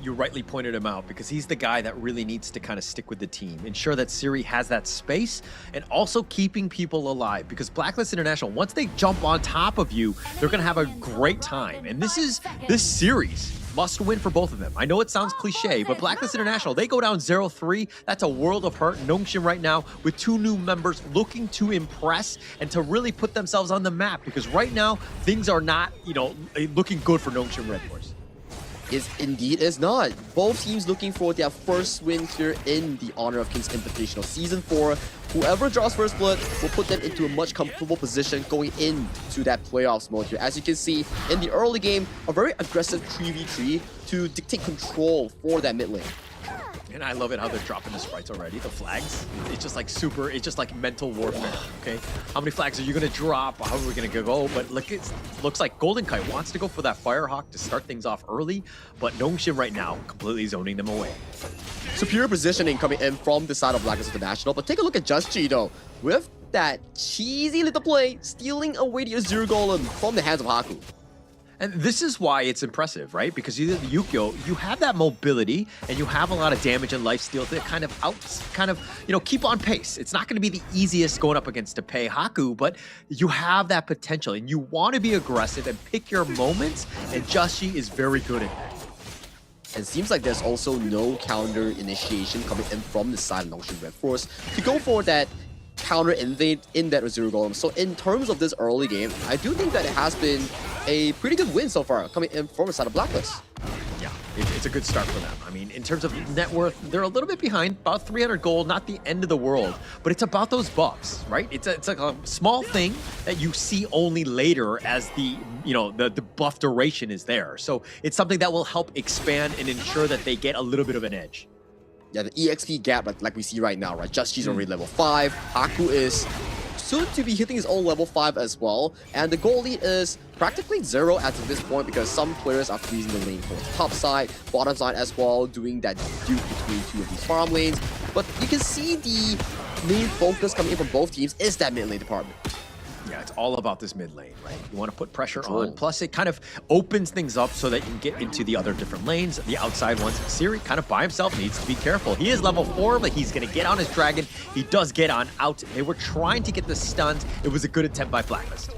you rightly pointed him out, because he's the guy that really needs to kind of stick with the team, ensure that Siri has that space, and also keeping people alive, because Blacklist International, once they jump on top of you, they're going to have a great time. And this series must win for both of them. I know it sounds cliche, but Blacklist International, they go down 0-3. That's a world of hurt. Nongshim right now with 2 new members looking to impress and to really put themselves on the map, because right now things are not, looking good for Nongshim RedForce. Indeed is not. Both teams looking for their first win here in the Honor of Kings Invitational Season 4. Whoever draws first blood will put them into a much comfortable position going into that playoffs mode here. As you can see, in the early game, a very aggressive 3v3 to dictate control for that mid lane. And I love it how they're dropping the sprites already, the flags. It's just like it's just like mental warfare, okay? How many flags are you gonna drop? How are we gonna go? But look, it looks like Golden Kite wants to go for that Firehawk to start things off early, but Nongshim right now completely zoning them away. Superior positioning coming in from the side of Blacklist International, but take a look at Just Chi though, with that cheesy little play, stealing away the Azure Golem from the hands of Haku. And this is why it's impressive, right? Because either the Yukio, you have that mobility and you have a lot of damage and lifesteal to keep on pace. It's not going to be the easiest going up against Tepe Haku, but you have that potential and you want to be aggressive and pick your moments, and Joshi is very good at that. And it seems like there's also no counter initiation coming in from the side of Nongshim RedForce to go for that counter invade in that Azure Golem. So in terms of this early game, I do think that it has been a pretty good win so far coming in from the side of Blacklist. Yeah, it's a good start for them. I mean, in terms of net worth, they're a little bit behind, about 300 gold, not the end of the world, but it's about those buffs, right? It's like a small thing that you see only later as the buff duration is there. So it's something that will help expand and ensure that they get a little bit of an edge. Yeah, the EXP gap, like we see right now, right? Just Chi's already level 5. Haku is soon to be hitting his own level 5 as well. And the goal lead is practically 0 at this point, because some players are freezing the lane for the top side, bottom side as well, doing that duke between 2 of these farm lanes. But you can see the main focus coming in from both teams is that mid lane department. Yeah, it's all about this mid lane, right? You want to put pressure on. Plus, it kind of opens things up so that you can get into the other different lanes, the outside ones. Siri kind of by himself needs to be careful. He is level 4, but he's going to get on his dragon. He does get on out. They were trying to get the stuns. It was a good attempt by Blacklist.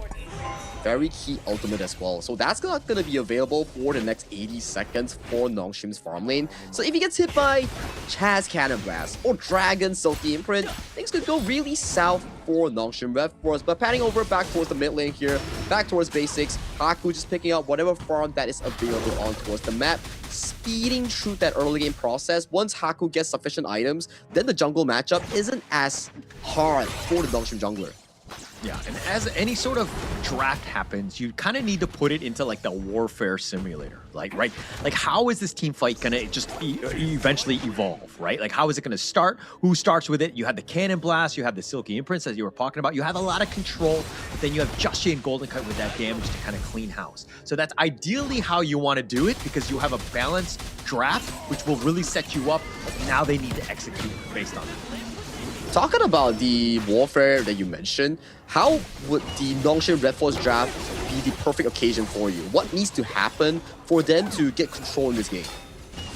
Very key ultimate as well. So that's not going to be available for the next 80 seconds for Nongshim's farm lane. So if he gets hit by Chaz Cannon Blast or Dragon Silky Imprint, things could go really south for Nongshim RedForce. But panning over back towards the mid lane here, back towards basics, Haku just picking up whatever farm that is available on towards the map, speeding through that early game process. Once Haku gets sufficient items, then the jungle matchup isn't as hard for the Nongshim jungler. Yeah, and as any sort of draft happens, you kind of need to put it into like the warfare simulator. Like how is this team fight gonna just eventually evolve, right? Like how is it gonna start? Who starts with it? You have the cannon blast, you have the silky imprints as you were talking about. You have a lot of control, but then you have Joshi and Golden Kite with that damage to kind of clean house. So that's ideally how you want to do it, because you have a balanced draft, which will really set you up. But now they need to execute based on it. Talking about the warfare that you mentioned, how would the Nongshim RedForce draft be the perfect occasion for you? What needs to happen for them to get control in this game?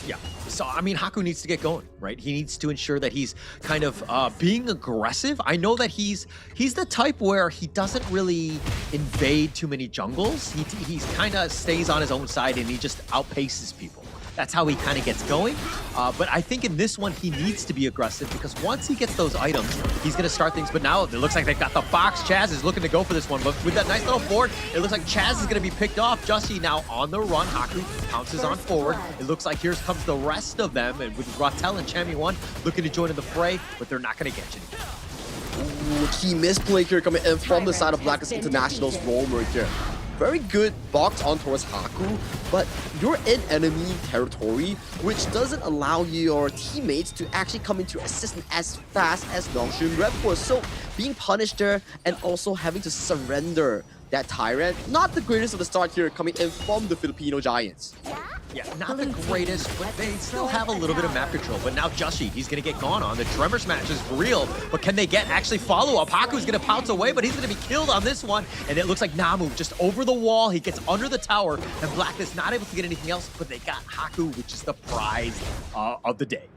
Yeah. So, I mean, Haku needs to get going, right? He needs to ensure that he's kind of being aggressive. I know that he's the type where he doesn't really invade too many jungles. He's kind of stays on his own side and he just outpaces people. That's how he kind of gets going. But I think in this one, he needs to be aggressive because once he gets those items, he's going to start things. But now it looks like they've got the box. Chaz is looking to go for this one. But with that nice little board, it looks like Chaz is going to be picked off. Justy now on the run. Haku pounces on forward. It looks like here comes the rest of them. And with Rotel and Chami1 looking to join in the fray, but they're not going to get you. Ooh, key misplay here coming in from the side of Blacklist International's roamer here. Very good box on towards Haku, but you're in enemy territory, which doesn't allow your teammates to actually come into assistance as fast as Nongshim RedForce. So being punished there and also having to surrender that Tyrant, not the greatest of the start here coming in from the Filipino Giants. Yeah, not the greatest, but they still have a little bit of map control. But now Justy, he's going to get gone on. The Tremor Smash is real, but can they get actually follow-up? Haku's going to pounce away, but he's going to be killed on this one. And it looks like Namu just over the wall. He gets under the tower, and Blacklist not able to get anything else, but they got Haku, which is the prize of the day.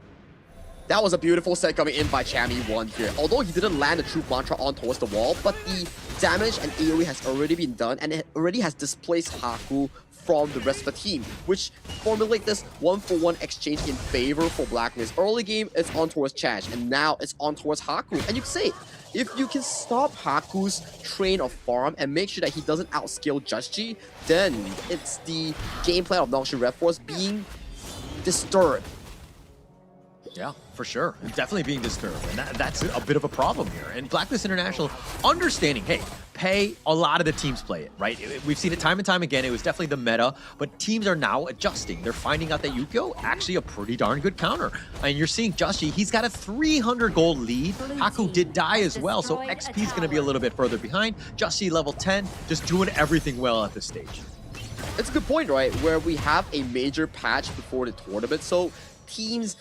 That was a beautiful set coming in by Chami1 here. Although he didn't land a true mantra on towards the wall, but the damage and AoE has already been done, and it already has displaced Haku from the rest of the team, which formulate this 1-for-1 exchange in favor for Blacklist. Early game, it's on towards Chaz, and now it's on towards Haku. And you can say, if you can stop Haku's train of farm and make sure that he doesn't outscale Justy, then it's the game plan of Nongshim RedForce being disturbed. Yeah, for sure. Definitely being disturbed. And that's a bit of a problem here. And Blacklist International understanding, hey, pay, a lot of the teams play it, right? We've seen it time and time again. It was definitely the meta, but teams are now adjusting. They're finding out that Yukio actually a pretty darn good counter. And you're seeing Justy, he's got a 300 gold lead. Haku did die as well, so XP is going to be a little bit further behind. Justy level 10, just doing everything well at this stage. It's a good point, right? Where we have a major patch before the tournament, so teams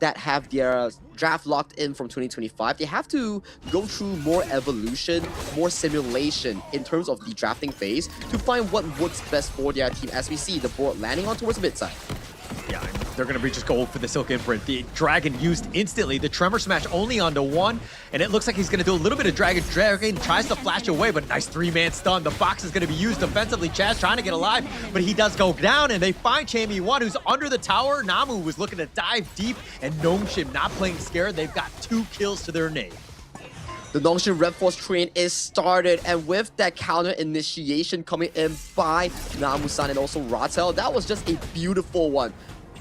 that have their draft locked in from 2025, they have to go through more evolution, more simulation in terms of the drafting phase to find what works best for their team, as we see the board landing on towards the mid side. Yeah, they're going to be just gold for the Silk Imprint. The Dragon used instantly. The Tremor Smash only onto one, and it looks like he's going to do a little bit of Dragon. Dragon tries to flash away, but nice 3-man stun. The box is going to be used defensively. Chaz trying to get alive, but he does go down, and they find Chami1, who's under the tower. Namu was looking to dive deep, and Nongshim not playing scared. They've got 2 kills to their name. The Nongshim RedForce train is started, and with that counter initiation coming in by Namu-san and also Rotel, that was just a beautiful one.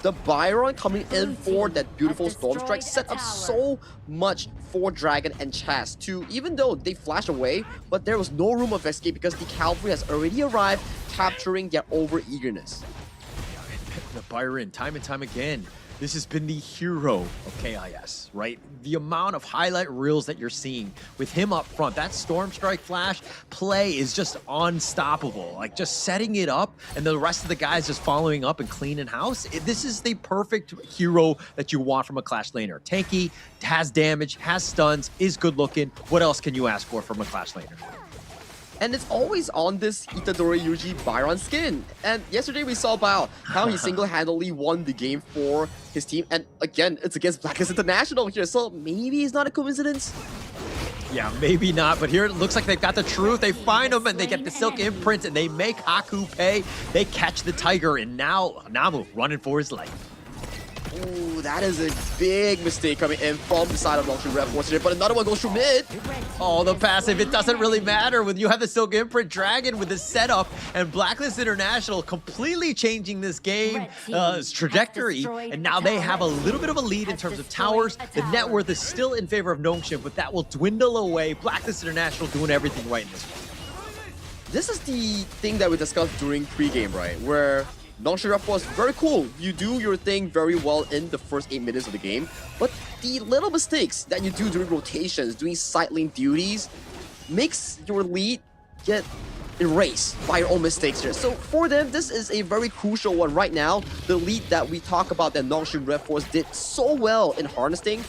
The Byron coming in for that beautiful Storm Strike set up so much for Dragon and Chaz to, even though they flashed away, but there was no room of escape because the Cavalry has already arrived, capturing their over-eagerness. The Byron, time and time again, this has been the hero of KIS, right? The amount of highlight reels that you're seeing with him up front, that Storm Strike flash play is just unstoppable. Like, just setting it up and the rest of the guys just following up and cleaning house. This is the perfect hero that you want from a Clash laner. Tanky, has damage, has stuns, is good looking. What else can you ask for from a Clash laner? And it's always on this Itadori Yuji Byron skin. And yesterday we saw Bao, how he single-handedly won the game for his team. And again, it's against Blacklist International here, so maybe it's not a coincidence. Yeah, maybe not, but here it looks like they've got the truth. They find him and they get the Silk Imprint and they make Haku pay. They catch the Tiger and now Namu running for his life. Ooh, that is a big mistake coming in from the side of Nongshim RedForce here, but another one goes through mid. Oh, the passive, it doesn't really matter when you have the Silk Imprint Dragon with the setup and Blacklist International completely changing this game trajectory, and now they have a little bit of a lead in terms of towers. The net worth is still in favor of Nongshim, but that will dwindle away. Blacklist International doing everything right in this one. This is the thing that we discussed during pregame, right? Where Nongshim RedForce, very cool. You do your thing very well in the first 8 minutes of the game, but the little mistakes that you do during rotations, doing side lane duties, makes your lead get erased by your own mistakes here. So for them, this is a very crucial one right now. The lead that we talk about that Nongshim RedForce did so well in harnessing,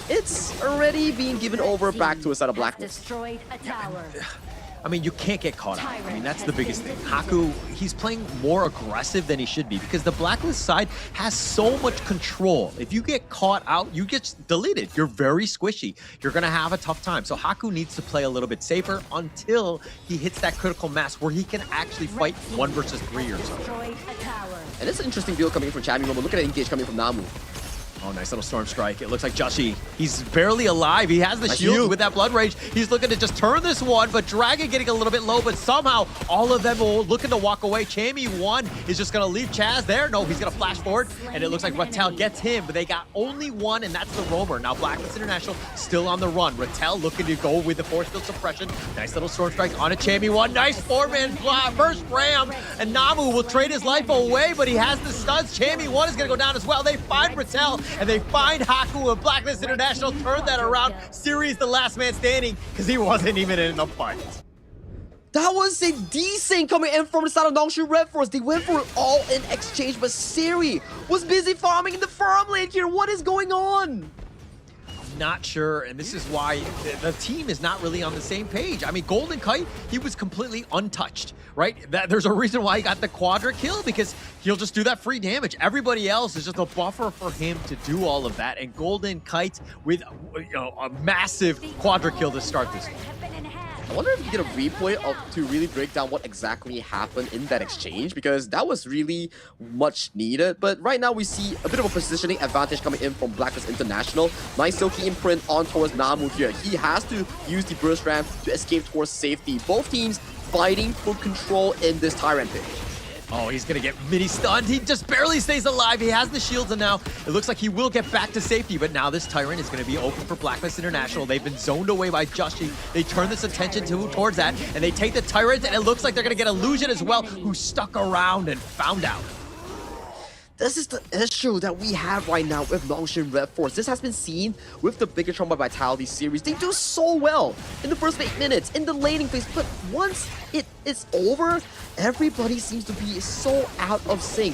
it's already being given over back to a side of Blacklist. Destroyed a tower. I mean, you can't get caught out. I mean, that's the biggest thing. Haku, he's playing more aggressive than he should be because the Blacklist side has so much control. If you get caught out, you get deleted. You're very squishy. You're going to have a tough time. So Haku needs to play a little bit safer until he hits that critical mass where he can actually fight 1 versus 3 or so. And it's an interesting build coming in from Chammy Romo. Look at that engage coming from Namu. Oh, nice little Storm Strike. It looks like Joshi, he's barely alive. He has the shield with that Blood Rage. He's looking to just turn this one, but Dragon getting a little bit low, but somehow all of them are looking to walk away. Chammy 1 is just going to leave Chaz there. No, he's going to flash forward, and it looks like Rattel gets him, but they got only 1, and that's the Roamer. Now Blacklist International still on the run. Rattel looking to go with the Force Field Suppression. Nice little Storm Strike on a Chammy 1. Nice 4-man first ram, and Namu will trade his life away, but he has the stuns. Chammy 1 is going to go down as well. They find Rattel, and they find Haku, and Blacklist International turned that around. Series the last man standing because he wasn't even in the fight. That was a desync coming in from the side of Nongshim RedForce. They went for it all in exchange, but Siri was busy farming in the farm lane here. What is going on? Not sure, and this is why the team is not really on the same page. I mean, Golden Kite, he was completely untouched, right? There's a reason why he got the quadra kill, because he'll just do that free damage. Everybody else is just a buffer for him to do all of that, and Golden Kite with a massive quadra kill to start this game. I wonder if you get a replay to really break down what exactly happened in that exchange, because that was really much needed. But right now we see a bit of a positioning advantage coming in from Blacklist International. Nice Silky imprint on towards Namu here. He has to use the burst ramp to escape towards safety. Both teams fighting for control in this Tyrant pitch. Oh, he's going to get mini stunned. He just barely stays alive. He has the shields, and now it looks like he will get back to safety. But now this Tyrant is going to be open for Blacklist International. They've been zoned away by Joshi. They turn this attention towards that, and they take the Tyrant, and it looks like they're going to get Illusion as well, who stuck around and found out. This is the issue that we have right now with Nongshim RedForce. This has been seen with the Bigetron by Vitality series. They do so well in the first 8 minutes, in the laning phase, but once it is over, everybody seems to be so out of sync.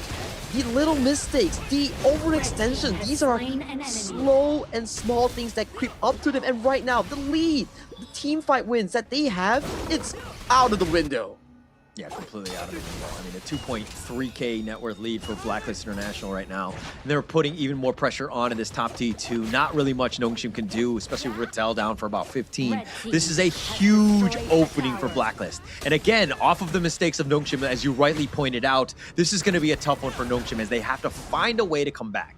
The little mistakes, the overextension, these are slow and small things that creep up to them. And right now, the lead, the team fight wins that they have, it's out of the window. Yeah, completely out of the window. I mean, a 2.3K net worth lead for Blacklist International right now. And they're putting even more pressure on in this top T2. Not really much Nongshim can do, especially with Rattel down for about 15. This is a huge opening for Blacklist. And again, off of the mistakes of Nongshim, as you rightly pointed out, this is going to be a tough one for Nongshim as they have to find a way to come back.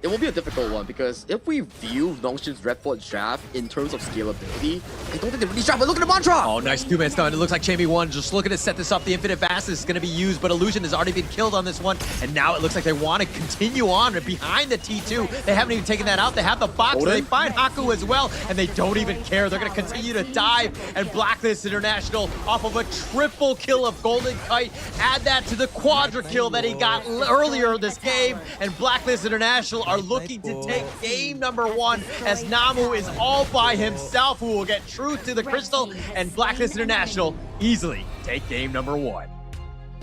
It will be a difficult one because if we view Nongshim's RedForce draft in terms of scalability, I don't think they really draft, but look at the mantra! Oh, nice 2-man stun. It looks like Chammy 1 just looking to set this up. The Infinite Fast is going to be used, but Illusion has already been killed on this one. And now it looks like they want to continue on behind the T2. They haven't even taken that out. They have the box. They find Haku as well, and they don't even care. They're going to continue to dive, and Blacklist International off of a triple kill of Golden Kite. Add that to the quadra kill that he got earlier this game, and Blacklist International are looking to take game number 1 as Namu is all by himself, who will get truth to the crystal, and Blacklist International easily take game number 1.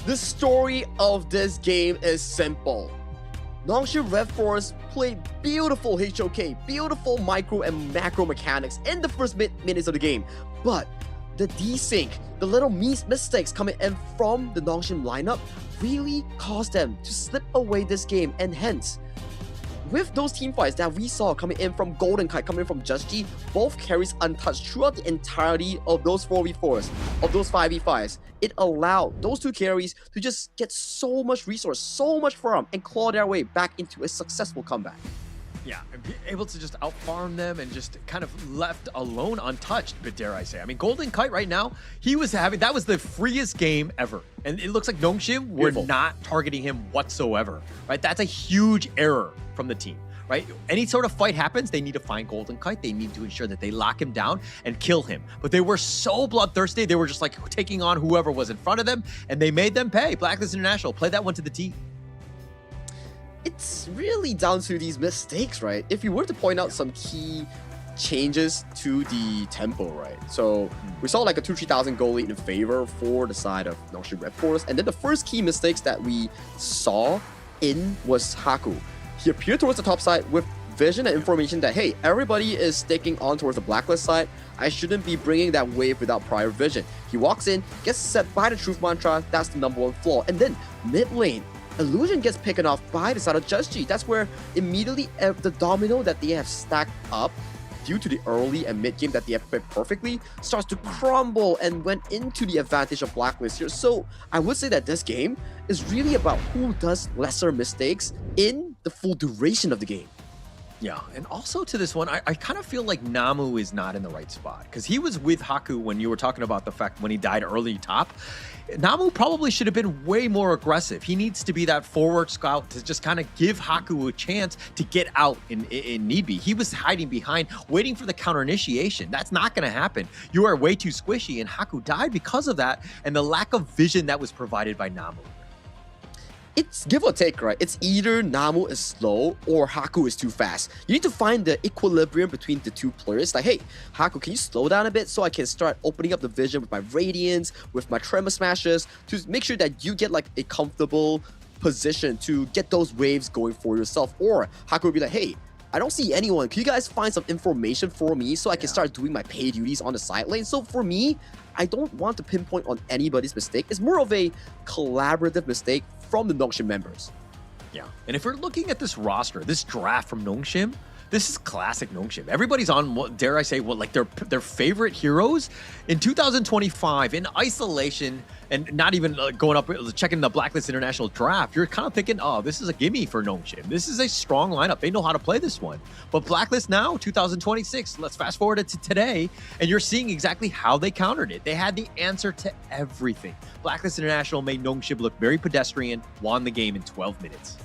The story of this game is simple. Nongshim RedForce played beautiful HOK, beautiful micro and macro mechanics in the first minutes of the game, but the desync, the little mistakes coming in from the Nongshim lineup really caused them to slip away this game, and hence, with those team fights that we saw coming in from Golden Kite, coming in from Just G, both carries untouched throughout the entirety of those 4v4s, of those 5v5s. It allowed those 2 carries to just get so much resource, so much farm, and claw their way back into a successful comeback. Yeah, and be able to just outfarm them and just kind of left alone untouched, but dare I say. I mean, Golden Kite right now, that was the freest game ever. And it looks like Nongshim were not targeting him whatsoever, right? That's a huge error from the team, right? Any sort of fight happens, they need to find Golden Kite. They need to ensure that they lock him down and kill him. But they were so bloodthirsty, they were just like taking on whoever was in front of them, and they made them pay. Blacklist International, play that one to the T. It's really down to these mistakes, right? If you were to point out some key changes to the tempo, right? So we saw like a 2,000-3,000 goal lead in favor for the side of Nongshim RedForce, and then the first key mistakes that we saw in was Haku. He appeared towards the top side with vision and information that, hey, everybody is sticking on towards the Blacklist side. I shouldn't be bringing that wave without prior vision. He walks in, gets set by the Truth Mantra. That's the #1 flaw. And then mid lane, Illusion gets picked off by the side of Just G. That's where immediately the domino that they have stacked up due to the early and mid game that they have played perfectly starts to crumble and went into the advantage of Blacklist here. So I would say that this game is really about who does lesser mistakes in the full duration of the game. Yeah, and also to this one, I kind of feel like Namu is not in the right spot because he was with Haku when you were talking about the fact when he died early top. Namu probably should have been way more aggressive. He needs to be that forward scout to just kind of give Haku a chance to get out in need be. He was hiding behind, waiting for the counter initiation. That's not going to happen. You are way too squishy, and Haku died because of that and the lack of vision that was provided by Namu. It's give or take, right? It's either Namu is slow or Haku is too fast. You need to find the equilibrium between the two players. Like, hey, Haku, can you slow down a bit so I can start opening up the vision with my Radiance, with my Tremor Smashes, to make sure that you get like a comfortable position to get those waves going for yourself. Or Haku will be like, hey, I don't see anyone. Can you guys find some information for me so I can start doing my pay duties on the side lane? So for me, I don't want to pinpoint on anybody's mistake. It's more of a collaborative mistake from the Nongshim members. Yeah, and if we're looking at this roster, this draft from Nongshim, this is classic Nongshim. Everybody's on, what dare I say, what like their favorite heroes in 2025 in isolation, and not even going up checking the Blacklist International draft. You're kind of thinking, oh, this is a gimme for Nongshim. This is a strong lineup. They know how to play this one. But Blacklist now, 2026. Let's fast forward it to today, and you're seeing exactly how they countered it. They had the answer to everything. Blacklist International made Nongshim look very pedestrian, won the game in 12 minutes.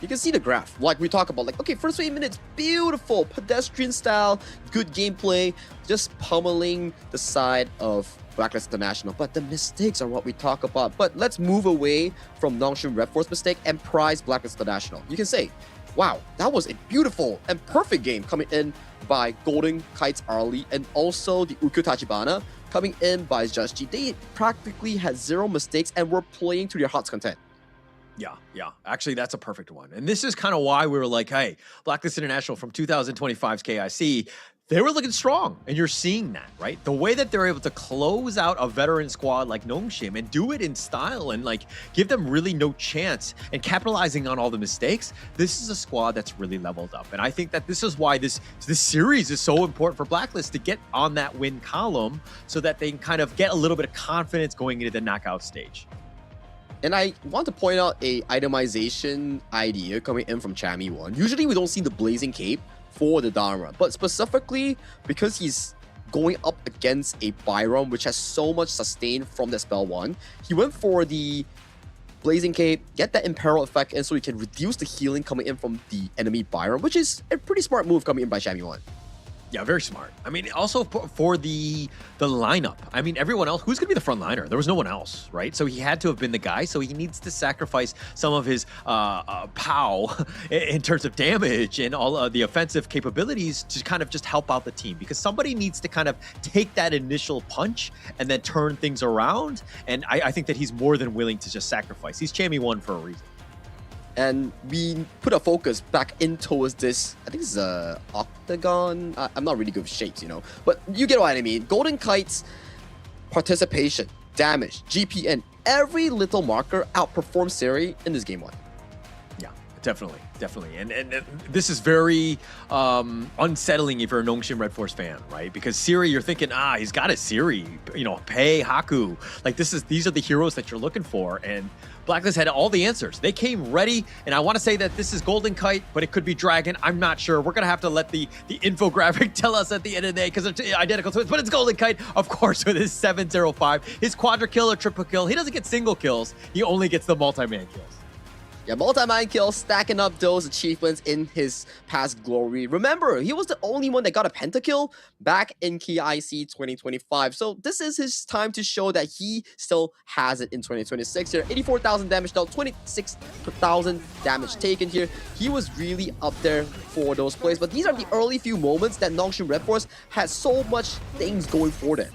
You can see the graph, like we talk about, like, okay, first 8 minutes, beautiful, pedestrian style, good gameplay, just pummeling the side of Blacklist International. But the mistakes are what we talk about. But let's move away from Nongshim RedForce mistake and prize Blacklist International. You can say, wow, that was a beautiful and perfect game coming in by Golden Kites Arlie and also the Ukyo Tachibana coming in by Just G. They practically had zero mistakes and were playing to their heart's content. Yeah. Actually, that's a perfect one. And this is kind of why we were like, hey, Blacklist International from 2025's KIC, they were looking strong. And you're seeing that, right? The way that they're able to close out a veteran squad like Nongshim and do it in style and like give them really no chance and capitalizing on all the mistakes, this is a squad that's really leveled up. And I think that this is why this series is so important for Blacklist to get on that win column so that they can kind of get a little bit of confidence going into the knockout stage. And I want to point out a itemization idea coming in from Chammy1. Usually we don't see the Blazing Cape for the Dharma, but specifically because he's going up against a Byron which has so much sustain from the spell 1, he went for the Blazing Cape, get that Imperil effect in so he can reduce the healing coming in from the enemy Byron, which is a pretty smart move coming in by Chammy1. Yeah, very smart. I mean, also for the lineup. I mean, everyone else, who's going to be the front liner? There was no one else, right? So he had to have been the guy. So he needs to sacrifice some of his POW in terms of damage and all the offensive capabilities to kind of just help out the team. Because somebody needs to kind of take that initial punch and then turn things around. And I think that he's more than willing to just sacrifice. He's Chammy1 for a reason. And we put our focus back in towards this, I think it's a octagon. I'm not really good with shapes, you know, but you get what I mean. Golden Kites, participation, damage, GPN, every little marker outperforms Siri in this game 1. Yeah, definitely. And this is very unsettling if you're a Nongshim RedForce fan, right? Because Siri, you're thinking, he's got a Siri, you know, Pei, Haku. Like these are the heroes that you're looking for. And Blacklist had all the answers. They came ready, and I want to say that this is Golden Kite, but it could be Dragon. I'm not sure. We're going to have to let the infographic tell us at the end of the day because they're identical twins, but it's Golden Kite, of course, with his 705. His quadra kill or triple kill. He doesn't get single kills. He only gets the multi-man kills. Yeah, multi-man kills, stacking up those achievements in his past glory. Remember, he was the only one that got a pentakill back in KIC 2025. So this is his time to show that he still has it in 2026 here. 84,000 damage dealt, 26,000 damage taken here. He was really up there for those plays. But these are the early few moments that Nongshim RedForce had so much things going for them.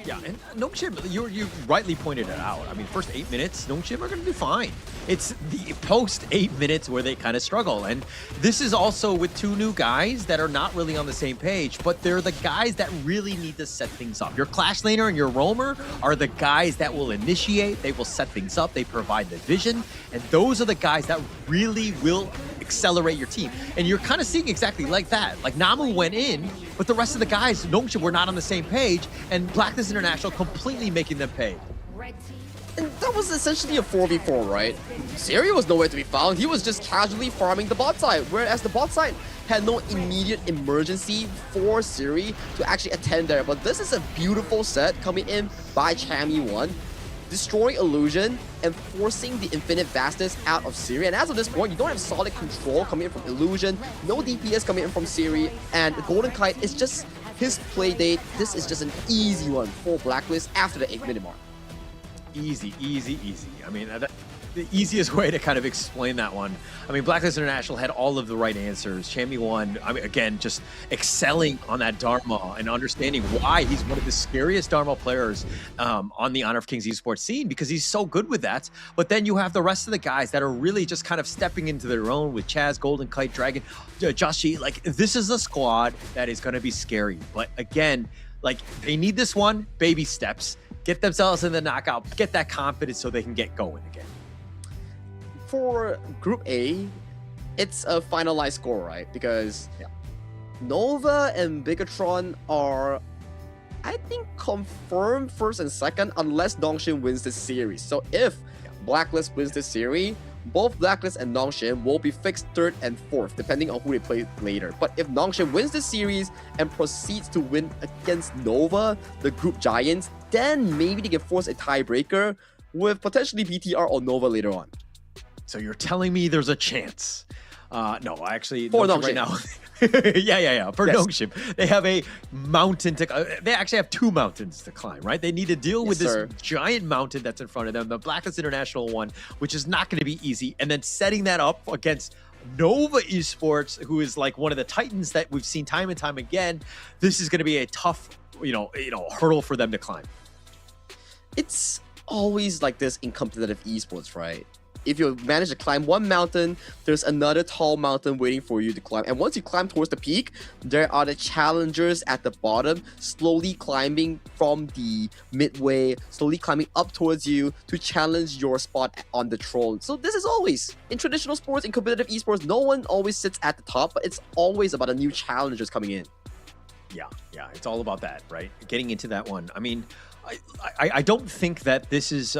Yeah, and Nongshim, you rightly pointed it out. I mean, first 8 minutes, Nongshim are going to do fine. It's the post 8 minutes where they kind of struggle. And this is also with two new guys that are not really on the same page, but they're the guys that really need to set things up. Your Clash Laner and your Roamer are the guys that will initiate, they will set things up, they provide the vision, and those are the guys that really will accelerate your team. And you're kind of seeing exactly like that. Like Namu went in, but the rest of the guys, Nongshim, were not on the same page, and Blacklist International completely making them pay. And that was essentially a 4v4, right? Siri was nowhere to be found. He was just casually farming the bot side, whereas the bot side had no immediate emergency for Siri to actually attend there. But this is a beautiful set coming in by Chami1, destroying Illusion and forcing the Infinite Vastness out of Siri. And as of this point, you don't have solid control coming in from Illusion, no DPS coming in from Siri, and the Golden Kite is just his play date. This is just an easy one for Blacklist after the 8-minute mark. Easy, easy, easy. I mean, the easiest way to kind of explain that one. I mean, Blacklist International had all of the right answers. Chami1, I mean, again, just excelling on that Dharma and understanding why he's one of the scariest Dharma players on the Honor of Kings esports scene, because he's so good with that. But then you have the rest of the guys that are really just kind of stepping into their own with Chaz, Golden Kite, Dragon, Joshi. Like, this is a squad that is going to be scary. But again, like, they need this one, baby steps. Get themselves in the knockout, get that confidence so they can get going again. For Group A, it's a finalized score, right? Because Nova and Bigetron are, I think, confirmed first and second unless Nongshim wins this series. So if Blacklist wins this series, both Blacklist and Nongshim will be fixed third and fourth, depending on who they play later. But if Nongshim wins this series and proceeds to win against Nova, the group giants, then maybe they can force a tiebreaker with potentially BTR or Nova later on. So you're telling me there's a chance? No, actually, for Nongshim right now. yeah. For Nongshim, they have a mountain to. They actually have two mountains to climb, right? They need to deal with this giant mountain that's in front of them, the Blacklist International one, which is not going to be easy, and then setting that up against Nova Esports, who is like one of the titans that we've seen time and time again. This is going to be a tough, hurdle for them to climb. It's always like this in competitive esports, right? If you manage to climb one mountain, there's another tall mountain waiting for you to climb. And once you climb towards the peak, there are the challengers at the bottom, slowly climbing from the midway, slowly climbing up towards you to challenge your spot on the throne. So this is always, in traditional sports, in competitive esports, no one always sits at the top, but it's always about a new challengers coming in. Yeah, it's all about that, right? Getting into that one. I mean, I don't think that this is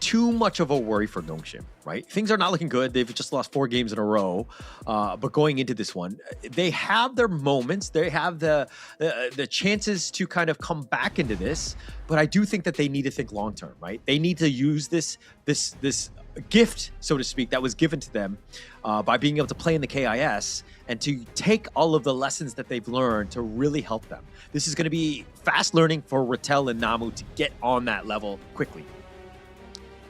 too much of a worry for Nongshim, right? Things are not looking good. They've just lost 4 games in a row. But going into this one, they have their moments. They have the chances to kind of come back into this. But I do think that they need to think long term, right? They need to use this gift, so to speak, that was given to them by being able to play in the KIS and to take all of the lessons that they've learned to really help them. This is going to be fast learning for Rattel and Namu to get on that level quickly.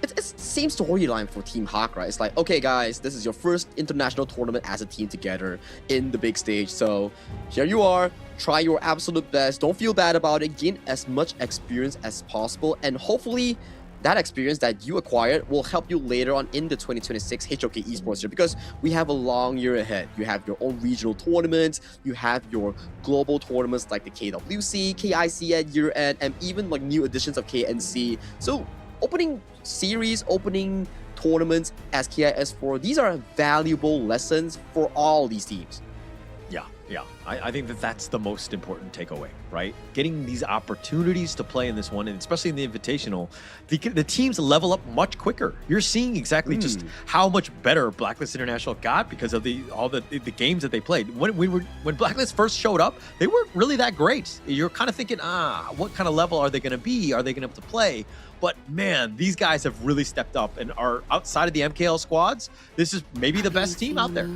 It's the same storyline for Team Hawk, right? It's like, okay, guys, this is your first international tournament as a team together in the big stage. So here you are. Try your absolute best. Don't feel bad about it. Gain as much experience as possible. And hopefully that experience that you acquired will help you later on in the 2026 HOK Esports year, because we have a long year ahead. You have your own regional tournaments. You have your global tournaments like the KWC, KIC at year end, and even like new editions of KNC. So opening series, opening tournaments as KIS4, these are valuable lessons for all these teams. Yeah. I think that that's the most important takeaway, right? Getting these opportunities to play in this one, and especially in the Invitational, the teams level up much quicker. You're seeing exactly just how much better Blacklist International got because of all the games that they played. When Blacklist first showed up, they weren't really that great. You're kind of thinking, what kind of level are they going to be? Are they going to have to play? But man, these guys have really stepped up and are outside of the MKL squads. This is maybe the best team out there.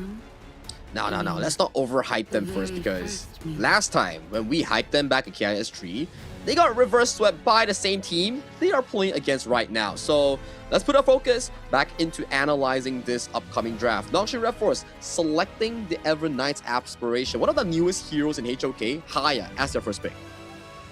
No. Let's not overhype them first, because last time when we hyped them back in KIS3, they got reverse swept by the same team they are playing against right now. So let's put our focus back into analyzing this upcoming draft. Nongshim RedForce selecting the Ever Knight's Aspiration, one of the newest heroes in HOK, Haya, as their first pick.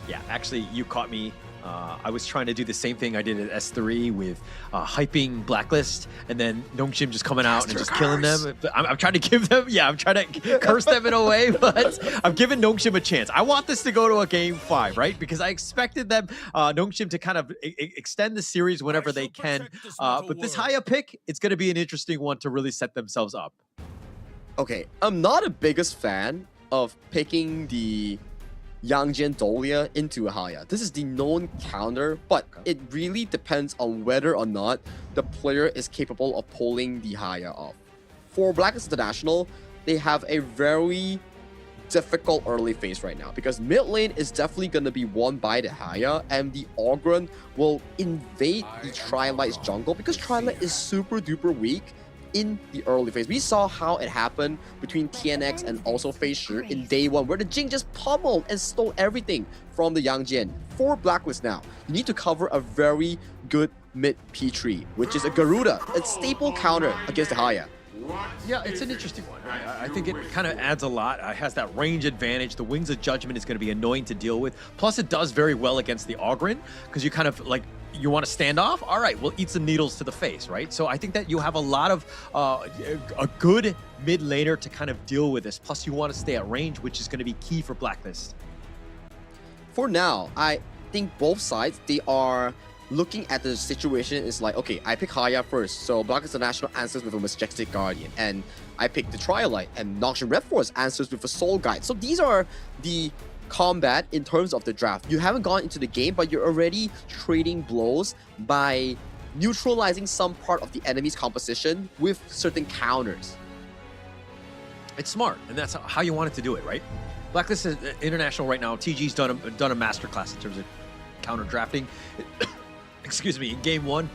Yeah, actually, you caught me. I was trying to do the same thing I did at S3 with hyping Blacklist, and then Nongshim just coming out and just killing them. I'm trying to give them, I'm trying to curse them in a way, but I'm giving Nongshim a chance. I want this to go to a game 5, right? Because I expected them, Nongshim, to kind of extend the series whenever they can. But this high up pick, it's going to be an interesting one to really set themselves up. Okay, I'm not a biggest fan of picking the Yangjian Dolia into a Haya. This is the known counter, but it really depends on whether or not the player is capable of pulling the Haya off. For Blacklist International, they have a very difficult early phase right now because mid lane is definitely going to be won by the Haya, and the Ogrun will invade the Trilight's jungle because Trilight is super duper weak in the early phase. We saw how it happened between TNX and also Fei Shi in day 1, where the Jing just pummeled and stole everything from the Yangjian. For Blacklist now, you need to cover a very good mid P3, which is a Garuda, a staple counter against the Haya. Yeah, it's an interesting one. I think it kind of adds a lot. It has that range advantage. The Wings of Judgment is going to be annoying to deal with. Plus, it does very well against the Ogryn because you kind of like, you want to stand off? All right, we'll eat some needles to the face, right? So I think that you have a lot of a good mid laner to kind of deal with this. Plus, you want to stay at range, which is going to be key for Blacklist. For now, I think both sides, they are looking at the situation is like, okay, I pick Haya first, so Blacklist International answers with a Majestic Guardian, and I pick the Triolite, and Nongshim RedForce answers with a Soul Guide. So these are the combat in terms of the draft. You haven't gone into the game, but you're already trading blows by neutralizing some part of the enemy's composition with certain counters. It's smart, and that's how you want it to do it, right? Blacklist International right now, TG's done a masterclass in terms of counter drafting. Excuse me, in game 1,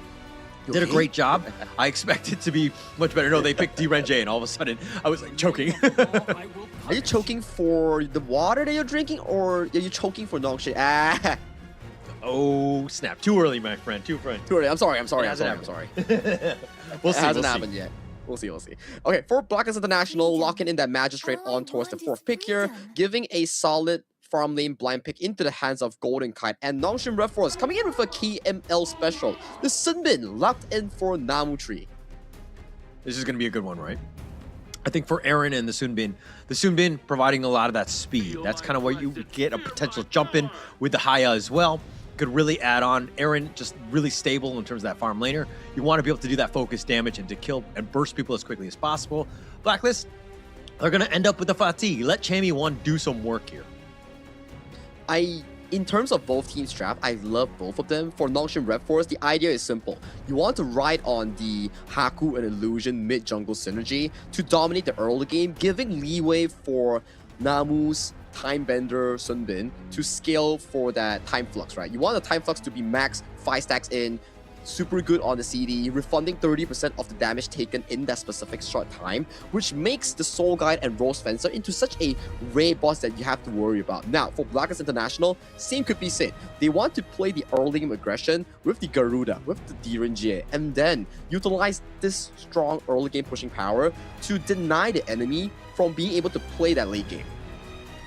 did a great job. I expect it to be much better. No, they picked D-Ren-J, and all of a sudden, I was like choking. Are you choking for the water that you're drinking, or are you choking for Nongshim? Ah. Oh, snap. Too early, my friend. Too early. I'm sorry. We'll see. It hasn't happened yet. We'll see. Okay, for Blacklist International, locking in that Magistrate on towards the 4th pick here, giving a solid farm lane blind pick into the hands of Golden Kite, and Nongshim RedForce coming in with a key ML special. The Sunbin locked in for Namu Tree. This is going to be a good one, right? I think for Aaron and the Sunbin providing a lot of that speed. That's kind of where you get a potential jump in with the Haya as well. Could really add on. Aaron just really stable in terms of that farm laner. You want to be able to do that focus damage and to kill and burst people as quickly as possible. Blacklist, they're going to end up with the fatigue. Let Chammy 1 do some work here. In terms of both teams' draft, I love both of them. For Nongshim RedForce, the idea is simple. You want to ride on the Haku and Illusion mid-jungle synergy to dominate the early game, giving leeway for Namu's Time Bender Sunbin to scale for that Time Flux, right? You want the Time Flux to be max 5 stacks in, super good on the CD, refunding 30% of the damage taken in that specific short time, which makes the Soul Guide and Rose Fencer into such a rare boss that you have to worry about. Now, for Blacklist International, same could be said. They want to play the early game aggression with the Garuda, with the D-Ren-J, and then utilize this strong early game pushing power to deny the enemy from being able to play that late game.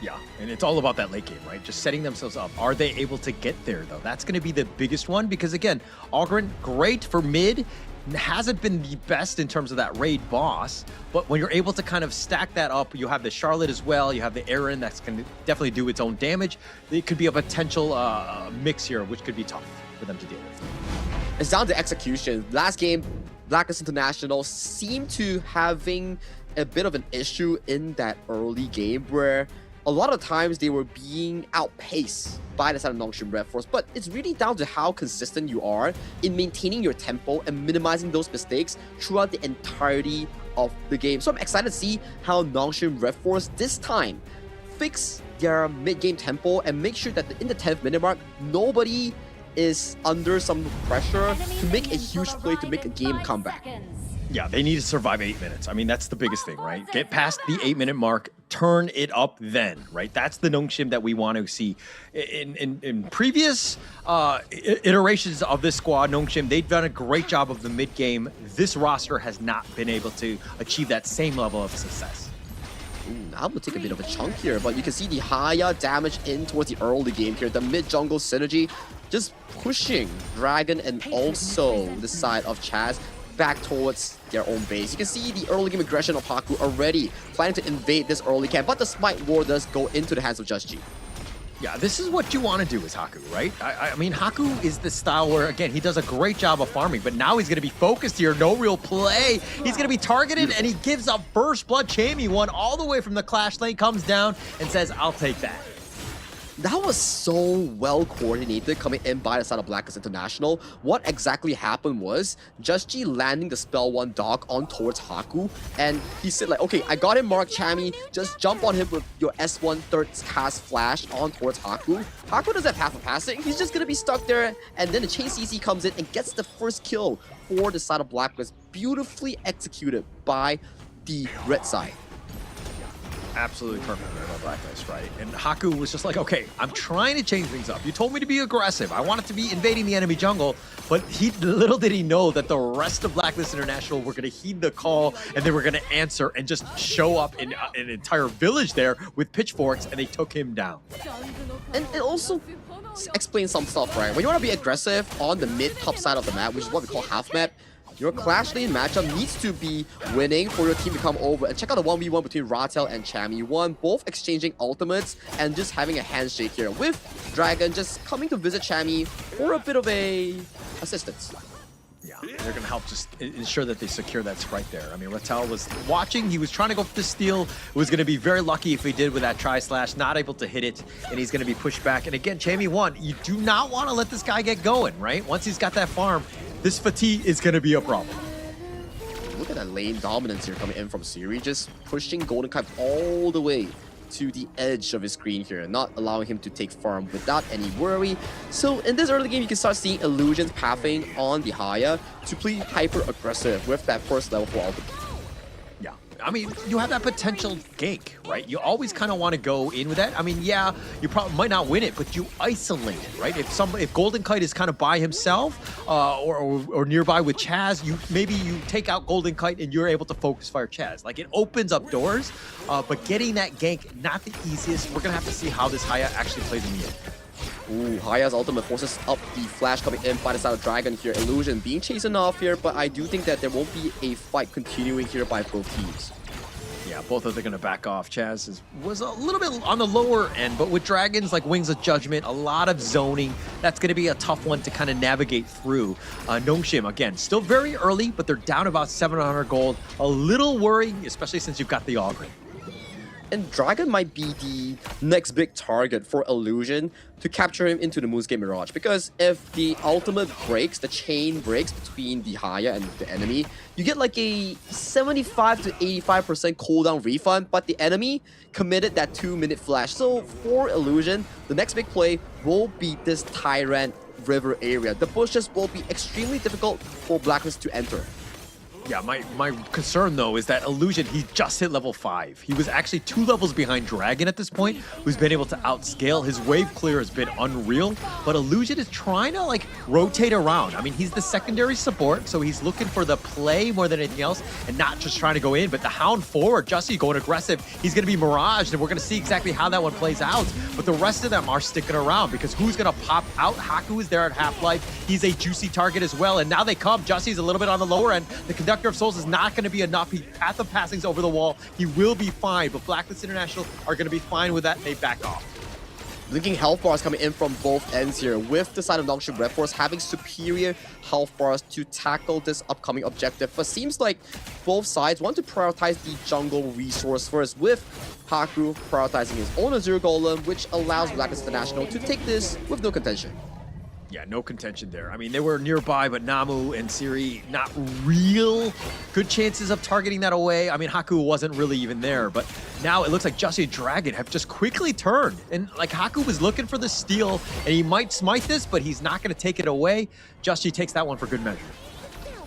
Yeah, and it's all about that late game, right? Just setting themselves up. Are they able to get there, though? That's going to be the biggest one because, again, Ogryn, great for mid, hasn't been the best in terms of that raid boss, but when you're able to kind of stack that up, you have the Charlotte as well, you have the Aaron that's going to definitely do its own damage. It could be a potential mix here, which could be tough for them to deal with. It's down to execution. Last game, Blacklist International seemed to having a bit of an issue in that early game where a lot of times they were being outpaced by the side of Nongshim RedForce, but it's really down to how consistent you are in maintaining your tempo and minimizing those mistakes throughout the entirety of the game. So I'm excited to see how Nongshim RedForce this time fix their mid-game tempo and make sure that in the 10th minute mark, nobody is under some pressure to make a huge play to make a game comeback. Yeah, they need to survive 8 minutes. I mean, that's the biggest thing, right? Get past the 8-minute mark, turn it up then, right? That's the Nongshim that we want to see. In previous iterations of this squad, Nongshim, they've done a great job of the mid-game. This roster has not been able to achieve that same level of success. Now we'll take a bit of a chunk here, but you can see the Haya damage in towards the early game here. The mid-jungle synergy just pushing Dragon and also the side of Chaz back towards their own base. You can see the early game aggression of Haku already planning to invade this early camp, but the Smite War does go into the hands of Just G. Yeah, this is what you want to do as Haku, right? I mean, Haku is the style where, again, he does a great job of farming, but now he's going to be focused here. No real play. He's going to be targeted, and he gives up first blood. Chammy one all the way from the Clash lane, comes down and says, I'll take that. That was so well coordinated coming in by the side of Blacklist International. What exactly happened was Just G landing the spell 1 dog on towards Haku, and he said like, okay, I got him marked, Chammy, just jump on him with your S1 third cast flash on towards Haku. Haku doesn't have half a passing, he's just gonna be stuck there, and then the chain CC comes in and gets the first kill for the side of Blacklist, beautifully executed by the red side. Absolutely perfect there by Blacklist, right? And Haku was just like, okay, I'm trying to change things up. You told me to be aggressive. I wanted to be invading the enemy jungle, but little did he know that the rest of Blacklist International were going to heed the call, and they were going to answer and just show up in an entire village there with pitchforks, and they took him down. And it also explains some stuff, right? When you want to be aggressive on the mid-top side of the map, which is what we call half map, your Clash lane matchup needs to be winning for your team to come over. And check out the 1v1 between Ratel and Chammy1, both exchanging ultimates and just having a handshake here, with Dragon just coming to visit Chammy for a bit of a assistance. Yeah, they're going to help just ensure that they secure that sprite there. I mean, Ratel was watching. He was trying to go for the steal. Was going to be very lucky if he did with that tri-slash. Not able to hit it, and he's going to be pushed back. And again, Chammy1, you do not want to let this guy get going, right? Once he's got that farm, this fatigue is going to be a problem. Look at that lane dominance here coming in from Siri, just pushing Golden Kite all the way to the edge of his screen here, not allowing him to take farm without any worry. So in this early game, you can start seeing illusions pathing on the Haya to play hyper aggressive with that first level 4 ultimate. Yeah, I mean, you have that potential gank, right? You always kind of want to go in with that. I mean, yeah, you probably might not win it, but you isolate it, right? If Golden Kite is kind of by himself or nearby with Chaz, maybe you take out Golden Kite and you're able to focus fire Chaz. Like, it opens up doors, but getting that gank, not the easiest. We're gonna have to see how this Haya actually plays in the end. Ooh, Haya's ultimate forces up the flash coming in by the side of Dragon here. Illusion being chased off here, but I do think that there won't be a fight continuing here by both teams. Yeah, both of them are going to back off. Chaz was a little bit on the lower end, but with Dragons like Wings of Judgment, a lot of zoning, that's going to be a tough one to kind of navigate through. Nongshim, again, still very early, but they're down about 700 gold. A little worrying, especially since you've got the Augury. And Dragon might be the next big target for Illusion to capture him into the Moonscape Mirage, because if the ultimate breaks, the chain breaks between the Haya and the enemy, you get like a 75 to 85% cooldown refund, but the enemy committed that 2-minute flash. So for Illusion, the next big play will be this Tyrant River area. The bushes will be extremely difficult for Blacklist to enter. Yeah, my concern though is that Illusion, he just hit level 5. He was actually 2 levels behind Dragon at this point, who's been able to outscale. His wave clear has been unreal, but Illusion is trying to like rotate around. I mean, he's the secondary support, so he's looking for the play more than anything else and not just trying to go in, but the Hound forward, Jussie going aggressive. He's going to be miraged, and we're going to see exactly how that one plays out, but the rest of them are sticking around because who's going to pop out? Haku is there at half-life. He's a juicy target as well, and now they come. Jussie's a little bit on the lower end. The Conductor of Souls is not going to be enough. Path of Passing's over the wall. He will be fine, but Blacklist International are going to be fine with that, and they back off. Blinking health bars coming in from both ends here, with the side of Nongshim RedForce having superior health bars to tackle this upcoming objective. But seems like both sides want to prioritize the jungle resource first, with Haku prioritizing his own Azure Golem, which allows Blacklist International to take this with no contention. Yeah, no contention there. I mean, they were nearby, but Namu and Siri, not real good chances of targeting that away. I mean, Haku wasn't really even there, but now it looks like Jussie and Dragon have just quickly turned. And like, Haku was looking for the steal, and he might smite this, but he's not going to take it away. Jussie takes that one for good measure.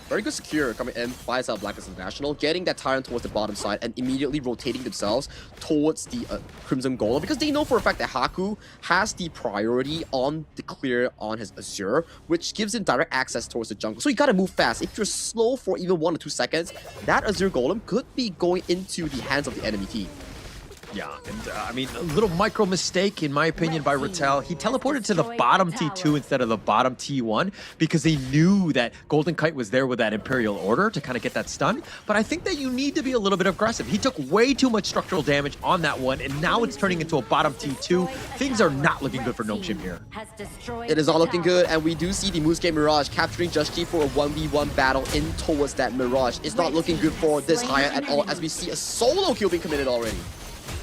Very good secure coming in by side of Blacklist International, getting that Tyrant towards the bottom side and immediately rotating themselves towards the Crimson Golem, because they know for a fact that Haku has the priority on the clear on his Azure, which gives him direct access towards the jungle. So you gotta move fast. If you're slow for even 1 or 2 seconds, that Azure Golem could be going into the hands of the enemy team. Yeah, and I mean, a little micro mistake, in my opinion, by Rattel. He teleported to the bottom T2 instead of the bottom T1 because they knew that Golden Kite was there with that Imperial Order to kind of get that stun. But I think that you need to be a little bit aggressive. He took way too much structural damage on that one, and now it's turning into a bottom T2. Things are not looking good for Nongshim here. It is not looking good, and we do see the Musuke Mirage capturing Just G for a 1v1 battle in towards that Mirage. It's not looking good for this Haya at all, as we see a solo kill being committed already.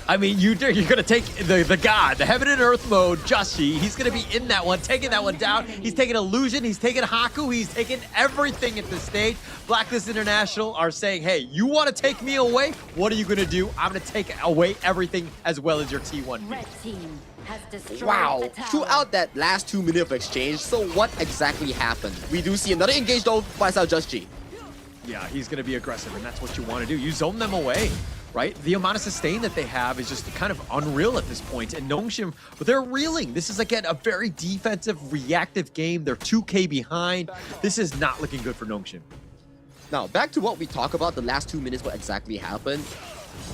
I mean, you're going to take the god, the heaven and earth mode, Joshi. He's going to be in that one, taking that one down. He's taking Illusion. He's taking Haku. He's taking everything at this stage. Blacklist International are saying, hey, you want to take me away? What are you going to do? I'm going to take away everything as well as your T1. Red team has destroyed Wow, the tower. throughout that last 2 minutes of exchange, so what exactly happened? We do see another engage though by Sao Just G. Yeah, he's going to be aggressive, and that's what you want to do. You zone them away. Right? The amount of sustain that they have is just kind of unreal at this point. And Nongshim, they're reeling. This is, again, a very defensive, reactive game. They're 2K behind. This is not looking good for Nongshim. Now, back to what we talk about, the last 2 minutes, what exactly happened.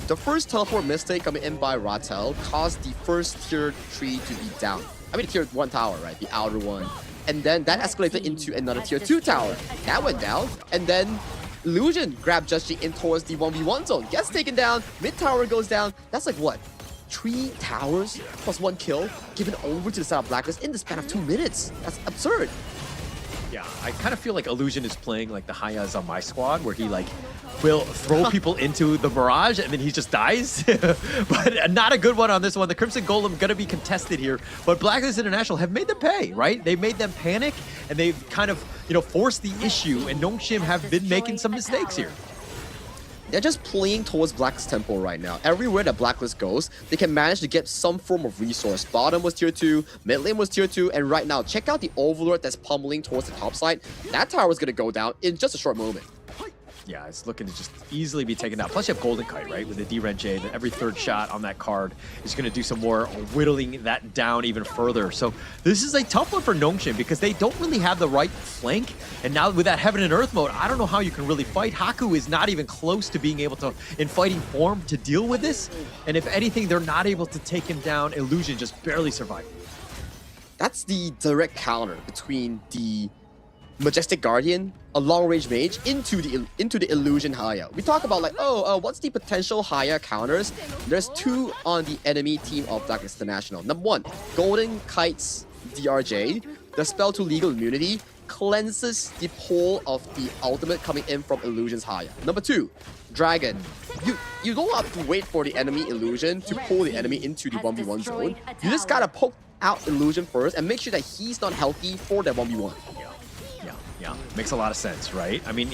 The first teleport mistake coming in by Rattel caused the first tier 3 to be down. I mean, tier 1 tower, right? The outer one. And then that escalated into another tier 2 tower. That went down. And then Illusion grabbed Just G in towards the 1v1 zone. Gets taken down. Mid tower goes down. That's like what? 3 towers plus 1 kill given over to the side of Blacklist in the span of 2 minutes. That's absurd. Yeah, I kind of feel like Illusion is playing like the Hayas on my squad, where he like will throw people into the Mirage and then he just dies. But not a good one on this one. The Crimson Golem gonna be contested here, but Blacklist International have made them pay, right? They made them panic, and they've kind of, you know, forced the issue, and Nongshim have been making some mistakes here. They're just playing towards Blacklist tempo right now. Everywhere that Blacklist goes, they can manage to get some form of resource. Bottom was tier 2, mid lane was tier 2, and right now, check out the Overlord that's pummeling towards the top side. That tower is going to go down in just a short moment. Yeah, it's looking to just easily be taken down. Plus you have Golden Kite, right? With the D-Ren-J, that every third shot on that card is going to do some more whittling that down even further. So this is a tough one for Nongshim because they don't really have the right flank. And now with that Heaven and Earth mode, I don't know how you can really fight. Haku is not even close to being able to, in fighting form, to deal with this. And if anything, they're not able to take him down. Illusion just barely survived. That's the direct counter between the Majestic Guardian, a long-range mage, into the Illusion Haya. We talk about like, what's the potential Haya counters? There's 2 on the enemy team of Blacklist International. Number 1, Golden Kite's DRJ, the spell to legal immunity, cleanses the pull of the ultimate coming in from Illusion's Haya. Number 2, Dragon. You don't have to wait for the enemy Illusion to pull the enemy into the 1v1 zone. You just gotta poke out Illusion first and make sure that he's not healthy for that 1v1. Yeah, makes a lot of sense, right? I mean,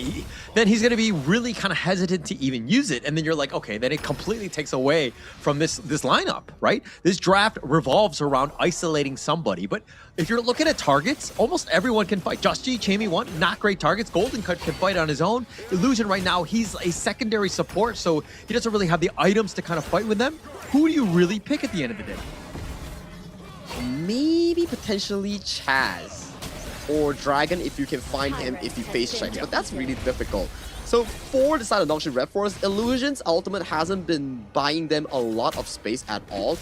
then he's going to be really kind of hesitant to even use it, and then you're like, okay, then it completely takes away from this lineup, right? This draft revolves around isolating somebody, but if you're looking at targets, almost everyone can fight. Just G, Chamey 1, not great targets. Golden Cut can fight on his own. Illusion right now, he's a secondary support, so he doesn't really have the items to kind of fight with them. Who do you really pick at the end of the day? Maybe potentially Chaz. Or Dragon if you can find him if he face checks, but that's really difficult. So for the side of Nongshim RedForce, Illusion's ultimate hasn't been buying them a lot of space at all.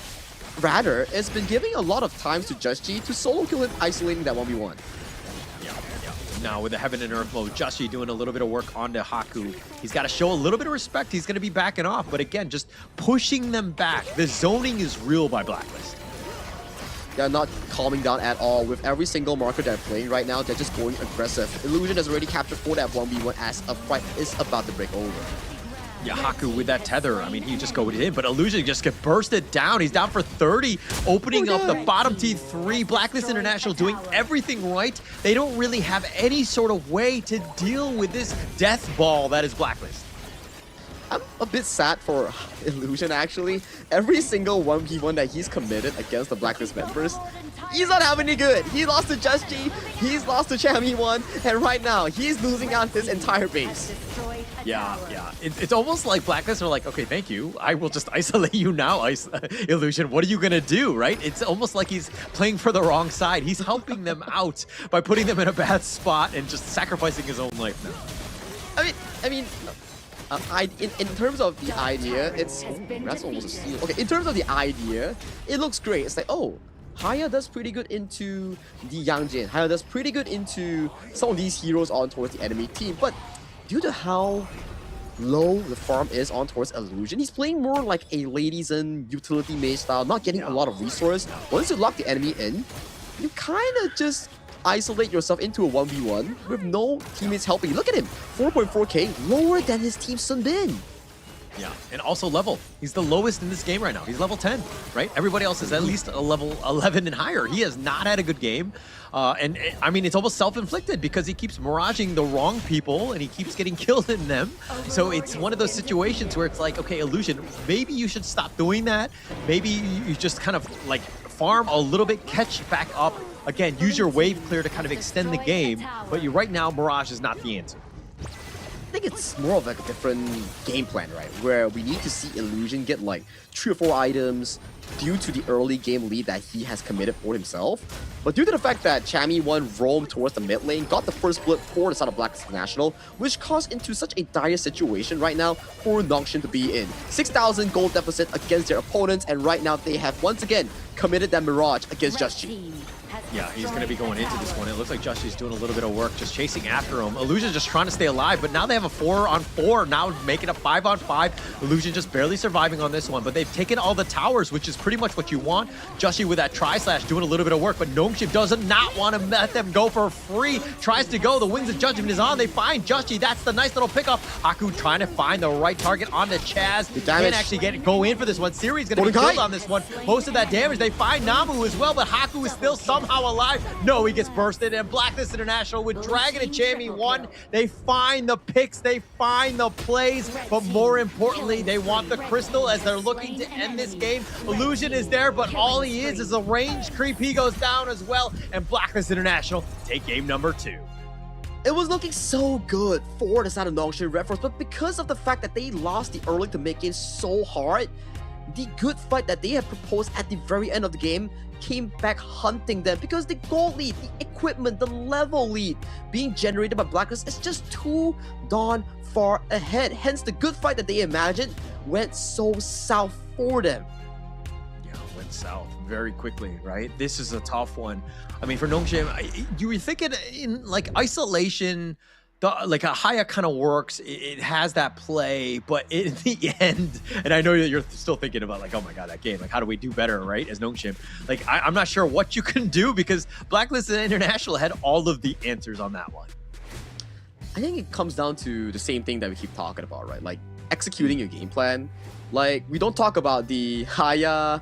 Rather, it's been giving a lot of times to Just G to solo kill him, isolating that 1v1. Yeah. Now with the Heaven and Earth mode, Just G doing a little bit of work onto Haku. He's got to show a little bit of respect. He's going to be backing off, but again, just pushing them back. The zoning is real by Blacklist. They're not calming down at all. With every single marker they're playing right now, they're just going aggressive. Illusion has already captured for that 1v1 as a fight is about to break over. Yeah, Haku with that tether, I mean, he just goes in, but Illusion just get bursted down. He's down for 30, opening up the bottom T3. Blacklist International doing everything right. They don't really have any sort of way to deal with this death ball that is Blacklist. I'm a bit sad for Illusion, actually. Every single 1v1 that he's committed against the Blacklist members, he's not having it good. He lost to Just G, he's lost to Chamey 1, and right now, he's losing out his entire base. Yeah. It's almost like Blacklist are like, okay, thank you. I will just isolate you now, Illusion. What are you going to do, right? It's almost like he's playing for the wrong side. He's helping them out by putting them in a bad spot and just sacrificing his own life now. I mean, In terms of the idea, it's that's almost a steal. Okay, in terms of the idea, it looks great. It's like, oh, Haya does pretty good into the Yangjin. Haya does pretty good into some of these heroes on towards the enemy team. But due to how low the farm is on towards Illusion, he's playing more like a Ladies and utility mage style, not getting a lot of resource. Once you lock the enemy in, you kind of just isolate yourself into a 1v1 with no teammates helping. Look at him, 4.4k, lower than his team Sunbin. Yeah, and also level. He's the lowest in this game right now. He's level 10, right? Everybody else is at least a level 11 and higher. He has not had a good game. And I mean, it's almost self-inflicted because he keeps miraging the wrong people and he keeps getting killed in them. So it's one of those situations where it's like, okay, Illusion, maybe you should stop doing that. Maybe you just kind of like farm a little bit, catch back up. Again, use your wave clear to kind of extend the game. But right now, Mirage is not the answer. I think it's more of like a different game plan, right? Where we need to see Illusion get like 3 or 4 items due to the early game lead that he has committed for himself. But due to the fact that Chami1 roamed towards the mid lane, got the first split for the side of Blacklist International, which caused into such a dire situation right now for Nongshim to be in. 6,000 gold deficit against their opponents, and right now they have once again committed that Mirage against Just G. Yeah, he's going to be going into this one. It looks like Jushi's doing a little bit of work, just chasing after him. Illusion's just trying to stay alive, but now they have a 4-on-4, now making a 5-on-5. Illusion just barely surviving on this one, but they've taken all the towers, which is pretty much what you want. Jushi with that tri-slash doing a little bit of work, but Nongshim does not want to let them go for free. Tries to go, the Wings of Judgment is on. They find Jushi, that's the nice little pickup. Haku trying to find the right target on the Chaz. Can't actually go in for this one. Siri's going to be killed on this one. Most of that damage, they find Namu as well, but Haku is still somehow alive. No, he gets bursted, and Blacklist International with Dragon and Chami1, they find the picks, they find the plays, but more importantly, they want the crystal as they're looking to end this game. Illusion is there, but all he is a range creep. He goes down as well, and Blacklist International take game number 2. It was looking so good for the side of Nongshim RedForce, but because of the fact that they lost the early to mid game so hard, the good fight that they had proposed at the very end of the game came back hunting them, because the gold lead, the equipment, the level lead being generated by Blacklist is just too darn far ahead. Hence, the good fight that they imagined went so south for them. Yeah, went south very quickly, right? This is a tough one. I mean, for Nongshim, you were thinking in like isolation, like a Haya kind of works, it has that play, but in the end, and I know that you're still thinking about like, oh my god, that game, like how do we do better, right, as Nongshim? Like I'm not sure what you can do, because Blacklist International had all of the answers on that one. I think it comes down to the same thing that we keep talking about, right? Like executing your game plan. Like we don't talk about the Haya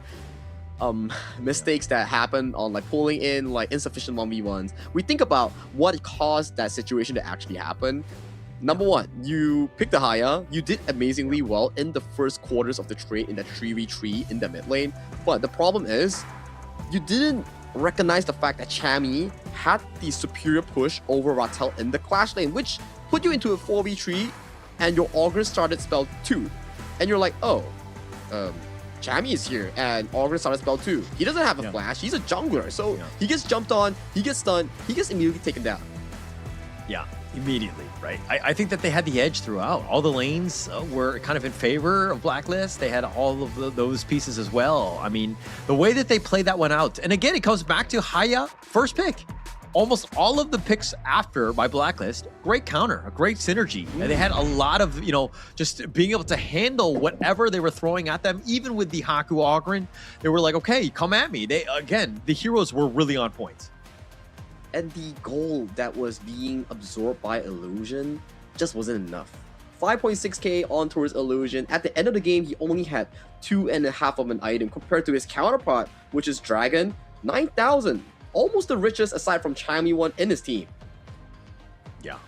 mistakes that happen on like pulling in like insufficient 1v1s. We think about what caused that situation to actually happen. Number one, you picked the Haya, you did amazingly well in the first quarters of the trade in that 3v3 in the mid lane, but the problem is you didn't recognize the fact that Chami had the superior push over Ratel in the clash lane, which put you into a 4v3 and your Augur started spell 2, and you're like, oh, Chami is here, and Augur started spell 2. He doesn't have a flash, he's a jungler, so he gets jumped on, he gets stunned, he gets immediately taken down. Yeah, immediately, right? I think that they had the edge throughout. All the lanes were kind of in favor of Blacklist. They had all of those pieces as well. I mean, the way that they played that one out, and again, it comes back to Haya, first pick. Almost all of the picks after by Blacklist, great counter, a great synergy. And they had a lot of, you know, just being able to handle whatever they were throwing at them. Even with the Haku Ogren, they were like, okay, come at me. They, again, the heroes were really on point. And the goal that was being absorbed by Illusion just wasn't enough. 5.6k on towards Illusion. At the end of the game, he only had 2.5 of an item compared to his counterpart, which is Dragon, 9,000. Almost the richest aside from Chami1 in his team. Yeah.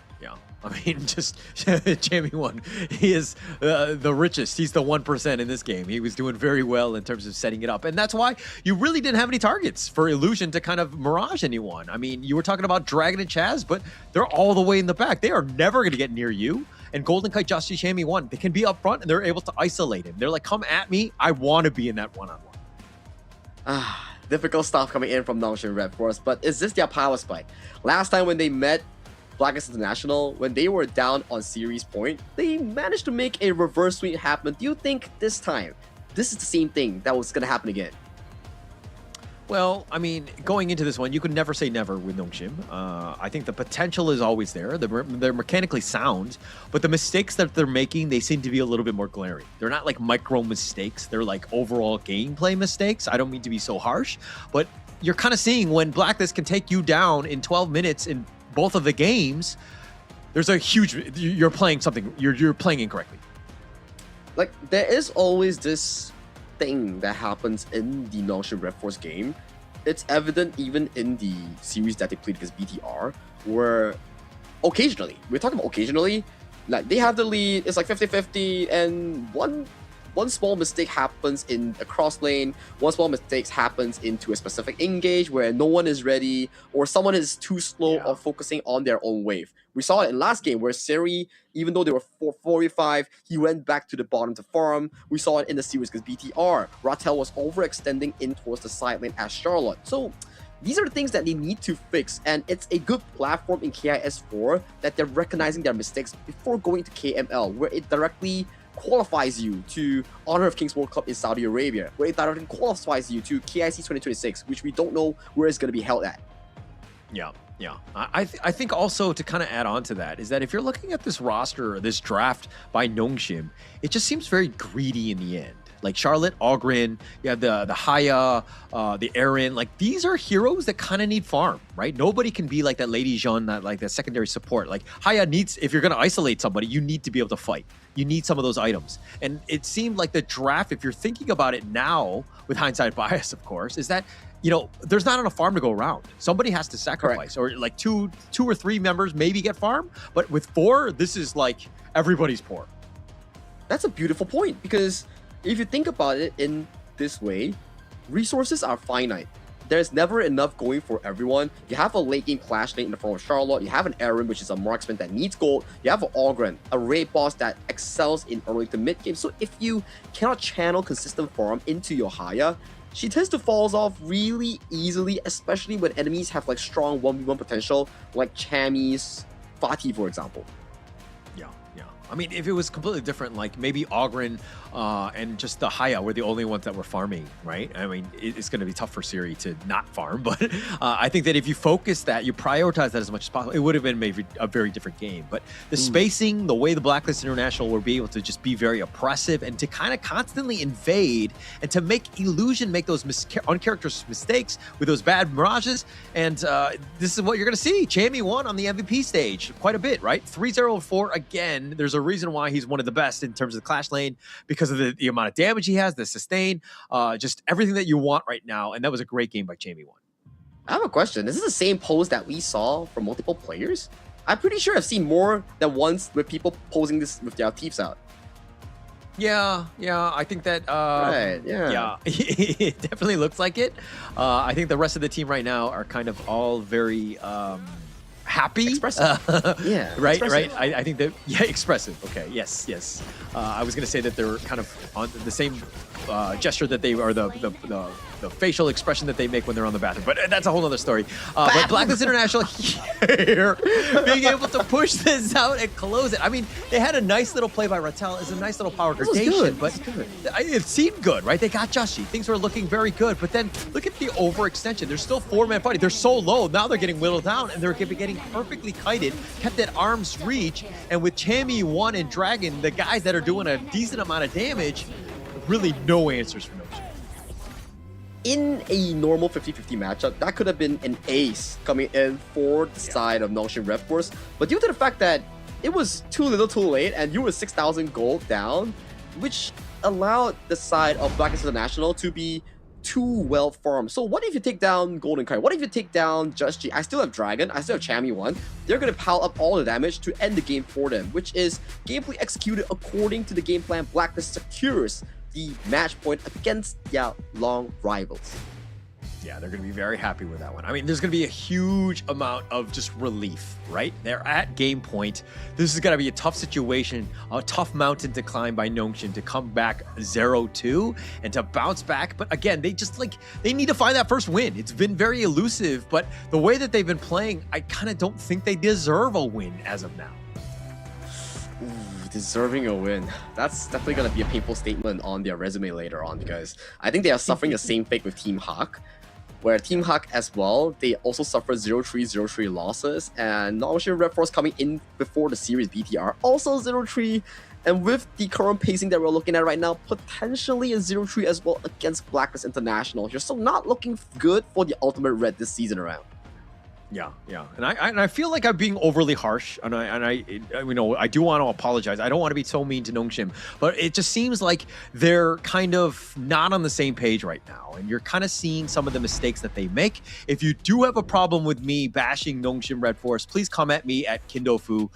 I mean, just Chami1, he is the richest. He's the 1% in this game. He was doing very well in terms of setting it up. And that's why you really didn't have any targets for Illusion to kind of mirage anyone. I mean, you were talking about Dragon and Chaz, but they're all the way in the back. They are never going to get near you. And Golden Kite, Justy, Chami1, they can be up front and they're able to isolate him. They're like, come at me. I want to be in that one-on-one. Difficult stuff coming in from Nongshim RedForce, but is this their power spike? Last time when they met Blacklist International, when they were down on series point, they managed to make a reverse sweep happen. Do you think this time, this is the same thing that was going to happen again? Well, I mean, going into this one, you could never say never with Nongshim. I think the potential is always there. They're mechanically sound, but the mistakes that they're making, they seem to be a little bit more glaring. They're not like micro mistakes. They're like overall gameplay mistakes. I don't mean to be so harsh, but you're kind of seeing when Blacklist can take you down in 12 minutes in both of the games, there's a huge, you're playing something, you're playing incorrectly. Like, there is always this thing that happens in the Nongshim RedForce game. It's evident even in the series that they played against BTR, where occasionally, we're talking about occasionally, like they have the lead, it's like 50-50, and one small mistake happens in a cross lane, one small mistake happens into a specific engage where no one is ready, or someone is too slow or focusing on their own wave. We saw it in last game where Seri, even though they were 445, he went back to the bottom to farm. We saw it in the series because BTR. Ratel was overextending in towards the side lane as Charlotte. So these are the things that they need to fix, and it's a good platform in KIS4 that they're recognizing their mistakes before going to KML, where it directly qualifies you to Honor of Kings World Cup in Saudi Arabia, where it directly qualifies you to KIC 2026, which we don't know where it's going to be held at. Yeah. I think also to kind of add on to that is that if you're looking at this roster or this draft by Nongshim, it just seems very greedy in the end. Like Charlotte, Ogren, you have the Haya, the Aaron. Like these are heroes that kind of need farm, right? Nobody can be like that Lady Jean, that secondary support. Like Haya needs, if you're going to isolate somebody, you need to be able to fight. You need some of those items. And it seemed like the draft, if you're thinking about it now, with hindsight bias, of course, is that, you know, there's not enough farm to go around. Somebody has to sacrifice. Correct. Or like two or three members maybe get farm. But with 4, this is like everybody's poor. That's a beautiful point, because if you think about it in this way, resources are finite. There's never enough going for everyone. You have a late game clash lane in the form of Charlotte. You have an Aaron, which is a marksman that needs gold. You have an Ogren, a raid boss that excels in early to mid game. So if you cannot channel consistent farm into your Haya, she tends to fall off really easily, especially when enemies have like strong 1v1 potential, like Chammy's Fatih, for example. Yeah. I mean, if it was completely different, like maybe Ogren and just the Haya were the only ones that were farming, right? I mean, it's going to be tough for Siri to not farm, but I think that if you focus that, you prioritize that as much as possible, it would have been maybe a very different game. But the spacing, the way the Blacklist International will be able to just be very oppressive and to kind of constantly invade and to make Illusion make those uncharacteristic mistakes with those bad mirages. And this is what you're going to see. Chammy won on the MVP stage quite a bit, right? 3-0-4 again. There's a reason why he's one of the best in terms of the clash lane, because of the amount of damage he has, the sustain, just everything that you want right now. And that was a great game by Chammy 1. I have a question. This is the same pose that we saw from multiple players? I'm pretty sure I've seen more than once with people posing this with their teeth out. Yeah, I think that it definitely looks like it. I think the rest of the team right now are kind of all very happy. Expressive. Right. Expressive. I think that, expressive. Okay, yes. I was gonna say that they're kind of on the same gesture that they are, the facial expression that they make when they're on the bathroom, but that's a whole other story. But Blacklist International here, being able to push this out and close it. I mean, they had a nice little play by Ratel. It's a nice little power gradation, but it seemed good, right? They got Joshi. Things were looking very good, but then look at the overextension. There's still 4-man fighting. They're so low. Now they're getting whittled down, and they're getting perfectly kited, kept at arm's reach, and with Chammy 1 and Dragon, the guys that are doing a decent amount of damage, really no answers for Nongshim. In a normal 50-50 matchup, that could have been an ace coming in for the side of Nongshim RedForce, but due to the fact that it was too little too late and you were 6,000 gold down, which allowed the side of Blacklist International to be too well farmed. So what if you take down Golden Kite? What if you take down Just G? I still have Dragon, I still have Chammy 1. They're going to pile up all the damage to end the game for them, which is gameplay executed according to the game plan. Blacklist secures the match point against their long rivals. Yeah, they're going to be very happy with that one. I mean, there's going to be a huge amount of just relief, right? They're at game point. This is going to be a tough situation, a tough mountain to climb by Nongshim to come back 0-2 and to bounce back. But again, they need to find that first win. It's been very elusive, but the way that they've been playing, I kind of don't think they deserve a win as of now. Ooh, deserving a win. That's definitely going to be a painful statement on their resume later on, because I think they are suffering the same fate with Team Hawk, where Team Hawk as well, they also suffered 0-3 losses, and Nongshim RedForce coming in before the series BTR, also 0-3, and with the current pacing that we're looking at right now, potentially a 0-3 as well against Blacklist International. You're still not looking good for the Ultimate Red this season around. Yeah, and I feel like I'm being overly harsh, and I do want to apologize. I don't want to be so mean to Nongshim, but it just seems like they're kind of not on the same page right now, and you're kind of seeing some of the mistakes that they make. If you do have a problem with me bashing Nongshim RedForce, please come at me at Kindofu,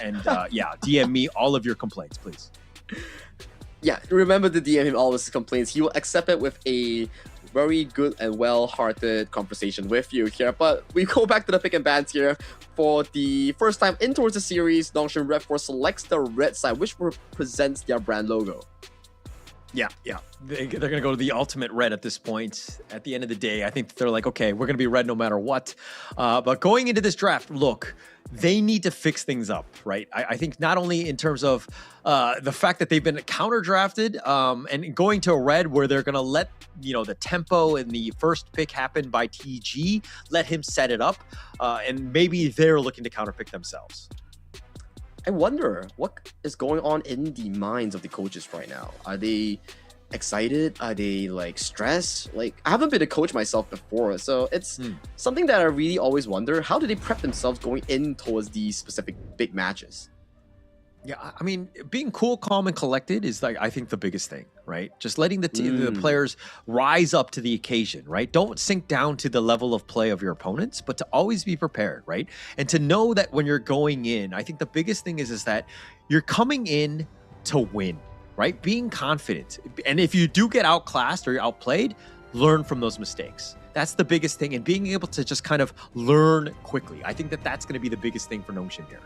and DM me all of your complaints, please. Yeah, remember to DM him all his complaints. He will accept it with a very good and well-hearted conversation with you here. But we go back to the pick and bans here. For the first time in towards the series, Nongshim RedForce selects the red side, which represents their brand logo. Yeah. They're going to go to the ultimate red at this point. At the end of the day, I think they're like, okay, we're going to be red no matter what. But going into this draft, look, they need to fix things up, right? I think not only in terms of the fact that they've been counter drafted and going to a red where they're going to let, the tempo and the first pick happen by TG, let him set it up. And maybe they're looking to counter pick themselves. I wonder what is going on in the minds of the coaches right now. Are they excited? Are they stressed? I haven't been a coach myself before, so it's something that I really always wonder. How do they prep themselves going in towards these specific big matches? Yeah, I mean, being cool, calm, and collected is I think the biggest thing, right? Just letting the players rise up to the occasion, right? Don't sink down to the level of play of your opponents, but to always be prepared, right? And to know that when you're going in, I think the biggest thing is that you're coming in to win, right? Being confident. And if you do get outclassed or you're outplayed, learn from those mistakes. That's the biggest thing. And being able to just kind of learn quickly. I think that's going to be the biggest thing for Nongshim here.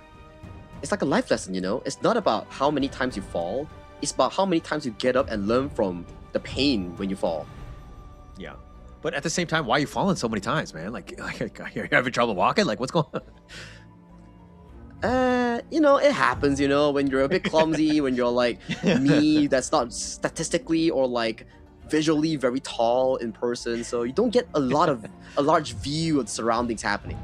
It's like a life lesson, It's not about how many times you fall. It's about how many times you get up and learn from the pain when you fall. Yeah. But at the same time, why are you falling so many times, man? You're having trouble walking? What's going on? It happens, when you're a bit clumsy, when you're like me, that's not statistically or visually very tall in person. So you don't get a large view of the surroundings happening.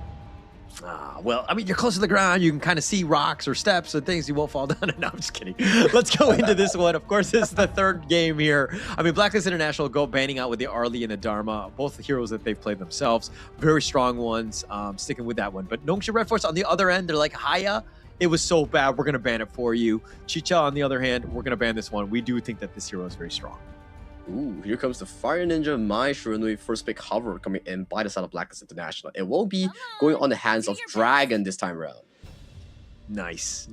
Well, I mean, you're close to the ground. You can kind of see rocks or steps or things. You won't fall down. No, I'm just kidding. Let's go into this one. Of course, this is the third game here. I mean, Blacklist International go banding out with the Arlie and the Dharma, both the heroes that they've played themselves. Very strong ones, sticking with that one. But Nongshim RedForce on the other end, they're like, Haya, it was so bad. We're going to ban it for you. Chicha, on the other hand, we're going to ban this one. We do think that this hero is very strong. Ooh, here comes the Fire Ninja Mai Shiranui first pick hover coming in by the side of Blacklist International. It will be going on the hands of Dragon this time around. Nice.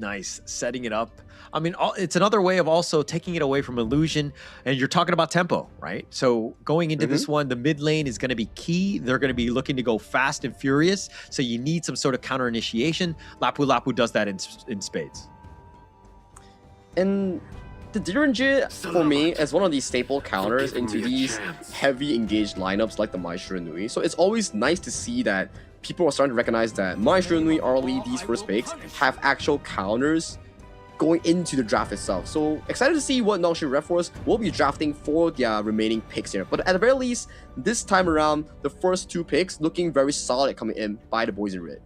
Setting it up. I mean, it's another way of also taking it away from Illusion. And you're talking about tempo, right? So going into this one, the mid lane is going to be key. They're going to be looking to go fast and furious. So you need some sort of counter initiation. Lapu Lapu does that in spades. And the Direnji, for me, is one of these staple counters into these heavy engaged lineups like the Mai Shiranui. So it's always nice to see that people are starting to recognize that Mai Shiranui, Arlie, these first picks have actual counters going into the draft itself. So excited to see what Nongshim RedForce will be drafting for their remaining picks here. But at the very least, this time around, the first two picks looking very solid coming in by the boys in red.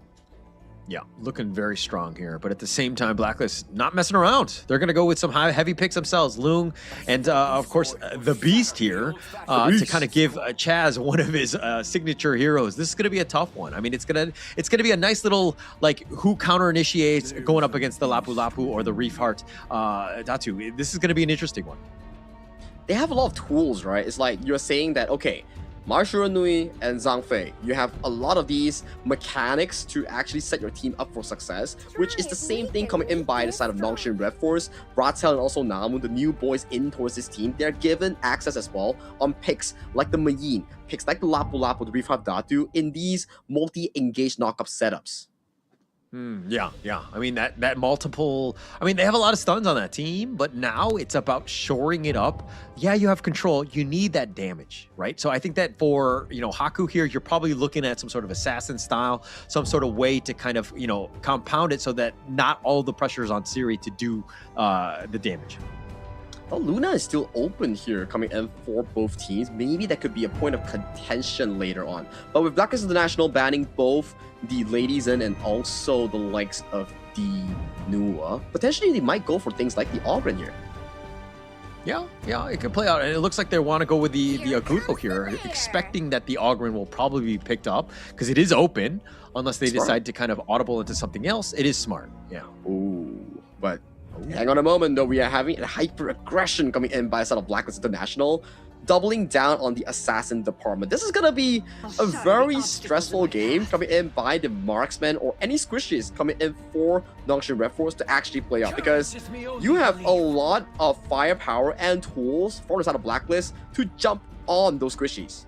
Yeah, looking very strong here. But at the same time, Blacklist not messing around. They're going to go with some heavy picks themselves. Loong and, of course, the Beast here to kind of give Chaz one of his signature heroes. This is going to be a tough one. I mean, it's going to be a nice little, who counter initiates going up against the Lapu Lapu or the Reef Heart Datu. This is going to be an interesting one. They have a lot of tools, right? It's like you're saying that, okay, Marshuranui and Zhangfei. You have a lot of these mechanics to actually set your team up for success, which is the same thing coming in by the side of Nongshim RedForce. Ratel and also Namu, the new boys in towards this team, they're given access as well on picks like the Mayin, picks like the Lapu Lapu, the Refrav Datu in these multi-engaged knockup setups. Yeah. I mean, that multiple... I mean, they have a lot of stuns on that team, but now it's about shoring it up. Yeah, you have control. You need that damage, right? So I think that for, Haku here, you're probably looking at some sort of assassin style, some sort of way to kind of, compound it so that not all the pressure is on Siri to do the damage. Well, Luna is still open here coming in for both teams. Maybe that could be a point of contention later on. But with Blacklist International banning both the ladies in and also the likes of the Nua, potentially they might go for things like the Auburn here. Yeah, it could play out. And it looks like they want to go with the Agrupo here, expecting that the Ogren will probably be picked up because it is open, unless they decide to kind of audible into something else. It is smart, yeah. Ooh, but hang on a moment though, we are having a hyper-aggression coming in by the side of Blacklist International, doubling down on the assassin department. This is gonna be a very stressful game coming in by the marksman or any squishies coming in for Nongshim RedForce to actually play out, because you have a lot of firepower and tools for the side of Blacklist to jump on those squishies.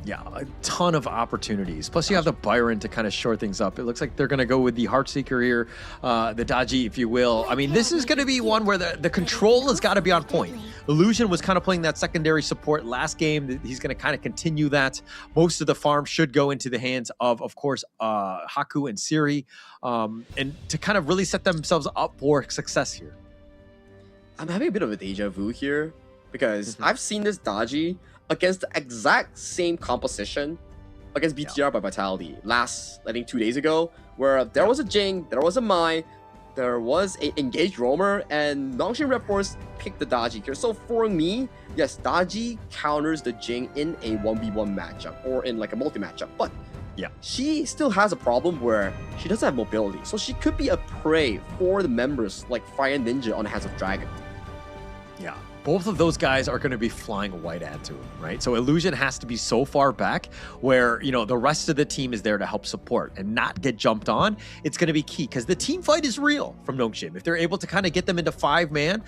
Yeah, a ton of opportunities. Plus, you have the Byron to kind of shore things up. It looks like they're going to go with the Heartseeker here, the Daji, if you will. I mean, this is going to be one where the control has got to be on point. Illusion was kind of playing that secondary support last game. He's going to kind of continue that. Most of the farm should go into the hands of course, Haku and Siri, and to kind of really set themselves up for success here. I'm having a bit of a deja vu here, because I've seen this Daji against the exact same composition against BTR by Vitality last, I think, 2 days ago, where there was a Jing, there was a Mai, there was a engaged roamer, and Nongshim RedForce picked the Daji here. So for me, yes, Daji counters the Jing in a 1v1 matchup or in like a multi-matchup, but she still has a problem where she doesn't have mobility, so she could be a prey for the members like Fire Ninja on Hands of Dragon. Yeah. Both of those guys are going to be flying white ad to him, right? So Illusion has to be so far back where, the rest of the team is there to help support and not get jumped on. It's going to be key because the team fight is real from Nongshim. If they're able to kind of get them into 5-man,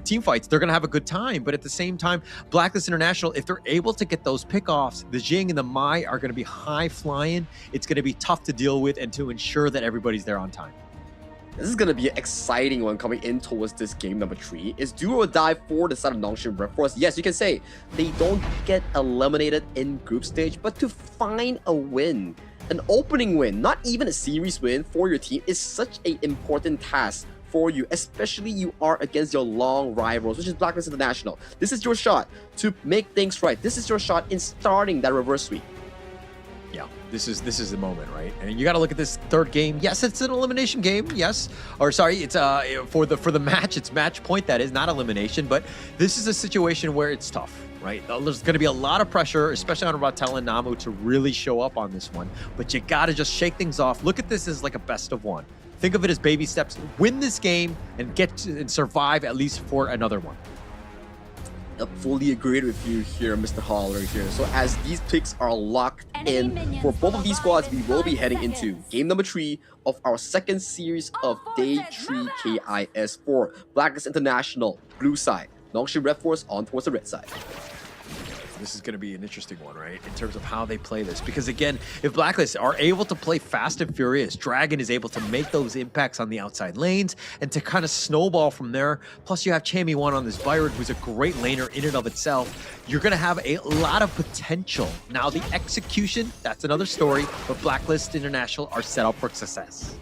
team fights, they're going to have a good time. But at the same time, Blacklist International, if they're able to get those pickoffs, the Jing and the Mai are going to be high flying. It's going to be tough to deal with and to ensure that everybody's there on time. This is going to be an exciting one coming in towards this game number 3. It's do or die for the side of Nongshim RedForce. Yes, you can say they don't get eliminated in group stage, but to find a win, an opening win, not even a series win for your team, is such an important task for you, especially you are against your long rivals, which is Blacklist International. This is your shot to make things right. This is your shot in starting that reverse sweep. Yeah, this is the moment, right? And you got to look at this third game. Yes, it's an elimination game. Yes, or sorry, it's for the match. It's match point. That is not elimination, but this is a situation where it's tough, right? There's going to be a lot of pressure, especially on Ratel and Namu, to really show up on this one. But you got to just shake things off. Look at this as like a best of one. Think of it as baby steps. Win this game and and survive at least for another one. I fully agreed with you here, Mr. Holler here. So as these picks are locked in for both of these squads, we will be heading into game number 3 of our second series of Day 3 KIS for Blacklist International, blue side, Nongshim RedForce on towards the red side. This is going to be an interesting one, right? In terms of how they play this. Because again, if Blacklist are able to play fast and furious, Dragon is able to make those impacts on the outside lanes and to kind of snowball from there. Plus you have Chami1 on this Byron, who's a great laner in and of itself. You're going to have a lot of potential. Now the execution, that's another story, but Blacklist International are set up for success.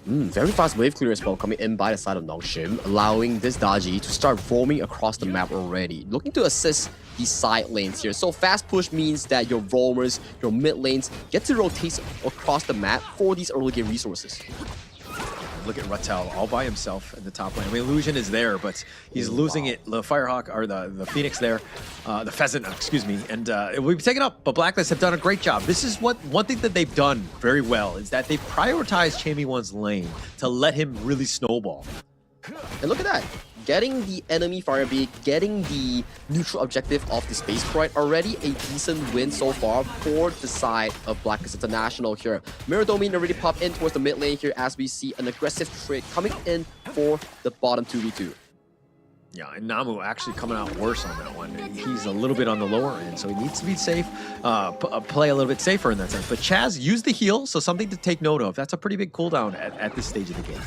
Very fast wave clear as well coming in by the side of Nongshim, allowing this Daji to start roaming across the map already, looking to assist the side lanes here. So fast push means that your roamers, your mid lanes get to rotate across the map for these early game resources. Look at Ratel all by himself at the top lane. I mean, Illusion is there, but he's losing it. The Firehawk, or the Phoenix there, the Pheasant, excuse me, and it will be taken up, but Blacklist have done a great job. This is one thing that they've done very well, is that they've prioritized Chami1's lane to let him really snowball. And look at that. Getting the enemy Firebeat, getting the neutral objective of the Space Sprite, already a decent win so far for the side of Blacklist International here. Mirror Domain already popped in towards the mid lane here as we see an aggressive trade coming in for the bottom 2v2. Yeah, and Namu actually coming out worse on that one. He's a little bit on the lower end, so he needs to be safe, play a little bit safer in that sense. But Chaz used the heal, so something to take note of. That's a pretty big cooldown at this stage of the game.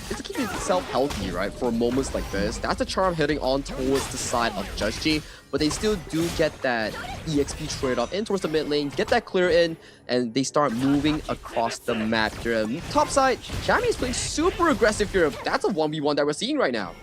It's to keep itself healthy, right, for moments like this. That's the charm heading on towards the side of Judgy, but they still do get that EXP trade-off in towards the mid lane, get that clear in, and they start moving across the map here. Top side, Chami is playing super aggressive here. That's a 1v1 that we're seeing right now.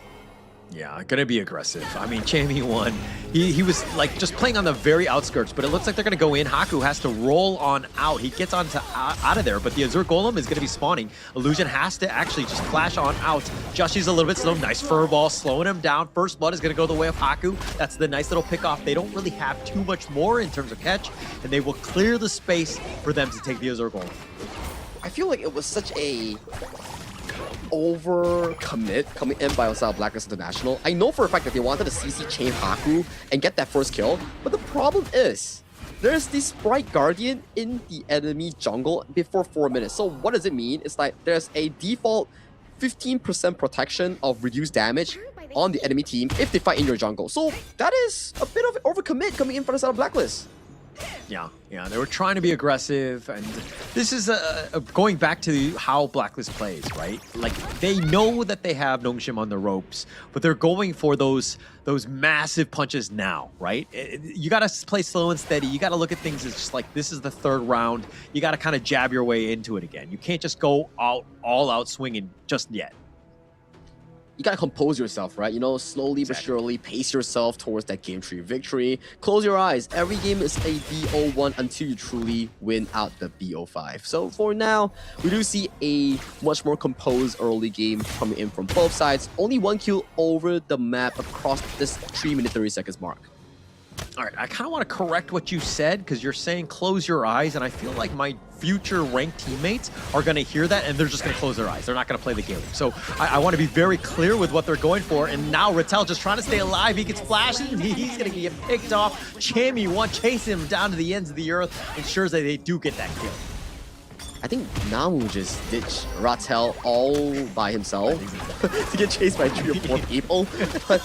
Yeah, gonna be aggressive. I mean, Chammy won. He was like just playing on the very outskirts, but it looks like they're gonna go in. Haku has to roll on out. He gets out of there, but the Azure Golem is gonna be spawning. Illusion has to actually just flash on out. Joshy's a little bit slow. Nice furball, slowing him down. First blood is gonna go the way of Haku. That's the nice little pick off. They don't really have too much more in terms of catch, and they will clear the space for them to take the Azure Golem. I feel like it was such a overcommit coming in by Blacklist International. I know for a fact that they wanted to CC chain Haku and get that first kill, but the problem is there's this Sprite Guardian in the enemy jungle before 4 minutes. So what does it mean? It's like there's a default 15% protection of reduced damage on the enemy team if they fight in your jungle. So that is a bit of an overcommit coming in from the side of Blacklist. Yeah, they were trying to be aggressive, and this is going back to how Blacklist plays, right? Like, they know that they have Nongshim on the ropes, but they're going for those massive punches now, right? You got to play slow and steady. You got to look at things as just like, this is the third round. You got to kind of jab your way into it again. You can't just go all out swinging just yet. You gotta compose yourself, right? You know, slowly but surely pace yourself towards that game tree victory. Close your eyes. Every game is a BO1 until you truly win out the BO5. So for now, we do see a much more composed early game coming in from both sides. Only 1 kill over the map across this 3-minute 30 seconds mark. All right, I kind of want to correct what you said, because you're saying close your eyes, and I feel like my future ranked teammates are going to hear that and they're just going to close their eyes. They're not going to play the game. So I want to be very clear with what they're going for. And now Rattel just trying to stay alive. He gets flashed and he's going to get picked off. Chammy one chasing him down to the ends of the earth, ensures that they do get that kill. I think Namu just ditched Rattel all by himself to get chased by 3 or 4 people. But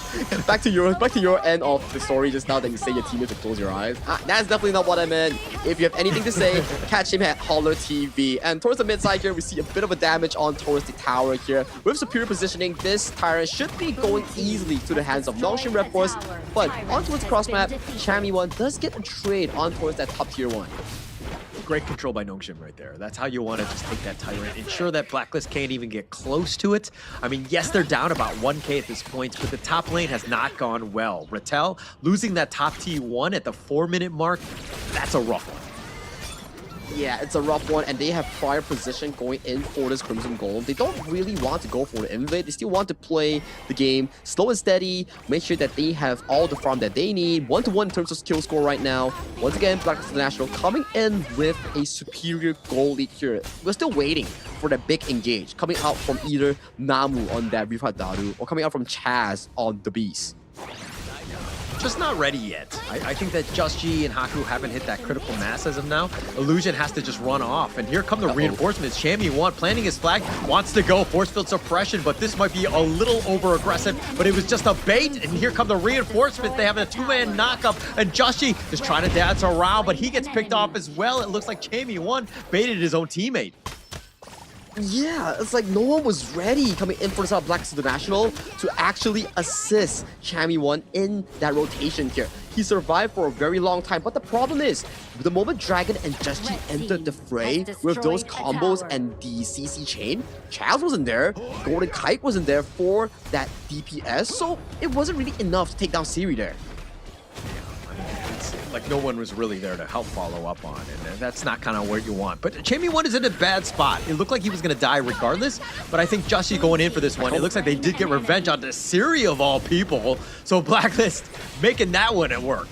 back to your end of the story just now that you say your teammates to close your eyes. That's definitely not what I meant. If you have anything to say, catch him at Holler TV. And towards the mid side here, we see a bit of a damage on towards the tower here. With superior positioning, this Tyrant should be going easily to the hands of Nongshim RedForce. But on towards cross map, Chammy one does get a trade on towards that top tier 1. Great control by Nongshim right there. That's how you want to just take that Tyrant. Ensure that Blacklist can't even get close to it. I mean, yes, they're down about 1k at this point, but the top lane has not gone well. Rattel losing that top T1 at the 4-minute mark, that's a rough one. Yeah, it's a rough one, and they have prior position going in for this Crimson Golem. They don't really want to go for the invade. They still want to play the game slow and steady, make sure that they have all the farm that they need. 1-to-1 in terms of skill score right now. Once again, Blacklist International coming in with a superior goal lead here. We're still waiting for the big engage coming out from either Namu on that Rifa Daru or coming out from Chaz on the Beast. Just not ready yet. I think that Just G and Haku haven't hit that critical mass as of now. Illusion has to just run off. And here come the reinforcements. Chammy one planting his flag, wants to go force field suppression, but this might be a little over aggressive, but it was just a bait. And here come the reinforcements. They have a 2-man knockup, and Just G is trying to dance around, but he gets picked off as well. It looks like Chammy one baited his own teammate. Yeah, it's like no one was ready coming in for the Blacklist International to actually assist Chammy one in that rotation here. He survived for a very long time, but the problem is, the moment Dragon and Just G entered the fray with those combos and the CC chain, Chaz wasn't there, Golden Kite wasn't there for that DPS, so it wasn't really enough to take down Siri there. Like no one was really there to help follow up on, and that's not kind of where you want. But Chammy one is in a bad spot. It looked like he was going to die regardless, but I think Joshi going in for this one, it looks like they did get revenge on the Siri of all people. So Blacklist making that one at work.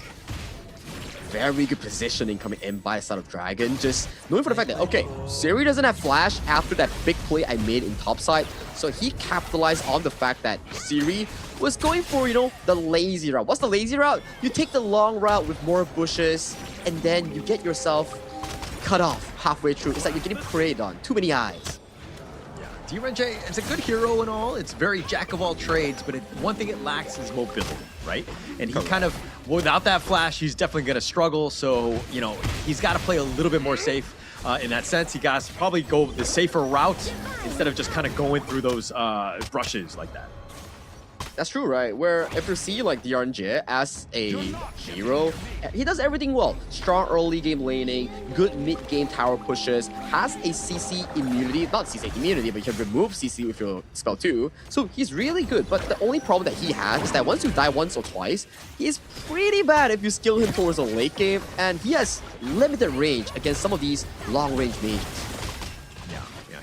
very good positioning coming in by the side of Dragon. Just knowing for the fact that, okay, Siri doesn't have flash after that big play I made in topside. So he capitalized on the fact that Siri was going for, you know, the lazy route. What's the lazy route? You take the long route with more bushes, and then you get yourself cut off halfway through. It's like you're getting preyed on. Too many eyes. DRNJ is a good hero and all. It's very jack of all trades, but one thing it lacks is mobility, right? And he kind of, without that flash, he's definitely going to struggle. So, you know, he's got to play a little bit more safe in that sense. He got to probably go the safer route instead of just kind of going through those rushes like that. That's true, right? Where if you see like DRNJ as a hero, he does everything well. Strong early game laning, good mid game tower pushes, has a CC immunity, not CC immunity, but you can remove CC with your spell too. So he's really good, but the only problem that he has is that once you die once or twice, he's pretty bad if you skill him towards the late game, and he has limited range against some of these long range mages.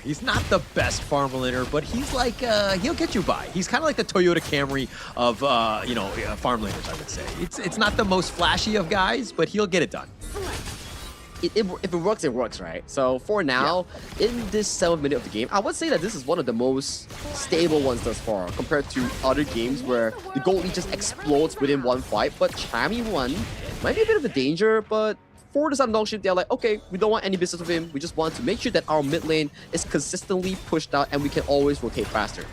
He's not the best farm laner, but he's like, he'll get you by. He's kind of like the Toyota Camry of, you know, farm laners, I would say. It's not the most flashy of guys, but he'll get it done. If it works, it works, right? So for now, in this 7th minute of the game, I would say that this is one of the most stable ones thus far compared to other games where the gold lead just explodes within one fight. But Chami 1 might be a bit of a danger, but for the side of Nongshim, they're like, okay, we don't want any business with him. We just want to make sure that our mid lane is consistently pushed out and we can always rotate faster.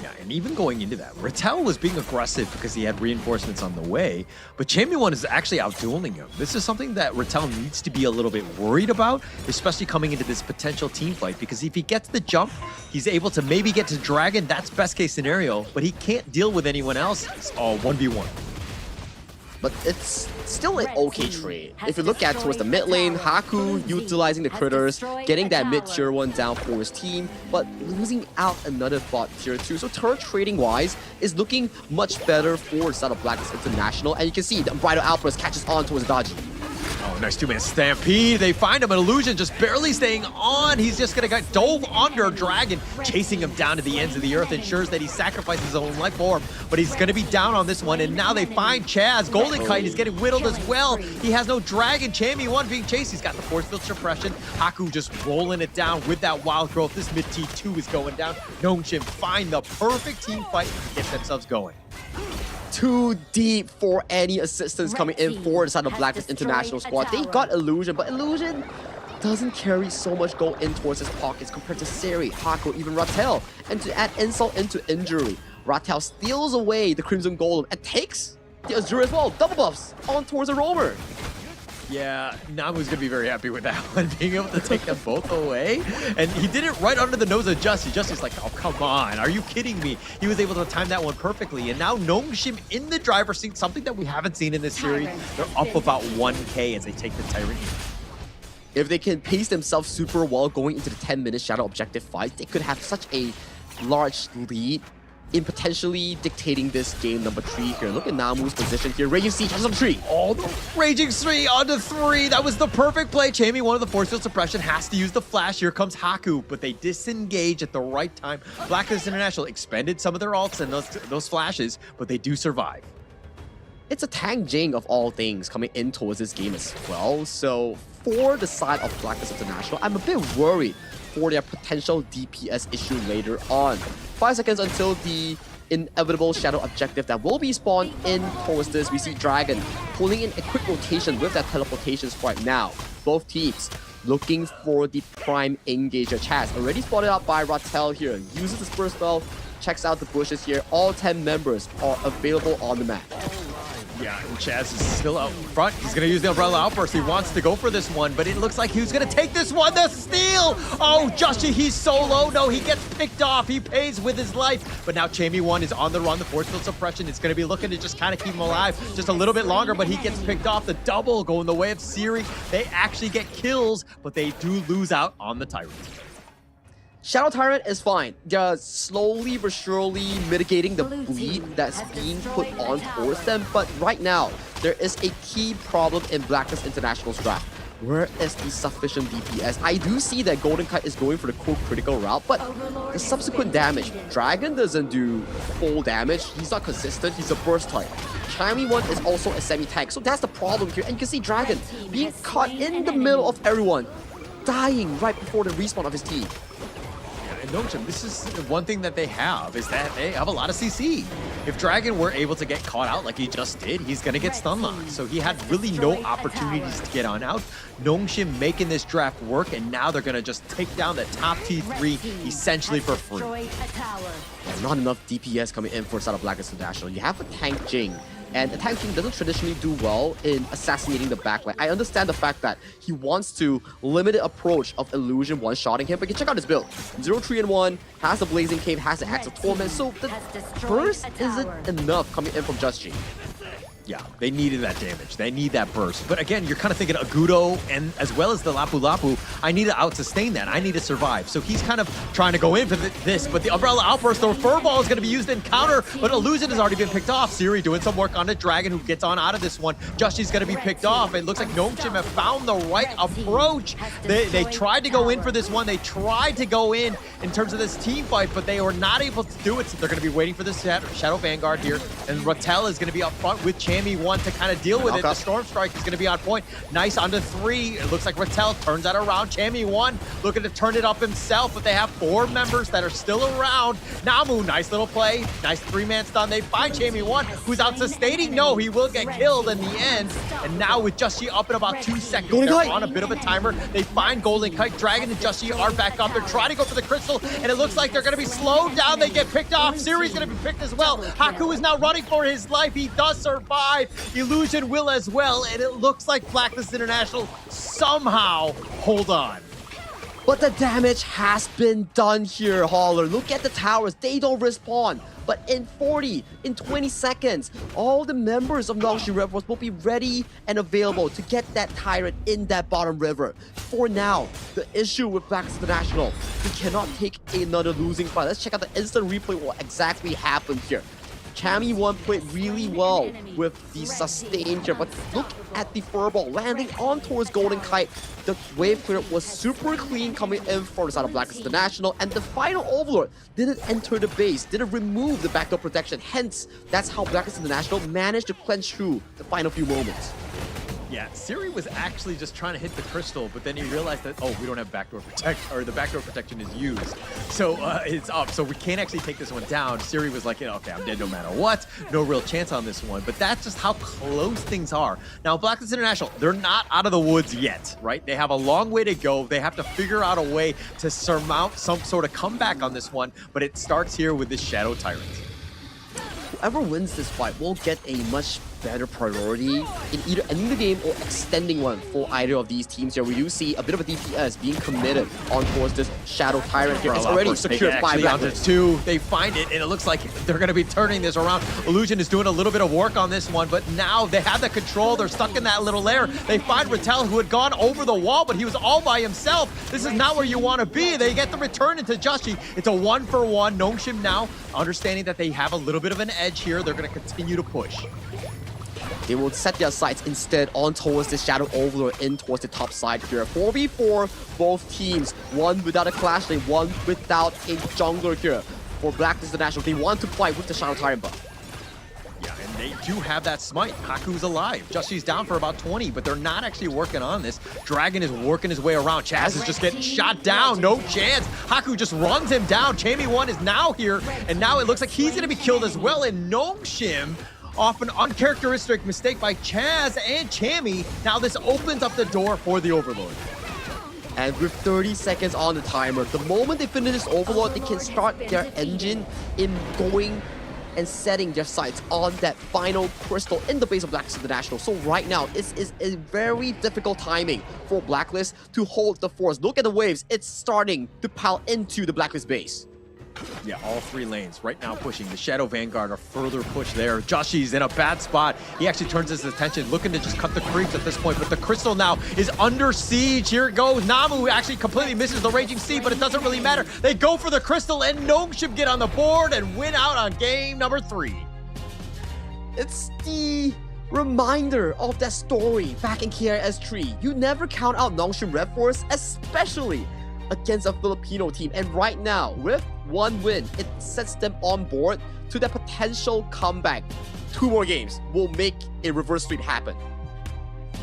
Yeah, and even going into that, Rattel was being aggressive because he had reinforcements on the way, but Champion 1 is actually outdueling him. This is something that Rattel needs to be a little bit worried about, especially coming into this potential team fight, because if he gets the jump, he's able to maybe get to Dragon. That's best case scenario, but he can't deal with anyone else. It's all 1v1. But it's still an okay trade. If you look at towards the mid lane, Haku utilizing the critters, getting that mid tier 1 down for his team, but losing out another bot tier 2. So turret trading wise is looking much better for the side of Blacklist International, and you can see the Bridal Outburst catches on towards Dodgy. Oh, nice two-man stampede. They find him, an illusion just barely staying on. He's just gonna get dove under Dragon, chasing him down to the ends of the earth, ensures that he sacrifices his own life for him, but he's gonna be down on this one, and now they find Chaz. Golden Kite is getting whittled as well. He has no Dragon. Chammy 1 being chased. He's got the force field suppression. Haku just rolling it down with that wild growth. This mid T2 is going down. Nongshim find the perfect team fight to get themselves going. Too deep for any assistance coming in for the side of Blacklist International squad. They got Illusion, but Illusion doesn't carry so much gold in towards his pockets compared to Seri, Haku, even Rattel. And to add insult into injury, Rattel steals away the Crimson Golem and takes the Azure as well. Double buffs on towards the roamer. Yeah, Namu's gonna be very happy with that one, being able to take them both away. And he did it right under the nose of Justy. Justy's like, oh, come on, are you kidding me? He was able to time that one perfectly. And now Nongshim in the driver's seat, something that we haven't seen in this series. They're up about 1K as they take the Tyrant. If they can pace themselves super well going into the 10-minute Shadow Objective fight, they could have such a large lead in potentially dictating this game number 3 here. Look at Namu's position here. Raging Siege has some 3. Oh, the Raging 3 onto 3. That was the perfect play. Chammy, one of the force field suppression, has to use the flash. Here comes Haku, but they disengage at the right time. Blacklist International expended some of their ults and those flashes, but they do survive. It's a Tang Jing of all things coming in towards this game as well. So for the side of Blacklist International, I'm a bit worried for their potential DPS issue later on. 5 seconds until the inevitable Shadow Objective that will be spawned in towards this. We see Dragon pulling in a quick rotation with that teleportation right now. Both teams looking for the prime engager. Chaz already spotted out by Rattel here. Uses the Spur spell, checks out the bushes here. All 10 members are available on the map. Yeah, and Chaz is still out front. He's going to use the Umbrella Outburst. He wants to go for this one, but it looks like he's going to take this one. The steal! Oh, Justy, he's so low. No, he gets picked off. He pays with his life. But now Chammy 1 is on the run. The force field suppression is going to be looking to just kind of keep him alive just a little bit longer, but he gets picked off. The double going the way of Siri. They actually get kills, but they do lose out on the Tyrant. Shadow Tyrant is fine. They're slowly but surely mitigating the bleed that's being put on towards them. But right now, there is a key problem in Blacklist International's draft. Where is the sufficient DPS? I do see that Golden Kite is going for the core critical route, but the subsequent damage, Dragon doesn't do full damage. He's not consistent. He's a burst type. Chami 1 is also a semi-tank, so that's the problem here. And you can see Dragon being caught in the middle of everyone, dying right before the respawn of his team. And Nongshim, this is one thing that they have, is that they have a lot of CC. If Dragon were able to get caught out like he just did, he's going to get stun locked. So he had really no opportunities to get on out. Nongshim making this draft work, and now they're going to just take down the top T3 essentially for free. Not enough DPS coming in for side of Blacklist International. You have a tank Jing, and the tank Jing doesn't traditionally do well in assassinating the backline. I understand the fact that he wants to limited approach of Illusion one-shotting him, but you check out his build. 0-3-1, has the Blazing Cave, has the Axe of Torment, so the burst isn't enough coming in from Just Jing. Yeah, they needed that damage. They need that burst. But again, you're kind of thinking Agudo and as well as the Lapu Lapu, I need to out-sustain that. I need to survive. So he's kind of trying to go in for this, but the Umbrella Outburst, the Furball is going to be used in counter, but Illusion has already been picked off. Siri doing some work on the Dragon who gets on out of this one. Jushi's going to be picked off. It looks like Nongshim have found the right approach. They tried to go in for this one. They tried to go in terms of this team fight, but they were not able to do it. So they're going to be waiting for this Shadow Vanguard here. And Rattel is going to be up front with Chammy 1 to kind of deal with it. The Storm Strike is going to be on point. Nice onto 3. It looks like Rattel turns that around. Chammy 1 looking to turn it up himself, but they have 4 members that are still around. Namu, nice little play. Nice 3-man stun. They find Chammy 1, who's out sustaining. No, he will get killed in the end. And now with Justy up in about 2 seconds, they're on a bit of a timer. They find Golden Kite. Dragon and Justy are back up. They're trying to go for the crystal, and it looks like they're going to be slowed down. They get picked off. Siri's going to be picked as well. Haku is now running for his life. He does survive. Illusion will as well, and it looks like Blacklist International somehow hold on. But the damage has been done here, Hauler. Look at the towers. They don't respawn. But in 20 seconds, all the members of Nongshim RedForce will be ready and available to get that tyrant in that bottom river. For now, the issue with Blacklist International, they cannot take another losing fight. Let's check out the instant replay what exactly happened here. Chammy 1 played really well with the sustain here, but look at the Furball landing on towards Golden Kite. The wave clear was super clean coming in for the side of Blacklist International, and the final Overlord didn't enter the base, didn't remove the backdoor protection. Hence, that's how Blacklist International managed to clench through the final few moments. Yeah, Siri was actually just trying to hit the crystal, but then he realized that, oh, we don't have backdoor protect, or the backdoor protection is used. So it's up, so we can't actually take this one down. Siri was like, okay, I'm dead no matter what. No real chance on this one, but that's just how close things are. Now, Blacklist International, they're not out of the woods yet, right? They have a long way to go. They have to figure out a way to surmount some sort of comeback on this one, but it starts here with this Shadow Tyrant. Whoever wins this fight will get a much better priority in either ending the game or extending one for either of these teams here. We do see a bit of a DPS being committed on towards this Shadow Tyrant here. It's already secured by Blacklist. 2. They find it, and it looks like they're going to be turning this around. Illusion is doing a little bit of work on this one, but now they have the control. They're stuck in that little lair. They find Rattel, who had gone over the wall, but he was all by himself. This is not where you want to be. They get the return into Joshi. It's a 1-for-1. Nongshim now, understanding that they have a little bit of an edge here, they're going to continue to push. They will set their sights instead on towards the Shadow Overlord in towards the top side here. 4v4, both teams. One without a Clash Lane, one without a jungler here. For Blacklist International, they want to fight with the Shadow Tyrant buff. Yeah, and they do have that smite. Haku's alive. Justy's down for about 20, but they're not actually working on this. Dragon is working his way around. Chaz is just getting shot down. No chance. Haku just runs him down. Chammy 1 is now here, and now it looks like he's going to be killed as well. And Nongshim, off an uncharacteristic mistake by Chaz and Chammy, now this opens up the door for the Overlord. And with 30 seconds on the timer, the moment they finish this Overlord, they can start their engine in going and setting their sights on that final crystal in the base of Blacklist International. So right now, this is a very difficult timing for Blacklist to hold the force. Look at the waves. It's starting to pile into the Blacklist base. Yeah, all 3 lanes right now pushing. The Shadow Vanguard are further pushed there. Joshi's in a bad spot. He actually turns his attention, looking to just cut the creeps at this point, but the crystal now is under siege. Here it goes. Namu actually completely misses the Raging Sea, but it doesn't really matter. They go for the crystal, and Nongshim get on the board and win out on game number 3. It's the Reminder of that story back in KRS3. You never count out Nongshim RedForce, especially against a Filipino team. And right now, with one win, it sets them on board to that potential comeback. 2 more games will make a reverse sweep happen.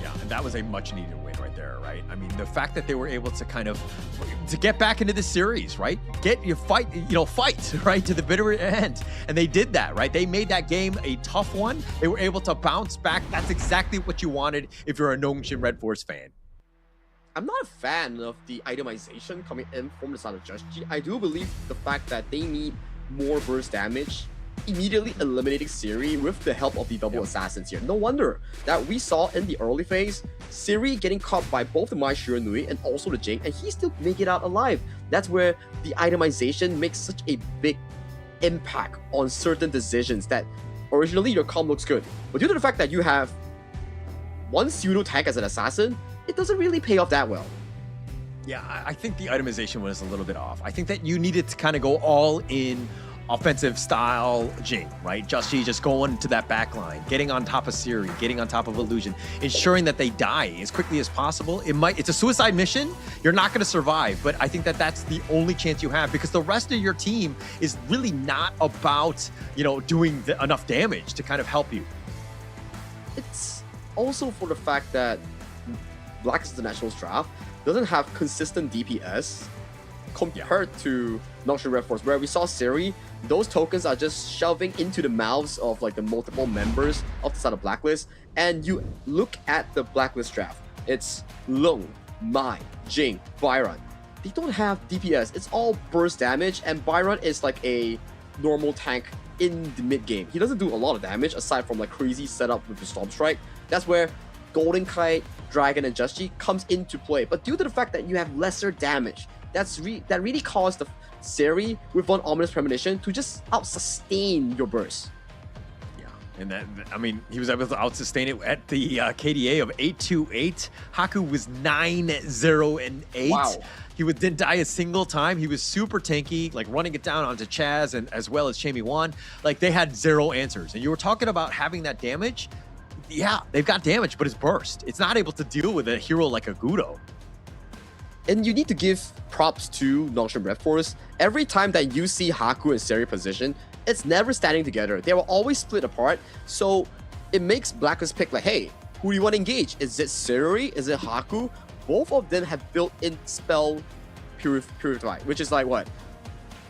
Yeah, and that was a much needed win right there, right? I mean, the fact that they were able to kind of to get back into the series, right? Get your fight, right, to the bitter end. And they did that, right? They made that game a tough one. They were able to bounce back. That's exactly what you wanted if you're a Nongshim RedForce fan. I'm not a fan of the itemization coming in from the side of Just G. I do believe the fact that they need more burst damage, immediately eliminating Siri with the help of the double assassins here. No wonder that we saw in the early phase, Siri getting caught by both the Mai Shiranui and also the Jing, and he still make it out alive. That's where the itemization makes such a big impact on certain decisions that originally your comp looks good, but due to the fact that you have one pseudo tank as an assassin, it doesn't really pay off that well. Yeah, I think the itemization was a little bit off. I think that you needed to kind of go all in offensive style Jing, right? Just going to that back line, getting on top of Siri, getting on top of Illusion, ensuring that they die as quickly as possible. It's a suicide mission. You're not going to survive, but I think that that's the only chance you have because the rest of your team is really not about, doing enough damage to kind of help you. It's also for the fact that Blacklist International's draft doesn't have consistent DPS compared to Nongshim RedForce, where we saw Siri, those tokens are just shoving into the mouths of the multiple members of the side of Blacklist. And you look at the Blacklist draft, it's Lung, Mai, Jing, Byron. They don't have DPS, it's all burst damage, and Byron is like a normal tank in the mid game. He doesn't do a lot of damage aside from crazy setup with the Storm Strike. That's where Golden Kite, Dragon, and Just G comes into play. But due to the fact that you have lesser damage, that really caused the Siri with one Ominous Premonition to just out-sustain your burst. Yeah, and he was able to out-sustain it at the KDA of 828. Haku was 9-0-8. Wow. He didn't die a single time. He was super tanky, running it down onto Chaz and as well as Chamie Wan. They had 0 answers. And you were talking about having that damage. Yeah, they've got damage, but it's burst. It's not able to deal with a hero like a Gudo. And you need to give props to Nongshim RedForce. Every time that you see Haku and Siri position, it's never standing together. They were always split apart. So it makes Blacklist pick hey, who do you want to engage? Is it Siri? Is it Haku? Both of them have built-in spell purify, which is what?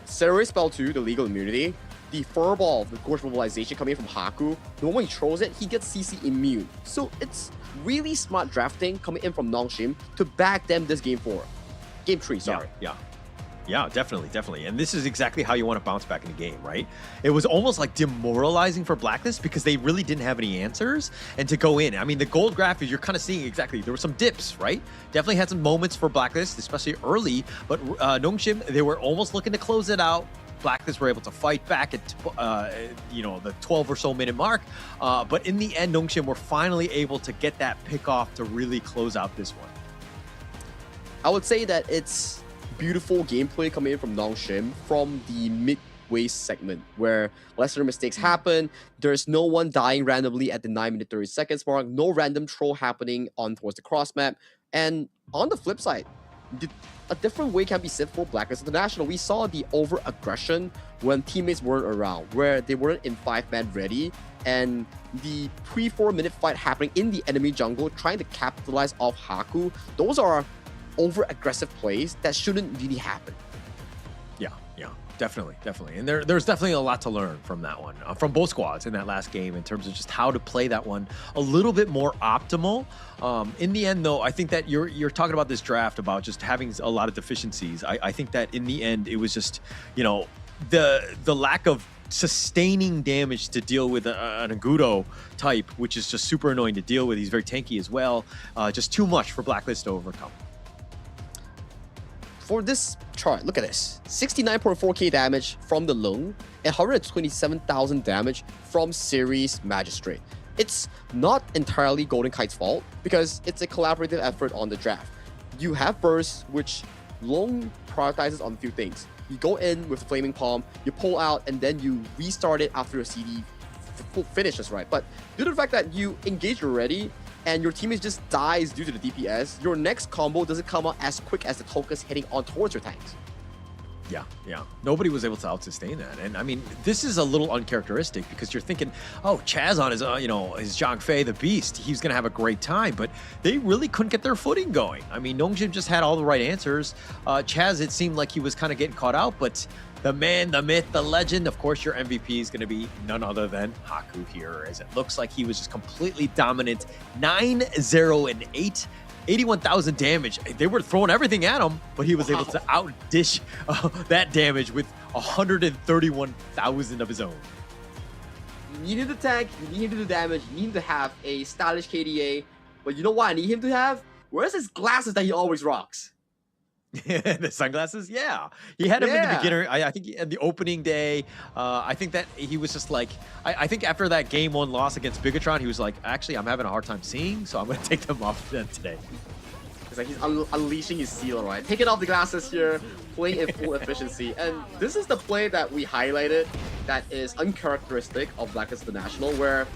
Siri spell 2, the legal immunity. The Furball, the Gorge Mobilization coming in from Haku. The moment he throws it, he gets CC immune. So it's really smart drafting coming in from Nongshim to back them this game 4. Game 3, sorry. Yeah, definitely. And this is exactly how you want to bounce back in the game, right? It was almost demoralizing for Blacklist because they really didn't have any answers and to go in. I mean, the gold graph is you're kind of seeing exactly. There were some dips, right? Definitely had some moments for Blacklist, especially early, but Nongshim, they were almost looking to close it out. Blacklist were able to fight back at the 12 or so minute mark, but in the end, Nongshim were finally able to get that pick off to really close out this one. I would say that it's beautiful gameplay coming in from Nongshim from the midway segment where lesser mistakes happen. There's no one dying randomly at the 9-minute 30 seconds mark, no random troll happening on towards the cross map, and on the flip side, a different way can be said for Blacklist International. We saw the over-aggression when teammates weren't around, where they weren't in 5-man ready, and the pre-4-minute fight happening in the enemy jungle, trying to capitalize off Haku. Those are over-aggressive plays that shouldn't really happen. Yeah, definitely. And there's definitely a lot to learn from that one, from both squads in that last game in terms of just how to play that one a little bit more optimal. In the end, though, I think that you're talking about this draft about just having a lot of deficiencies. I think that in the end, it was just, the lack of sustaining damage to deal with an Agudo type, which is just super annoying to deal with. He's very tanky as well. Just too much for Blacklist to overcome. For this chart, look at this. 69.4k damage from the Lung and 127,000 damage from Siri's Magistrate. It's not entirely Golden Kite's fault because it's a collaborative effort on the draft. You have bursts, which Lung prioritizes on a few things. You go in with the Flaming Palm, you pull out, and then you restart it after a CD full finishes, right? But due to the fact that you engaged already and your teammate just dies due to the DPS, your next combo doesn't come out as quick as the Toka's heading on towards your tanks. Yeah. Nobody was able to out-sustain that. And I mean, this is a little uncharacteristic because you're thinking, oh, Chaz on his, his Zhang Fei, the beast, he's going to have a great time. But they really couldn't get their footing going. I mean, Nongshim just had all the right answers. Chaz, it seemed like he was kind of getting caught out. But the man, the myth, the legend, of course, your MVP is going to be none other than Haku here, as it looks like he was just completely dominant. 9-0-8. 81,000 damage. They were throwing everything at him, but he was able to outdish that damage with 131,000 of his own. You need him to tank, you need him to do damage, you need him to have a stylish KDA, but you know what I need him to have? Where's his glasses that he always rocks? The sunglasses? Yeah. He had him in the beginner. I think at the opening day, I think that he was just like, I think after that game 1 loss against Bigetron, he was like, actually, I'm having a hard time seeing, so I'm going to take them off today. It's like he's unleashing his seal, right? Taking off the glasses here, playing in full efficiency. And this is the play that we highlighted that is uncharacteristic of Blacklist International, where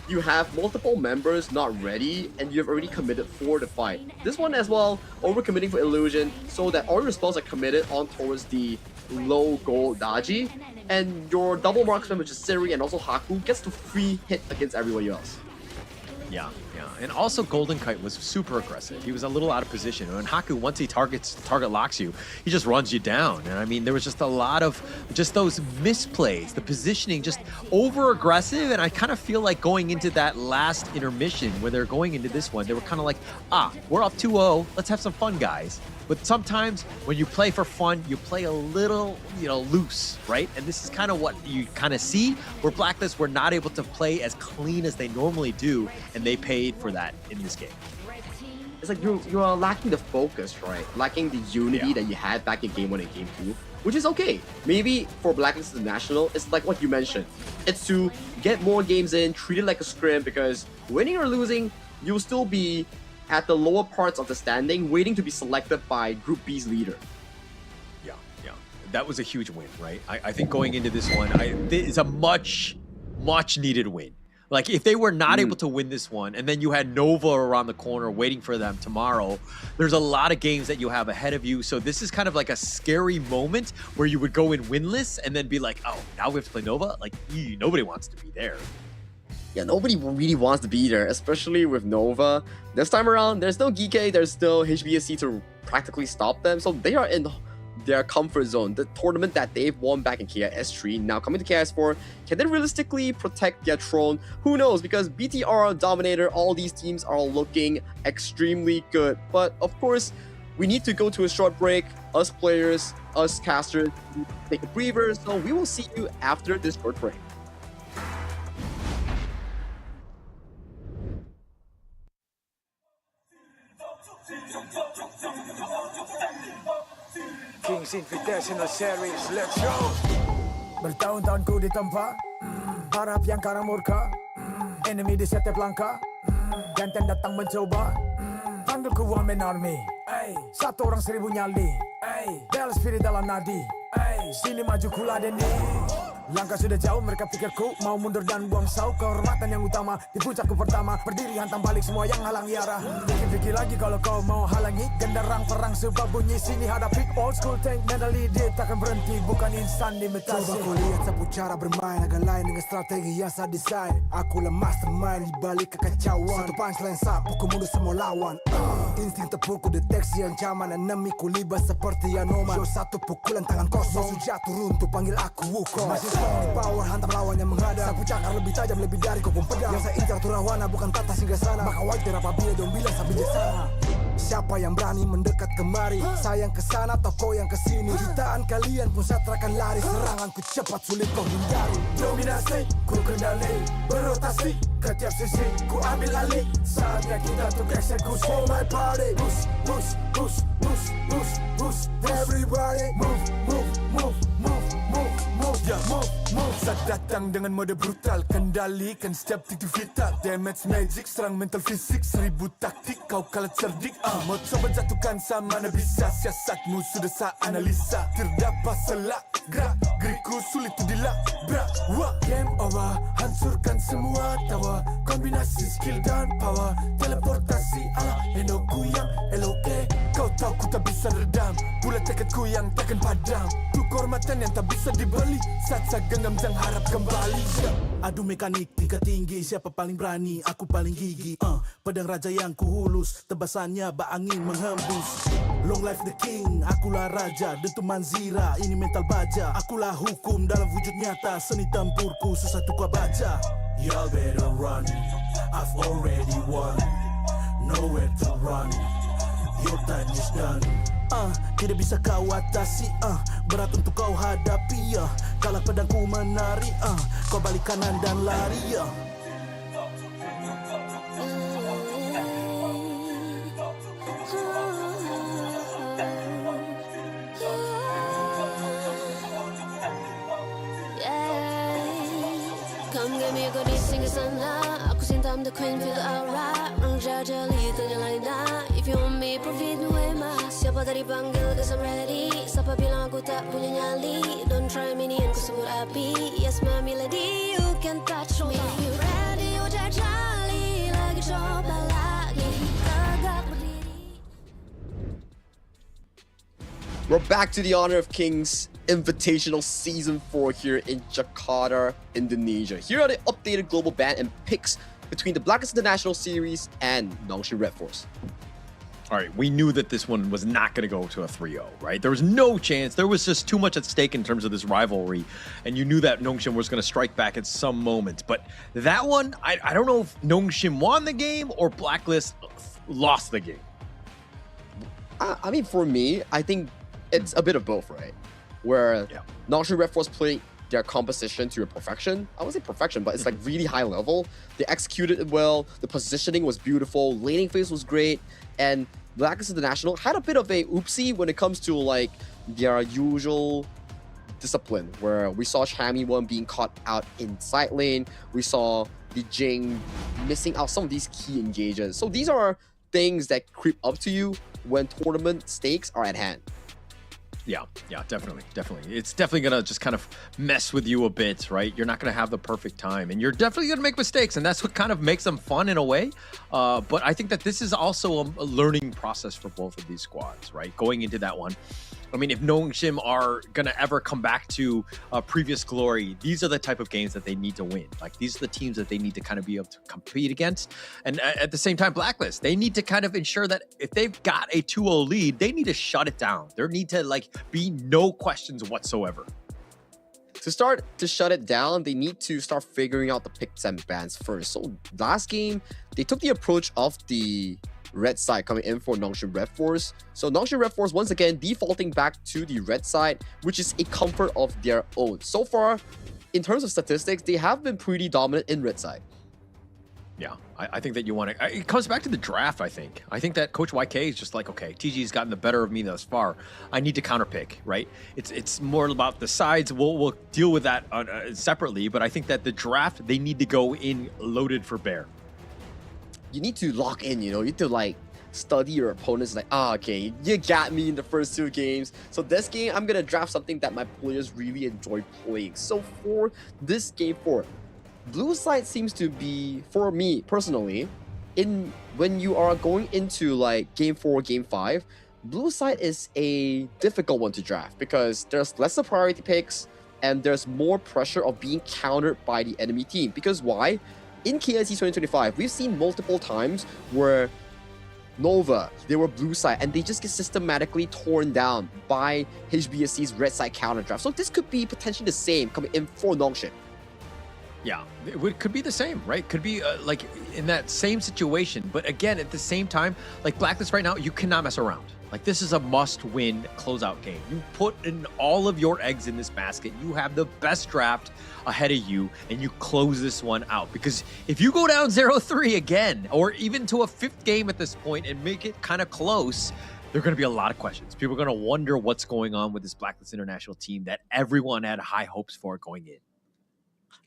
you have multiple members not ready and you've already committed for the fight. This one as well, overcommitting for illusion so that all your spells are committed on towards the low gold Daji, and your double marksman, which is Siri and also Haku, gets to free hit against everybody else. Yeah. And also Golden Kite was super aggressive. He was a little out of position. And Haku, once he target locks you, he just runs you down. And I mean, there was just a lot of just those misplays, the positioning, just over aggressive. And I kind of feel like going into that last intermission where they're going into this one, they were kind of like, we're up 2-0. Let's have some fun, guys. But sometimes when you play for fun, you play a little, loose, right? And this is kind of what you kind of see where Blacklist were not able to play as clean as they normally do, and they paid for that in this game. It's like you are lacking the focus, right? Lacking the unity that you had back in Game 1 and Game 2, which is okay. Maybe for Blacklist International, it's like what you mentioned. It's to get more games in, treat it like a scrim, because winning or losing, you'll still be at the lower parts of the standing, waiting to be selected by Group B's leader. Yeah. That was a huge win, right? I think going into this one, it's a much needed win. Like, if they were not able to win this one, and then you had Nova around the corner waiting for them tomorrow, there's a lot of games that you have ahead of you. So this is kind of like a scary moment where you would go in winless and then be like, oh, now we have to play Nova? Like, nobody wants to be there. Yeah, nobody really wants to be there, especially with Nova. This time around, there's no GK, there's still HBSC to practically stop them, so they are in their comfort zone. The tournament that they've won back in KIS3, now coming to KIS4, can they realistically protect their throne? Who knows, because BTR, Dominator, all these teams are looking extremely good. But of course, we need to go to a short break. Us players, us casters, take a breather, so we will see you after this short break. Kings Invitational Series, let's go! Bertahun-tahun ku ditempa, harap yang karang murka, enemy di setiap langkah, Ganten datang mencoba, panggil ku One Man Army, satu orang 1000 nyali, Bel spirit dalam nadi, sini maju ku ladeni. Langkah sudah jauh, mereka pikirku mau mundur dan buang sau. Kehormatan yang utama di puncakku pertama, berdiri hantam balik semua yang halangi arah. Pikir-pikir lagi kalau kau mau halangi, genderang perang sebab bunyi sini hadapi old school tank mentally, dia takkan berhenti, bukan instan imitasi. Coba ku lihat sapu cara bermain agak lain dengan strategi yang saya desain. Aku lah mastermind di balik kekacauan, satu punchline sapu ku mundur semua lawan. Insting tepukku deteksi ancaman, enemy ku libas seperti Anoman. Show satu pukulan tangan kosong, musuh jatuh runtuh panggil aku Wukong. Masih strong di power, hantam lawan yang menghadap. Sapu cakar lebih tajam, lebih dari kopong pedang. Yang saya incar turawana bukan tata singgah sana. Maka wajar apabila dong bilang sampai bijaksana. Siapa yang berani mendekat kemari? Sayang kesana atau kau yang kesini? Jutaan kalian pun satrakan lari. Seranganku cepat sulit kau hindari. Dominasi, ku kendali, berotasi ke tiap sisi, ku ambil alih. Saatnya kita untuk eksekusi. For my party, push, push, push, push, push, push. Everybody, move, move, move, move, move, move, yeah, move, move. Saat datang dengan mode brutal, kendalikan setiap titik vital. Damage magic, serang mental fisik, 1000 taktik, kau kalah cerdik. Mau coba jatuhkan sama mana bisa, siasatmu sudah saya analisa. Terdapat selak Gerak-gerikku sulit tu dilabrak. Game over, hancurkan semua tawa. Kombinasi skill dan power, teleportasi ala Enoku yang LOK. Kau tahu ku tak bisa redam, bulat tekadku yang takkan padam. Tu kehormatan yang tak bisa dibeli, saat saya genggam jangan harap kembali. Adu mekanik tingkat tinggi, siapa paling berani? Aku paling gigi. Pedang raja yang kuhulus, tebasannya bak angin menghembus. Long life the king, akulah raja. Dentu manzira, ini mental baja. Akulah hukum dalam wujud nyata, seni tempurku susah tu kau baca. Y'all better run, I've already won. Nowhere to run, your time is done. Tidak bisa kau atasi, berat untuk kau hadapi. Kalau pedangku menari, kau balik kanan dan lari. Come get me a good sing a sana. Aku cinta I'm the queen, feel the aura. Orang jajali ternyalain dah. If you want me, profit me way mas. Siapa tadi panggil, cause I'm ready. Siapa bilang aku tak punya nyali? Don't try me, ni yang ku sebut api. Yes, my melody, you can touch me. You ready, you jajali. Lagi coba lagi. Tegak berdiri. We're back to the Honor of Kings Invitational Season 4 here in Jakarta, Indonesia. Here are the updated global ban and picks between the Blacklist International Series and Nongshim RedForce. All right, we knew that this one was not going to go to a 3-0, right? There was no chance. There was just too much at stake in terms of this rivalry, and you knew that Nongshim was going to strike back at some moment. But that one, I don't know if Nongshim won the game or Blacklist lost the game. I mean, for me, I think it's a bit of both, right? Where Nongshim RedForce played their composition to a perfection. I wouldn't say perfection, but it's like really high level. They executed it well. The positioning was beautiful. Laning phase was great. And Blacklist International had a bit of a oopsie when it comes to like their usual discipline, where we saw Chami one being caught out in side lane. We saw the Jing missing out some of these key engages. So these are things that creep up to you when tournament stakes are at hand. Yeah, definitely. It's definitely going to just kind of mess with you a bit, right? You're not going to have the perfect time, and you're definitely going to make mistakes, and that's what kind of makes them fun in a way. But I think that this is also a learning process for both of these squads, right? Going into that one. I mean, if Nongshim are going to ever come back to previous glory, these are the type of games that they need to win. Like, these are the teams that they need to kind of be able to compete against. And at the same time, Blacklist, they need to kind of ensure that if they've got a 2-0 lead, they need to shut it down. There need to, like, be no questions whatsoever. To start to shut it down, they need to start figuring out the picks and bans first. So last game, they took the approach of the red side coming in for Nongshim RedForce. So Nongshim RedForce once again defaulting back to the red side, which is a comfort of their own. So far, in terms of statistics, they have been pretty dominant in red side. Yeah, I think that you want to... It comes back to the draft, I think. I think that Coach YK is just like, okay, TG's gotten the better of me thus far. I need to counterpick, right? It's more about the sides. We'll deal with that separately, but I think that the draft, they need to go in loaded for bear. You need to lock in, you know? You need to, like, study your opponents. Like, okay, you got me in the first 2 games. So this game, I'm going to draft something that my players really enjoy playing. So for this game 4, blue side seems to be, for me personally, when you are going into like game 4, game 5, blue side is a difficult one to draft because there's lesser priority picks and there's more pressure of being countered by the enemy team. Because why? In KSC 2025, we've seen multiple times where Nova, they were blue side and they just get systematically torn down by HBSC's red side counter draft. So this could be potentially the same coming in for Nongshim. Yeah, it could be the same, right? Could be like in that same situation. But again, at the same time, like Blacklist right now, you cannot mess around. Like, this is a must-win closeout game. You put in all of your eggs in this basket. You have the best draft ahead of you, and you close this one out. Because if you go down 0-3 again, or even to a 5th game at this point and make it kind of close, there are going to be a lot of questions. People are going to wonder what's going on with this Blacklist International team that everyone had high hopes for going in.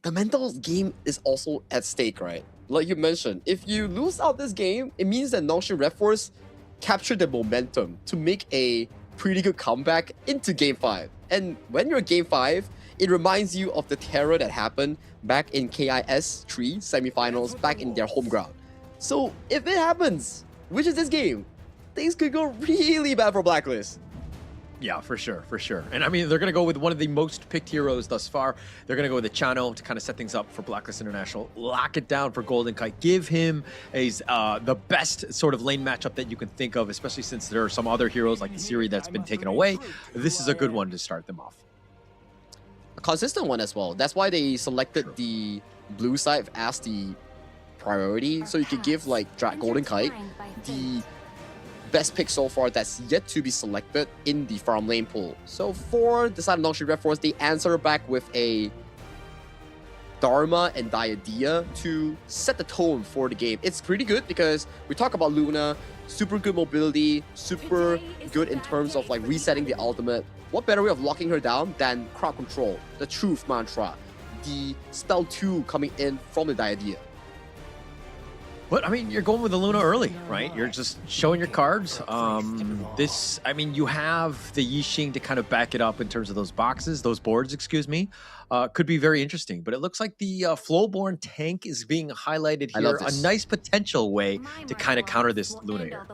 The mental game is also at stake, right? Like you mentioned, if you lose out this game, it means that Nongshim RedForce captured the momentum to make a pretty good comeback into Game 5. And when you're in Game 5, it reminds you of the terror that happened back in KIS 3 semifinals back in their home ground. So if it happens, which is this game, things could go really bad for Blacklist. Yeah, for sure, for sure. And I mean, they're going to go with one of the most picked heroes thus far. They're going to go with the Chano to kind of set things up for Blacklist International. Lock it down for Golden Kite. Give him the best sort of lane matchup that you can think of, especially since there are some other heroes like the Siri that's been taken away. This is a good one to start them off. A consistent one as well. That's why they selected the blue side as the priority. So you could give like Golden Kite the best pick so far that's yet to be selected in the farm lane pool. So for the side of Nongshim RedForce, they answer back with a Dharma and Diadea to set the tone for the game. It's pretty good because we talk about Luna, super good mobility, super good in terms of like resetting the ultimate. What better way of locking her down than crowd control, the truth mantra, the spell 2 coming in from the Diadea. But I mean, you're going with the Luna early, right? You're just showing your cards. I mean, you have the Yixing to kind of back it up in terms of those boards, excuse me. Could be very interesting. But it looks like the Flowborn tank is being highlighted here. A nice potential way to kind of counter this Luna here.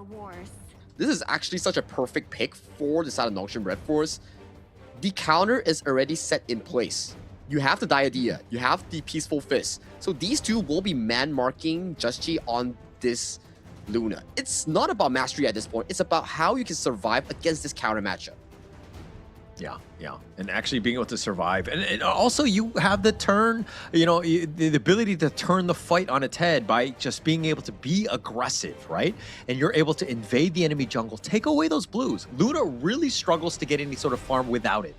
This is actually such a perfect pick for the side of Nongshim RedForce. The counter is already set in place. You have the Diadea, you have the Peaceful Fist. So these two will be man-marking Just Chi on this Luna. It's not about mastery at this point. It's about how you can survive against this counter matchup. Yeah. And actually being able to survive. And also you have the turn, the ability to turn the fight on its head by just being able to be aggressive, right? And you're able to invade the enemy jungle, take away those blues. Luna really struggles to get any sort of farm without it.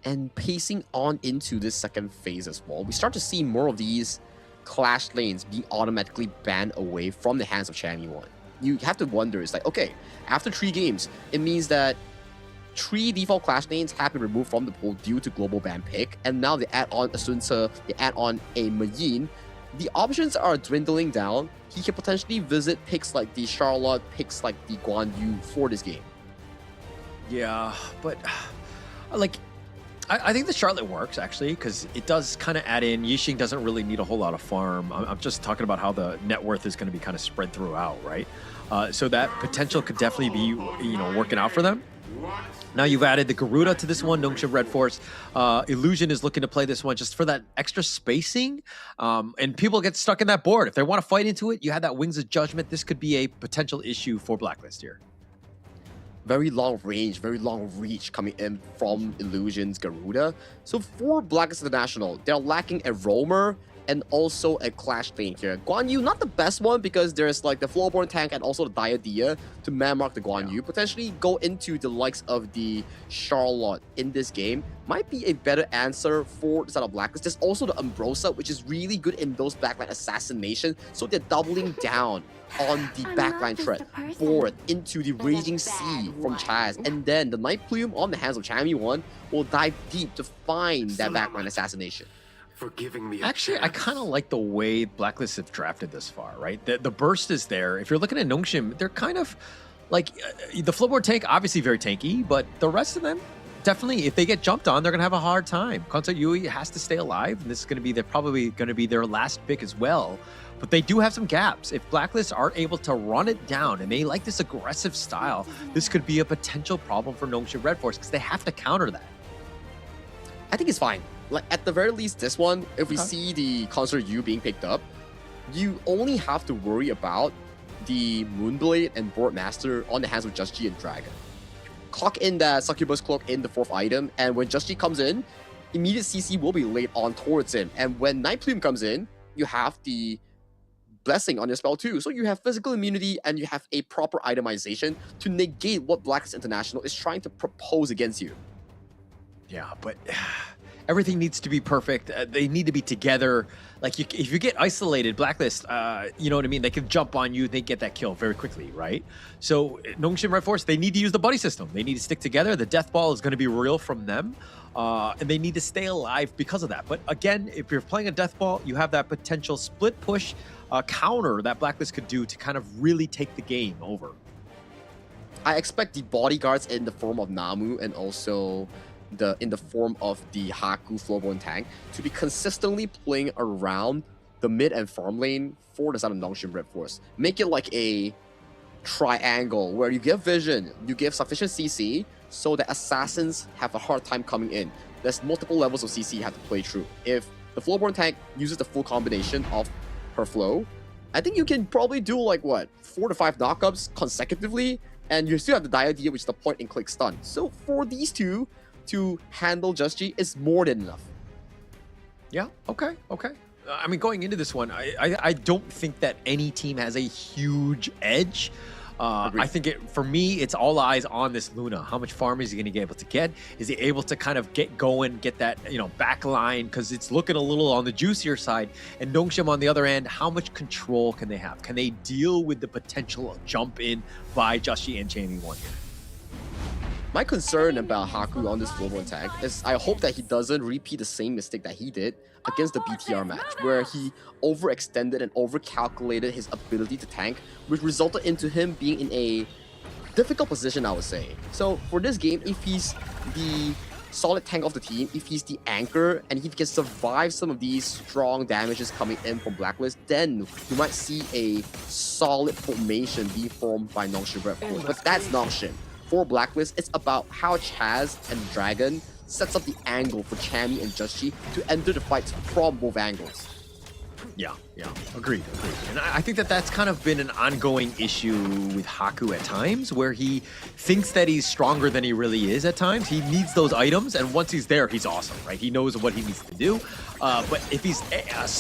And pacing on into this second phase as well, we start to see more of these clash lanes being automatically banned away from the hands of Chammy 1. You have to wonder, it's like, okay, after 3 games, it means that 3 default clash lanes have been removed from the pool due to global ban pick, and now they add on a Sunsa, they add on a Mayin. The options are dwindling down. He can potentially visit picks like the Charlotte, picks like the Guan Yu for this game. Yeah, but like, I think the Charlotte works, actually, because it does kind of add in. Yixing doesn't really need a whole lot of farm. I'm just talking about how the net worth is going to be kind of spread throughout, right? So that potential could definitely be, working out for them. Now you've added the Garuda to this one, Nongshim RedForce. Illusion is looking to play this one just for that extra spacing. And people get stuck in that board. If they want to fight into it, you have that Wings of Judgment. This could be a potential issue for Blacklist here. Very long range, very long reach coming in from Illusion's Garuda. So for Blacklist International, they're lacking a roamer and also a clash lane here. Guan Yu, not the best one because there's like the Flowborn tank and also the Diadea to man-mark the Guan Yu. Potentially go into the likes of the Charlotte in this game. Might be a better answer for the side of Blacklist. There's also the Ambrosia, which is really good in those backline assassination. So they're doubling down on the backline threat forward into the Raging Sea from Chaz. And then the Night Plume on the hands of Chammy 1 will dive deep to find that backline assassination. Actually, I kind of like the way Blacklist have drafted this far, right? The burst is there. If you're looking at Nongshim, they're kind of like the Flowboard tank, obviously very tanky, but the rest of them, definitely, if they get jumped on, they're going to have a hard time. Concert Yui has to stay alive, and this is going to be probably going to be their last pick as well. But they do have some gaps. If Blacklist are able to run it down and they like this aggressive style, this could be a potential problem for Nongshim RedForce because they have to counter that. I think it's fine. Like at the very least, this one, if we see the Concert U being picked up, you only have to worry about the Moonblade and Boardmaster on the hands of Just Chi and Dragon. Clock in that Succubus Cloak in the 4th item, and when Just Chi comes in, immediate CC will be laid on towards him. And when Night Plume comes in, you have the Blessing on your spell too. So you have physical immunity and you have a proper itemization to negate what Blacklist International is trying to propose against you. Yeah, but everything needs to be perfect. They need to be together. Like if you get isolated, Blacklist, you know what I mean? They can jump on you, they get that kill very quickly, right? So Nongshim RedForce, they need to use the buddy system. They need to stick together. The death ball is going to be real from them. And they need to stay alive because of that. But again, if you're playing a death ball, you have that potential split push counter that Blacklist could do to kind of really take the game over. I expect the bodyguards in the form of Namu and also in the form of the Haku Flowborn tank to be consistently playing around the mid and farm lane for the side of Nongshim RedForce. Make it like a triangle where you give vision, you give sufficient CC, so that assassins have a hard time coming in. There's multiple levels of CC you have to play through. If the Flowborn tank uses the full combination of her flow, I think you can probably do like what, 4 to 5 knockups consecutively, and you still have the idea, which is the point and click stun. So for these two to handle Just G is more than enough. Yeah, okay. I mean, going into this one, I don't think that any team has a huge edge. I think for me, it's all eyes on this Luna. How much farm is he going to be able to get? Is he able to kind of get going, get that, back line? Because it's looking a little on the juicier side. And Nongshim on the other end, how much control can they have? Can they deal with the potential jump in by Justy and Jamie one here? My concern about Haku on this Flowborn tank is I hope that he doesn't repeat the same mistake that he did against the BTR match, where he overextended and overcalculated his ability to tank, which resulted into him being in a difficult position, I would say. So for this game, if he's the solid tank of the team, if he's the anchor, and if he can survive some of these strong damages coming in from Blacklist, then you might see a solid formation being formed by Nongshim RedForce. But that's Nongshim. For Blacklist, it's about how Chaz and Dragon sets up the angle for Chami and Justy to enter the fight from both angles. Yeah, agreed. And I think that that's kind of been an ongoing issue with Haku at times, where he thinks that he's stronger than he really is at times. He needs those items, and once he's there, he's awesome, right? He knows what he needs to do. But if he's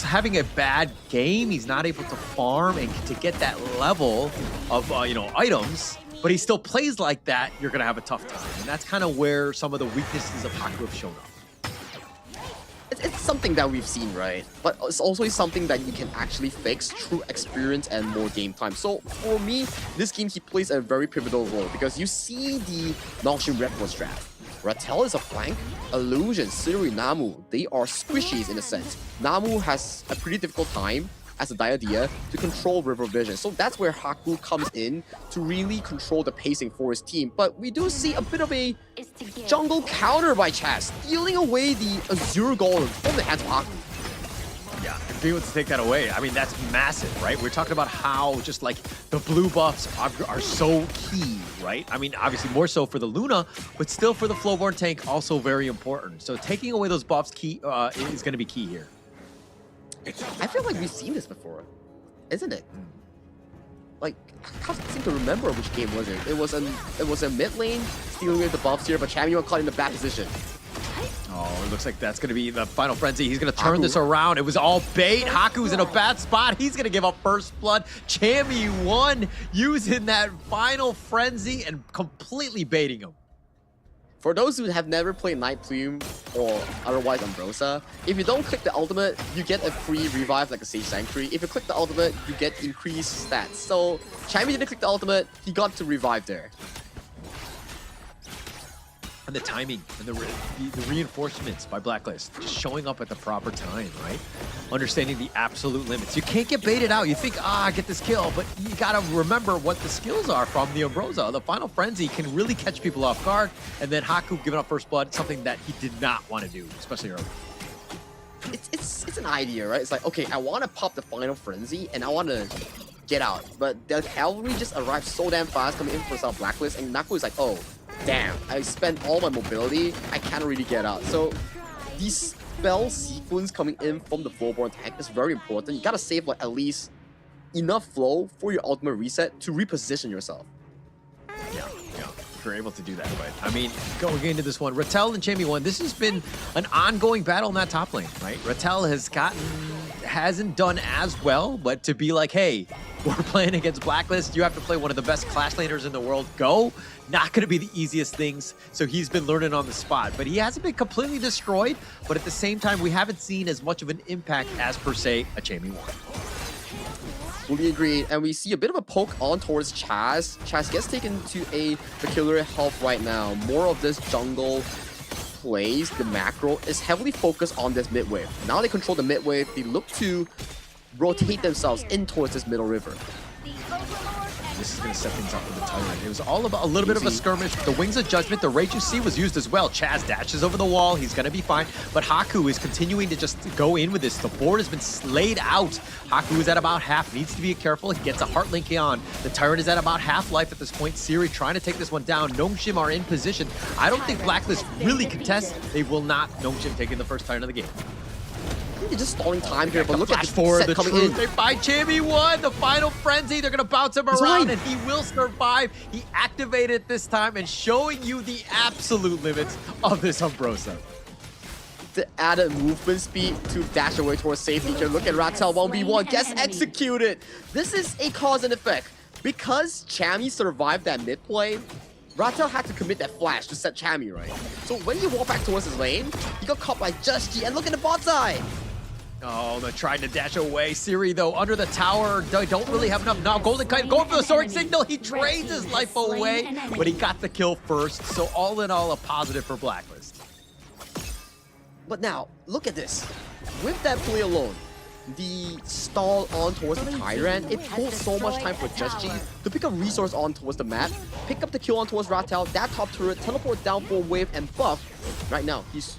having a bad game, he's not able to farm and to get that level of, items, but he still plays like that, you're going to have a tough time. And that's kind of where some of the weaknesses of Haku have shown up. It's something that we've seen, right? But it's also something that you can actually fix through experience and more game time. So for me, this game, he plays a very pivotal role because you see the Nongshim RedForce draft. Rattel is a flank, Illusion, Siri, Namu, they are squishies in a sense. Namu has a pretty difficult time as a Diadea to control River Vision. So that's where Haku comes in to really control the pacing for his team. But we do see a bit of a jungle counter by Chaz, stealing away the Azure Golem from the hands of Haku. Yeah, being able to take that away, I mean, that's massive, right? We're talking about how just like the blue buffs are so key, right? I mean, obviously more so for the Luna, but still for the Flowborn tank, also very important. So taking away those buffs is going to be key here. I feel like we've seen this before, isn't it? Like, I can't seem to remember which game was it. It was a mid lane, stealing away the buffs here, but Champion caught in the back position. Oh, it looks like that's going to be the final frenzy. He's going to turn this around. It was all bait. Haku's in a bad spot. He's going to give up first blood. Chammy won using that final frenzy and completely baiting him. For those who have never played Night Plume or otherwise Ambrosia, if you don't click the ultimate, you get a free revive like a Sage Sanctuary. If you click the ultimate, you get increased stats. So Chammy didn't click the ultimate, he got to revive there. And the timing and the reinforcements by Blacklist just showing up at the proper time, right? Understanding the absolute limits. You can't get baited out. You think, get this kill, but you gotta remember what the skills are from the Ambrosia. The final frenzy can really catch people off guard, and then Haku giving up first blood, something that he did not want to do, especially early. It's an idea, right? It's like, okay, I want to pop the final frenzy and I want to get out, but the cavalry just arrived so damn fast coming in for some Blacklist, and Naku is like, oh, damn, I spent all my mobility, I can't really get out. So this spell sequence coming in from the Flowborn tank is very important. You gotta save like at least enough flow for your ultimate reset to reposition yourself. Yeah, if you're able to do that. But I mean, going into this one, Rattel and Chammy won. This has been an ongoing battle in that top lane, right? Rattel hasn't done as well, but to be like, hey, we're playing against Blacklist, you have to play one of the best Clash laners in the world, go. Not going to be the easiest things, so he's been learning on the spot. But he hasn't been completely destroyed, but at the same time, we haven't seen as much of an impact as, per se, a Chammy one. Fully agreed, and we see a bit of a poke on towards Chaz. Chaz gets taken to a peculiar health right now. More of this jungle plays, the macro, is heavily focused on this mid wave. Now they control the mid wave, they look to rotate themselves in towards this middle river. This this is going to set things up for the Tyrant. It was all about a little bit of a skirmish. The Wings of Judgment, the Rage UC was used as well. Chaz dashes over the wall. He's going to be fine. But Haku is continuing to just go in with this. The board has been slayed out. Haku is at about half. Needs to be careful. He gets a Heart Link on. The Tyrant is at about half life at this point. Siri trying to take this one down. Nongshim are in position. I don't think Blacklist really contests. They will not. Nongshim taking the first Tyrant of the game. They're just stalling time here, but look at Flash the forward, set the coming truth. in. They find Chammy 1, the final frenzy. They're going to bounce him around, and he will survive. He activated this time and showing you the absolute limits of this Umbrosa. The added movement speed to dash away towards safety here. Look at Ratel 1v1, gets executed. This is a cause and effect. Because Chammy survived that mid play, Ratel had to commit that flash to set Chammy, right? So when he walked back towards his lane, he got caught by Just G, and look at the bot side. Oh, they're trying to dash away. Siri, though, under the tower, they don't really have enough. Now, Golden Kite going for the soaring signal. He trades his life away, but he got the kill first. So all in all, a positive for Blacklist. But now, look at this. With that play alone, the stall on towards the Tyrant, it pulled so much time for Just G to pick up resource on towards the map, pick up the kill on towards Ratel, that top turret, teleport down for wave and buff. Right now, he's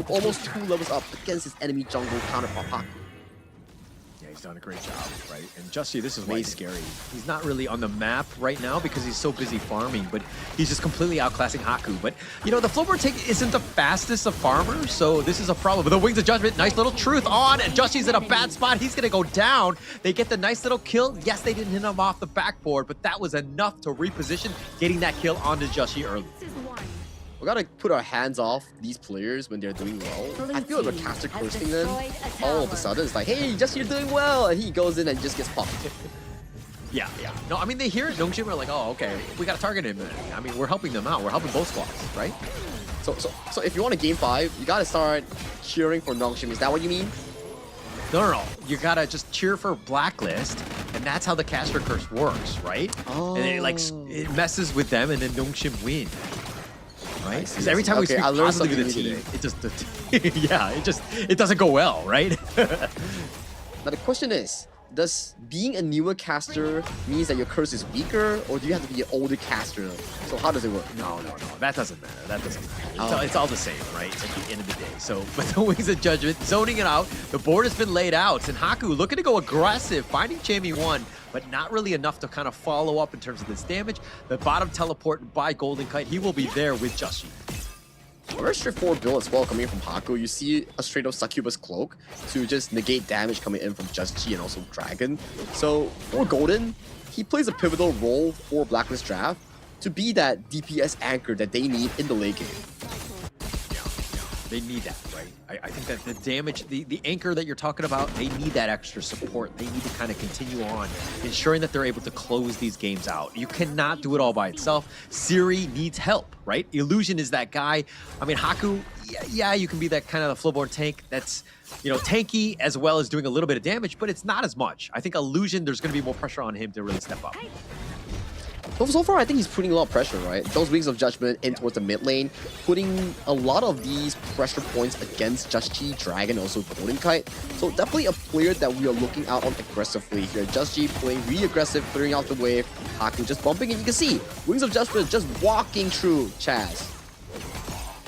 almost 2 levels up against his enemy jungle counterpart Haku. Yeah, he's done a great job, right? And Just G, this is way scary. He's not really on the map right now because he's so busy farming, but he's just completely outclassing Haku. But, you know, the Flowboard take isn't the fastest of farmers, so this is a problem. But the Wings of Judgment, nice little truth on, and Just G's in a bad spot. He's going to go down. They get the nice little kill. Yes, they didn't hit him off the backboard, but that was enough to reposition, getting that kill onto Just G early. We gotta put our hands off these players when they're doing well. I feel like we're caster cursing them. All of a sudden, it's like, hey, Just you're doing well, and he goes in and just gets popped. Yeah. No, I mean, they hear Nongshim are like, oh, okay, we gotta target him. I mean, we're helping them out. We're helping both squads, right? So if you want a game 5, you gotta start cheering for Nongshim. Is that what you mean? No. You gotta just cheer for Blacklist, and that's how the caster curse works, right? Oh. And it messes with them, and then Nongshim win. Right? Because every time we speak I learned positively something to the new team, today. it doesn't go well, right? Now the question is, does being a newer caster means that your curse is weaker, or do you have to be an older caster? So how does it work? No. That doesn't matter. It's all the same, right? At the end of the day. So, but the Wings of Judgment, zoning it out. The board has been laid out, and Haku looking to go aggressive, finding Chammy 1, but not really enough to kind of follow up in terms of this damage. The bottom teleport by Golden Kite, he will be there with Just G. A very straightforward build as well coming in from Haku. You see a straight up Succubus Cloak to just negate damage coming in from Just G and also Dragon. So for Golden, he plays a pivotal role for Blacklist Draft to be that DPS anchor that they need in the late game. They need that, right? I think that the damage, the anchor that you're talking about, they need that extra support. They need to kind of continue on, ensuring that they're able to close these games out. You cannot do it all by itself. Siri needs help, right? Illusion is that guy. I mean, Haku, yeah, you can be that kind of flowborn tank that's, you know, tanky as well as doing a little bit of damage, but it's not as much. I think Illusion, there's going to be more pressure on him to really step up. So far, I think he's putting a lot of pressure, right? Those Wings of Judgment in towards the mid lane, putting a lot of these pressure points against Just G, Dragon, also Golden Kite. So definitely a player that we are looking out on aggressively here. Just G playing really aggressive, clearing out the wave. Haku just bumping, and you can see Wings of Judgment just walking through Chaz.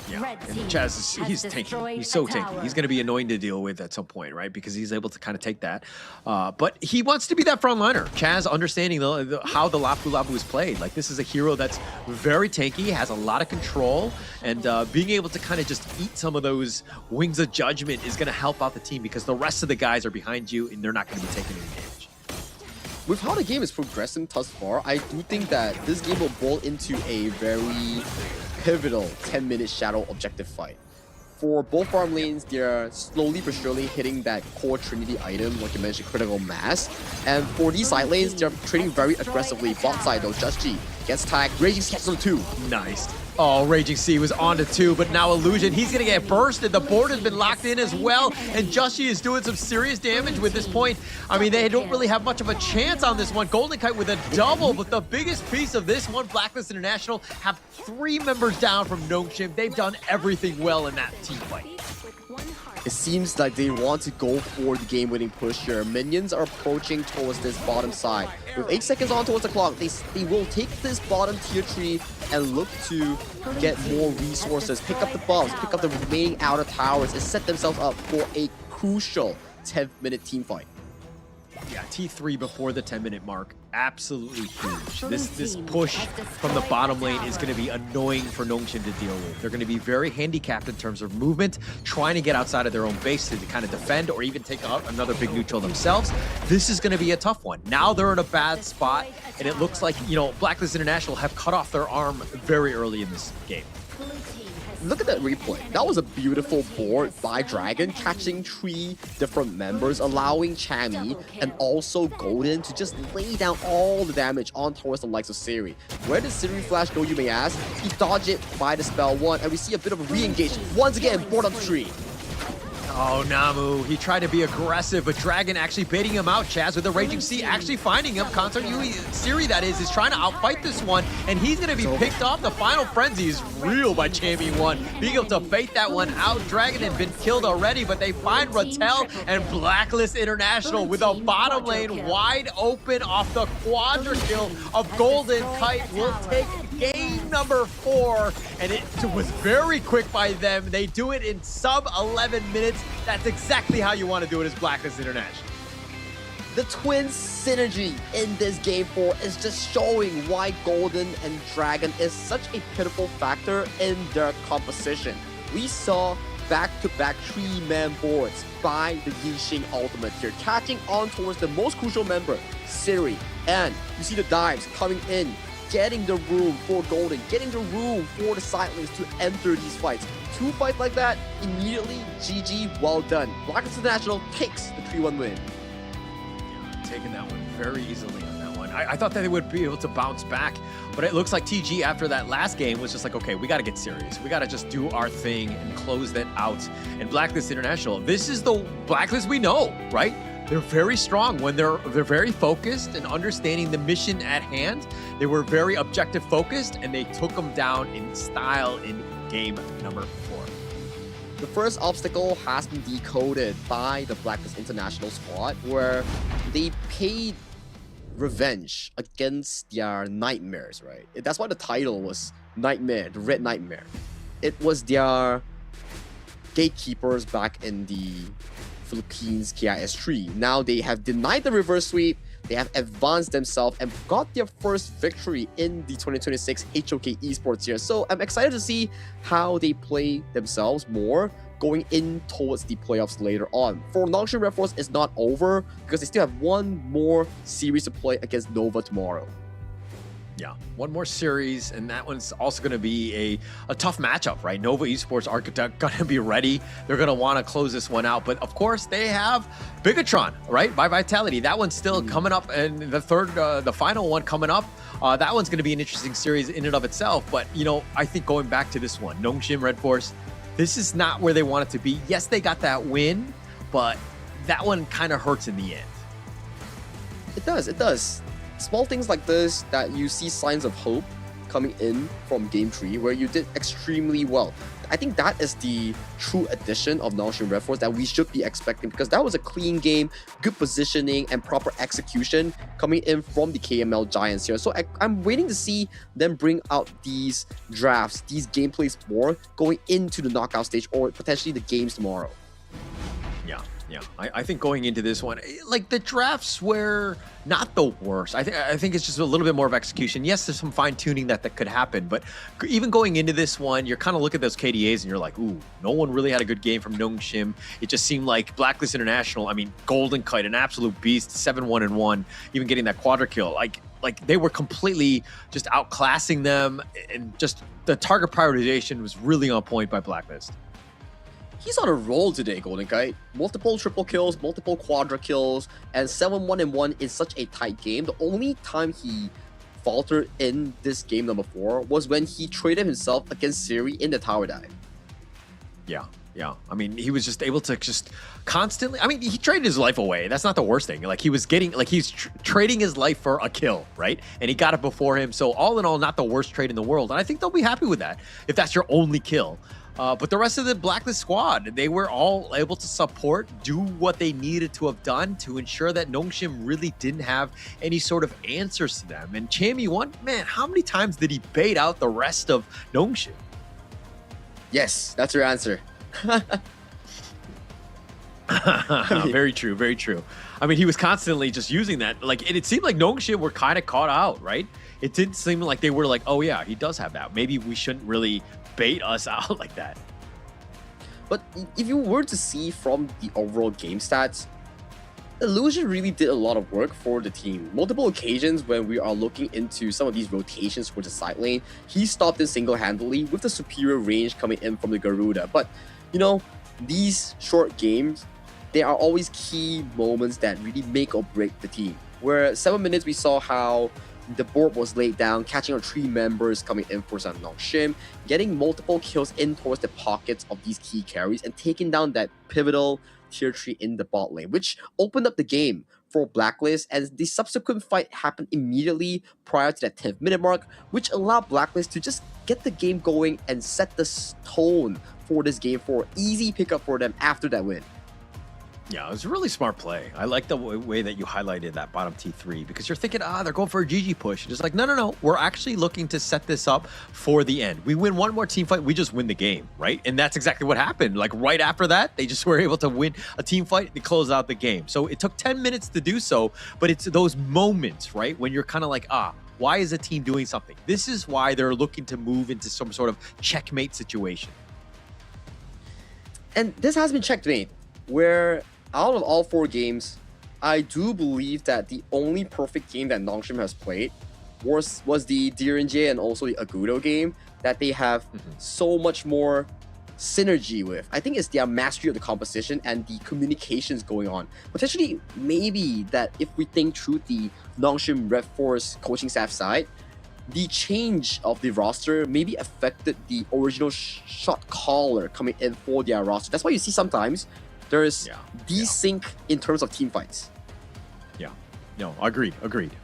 Yeah, and Chaz, he's tanky. He's so tanky. He's going to be annoying to deal with at some point, right? Because he's able to kind of take that. But he wants to be that frontliner. Chaz understanding how the Lapu Lapu is played. Like, this is a hero that's very tanky, has a lot of control, and being able to kind of just eat some of those Wings of Judgment is going to help out the team because the rest of the guys are behind you and they're not going to be taking any damage. With how the game is progressing thus far, I do think that this game will boil into a very pivotal 10-minute shadow objective fight. For both farm lanes, they're slowly but surely hitting that core Trinity item, like you mentioned, critical mass. And for these side lanes, they're trading very aggressively. Bot side though, Just G gets tagged, Raging gets on 2. Nice. Oh, Raging Sea was on to 2, but now Illusion, he's going to get bursted. The board has been locked in as well, and Just G is doing some serious damage with this point. I mean, they don't really have much of a chance on this one. Golden Kite with a double, but the biggest piece of this one, Blacklist International, have 3 members down from Nongshim. They've done everything well in that team fight. It seems like they want to go for the game-winning push here. Minions are approaching towards this bottom side. With 8 seconds on towards the clock, they will take this bottom tier 3 and look to get more resources, pick up the buffs, pick up the remaining outer towers, and set themselves up for a crucial 10th-minute teamfight. Yeah, T3 before the 10-minute mark. Absolutely huge. This push from the bottom lane is going to be annoying for Nongshim to deal with. They're going to be very handicapped in terms of movement, trying to get outside of their own base to kind of defend or even take out another big neutral themselves. This is going to be a tough one. Now they're in a bad spot, and it looks like, you know, Blacklist International have cut off their arm very early in this game. Look at that replay. That was a beautiful board by Dragon, catching 3 different members, allowing Chami and also Golden to just lay down all the damage on towards the likes of Siri. Where did Siri flash go, you may ask? He dodged it by the spell 1, and we see a bit of a re-engage. Once again, board on 3. Oh, Namu, he tried to be aggressive, but Dragon actually baiting him out. Chaz with the Raging Sea actually finding him. Concert Yui, Siri that is trying to outfight this one, and he's going to be picked off. The final frenzy is real by Champion 1. Being able to bait that one out. Dragon had been killed already, but they find Rattel and Blacklist International with a bottom lane wide open off the quadra kill of Golden Kite. Will take game number 4, and it was very quick by them. They do it in sub 11 minutes. That's exactly how you want to do it as Blacklist International. The twin synergy in this game 4 is just showing why Golden and Dragon is such a pitiful factor in their composition. We saw back-to-back 3-man boards by the Yixing Ultimate here, catching on towards the most crucial member, Siri. And you see the dives coming in, getting the room for Golden, getting the room for the sidelings to enter these fights. 2 fights like that, immediately GG, well done. Blacklist International takes the 3-1 win. Taking that one very easily on that one. I thought that they would be able to bounce back, but it looks like TG after that last game was just like, okay, we got to get serious. We got to just do our thing and close that out. And Blacklist International, this is the Blacklist we know, right? They're very strong when they're very focused and understanding the mission at hand. They were very objective focused, and they took them down in style in game number 4. The first obstacle has been decoded by the Blacklist International squad, where they paid revenge against their nightmares, right? That's why the title was Nightmare, the Red Nightmare. It was their gatekeepers back in the Philippines KIS3. Now they have denied the reverse sweep, they have advanced themselves and got their first victory in the 2026 HOK Esports here. So I'm excited to see how they play themselves more going in towards the playoffs later on. For Nongshim, RedForce is not over because they still have one more series to play against Nova tomorrow. Yeah, one more series, and that one's also going to be a tough matchup, right? Nova Esports are going to be ready. They're going to want to close this one out. But of course, they have Bigetron, right? By Vitality. That one's still coming up, and the final one coming up. That one's going to be an interesting series in and of itself. But, you know, I think going back to this one, Nongshim, RedForce, this is not where they want it to be. Yes, they got that win, but that one kind of hurts in the end. It does, it does. Small things like this that you see signs of hope coming in from Game 3 where you did extremely well. I think that is the true addition of Nongshim RedForce that we should be expecting, because that was a clean game, good positioning and proper execution coming in from the KML Giants here. So I'm waiting to see them bring out these drafts, these gameplays more going into the knockout stage or potentially the games tomorrow. Yeah, I think going into this one, like the drafts were not the worst. I think it's just a little bit more of execution. Yes, there's some fine tuning that could happen, but even going into this one, you're kind of looking at those KDAs and you're like, ooh, no one really had a good game from Nongshim. It just seemed like Blacklist International, I mean, Golden Kite, an absolute beast, 7-1-1, even getting that quadra kill. Like they were completely just outclassing them, and just the target prioritization was really on point by Blacklist. He's on a roll today, Golden Kite. Multiple triple kills, multiple quadra kills, and 7-1-1 in such a tight game. The only time he faltered in this game number 4 was when he traded himself against Siri in the tower dive. Yeah. I mean, he was just able to just constantly, I mean, he traded his life away. That's not the worst thing. Like, he was getting, like, he's trading his life for a kill, right? And he got it before him. So all in all, not the worst trade in the world. And I think they'll be happy with that if that's your only kill. But the rest of the Blacklist squad, they were all able to support, do what they needed to have done to ensure that Nongshim really didn't have any sort of answers to them. And Chami1, man, how many times did he bait out the rest of Nongshim? Yes, that's your answer. Very true, very true. I mean, he was constantly just using that. Like, it seemed like Nongshim were kind of caught out, right? It didn't seem like they were like, oh yeah, he does have that. Maybe we shouldn't really bait us out like that. But if you were to see from the overall game stats, Illusion really did a lot of work for the team. Multiple occasions when we are looking into some of these rotations for the side lane, he stopped it single-handedly with the superior range coming in from the Garuda. But, you know, these short games, there are always key moments that really make or break the team. Where 7 minutes we saw how the board was laid down, catching our 3 members coming in for some Nongshim, getting multiple kills in towards the pockets of these key carries, and taking down that pivotal tier 3 in the bot lane, which opened up the game for Blacklist, as the subsequent fight happened immediately prior to that 10th minute mark, which allowed Blacklist to just get the game going and set the tone for this game for easy pickup for them after that win. Yeah, it was a really smart play. I like the way that you highlighted that bottom T3, because you're thinking, they're going for a GG push. It's like, no. We're actually looking to set this up for the end. We win one more team fight, we just win the game, right? And that's exactly what happened. Like, right after that, they just were able to win a team fight to close out the game. So it took 10 minutes to do so, but it's those moments, right? When you're kind of like, why is a team doing something? This is why they're looking to move into some sort of checkmate situation. And this has been checkmate, where out of all 4 games, I do believe that the only perfect game that Nongshim has played was the Direnje and also the Agudo game that they have so much more synergy with. I think it's their mastery of the composition and the communications going on. Potentially, maybe that if we think through the Nongshim RedForce coaching staff side, the change of the roster maybe affected the original shot caller coming in for their roster. That's why you see sometimes there's desync in terms of team fights. Yeah, no, agreed,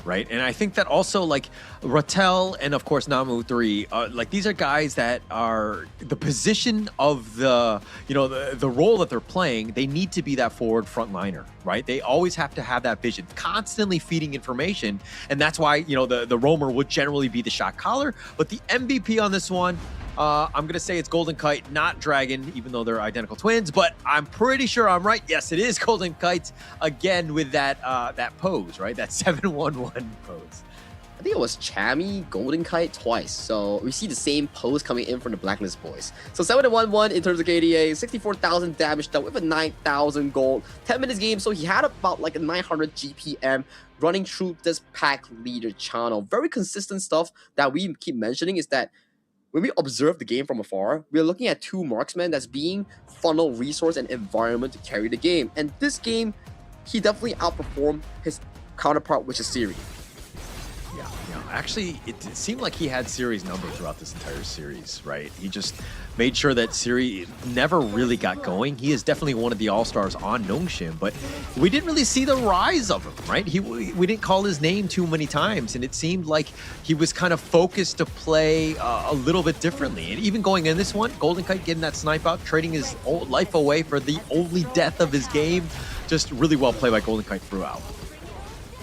right? And I think that also, like, Rattel and of course Namu3, like, these are guys that are the position of the, the role that they're playing. They need to be that forward frontliner, right? They always have to have that vision, constantly feeding information, and that's why, the roamer would generally be the shot caller. But the MVP on this one, I'm going to say it's Golden Kite, not Dragon, even though they're identical twins, but I'm pretty sure I'm right. Yes, it is Golden Kite, again with that that pose, right? That 7-1-1 pose. I think it was Chami, Golden Kite twice. So we see the same pose coming in from the Blacklist boys. So 7-1-1 in terms of KDA, 64,000 damage done with a 9,000 gold. 10 minutes game, so he had about like a 900 GPM running through this pack leader channel. Very consistent stuff that we keep mentioning is that when we observe the game from afar, we're looking at 2 marksmen that's being funnel resource and environment to carry the game. And this game, he definitely outperformed his counterpart, which is Siri. Yeah. Actually, it seemed like he had Siri's number throughout this entire series, right? He just made sure that Siri never really got going. He is definitely one of the all-stars on Nongshim, but we didn't really see the rise of him, right? We didn't call his name too many times, and it seemed like he was kind of focused to play a little bit differently. And even going in this one, Golden Kite getting that snipe out, trading his life away for the only death of his game. Just really well played by Golden Kite throughout.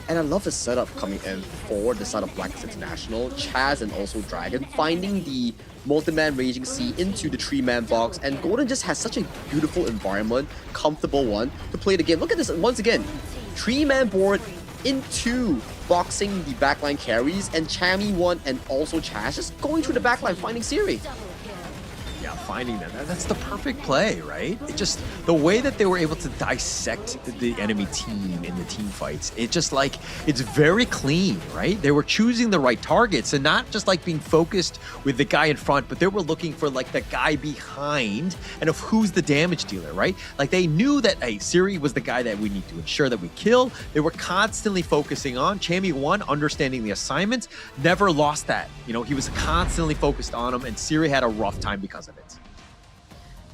And I love the setup coming in for the side of Blacklist International, Chaz and also Dragon, finding the multi-man Raging Sea into the 3-man box, and Golden just has such a beautiful environment, comfortable one to play the game. Look at this once again, 3-man board into boxing the backline carries, and Chami1 and also Chaz just going through the backline, finding Siri. Yeah, finding them. That's the perfect play, right? It just, the way that they were able to dissect the enemy team in the team fights, it just like, it's very clean, right? They were choosing the right targets and not just like being focused with the guy in front, but they were looking for like the guy behind and of who's the damage dealer, right? Like they knew that, hey, Siri was the guy that we need to ensure that we kill. They were constantly focusing on. Chami1, understanding the assignments, never lost that. He was constantly focused on him, and Siri had a rough time because of it.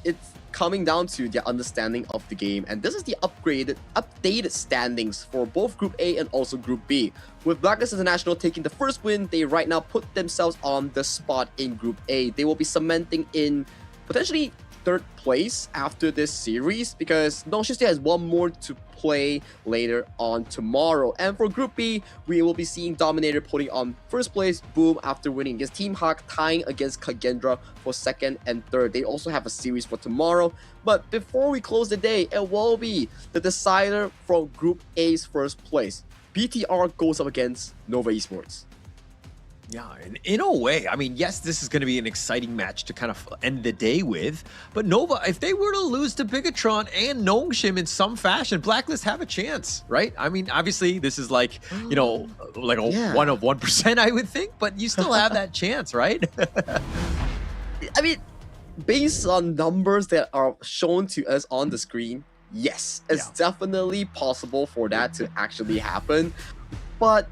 It's coming down to their understanding of the game, and this is the updated standings for both Group A and also Group B. With Blacklist International taking the first win, they right now put themselves on the spot in Group A. They will be cementing in potentially third place after this series because Nongshim still has one more to play later on tomorrow. And for Group B, we will be seeing Dominator putting on first place, Boom, after winning against Team Hawk, tying against Kagendra for second and third. They also have a series for tomorrow. But before we close the day, it will be the decider from Group A's first place. BTR goes up against Nova Esports. Yeah, and in a way, I mean, yes, this is going to be an exciting match to kind of end the day with. But Nova, if they were to lose to Bigetron and Nongshim in some fashion, Blacklist have a chance, right? I mean, obviously, this is like, you know, like a 1 of 1%, I would think, but you still have that chance, right? I mean, based on numbers that are shown to us on the screen, yes, it's definitely possible for that to actually happen. But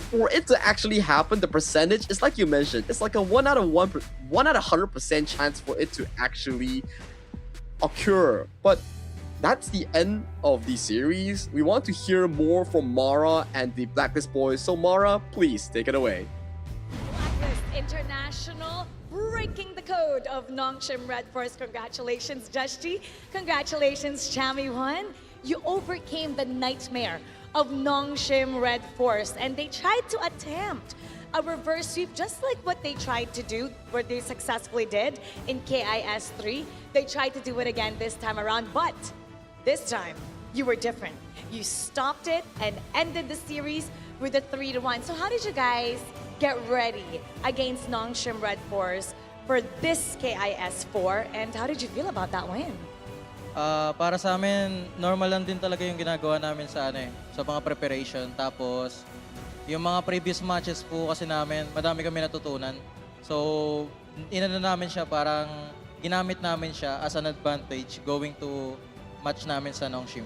for it to actually happen, the percentage is like you mentioned, it's like a 1 out of 100% chance for it to actually occur. But that's the end of the series. We want to hear more from Mara and the Blacklist boys. So Mara, please take it away. Blacklist International breaking the code of Nongshim RedForce. Congratulations, Jashti. Congratulations, Chami1. You overcame the nightmare of Nongshim RedForce, and they tried to attempt a reverse sweep just like what they tried to do, what they successfully did in KIS 3. They tried to do it again this time around, but this time you were different. You stopped it and ended the series with a 3-1. So how did you guys get ready against Nongshim RedForce for this KIS 4, and how did you feel about that win? Para sa amin, normal lang din talaga yung ginagawa namin sa sa mga preparation. Tapos, yung mga previous matches po kasi namin, madami kami natutunan. So, inano namin siya, parang ginamit namin siya as an advantage going to match namin sa Nongshim.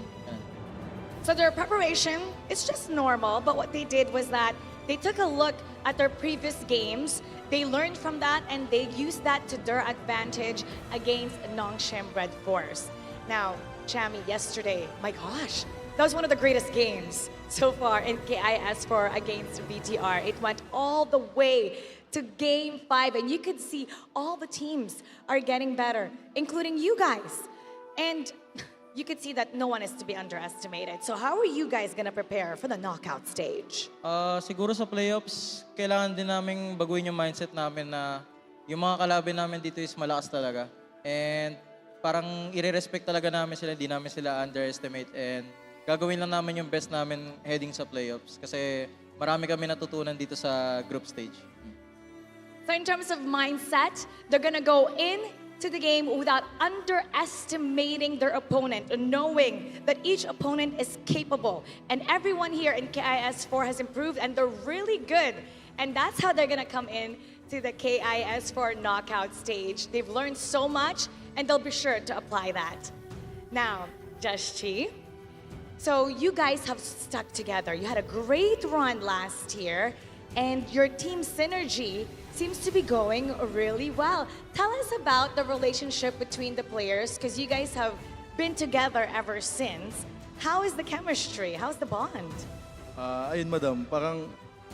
So their preparation, it's just normal, but what they did was that they took a look at their previous games, they learned from that, and they used that to their advantage against Nongshim RedForce. Now, Chami, yesterday, my gosh, that was one of the greatest games so far in KIS4 against VTR. It went all the way to Game 5, and you could see all the teams are getting better, including you guys. And you could see that no one is to be underestimated. So how are you guys gonna prepare for the knockout stage? Siguro sa playoffs, kailangan din namin baguhin yung mindset namin na yung mga kalaban namin dito is malakas talaga. And parang i-respect talaga namin sila, hindi namin sila underestimate. And gagawin lang namin yung best namin heading sa playoffs. Kasi marami kami natutunan dito sa group stage. So in terms of mindset, they're gonna go in to the game without underestimating their opponent, knowing that each opponent is capable. And everyone here in KIS4 has improved, and they're really good. And that's how they're gonna come in to the KIS4 knockout stage. They've learned so much, and they'll be sure to apply that. Now, Jashti, so you guys have stuck together. You had a great run last year, and your team synergy seems to be going really well. Tell us about the relationship between the players, because you guys have been together ever since. How is the chemistry? How's the bond? Ayun, madam, parang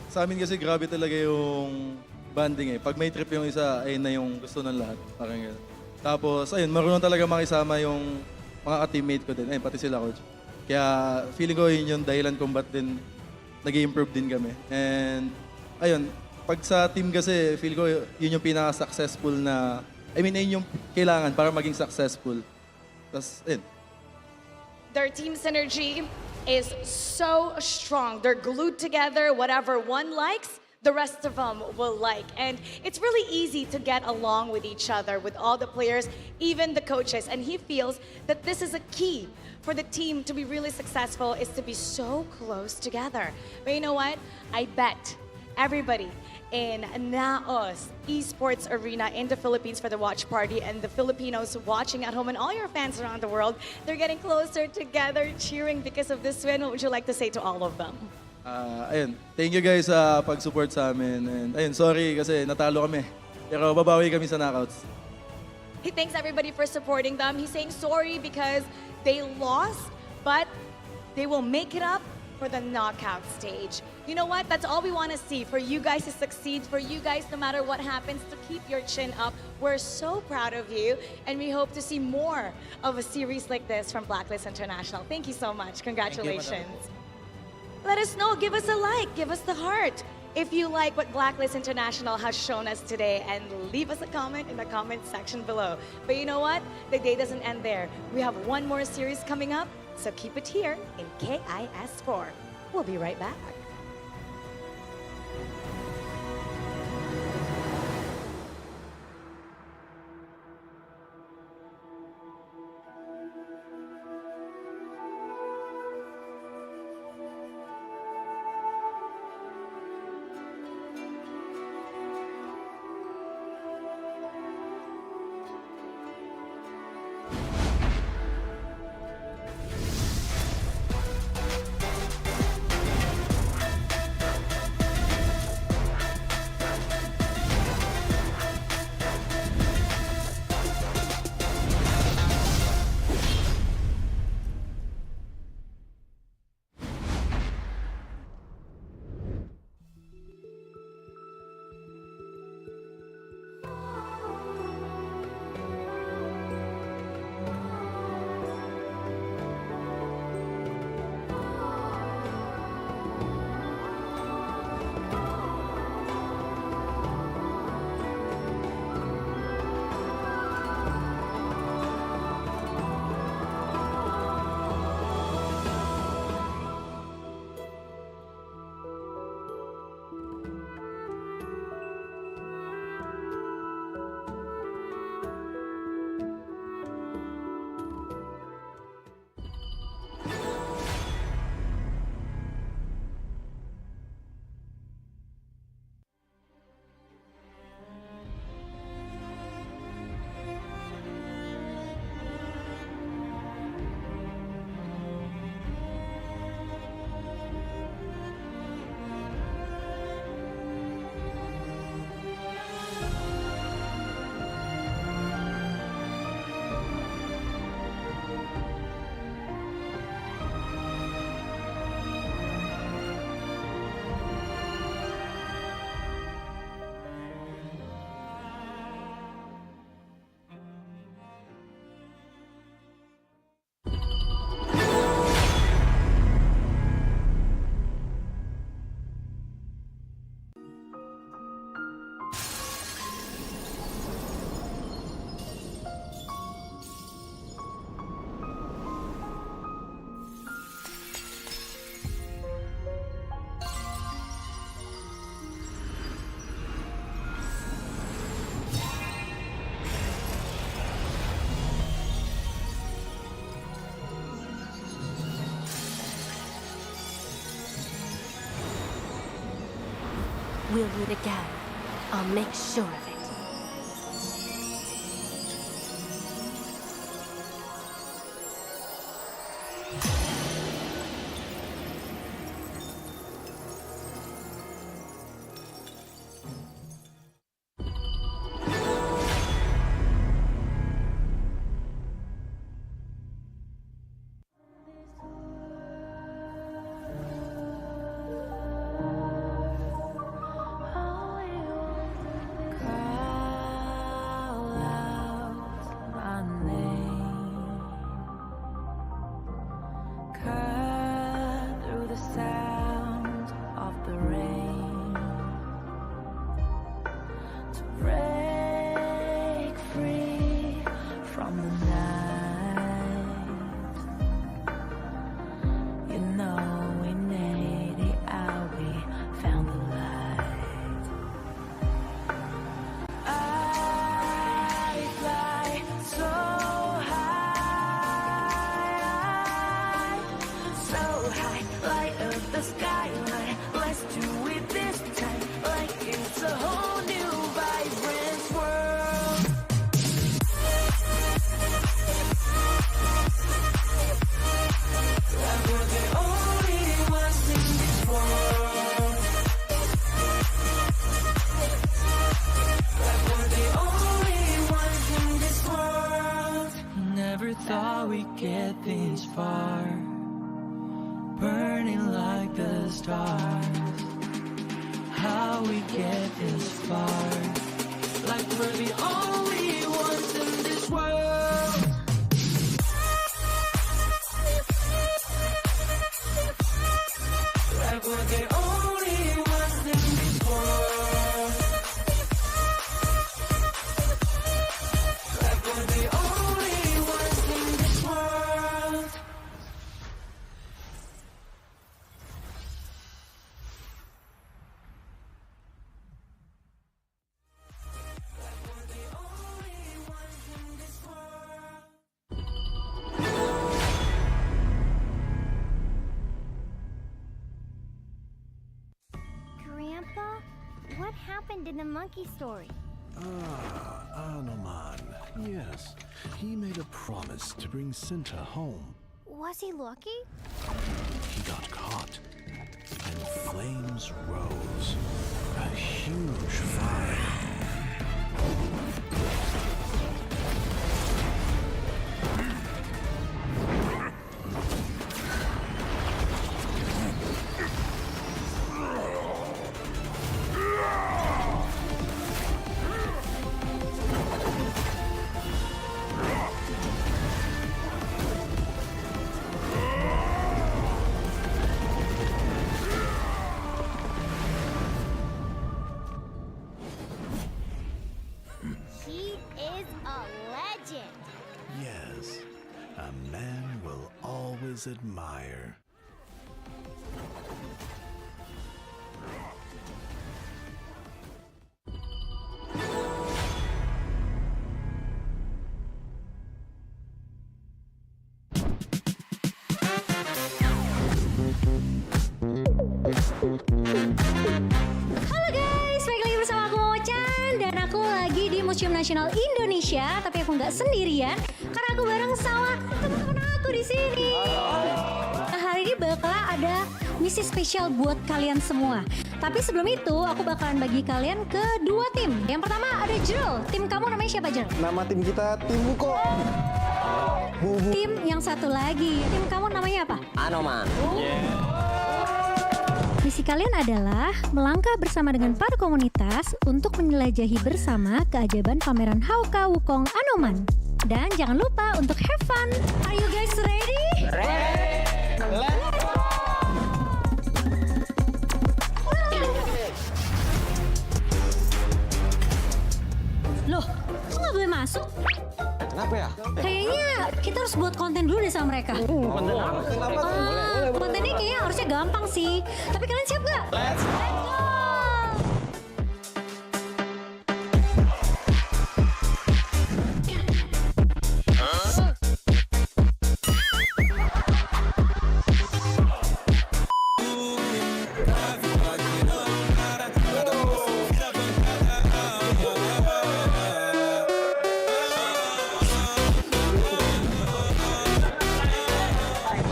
sa amin kasi grabe talaga yung banding eh. Pag may trip yung isa, ayun na yung gusto ng lahat. Parang yun. Tapos, ayun, marunong talaga makisama yung mga ka-teammate ko din. Ayun, pati sila, coach. Kaya feeling ko yun yung dahilan kung ba't din nag-i-improve din kami. And ayun, pag sa team kasi, feel ko yun yung pinaka-successful na, I mean, yun yung kailangan para maging successful. Tapos, ayun. Their team synergy is so strong. They're glued together. Whatever one likes, the rest of them will like. And it's really easy to get along with each other, with all the players, even the coaches. And he feels that this is a key for the team to be really successful, is to be so close together. But you know what? I bet everybody in Naos Esports Arena in the Philippines for the watch party, and the Filipinos watching at home, and all your fans around the world, they're getting closer together, cheering because of this win. What would you like to say to all of them? Ayun, thank you guys sa pag-support sa amin. And ayun, sorry kasi natalo kami. Pero babawi kami sa knockouts. He thanks everybody for supporting them. He's saying sorry because they lost, but they will make it up for the knockout stage. You know what? That's all we want to see, for you guys to succeed, for you guys, no matter what happens, to keep your chin up. We're so proud of you, and we hope to see more of a series like this from Blacklist International. Thank you so much. Congratulations. Let us know. Give us a like. Give us the heart if you like what Blacklist International has shown us today, and leave us a comment in the comment section below. But you know what? The day doesn't end there. We have one more series coming up, so keep it here in KIS4. We'll be right back. We'll meet again. I'll make sure of it. Thought we'd get this far. Burn burning like the stars. How we get this far, like we're the only ones in this world. Like we're the only ones in this world. Like we're the only ones in this world. Grandpa, what happened in the monkey story? Anoman. Yes, he made a promise to bring Cinta home. Was he lucky? He got caught, and flames rose. A huge fire. He is a legend. Yes, a man will always admire. Halo guys, balik lagi bersama aku Mo-chan. Dan aku lagi di Museum Nasional Indonesia. Tapi aku nggak sendirian, karena aku bareng sama teman-teman aku di sini. Nah, hari ini bakal ada misi spesial buat kalian semua. Tapi sebelum itu, aku bakalan bagi kalian ke dua tim. Yang pertama ada Jrul. Tim kamu namanya siapa, Jrul? Nama tim kita Tim Buko. Tim yang satu lagi, tim kamu namanya apa? Anoman. Misi kalian adalah melangkah bersama dengan para komunitas untuk menjelajahi bersama keajaiban pameran Hauka Wukong Anoman. Dan jangan lupa untuk have fun. Are you guys ready? Ready. Let's go. Loh, kok nggak boleh masuk? Kenapa ya? Kayaknya kita harus buat konten dulu deh sama mereka. Konten apa? Kontennya kayaknya harusnya gampang sih. Tapi kalian siap gak? Let's go!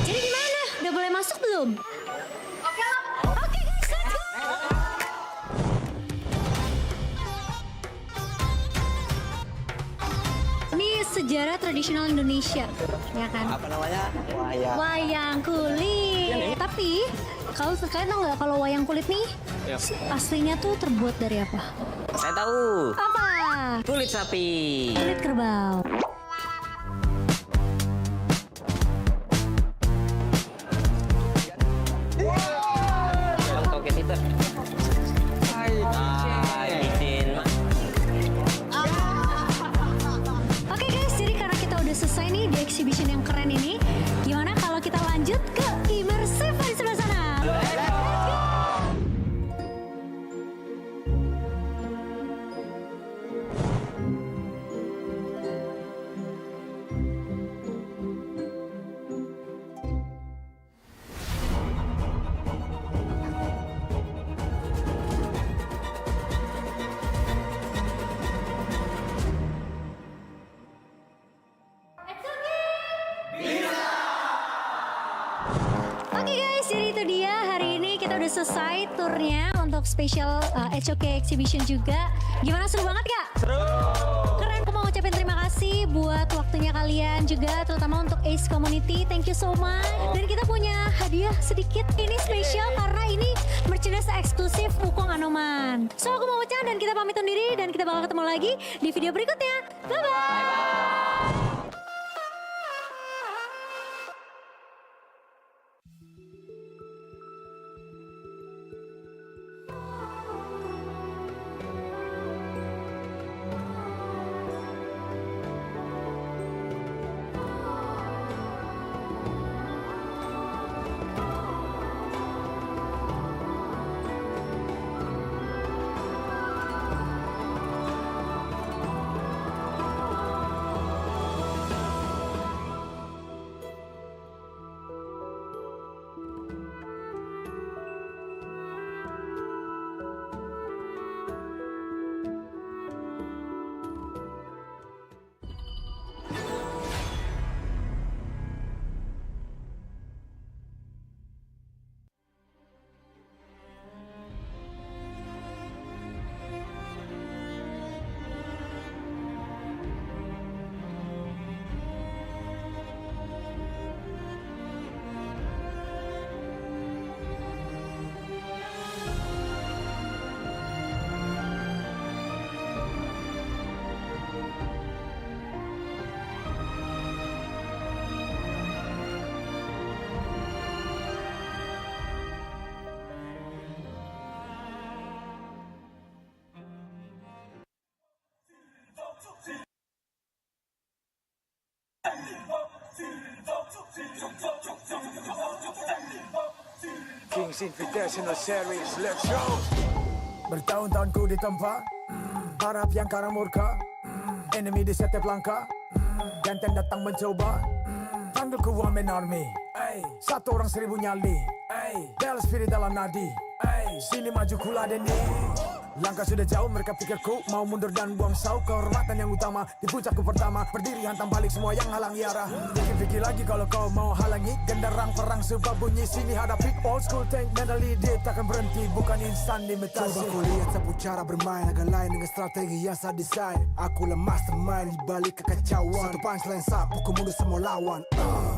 Jadi gimana? Udah boleh masuk belum? Oke guys, let's go! Ini sejarah tradisional Indonesia, ya kan? Apa namanya? Wayang kulit. Tapi kalau kalian tahu nggak kalau wayang kulit nih aslinya tuh terbuat dari apa? Saya tahu. Apa? Kulit sapi. Kulit kerbau. Bang Toket itu. Izin. Oke guys, jadi karena kita udah selesai nih di exhibition yang keren ini, gimana kalau kita lanjut ke immersive di sebelah sana? Let's go! Oke guys, jadi itu dia hari ini kita udah selesai turnya untuk special HOK exhibition juga. Gimana, seru banget gak? Seru! Keren, aku mau ngucapin terima kasih buat waktu waktunya kalian juga, terutama untuk Ace Community. Thank you so much. Dan kita punya hadiah sedikit. Ini spesial karena ini merchandise eksklusif Wukong Anoman. So aku mau ucapkan dan kita pamit undur diri dan kita bakal ketemu lagi di video berikutnya. Bye-bye. Kings Invitational Series, let's go. Bertahun-tahun ku ditempa, harap yang karang murka, enemy di setiap langkah, ganteng datang mencoba, panggil ku one man army, satu orang 1000 nyali, bel spirit dalam nadi, sini maju ku ladeni. Langkah sudah jauh, mereka pikirku mau mundur dan buang sau. Kehormatan yang utama, di puncakku pertama, berdiri hantam balik semua yang halangi arah. Pikir-pikir lagi kalau kau mau halangi, genderang perang sebab bunyi sini hadapi. Old school tank mentally deep, takkan berhenti, bukan instan limitasi. Coba ku lihat sapu cara bermain agak lain dengan strategi yang saya desain. Aku lah mastermind di balik kekacauan. Satu punchline sapu ku mundur semua lawan.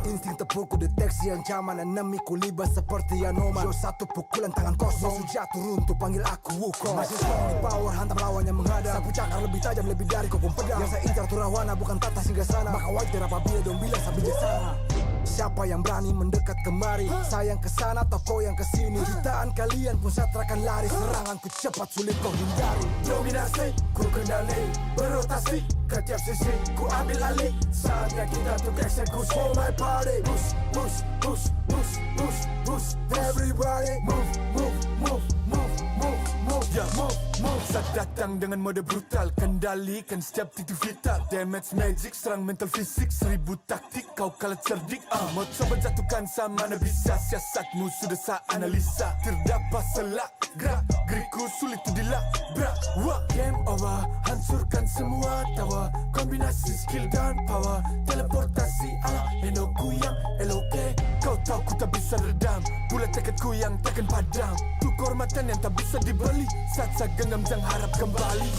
Insting tepukku deteksi ancaman, enemy ku libas seperti Anoman. Show satu pukulan tangan kosong, musuh jatuh runtuh panggil aku Wukong. Masih strong di power, hantam lawan yang menghadap. Sapu cakar lebih tajam lebih dari kopong pedang. Yang saya incar turawana bukan tata singgah sana. Maka wajar apabila dong bilang saya bijaksana. Siapa yang berani mendekat kemari, sayang kesana atau kau yang kesini. Jutaan kalian pun saya terakan lari, seranganku cepat sulit kau hindari. Dominasi, ku kendali, berotasi ke tiap sisi, ku ambil alih. Saatnya kita untuk eksekusi. For my party, push, push, push, push, push, push. Everybody, move, move, move, move, move, move, yeah, move, move. Saat datang dengan mode brutal, kendalikan setiap titik vital. Damage magic, serang mental fisik, 1000 taktik, kau kalah cerdik. Mau coba jatuhkan sama mana bisa, siasatmu sudah saya analisa. Terdapat selak, gerak, geriku sulit tu dilabrak. Wah, game over, hancurkan semua tawa. Kombinasi skill dan power, teleportasi ala Enoku yang LOK. Kau tahu ku tak bisa redam, pula tekadku yang takkan padam. Tuh kehormatan yang tak bisa dibeli, saat saya genggam jangan harap kembali.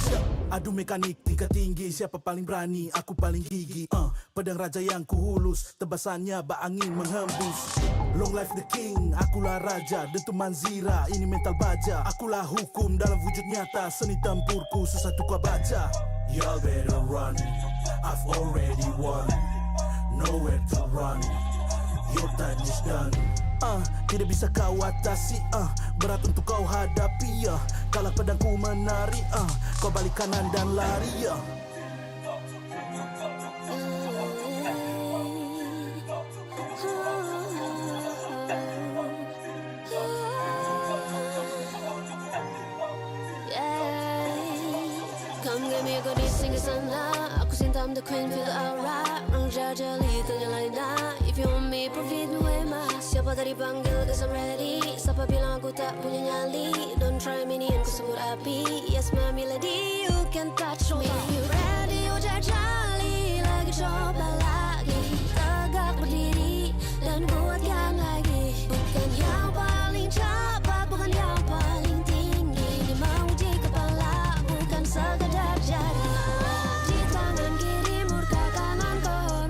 Adu mekanik tingkat tinggi, siapa paling berani, aku paling gigi. Pedang raja yang kuhulus, tebasannya bak angin menghembus. Long life the king, akulah raja, dentuman zira, ini mental baja. Akulah hukum dalam wujud nyata, seni tempurku susah tuh kau baca. Y'all better run, I've already won, nowhere to run, your time is done. Tidak bisa kau atasi, berat untuk kau hadapi, kalah pedangku menari, kau balik kanan dan lari, Come get me a good sing a song now. Aku cinta I'm the queen, feel the aura. Orang jajali ternyalain dah. If you want me, profit me way mas. Siapa tadi panggil, cause I'm ready. Siapa bilang aku tak punya nyali. Don't try me, ni yang kusebut api. Yes, my lady, you can touch me. You ready, you jajali. Lagi coba lagi. Tegak berdiri dan kuatkan lagi. Bukan yang paling cepat, bukan yang paling tinggi. Dia menguji kepala, bukan sekadar jadi. Di tangan kiri murka kanan kau.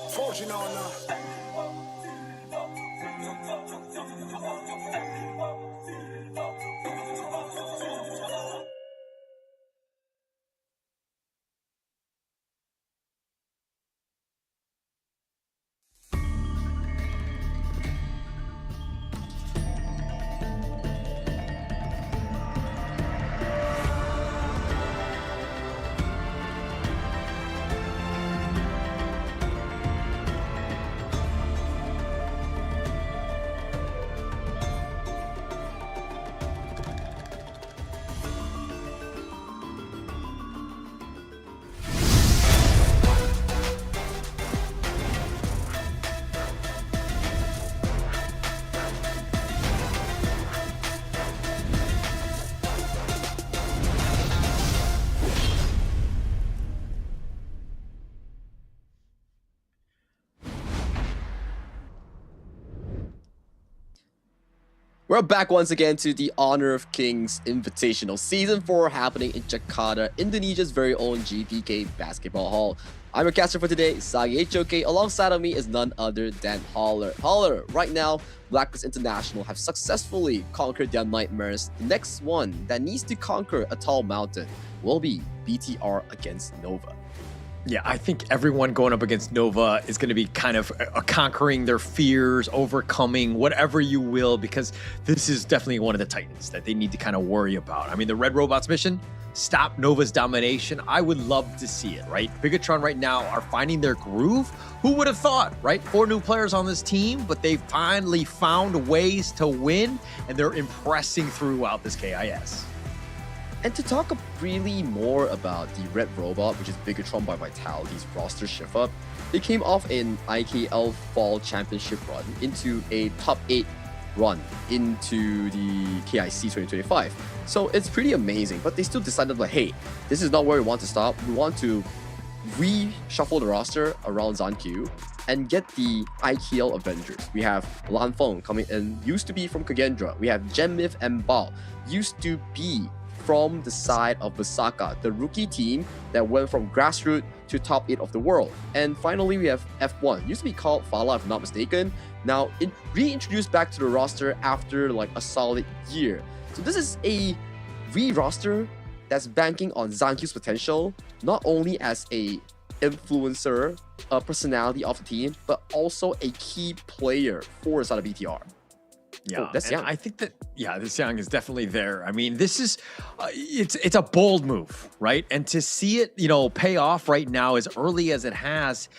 Forging on We're back once again to the Honor of Kings Invitational Season 4 happening in Jakarta, Indonesia's very own GPK Basketball Hall. I'm your caster for today, Sagi HOK. Alongside of me is none other than Holler. Holler, right now, Blacklist International have successfully conquered their nightmares. The next one that needs to conquer a tall mountain will be BTR against Nova. Yeah, I think everyone going up against Nova is going to be kind of conquering their fears, overcoming whatever you will, because this is definitely one of the titans that they need to kind of worry about. I mean, the Red Robots mission, stop Nova's domination. I would love to see it, right? Bigetron right now are finding their groove. Who would have thought, right? 4 new players on this team, but they finally found ways to win, and they're impressing throughout this KIS. And to talk really more about the Red Robot, which is Bigetron by Vitality's roster shift up, they came off an IKL Fall Championship run into a top 8 run into the KIC 2025. So it's pretty amazing, but they still decided like, hey, this is not where we want to stop. We want to reshuffle the roster around Zankyu and get the IKL Avengers. We have Lan Feng coming in, used to be from Kagendra. We have Genmith and Bao, used to be from the side of Basaka, the rookie team that went from grassroots to top 8 of the world. And finally, we have F1, used to be called Fala if I'm not mistaken, now reintroduced back to the roster after like a solid year. So this is a re-roster that's banking on Zankyu's potential, not only as a influencer, a personality of the team, but also a key player for the side of BTR. Yeah, that's young. I think that, yeah, this young is definitely there. I mean, this is, it's a bold move, right? And to see it, you know, pay off right now as early as it has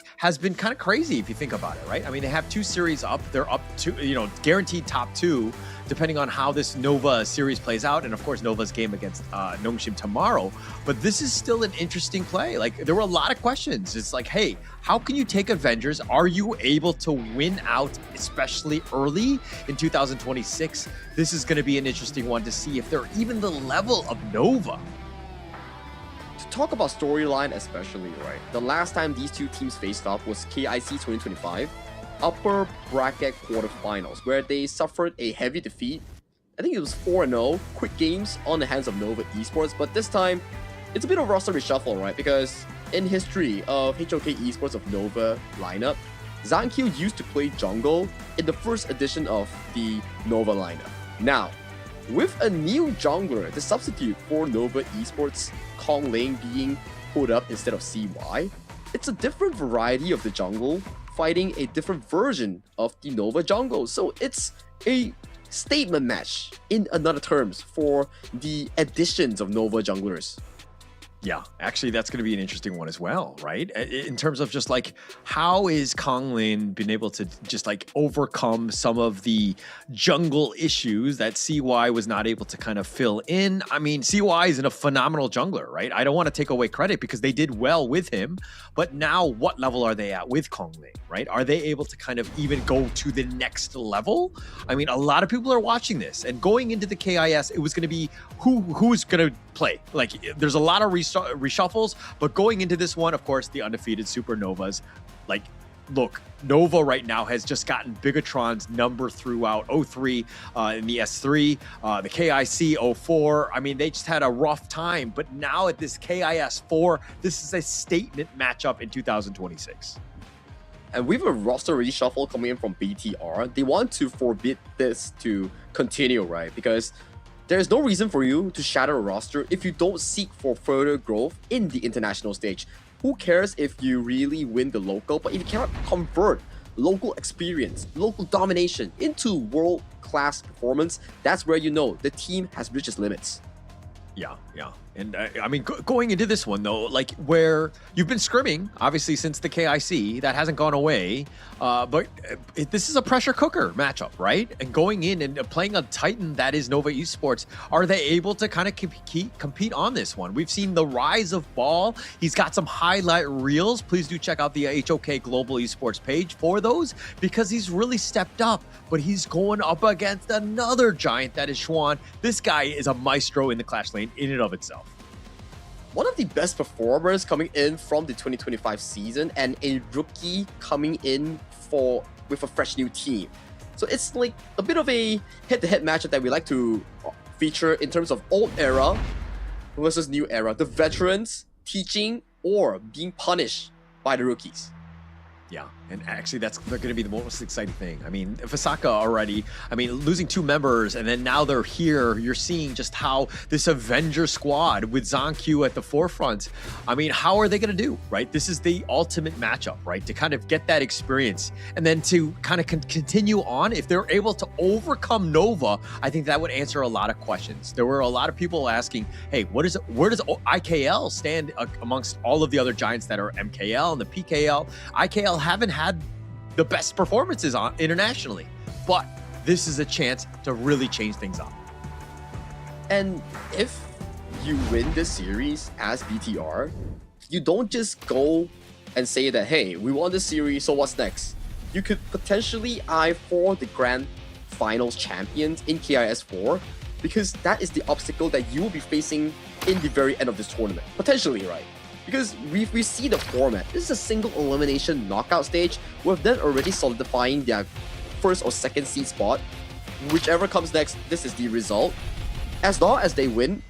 been kind of crazy if you think about it, right? I mean, they have 2 series up. They're up to, you know, guaranteed top 2, depending on how this Nova series plays out. And of course, Nova's game against Nongshim tomorrow. But this is still an interesting play. Like, there were a lot of questions. It's like, hey, how can you take Avengers? Are you able to win out, especially early in 2026? This is going to be an interesting one to see if they're even the level of Nova. To talk about storyline especially, right? The last time these 2 teams faced off was KIC 2025, upper bracket quarterfinals, where they suffered a heavy defeat. I think it was 4-0, quick games on the hands of Nova Esports, but this time, it's a bit of roster reshuffle, right? Because in history of HOK Esports of Nova lineup, Zankyu used to play jungle in the first edition of the Nova lineup. Now, with a new jungler to substitute for Nova Esports, Kong Lane being put up instead of CY, it's a different variety of the jungle fighting a different version of the Nova jungle. So it's a statement match in another terms for the additions of Nova junglers. Yeah, actually, that's going to be an interesting one as well, right? In terms of just like, how is Konglin been able to just like overcome some of the jungle issues that CY was not able to kind of fill in? I mean, CY is a phenomenal jungler, right? I don't want to take away credit because they did well with him, but now what level are they at with Konglin, right? Are they able to kind of even go to the next level? I mean, a lot of people are watching this, and going into the KIS, it was going to be who's going to play. Like, there's a lot of reshuffles, but going into this one, of course, the undefeated Supernovas, like, look, Nova right now has just gotten Bigetron's number throughout 03 in the S3, the KIC 04. I mean, they just had a rough time, but now at this KIS 4, this is a statement matchup in 2026. And with a roster reshuffle coming in from BTR, they want to forbid this to continue, right? Because there's no reason for you to shatter a roster if you don't seek for further growth in the international stage. Who cares if you really win the local, but if you cannot convert local experience, local domination into world-class performance, that's where you know the team has reached its limits. Yeah. And I mean, going into this one, though, like where you've been scrimming, obviously, since the KIC, that hasn't gone away. But this is a pressure cooker matchup, right? And going in and playing a Titan that is Nova Esports, are they able to kind of compete on this one? We've seen the rise of Ball. He's got some highlight reels. Please do check out the HOK Global Esports page for those, because he's really stepped up. But he's going up against another giant that is Schwan. This guy is a maestro in the Clash lane in and of itself. One of the best performers coming in from the 2025 season, and a rookie coming in with a fresh new team. So it's like a bit of a head-to-head matchup that we like to feature in terms of old era versus new era. The veterans teaching or being punished by the rookies. Yeah, and actually that's going to be the most exciting thing. I mean, Fasaka already, I mean, losing 2 members, and then now they're here. You're seeing just how this Avenger squad with ZonQ at the forefront, I mean, how are they going to do, right? This is the ultimate matchup, right? To kind of get that experience, and then to kind of continue on. If they're able to overcome Nova, I think that would answer a lot of questions. There were a lot of people asking, hey, where does IKL stand amongst all of the other giants that are MKL and the PKL? IKL haven't had the best performances on internationally, but this is a chance to really change things up. And if you win this series as BTR, you don't just go and say that, hey, we won this series, so what's next? You could potentially eye for the grand finals champions in KIS 4, because that is the obstacle that you will be facing in the very end of this tournament, potentially, right? Because we see the format. This is a single elimination knockout stage, with them already solidifying their first or second seed spot. Whichever comes next, this is the result. As long as they win,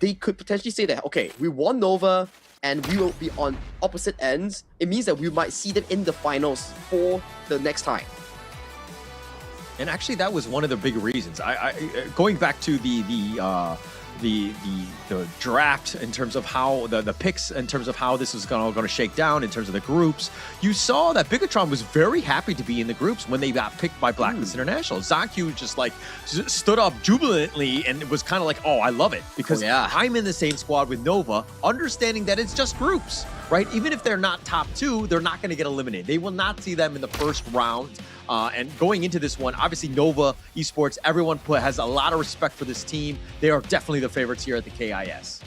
they could potentially say that, okay, we won Nova and we will be on opposite ends. It means that we might see them in the finals for the next time. And actually, that was one of the big reasons. I going back to the draft in terms of how the picks in terms of how this is going to shake down in terms of the groups, you saw that Bigetron was very happy to be in the groups when they got picked by Blacklist International. ZonQ just like stood up jubilantly and was kind of like, oh, I love it, because I'm in the same squad with Nova, understanding that it's just groups, right? Even if they're not top 2, they're not going to get eliminated. They will not see them in the first round. And going into this one, obviously Nova Esports, everyone has a lot of respect for this team. They are definitely the favorites here at the KIS.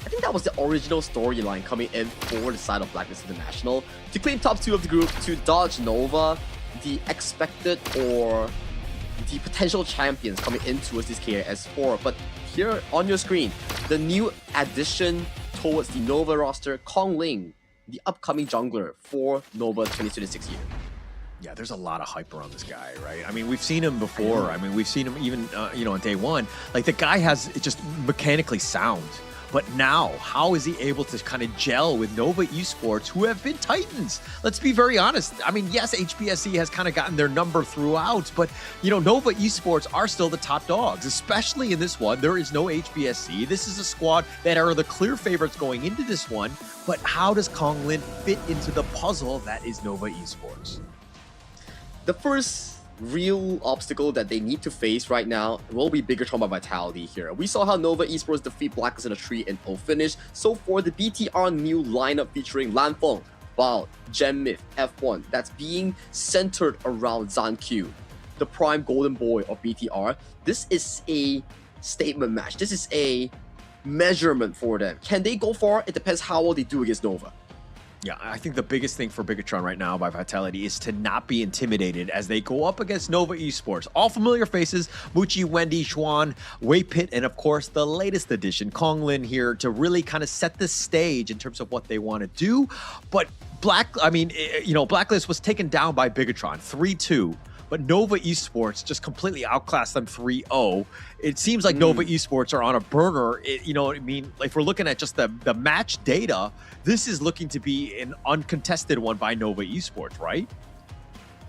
I think that was the original storyline coming in for the side of Blacklist International, to claim top 2 of the group, to dodge Nova, the expected or the potential champions coming in towards this KIS 4. But here on your screen, the new addition towards the Nova roster, Kong Ling, the upcoming jungler for Nova 2026 year. Yeah, there's a lot of hype around this guy, right? I mean, we've seen him before. I mean, we've seen him even, on day one. Like, the guy has just mechanically sound. But now, how is he able to kind of gel with Nova Esports, who have been Titans? Let's be very honest. I mean, yes, HBSC has kind of gotten their number throughout, but, Nova Esports are still the top dogs, especially in this one. There is no HBSC. This is a squad that are the clear favorites going into this one. But how does Kong Lin fit into the puzzle that is Nova Esports? The first real obstacle that they need to face right now will be Bigetron by Vitality here. We saw how Nova Esports defeat Blacklist in a 3-0 finish. So for the BTR new lineup featuring Lanfeng, Bao, Genmith, F1, that's being centered around ZonQ, the prime golden boy of BTR, this is a statement match. This is a measurement for them. Can they go far? It depends how well they do against Nova. Yeah, I think the biggest thing for Bigetron right now by Vitality is to not be intimidated as they go up against Nova Esports. All familiar faces, Muchi, Wendy, Xuan, Wei Pit, and of course the latest addition, Konglin here to really kind of set the stage in terms of what they want to do. But Blacklist was taken down by Bigetron 3-2. But Nova Esports just completely outclassed them 3-0. It seems like Nova Esports are on a burner. You know what I mean? Like, if we're looking at just the match data, this is looking to be an uncontested one by Nova Esports, right?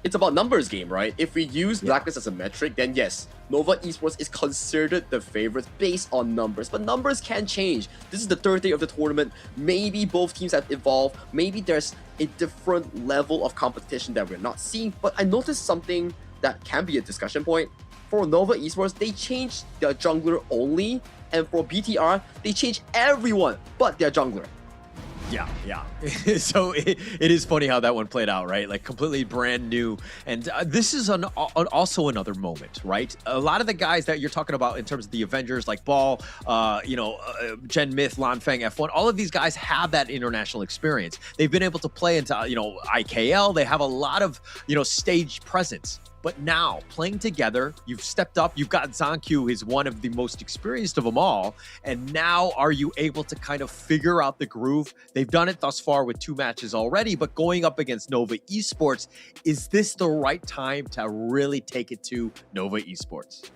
It's about numbers game, right? If we use Blacklist as a metric, then yes, Nova Esports is considered the favorites based on numbers. But numbers can change. This is the third day of the tournament. Maybe both teams have evolved. Maybe there's a different level of competition that we're not seeing. But I noticed something that can be a discussion point. For Nova Esports, they changed their jungler only. And for BTR, they changed everyone but their jungler. Yeah. So it is funny how that one played out, right? Like completely brand new. And this is also another moment, right? A lot of the guys that you're talking about in terms of the Avengers, like Ball, Gen Myth, Lanfeng, F1, all of these guys have that international experience. They've been able to play into, IKL. They have a lot of, stage presence. But now, playing together, you've stepped up. You've got Zhang who is one of the most experienced of them all. And now, are you able to kind of figure out the groove? They've done it thus far with 2 matches already, but going up against Nova Esports, is this the right time to really take it to Nova Esports?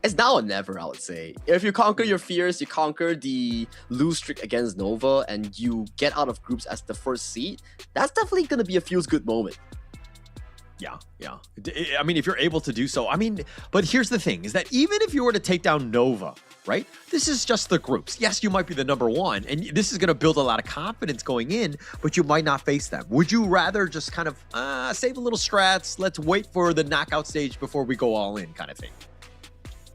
It's now or never, I would say. If you conquer your fears, you conquer the lose streak against Nova, and you get out of groups as the first seed, that's definitely going to be a feels-good moment. Yeah. I mean, if you're able to do so, but here's the thing, is that even if you were to take down Nova, right? This is just the groups. Yes, you might be the number 1, and this is going to build a lot of confidence going in, but you might not face them. Would you rather just kind of save a little strats, let's wait for the knockout stage before we go all in kind of thing?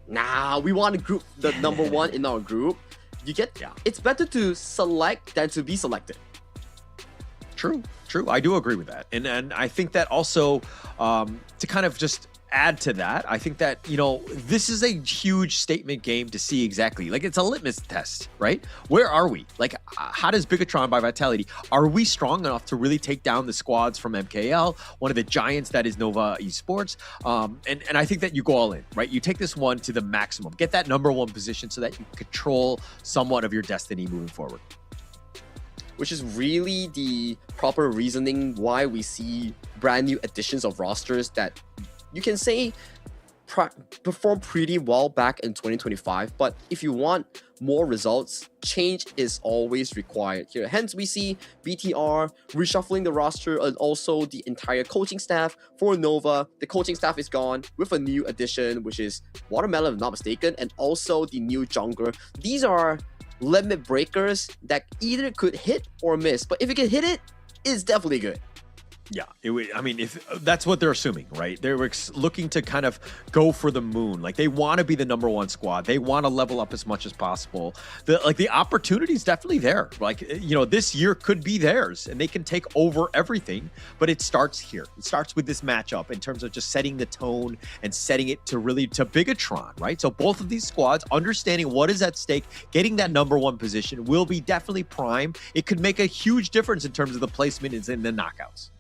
Nah, we want to group the number 1 in our group. It's better to select than to be selected. True. I do agree with that. And I think that also, to kind of just add to that, I think that, this is a huge statement game to see exactly. Like, it's a litmus test, right? Where are we? Like, how does Bigetron by Vitality, are we strong enough to really take down the squads from MKL, one of the giants that is Nova Esports? And I think that you go all in, right? You take this one to the maximum. Get that number 1 position so that you control somewhat of your destiny moving forward. Which is really the proper reasoning why we see brand new additions of rosters that you can say perform pretty well back in 2025. But if you want more results, change is always required here. Hence, we see BTR reshuffling the roster and also the entire coaching staff for Nova. The coaching staff is gone with a new addition, which is Watermelon, if I'm not mistaken, and also the new jungler. These are limit breakers that either could hit or miss, but if you can hit it, it's definitely good. Yeah, if that's what they're assuming, right? They're looking to kind of go for the moon. Like, they want to be the number 1 squad. They want to level up as much as possible. The opportunity is definitely there. Like, this year could be theirs, and they can take over everything. But it starts here. It starts with this matchup in terms of just setting the tone and setting it to Bigetron, right? So both of these squads understanding what is at stake, getting that number 1 position will be definitely prime. It could make a huge difference in terms of the placement in the knockouts.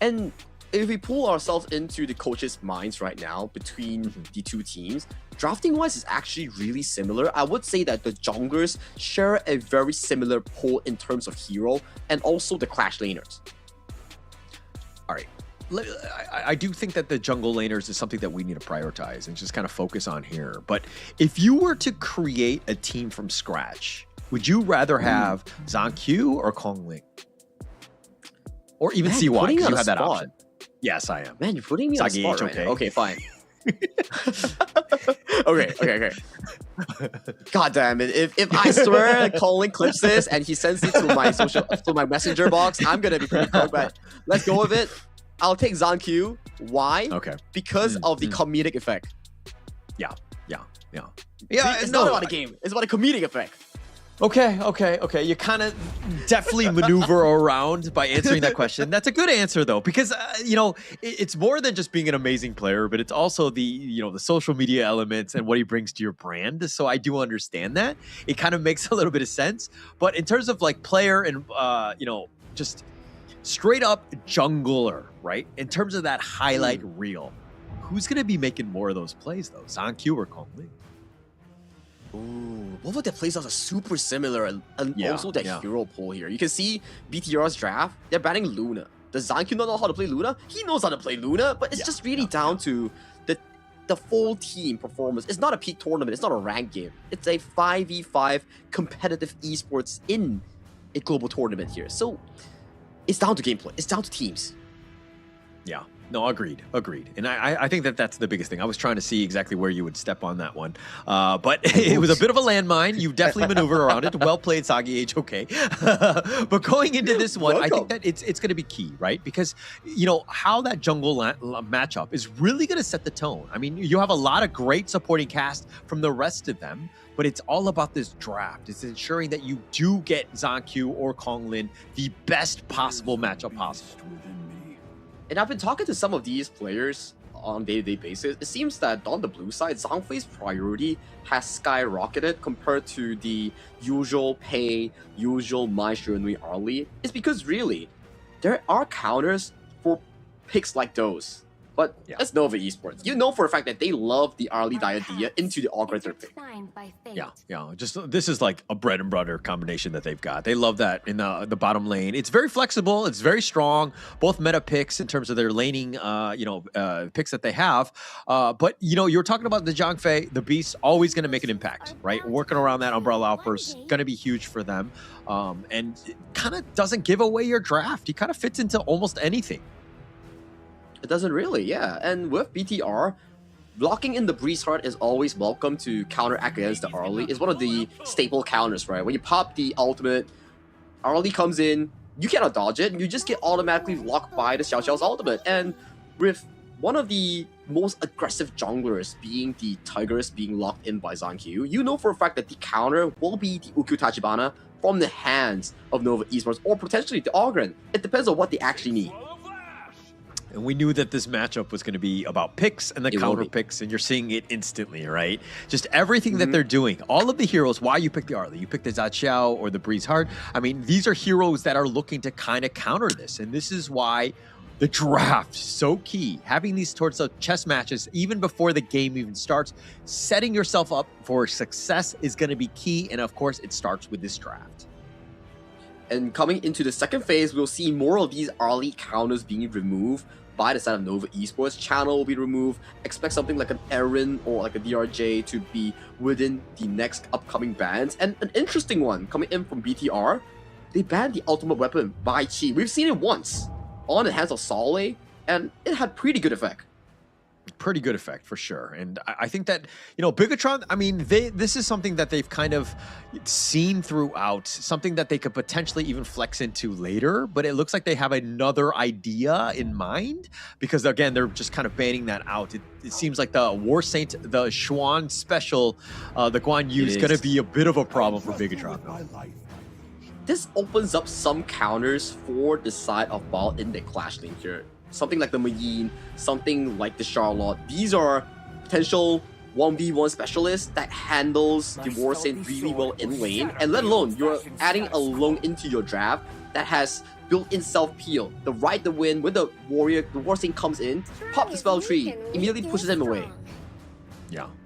And if we pull ourselves into the coaches' minds right now between the 2 teams, drafting-wise is actually really similar. I would say that the junglers share a very similar pool in terms of hero and also the clash laners. All right. I do think that the jungle laners is something that we need to prioritize and just kind of focus on here. But if you were to create a team from scratch, would you rather have Zhang or Konglin? Or even CY, because you have that option. Yes, I am. Man, you're putting me on the spot right now. Okay, fine. Okay. God damn it. If I swear Colin clips this and he sends it to my messenger box, I'm gonna be pretty cool, but let's go with it. I'll take Zhang. Why? Okay. Because of the comedic effect. Yeah. It's not about a game. It's about a comedic effect. Okay. You kind of definitely maneuver around by answering that question. That's a good answer though, because it's more than just being an amazing player, but it's also the the social media elements and what he brings to your brand. So I do understand that. It kind of makes a little bit of sense. But in terms of like player and just straight up jungler, right? In terms of that highlight reel, who's gonna be making more of those plays though? Zankyu or Kongli? Ooh, both of their playstyles are super similar, and also their hero pool here. You can see BTR's draft, they're banning Luna. Does Zankyu not know how to play Luna? He knows how to play Luna, but it's just really down to the full team performance. It's not a peak tournament, it's not a ranked game. It's a 5v5 competitive esports in a global tournament here. So it's down to gameplay, it's down to teams. Yeah. No, agreed. And I think that's the biggest thing. I was trying to see exactly where you would step on that one. But it was a bit of a landmine. You definitely maneuvered around it. Well played, Sagi HOK. But going into this one, I think that it's going to be key, right? Because, how that jungle matchup is really going to set the tone. I mean, you have a lot of great supporting cast from the rest of them, but it's all about this draft. It's ensuring that you do get Zankyu or Konglin the best possible matchup possible. And I've been talking to some of these players on a day-to-day basis. It seems that on the blue side, Zhangfei's priority has skyrocketed compared to the usual Pei, usual Mai Shunui early. It's because really, there are counters for picks like those. But that's Nova Esports. You know for a fact that they love the early idea into the Augurator pick. Yeah. Just this is like a bread and butter combination that they've got. They love that in the bottom lane. It's very flexible. It's very strong. Both meta picks in terms of their laning, picks that they have. But you're talking about the Zhangfei, the Beast, always going to make an impact, right? Working around that umbrella outburst, going to be huge for them. And it kind of doesn't give away your draft. He kind of fits into almost anything. It doesn't really, yeah. And with BTR, blocking in the Breeze Heart is always welcome to counteract against the early. It's one of the staple counters, right? When you pop the ultimate, early comes in, you cannot dodge it, you just get automatically locked by the Xiao Xiao's ultimate. And with one of the most aggressive junglers being the Tigers being locked in by Zankyu, you know for a fact that the counter will be the Ukyu Tachibana from the hands of Nova Esports, or potentially the Ogren. It depends on what they actually need. And we knew that this matchup was going to be about picks and the counter picks, and you're seeing it instantly, right? Just everything that they're doing. All of the heroes, why you pick the Arlie, you pick the Zaqiao or the Breeze Heart. I mean, these are heroes that are looking to kind of counter this. And this is why the draft is so key. Having these sorts of chess matches, even before the game even starts, setting yourself up for success is going to be key. And of course, it starts with this draft. And coming into the second phase, we'll see more of these early counters being removed by the side of Nova Esports. Channel will be removed. Expect something like an Aaron or like a DRJ to be within the next upcoming bans. And an interesting one coming in from BTR, they banned the ultimate weapon Bai Chi. We've seen it once on the hands of Solé, and it had pretty good effect. Pretty good effect for sure. And I think that, Bigetron, I mean, this is something that they've kind of seen throughout, something that they could potentially even flex into later, but it looks like they have another idea in mind, because again, they're just kind of banning that out. It seems like the War Saint, the Xuan special, the Guan Yu is going to be a bit of a problem for Bigetron. This opens up some counters for the side of Ball in the Clash lane here. Something like the Mayin, something like the Charlotte. These are potential 1v1 specialists that handles the War Saint really well in lane. And let alone, you're adding a Long into your draft that has built-in self-peel. The right to win, when the War Saint comes in, pop the spell tree, immediately pushes him away.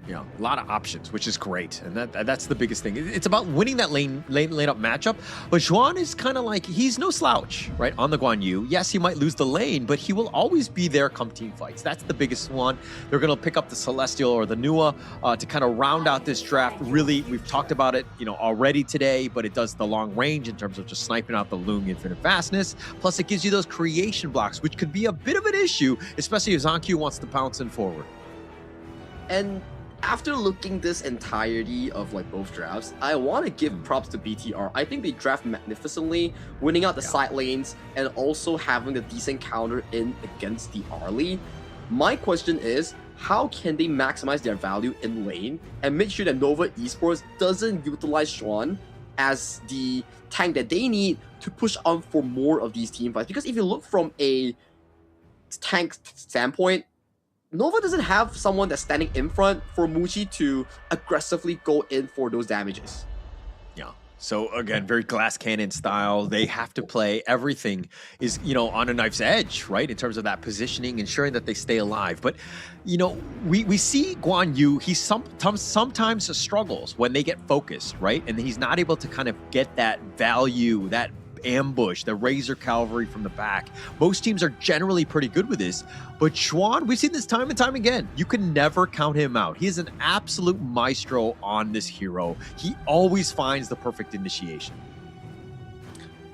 Yeah, a lot of options, which is great, and that's the biggest thing. It's about winning that lane up matchup. But Xuan is kind of like, he's no slouch, right, on the Guan Yu. Yes, he might lose the lane, but he will always be there come team fights. That's the biggest one. They're going to pick up the Celestial or the Nua to kind of round out this draft. Really, we've talked about it, already today, but it does the long range in terms of just sniping out the Lung infinite fastness. Plus, it gives you those creation blocks, which could be a bit of an issue, especially if Zankyu wants to bounce in forward. And after looking this entirety of both drafts, I want to give props to BTR. I think they draft magnificently, winning out the side lanes and also having the decent counter in against the Arlie. My question is, how can they maximize their value in lane and make sure that Nova Esports doesn't utilize Xuan as the tank that they need to push on for more of these team fights. Because if you look from a tank standpoint, Nova doesn't have someone that's standing in front for Muchi to aggressively go in for those damages. Yeah. So again, very glass cannon style. They have to play everything is, on a knife's edge, right? In terms of that positioning, ensuring that they stay alive. But, we see Guan Yu, he sometimes struggles when they get focused, right? And he's not able to kind of get that value, that ambush, the Razor Cavalry from the back. Most teams are generally pretty good with this, but Xuan, we've seen this time and time again. You can never count him out. He is an absolute maestro on this hero. He always finds the perfect initiation.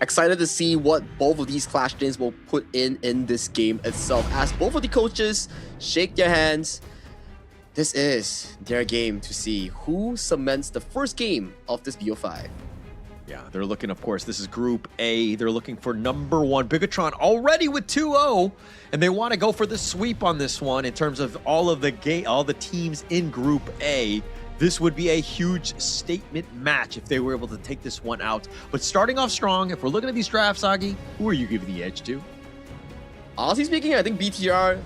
Excited to see what both of these Clash teams will put in this game itself, as both of the coaches shake their hands. This is their game to see who cements the first game of this BO5. Yeah, they're looking, of course, this is Group A. They're looking for #1. Bigetron already with 2-0, and they want to go for the sweep on this one in terms of all the teams in Group A. This would be a huge statement match if they were able to take this one out. But starting off strong, if we're looking at these drafts, Agi, who are you giving the edge to? Honestly speaking, I think BTR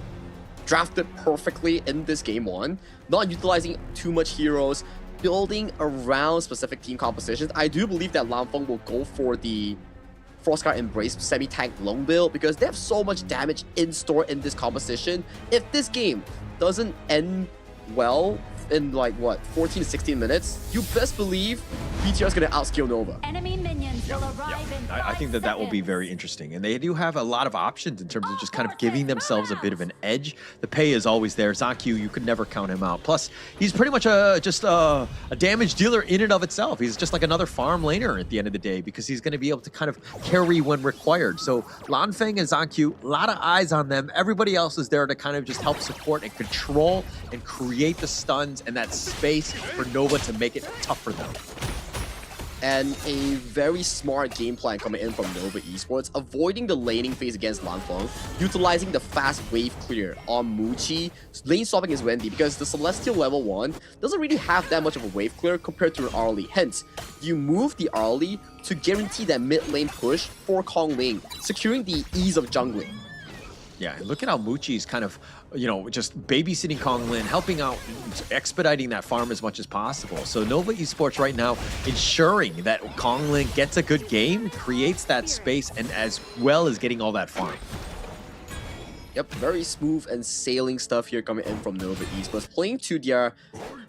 drafted perfectly in this game one, not utilizing too much heroes, building around specific team compositions. I do believe that Lanfeng will go for the Frostguard Embrace semi-tank lone build because they have so much damage in store in this composition. If this game doesn't end well in 14 to 16 minutes, you best believe BTR is going to outskill Nova. Enemy minions will arrive in 5 I think that will be very interesting. And they do have a lot of options in terms of just kind of giving themselves a bit of an edge. The pay is always there. Zaku, you could never count him out. Plus, he's pretty much just a damage dealer in and of itself. He's just like another farm laner at the end of the day because he's going to be able to kind of carry when required. So Lanfeng and Zaku, a lot of eyes on them. Everybody else is there to kind of just help support and control and create the stuns and that space for Nova to make it tough for them. And a very smart game plan coming in from Nova Esports, avoiding the laning phase against Lanfeng, utilizing the fast wave clear on Muchi. Lane swapping is Wendy because the Celestial level 1 doesn't really have that much of a wave clear compared to an Arlie. Hence, you move the Arlie to guarantee that mid lane push for Kong Ling, securing the ease of jungling. Yeah, and look at how Muchi's kind of, just babysitting Kong Lin, helping out, expediting that farm as much as possible. So Nova Esports right now ensuring that Kong Lin gets a good game, creates that space, and as well as getting all that farm. Yep, very smooth and sailing stuff here coming in from Nova Esports, playing to their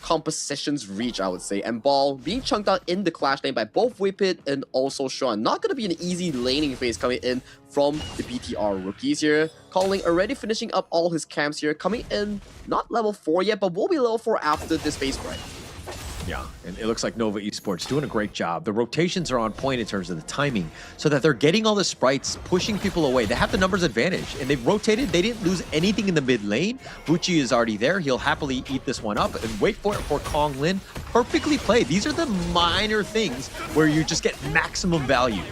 composition's reach, I would say. And Ball being chunked out in the Clash lane by both Whippet and also Sean. Not going to be an easy laning phase coming in from the BTR rookies here. Calling already finishing up all his camps here, coming in not level 4 yet, but will be level 4 after this phase break. Yeah, and it looks like Nova Esports doing a great job. The rotations are on point in terms of the timing, so that they're getting all the sprites, pushing people away. They have the numbers advantage, and they've rotated. They didn't lose anything in the mid lane. Bucci is already there. He'll happily eat this one up and wait for it for Kong Lin. Perfectly played. These are the minor things where you just get maximum value.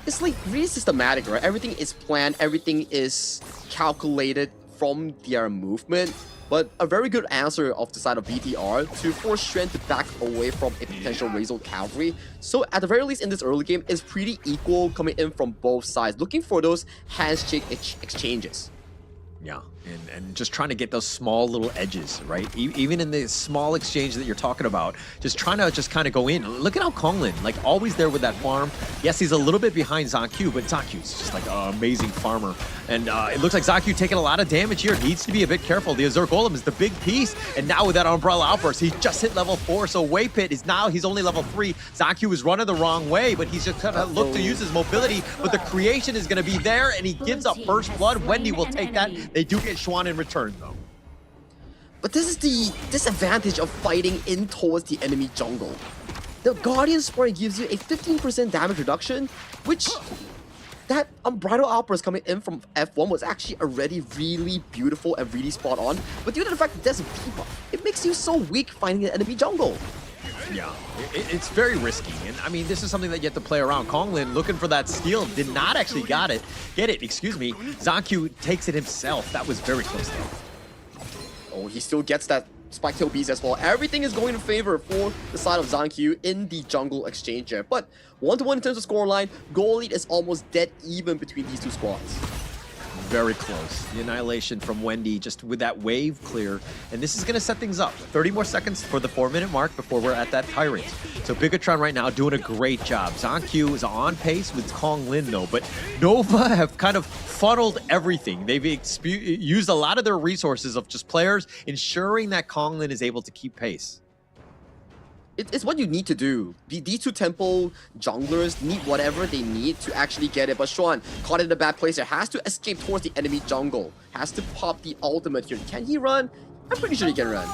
It's like really systematic, right? Everything is planned, everything is calculated from their movement. But a very good answer of the side of BTR to force Shen to back away from a potential Razor Cavalry. So at the very least in this early game, it's pretty equal coming in from both sides, looking for those handshake exchanges. Yeah, and just trying to get those small little edges, right? Even in the small exchange that you're talking about, just trying to just kind of go in. Look at how Konglin, like always there with that farm. Yes, he's a little bit behind Zaku, but Zaku's just like an amazing farmer. And it looks like Zaku taking a lot of damage here. Needs to be a bit careful. The Azure Golem is the big piece. And now with that Umbrella Outburst, he just hit level 4. So Waypit is now, he's only level 3. Zaku is running the wrong way, but he's just kind of looked to use his mobility. But the creation is going to be there, and he gives up first blood. Wendy will take that. They do get Xuan in return, though. But this is the disadvantage of fighting in towards the enemy jungle. The Guardian Spray gives you a 15% damage reduction, which that Unbridled Outburst coming in from F1 was actually already really beautiful and really spot on. But due to the fact that there's a debuff, it makes you so weak fighting the enemy jungle. Yeah, it's very risky, and I mean, this is something that you have to play around. Konglin looking for that steal, did not actually get it. Excuse me. Zaku takes it himself. That was very close though. Oh, he still gets that Spike Tail Beast as well. Everything is going in favor for the side of ZhanQ in the jungle exchange here. But 1-1 in terms of scoreline, goal lead is almost dead even between these two squads. Very close. The annihilation from Wendy just with that wave clear. And this is going to set things up. 30 more seconds for the 4-minute mark before we're at that Tyrant. So Bigetron right now doing a great job. ZhanQ is on pace with Kong Lin though, but Nova have kind of funneled everything. They've used a lot of their resources of just players ensuring that Kong Lin is able to keep pace. It's what you need to do. These two temple junglers need whatever they need to actually get it. But Xuan, caught in a bad place here, has to escape towards the enemy jungle. Has to pop the ultimate here. Can he run? I'm pretty sure he can run.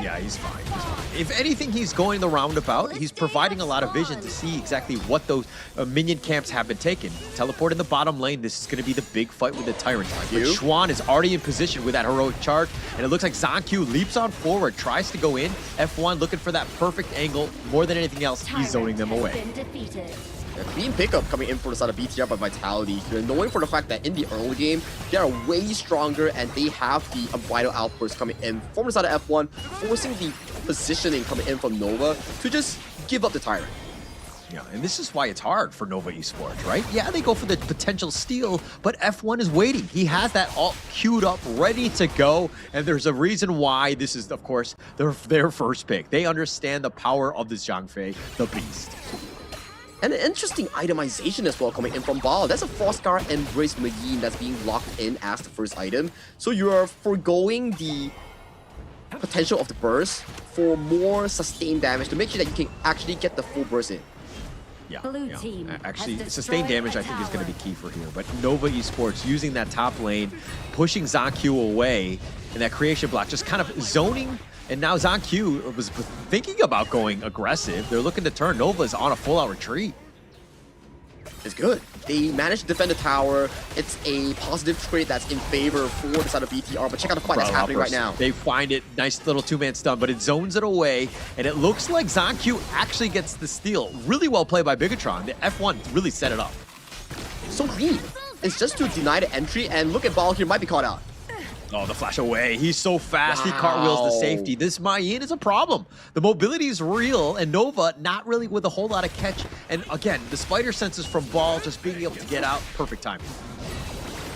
Yeah, he's fine. He's fine. If anything, he's going the roundabout. He's providing a lot of vision to see exactly what those minion camps have been taken. Teleport in the bottom lane. This is going to be the big fight with the Tyrant. But Xuan is already in position with that heroic charge, and it looks like ZhanQ leaps on forward, tries to go in. F1 looking for that perfect angle. More than anything else, he's zoning them away. A clean pickup coming in for the side of BTR by Vitality here, knowing for the fact that in the early game, they are way stronger and they have the Unbridled Outburst coming in from the side of F1, forcing the positioning coming in from Nova to just give up the Tyrant. Yeah, and this is why it's hard for Nova Esports, right? Yeah, they go for the potential steal, but F1 is waiting. He has that all queued up, ready to go, and there's a reason why this is, of course, their first pick. They understand the power of this Zhang Fei, the Beast. And an interesting itemization as well coming in from Ball. That's a Frostguard Embrace Magin that's being locked in as the first item. So you are foregoing the potential of the burst for more sustained damage to make sure that you can actually get the full burst in. Yeah. Actually, sustained damage I think is going to be key for here. But Nova Esports using that top lane, pushing ZhanQ away, and that creation block, just kind of zoning. And now ZhanQ was thinking about going aggressive. They're looking to turn. Nova's on a full-out retreat. It's good. They managed to defend the tower. It's a positive trade that's in favor for the side of BTR. But check out the fight that's happening right now. They find it. Nice little two-man stun, but it zones it away. And it looks like ZhanQ actually gets the steal. Really well played by Bigetron. The F1 really set it up. So clean. It's just to deny the entry. And look at Ball here. Might be caught out. Oh, the flash away. He's so fast. Wow. He cartwheels the safety. This Mayin is a problem. The mobility is real, and Nova not really with a whole lot of catch. And again, the spider senses from Ball just being able to get out. Perfect timing.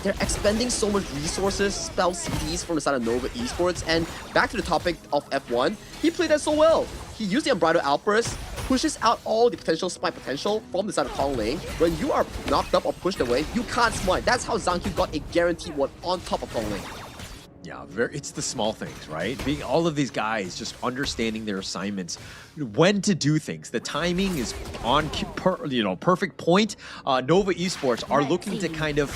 They're expending so much resources, spell CDs from the side of Nova Esports. And back to the topic of F1, he played that so well. He used the Unbridled Outburst, pushes out all the potential smite potential from the side of Kong Lane. When you are knocked up or pushed away, you can't smite. That's how ZhanQ got a guaranteed one on top of Kong Lane. Yeah, it's the small things, right? Being all of these guys just understanding their assignments, when to do things. The timing is on, perfect point. Nova Esports are looking to kind of,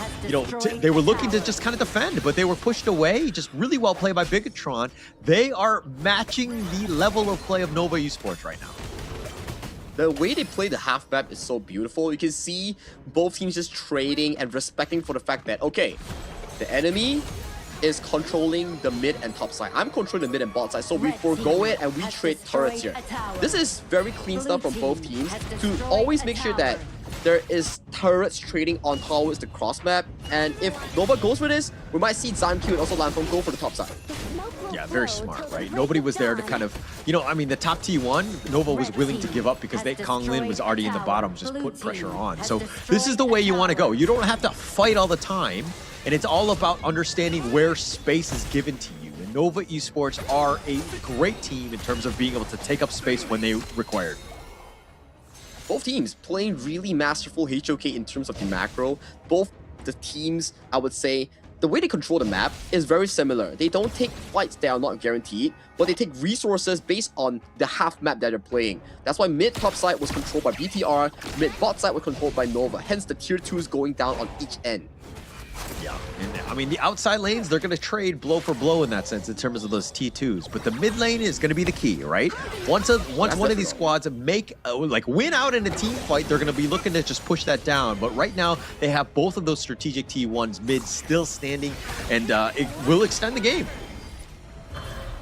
they were looking to just kind of defend, but they were pushed away. Just really well played by Bigetron. They are matching the level of play of Nova Esports right now. The way they play the half map is so beautiful. You can see both teams just trading and respecting for the fact that, okay, the enemy is controlling the mid and top side. I'm controlling the mid and bot side, so we forego it and we trade turrets here. This is very clean stuff from both teams to always make sure that there is turrets trading on towards the cross map. And if Nova goes for this, we might see ZhanQ and also Lanfeng go for the top side. Yeah, very smart, right? Nobody was there to kind of, the top T1, Nova was willing to give up because Kong Lin was already in the bottom, just put pressure on. So this is the way you want to go. You don't have to fight all the time. And it's all about understanding where space is given to you. And Nova Esports are a great team in terms of being able to take up space when they required. Both teams playing really masterful HOK in terms of the macro. Both the teams, I would say, the way they control the map is very similar. They don't take fights that are not guaranteed, but they take resources based on the half map that they're playing. That's why mid top side was controlled by BTR, mid bot side was controlled by Nova. Hence the tier 2s going down on each end. Yeah, and the outside lanes, they're going to trade blow for blow in that sense in terms of those T2s, but the mid lane is going to be the key, right? Once one of these squads win out in a team fight, they're going to be looking to just push that down, but right now they have both of those strategic T1s mid still standing, and it will extend the game.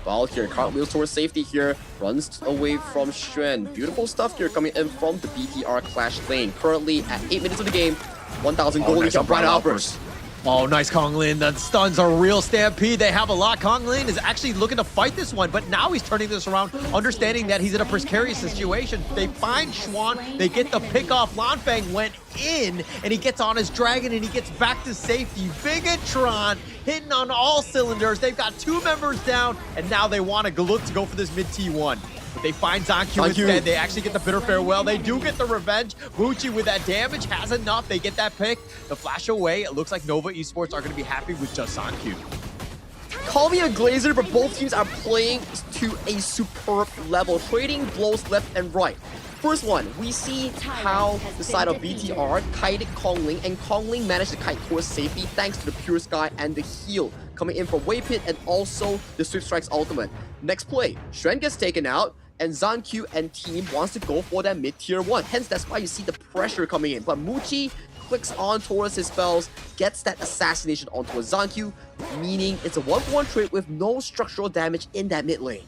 Ball here, cartwheels towards safety here, runs away from Xuan. Beautiful stuff here coming in from the BTR Clash lane. Currently at 8 minutes of the game, 1,000 gold each on Unbridled Outburst. Oh, nice Kong Lin. The stuns are real stampede. They have a lot. Kong Lin is actually looking to fight this one, but now he's turning this around, understanding that he's in a precarious situation. They find Xuan. They get the pick off. Lanfang went in, and he gets on his dragon, and he gets back to safety. Bigetron hitting on all cylinders. They've got 2 members down, and now they want to look to go for this mid T1. But they find Zankyu instead. They actually get the bitter farewell. They do get the revenge. Muchi with that damage has enough. They get that pick. The flash away. It looks like Nova Esports are going to be happy with just Zankyu. Call me a glazer, but both teams are playing to a superb level, trading blows left and right. First one, we see how the side of BTR kited Kong Ling, and Kong Ling managed to kite towards safety thanks to the Pure Sky and the heal coming in from Wave Pit and also the Swift Strike's ultimate. Next play, Shren gets taken out, and Zankyu and team wants to go for that mid-tier 1. Hence, that's why you see the pressure coming in. But Muchi clicks on towards his spells, gets that assassination onto a Zankyu, meaning it's a 1-for-1 trade with no structural damage in that mid lane.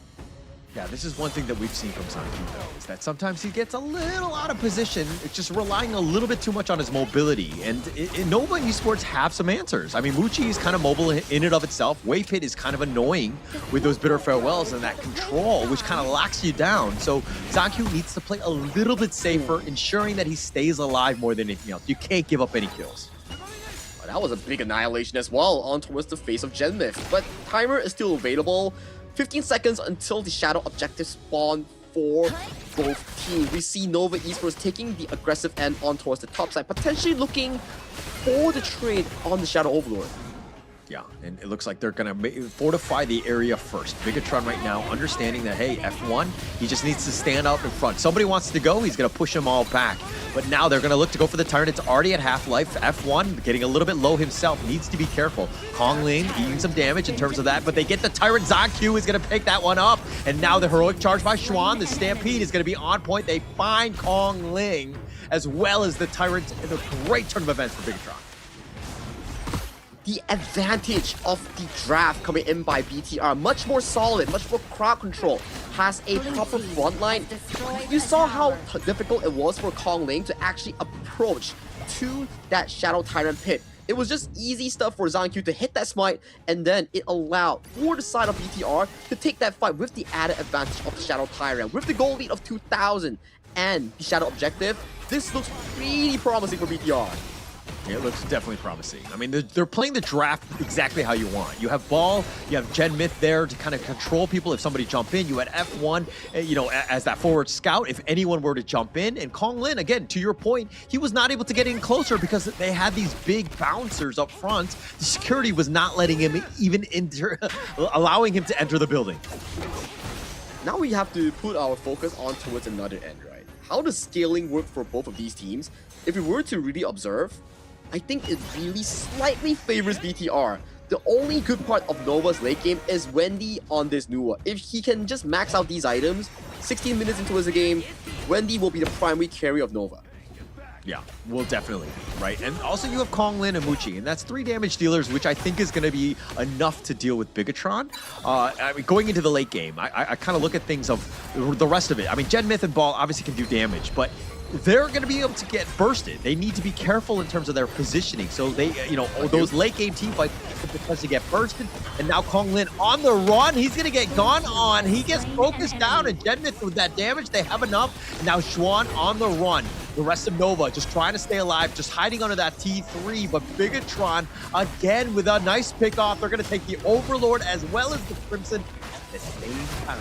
Yeah, this is one thing that we've seen from Zankyu, though, is that sometimes he gets a little out of position, just relying a little bit too much on his mobility. And Nova Esports have some answers. I mean, Muchi is kind of mobile in and of itself. Wave Hit is kind of annoying with those bitter farewells and that control, which kind of locks you down. So Zankyu needs to play a little bit safer, ensuring that he stays alive more than anything else. You can't give up any kills. That was a big annihilation as well on towards the face of Genmith, but timer is still available. 15 seconds until the shadow objective spawn for both teams. We see Nova Esports taking the aggressive end on towards the top side, potentially looking for the trade on the Shadow Overlord. Yeah, and it looks like they're going to fortify the area first. Bigetron right now understanding that, hey, F1, he just needs to stand out in front. Somebody wants to go, he's going to push them all back. But now they're going to look to go for the Tyrant. It's already at half-life. F1 getting a little bit low himself, needs to be careful. Kong Ling eating some damage in terms of that, but they get the Tyrant. Zankyu is going to pick that one up. And now the heroic charge by Xuan. The Stampede is going to be on point. They find Kong Ling as well as the Tyrant in a great turn of events for Bigetron. The advantage of the draft coming in by BTR, much more solid, much more crowd control, has a proper front line. You saw how difficult it was for Kong Ling to actually approach to that Shadow Tyrant pit. It was just easy stuff for Zankyu to hit that smite, and then it allowed for the side of BTR to take that fight with the added advantage of the Shadow Tyrant. With the goal lead of 2,000 and the Shadow objective, this looks pretty promising for BTR. It looks definitely promising. I mean, they're playing the draft exactly how you want. You have Ball, you have Genmith there to kind of control people if somebody jump in. You had F1, you know, as that forward scout if anyone were to jump in. And Kong Lin, again, to your point, he was not able to get in closer because they had these big bouncers up front. The security was not letting him even enter, allowing him to enter the building. Now we have to put our focus on towards another end, right? How does scaling work for both of these teams? If we were to really observe, I think it really slightly favors BTR. The only good part of Nova's late game is Wendy on this Nuwa. If he can just max out these items, 16 minutes into his game, Wendy will be the primary carry of Nova. Yeah, well, definitely, right? And also you have Kong Lin and Muchi, and that's 3 damage dealers, which I think is going to be enough to deal with Bigetron. I mean, going into the late game, I kind of look at things of the rest of it. I mean, Genmith and Ball obviously can do damage, but they're going to be able to get bursted. They need to be careful in terms of their positioning. So they, you know, those late game team fights could potentially get bursted. And now Kong Lin on the run. He's going to get gone on. He gets focused down, and Genmith with that damage, they have enough. Now Xuan on the run. The rest of Nova just trying to stay alive, just hiding under that T3. But Bigetron, again, with a nice pick off. They're going to take the Overlord as well as the Crimson at the same time.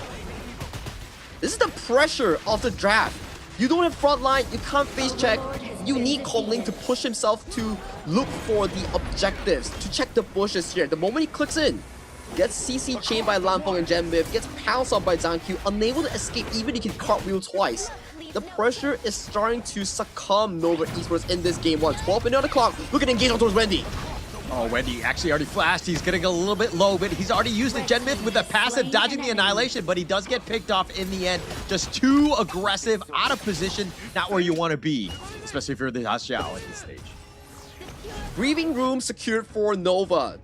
This is the pressure of the draft. You don't have front line, you can't face check. You need Kong Ling to push himself to look for the objectives, to check the bushes here. The moment he clicks in, gets CC chained by Lampong and Genmith, gets pounced on by Zankyu, unable to escape even if he can cartwheel twice. The pressure is starting to succumb Nova Esports in this game 1. 12 minutes on the clock, looking to engage on towards Wendy. Oh, Wendy actually already flashed. He's getting a little bit low, but he's already used the Genmith with the passive, dodging the annihilation, but he does get picked off in the end. Just too aggressive, out of position, not where you want to be, especially if you're the Xiao at this stage. Breathing room secured for Nova.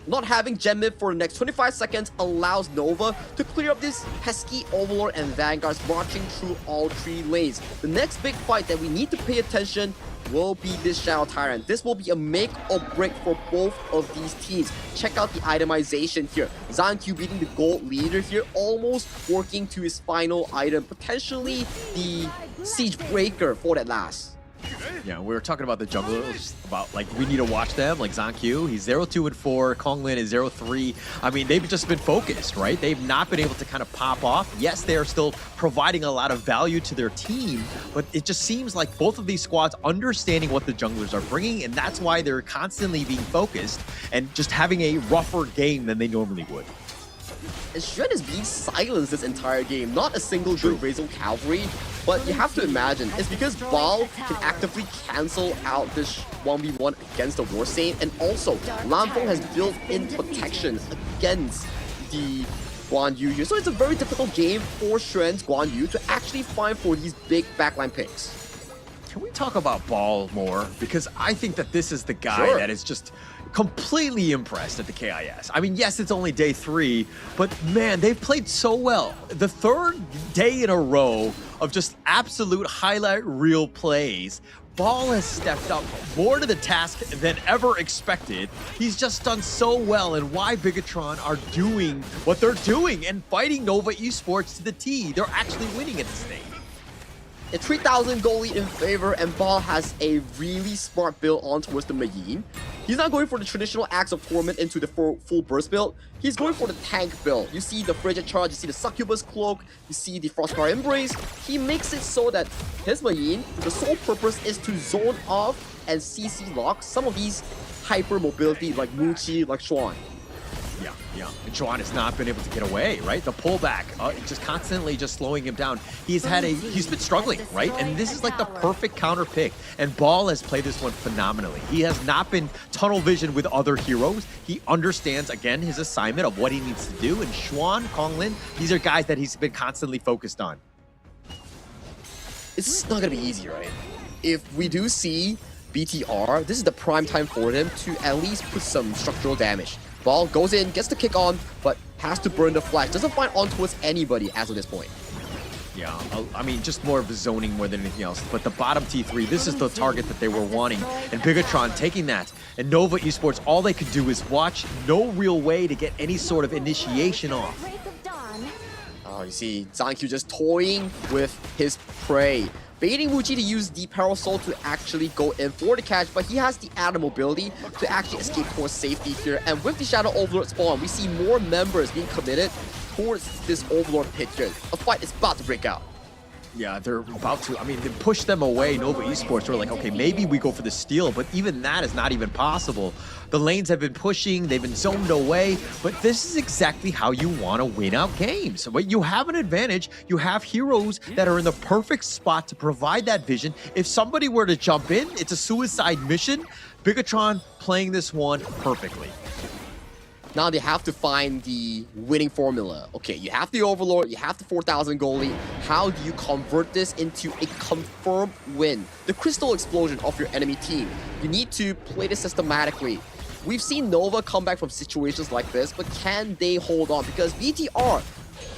Not having Genmith for the next 25 seconds allows Nova to clear up this pesky Overlord and Vanguards marching through all 3 lanes. The next big fight that we need to pay attention will be this Shadow Tyrant. This will be a make or break for both of these teams. Check out the itemization here. ZanQ beating the gold leader here, almost working to his final item, potentially the Siege Breaker for that last. Yeah, we were talking about the junglers, about like we need to watch them, like ZanQ, he's 0-2-4, Konglin is 0-3. I mean, they've just been focused, right? They've not been able to kind of pop off. Yes, they are still providing a lot of value to their team, but it just seems like both of these squads understanding what the junglers are bringing, and that's why they're constantly being focused and just having a rougher game than they normally would. And Shred is being silenced this entire game. Not a single good Razor Cavalry, but you have to imagine, it's because Baal can actively cancel out this 1v1 against the War Saint, and also Lamfeng has built-in protection against the Guan Yu here. So it's a very difficult game for Shred's Guan Yu to actually find for these big backline picks. Can we talk about Ball more? Because I think that this is the guy that is just completely impressed at the KIS. I mean, yes, it's only day 3, but man, they've played so well. The third day in a row of just absolute highlight reel plays. Ball has stepped up more to the task than ever expected. He's just done so well, and why Bigetron are doing what they're doing and fighting Nova Esports to the T. They're actually winning at this stage. A 3,000 goal lead in favor, and Ball has a really smart build on towards the Mayin. He's not going for the traditional Axe of Torment into the full burst build. He's going for the tank build. You see the Frigid Charge, you see the Succubus Cloak, you see the Frostguard Embrace. He makes it so that his Mayin, the sole purpose is to zone off and CC lock some of these hyper mobility like Muchi, like Xuan. Yeah. And Xuan has not been able to get away, right? The pullback, just constantly just slowing him down. He's been struggling, right? And this is like the perfect counter pick. And Ball has played this one phenomenally. He has not been tunnel vision with other heroes. He understands, again, his assignment of what he needs to do. And Xuan, Konglin, these are guys that he's been constantly focused on. It's not gonna be easy, right? If we do see BTR, this is the prime time for them to at least put some structural damage. Ball goes in, gets the kick on, but has to burn the flash. Doesn't find on towards anybody as of this point. Yeah, I mean, just more of the zoning more than anything else. But the bottom T3, this is the target that they were wanting. And Bigetron taking that. And Nova Esports, all they could do is watch. No real way to get any sort of initiation off. Oh, you see ZanQ just toying with his prey. Baiting Muji to use the Parasol to actually go in for the catch, but he has the Atom mobility to actually escape towards safety here. And with the Shadow Overlord spawn, we see more members being committed towards this Overlord pit here. A fight is about to break out. Yeah, they're about to. I mean, they push them away. Nova Esports were like, okay, maybe we go for the steal, but even that is not even possible. The lanes have been pushing, they've been zoned away, but this is exactly how you want to win out games. But you have an advantage. You have heroes that are in the perfect spot to provide that vision. If somebody were to jump in, it's a suicide mission. Bigetron playing this one perfectly. Now they have to find the winning formula. Okay, you have the Overlord, you have the 4,000 goal lead. How do you convert this into a confirmed win? The crystal explosion of your enemy team. You need to play this systematically. We've seen Nova come back from situations like this, but can they hold on? Because BTR,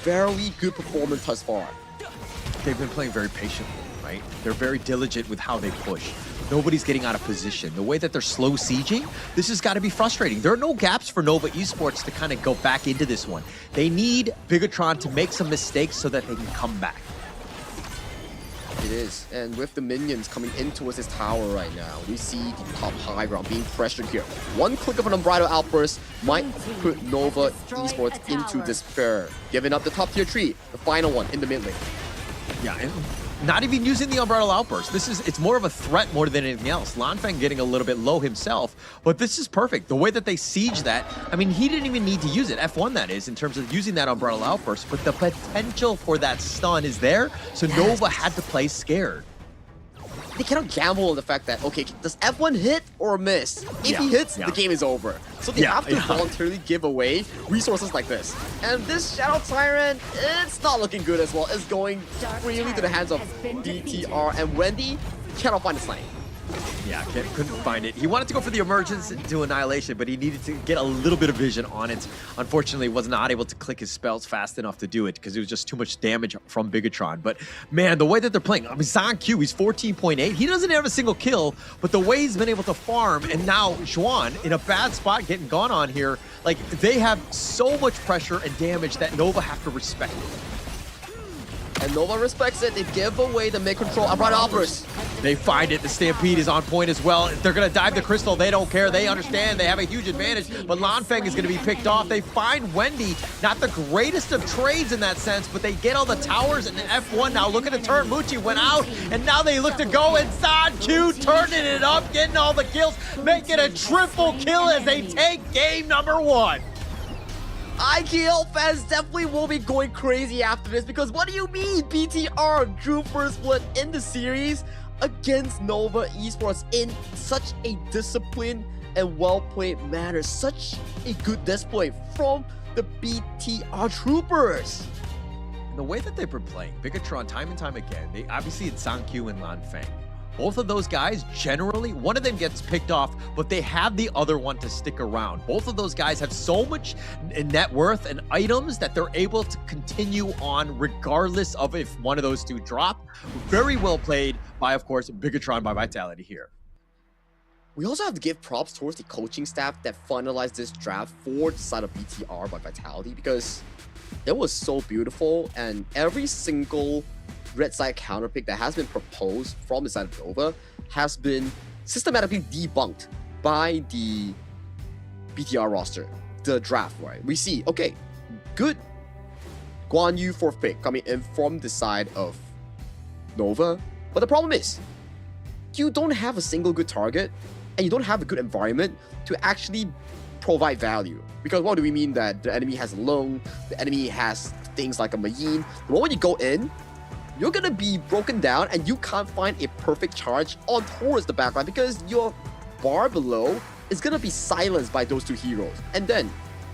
very good performance thus far. They've been playing very patiently, right? They're very diligent with how they push. Nobody's getting out of position. The way that they're slow sieging, this has got to be frustrating. There are no gaps for Nova Esports to kind of go back into this one. They need Bigetron to make some mistakes so that they can come back. It is, and with the minions coming in towards this tower right now, we see the top high ground being pressured here. One click of an Unbridled Outburst might put Nova Esports into despair. Giving up the top tier tree, the final one in the mid lane. Yeah, and not even using the Unbridled Outburst. It's more of a threat more than anything else. Lanfeng getting a little bit low himself, but this is perfect. The way that they siege that, I mean, he didn't even need to use it. F1 that is, in terms of using that Unbridled Outburst, but the potential for that stun is there, so Nova had to play scared. They cannot gamble on the fact that, okay, does F1 hit or miss? If he hits, the game is over. So they have to voluntarily give away resources like this. And this Shadow Tyrant, it's not looking good as well. It's going freely to the hands of BTR, and Wendy cannot find his lane. Yeah, couldn't find it. He wanted to go for the emergence to annihilation, but he needed to get a little bit of vision on it. Unfortunately, was not able to click his spells fast enough to do it because it was just too much damage from Bigetron. But man, the way that they're playing, I mean, Zhang Q, he's 14.8. He doesn't have a single kill, but the way he's been able to farm, and now Xuan in a bad spot getting gone on here, like they have so much pressure and damage that Nova have to respect it. And Nova respects it. They give away the mid-control. Upright offers. They find it. The Stampede is on point as well. They're going to dive the Crystal. They don't care. They understand. They have a huge advantage. But Lanfeng is going to be picked off. They find Wendy. Not the greatest of trades in that sense, but they get all the towers and F1 now looking to turn. Muchi went out, and now they look to go inside. Q turning it up, getting all the kills, making a triple kill as they take game number 1. IKL fans definitely will be going crazy after this, because what do you mean BTR drew first blood in the series against Nova Esports in such a disciplined and well-played manner? Such a good display from the BTR troopers. And the way that they've been playing, Bigetron time and time again, they obviously it's Zhang and Lanfeng. Both of those guys, generally, one of them gets picked off, but they have the other one to stick around. Both of those guys have so much net worth and items that they're able to continue on regardless of if one of those two drop. Very well played by, of course, Bigetron by Vitality here. We also have to give props towards the coaching staff that finalized this draft for the side of BTR by Vitality, because it was so beautiful, and every single red side counterpick that has been proposed from the side of Nova has been systematically debunked by the BTR roster, the draft, right? We see, okay, good Guan Yu 4th pick coming in from the side of Nova, but the problem is, you don't have a single good target, and you don't have a good environment to actually provide value. Because what do we mean that the enemy has a Lung, the enemy has things like a Mayin. The moment you go in, you're gonna be broken down and you can't find a perfect charge on towards the backline because your bar below is gonna be silenced by those two heroes. And then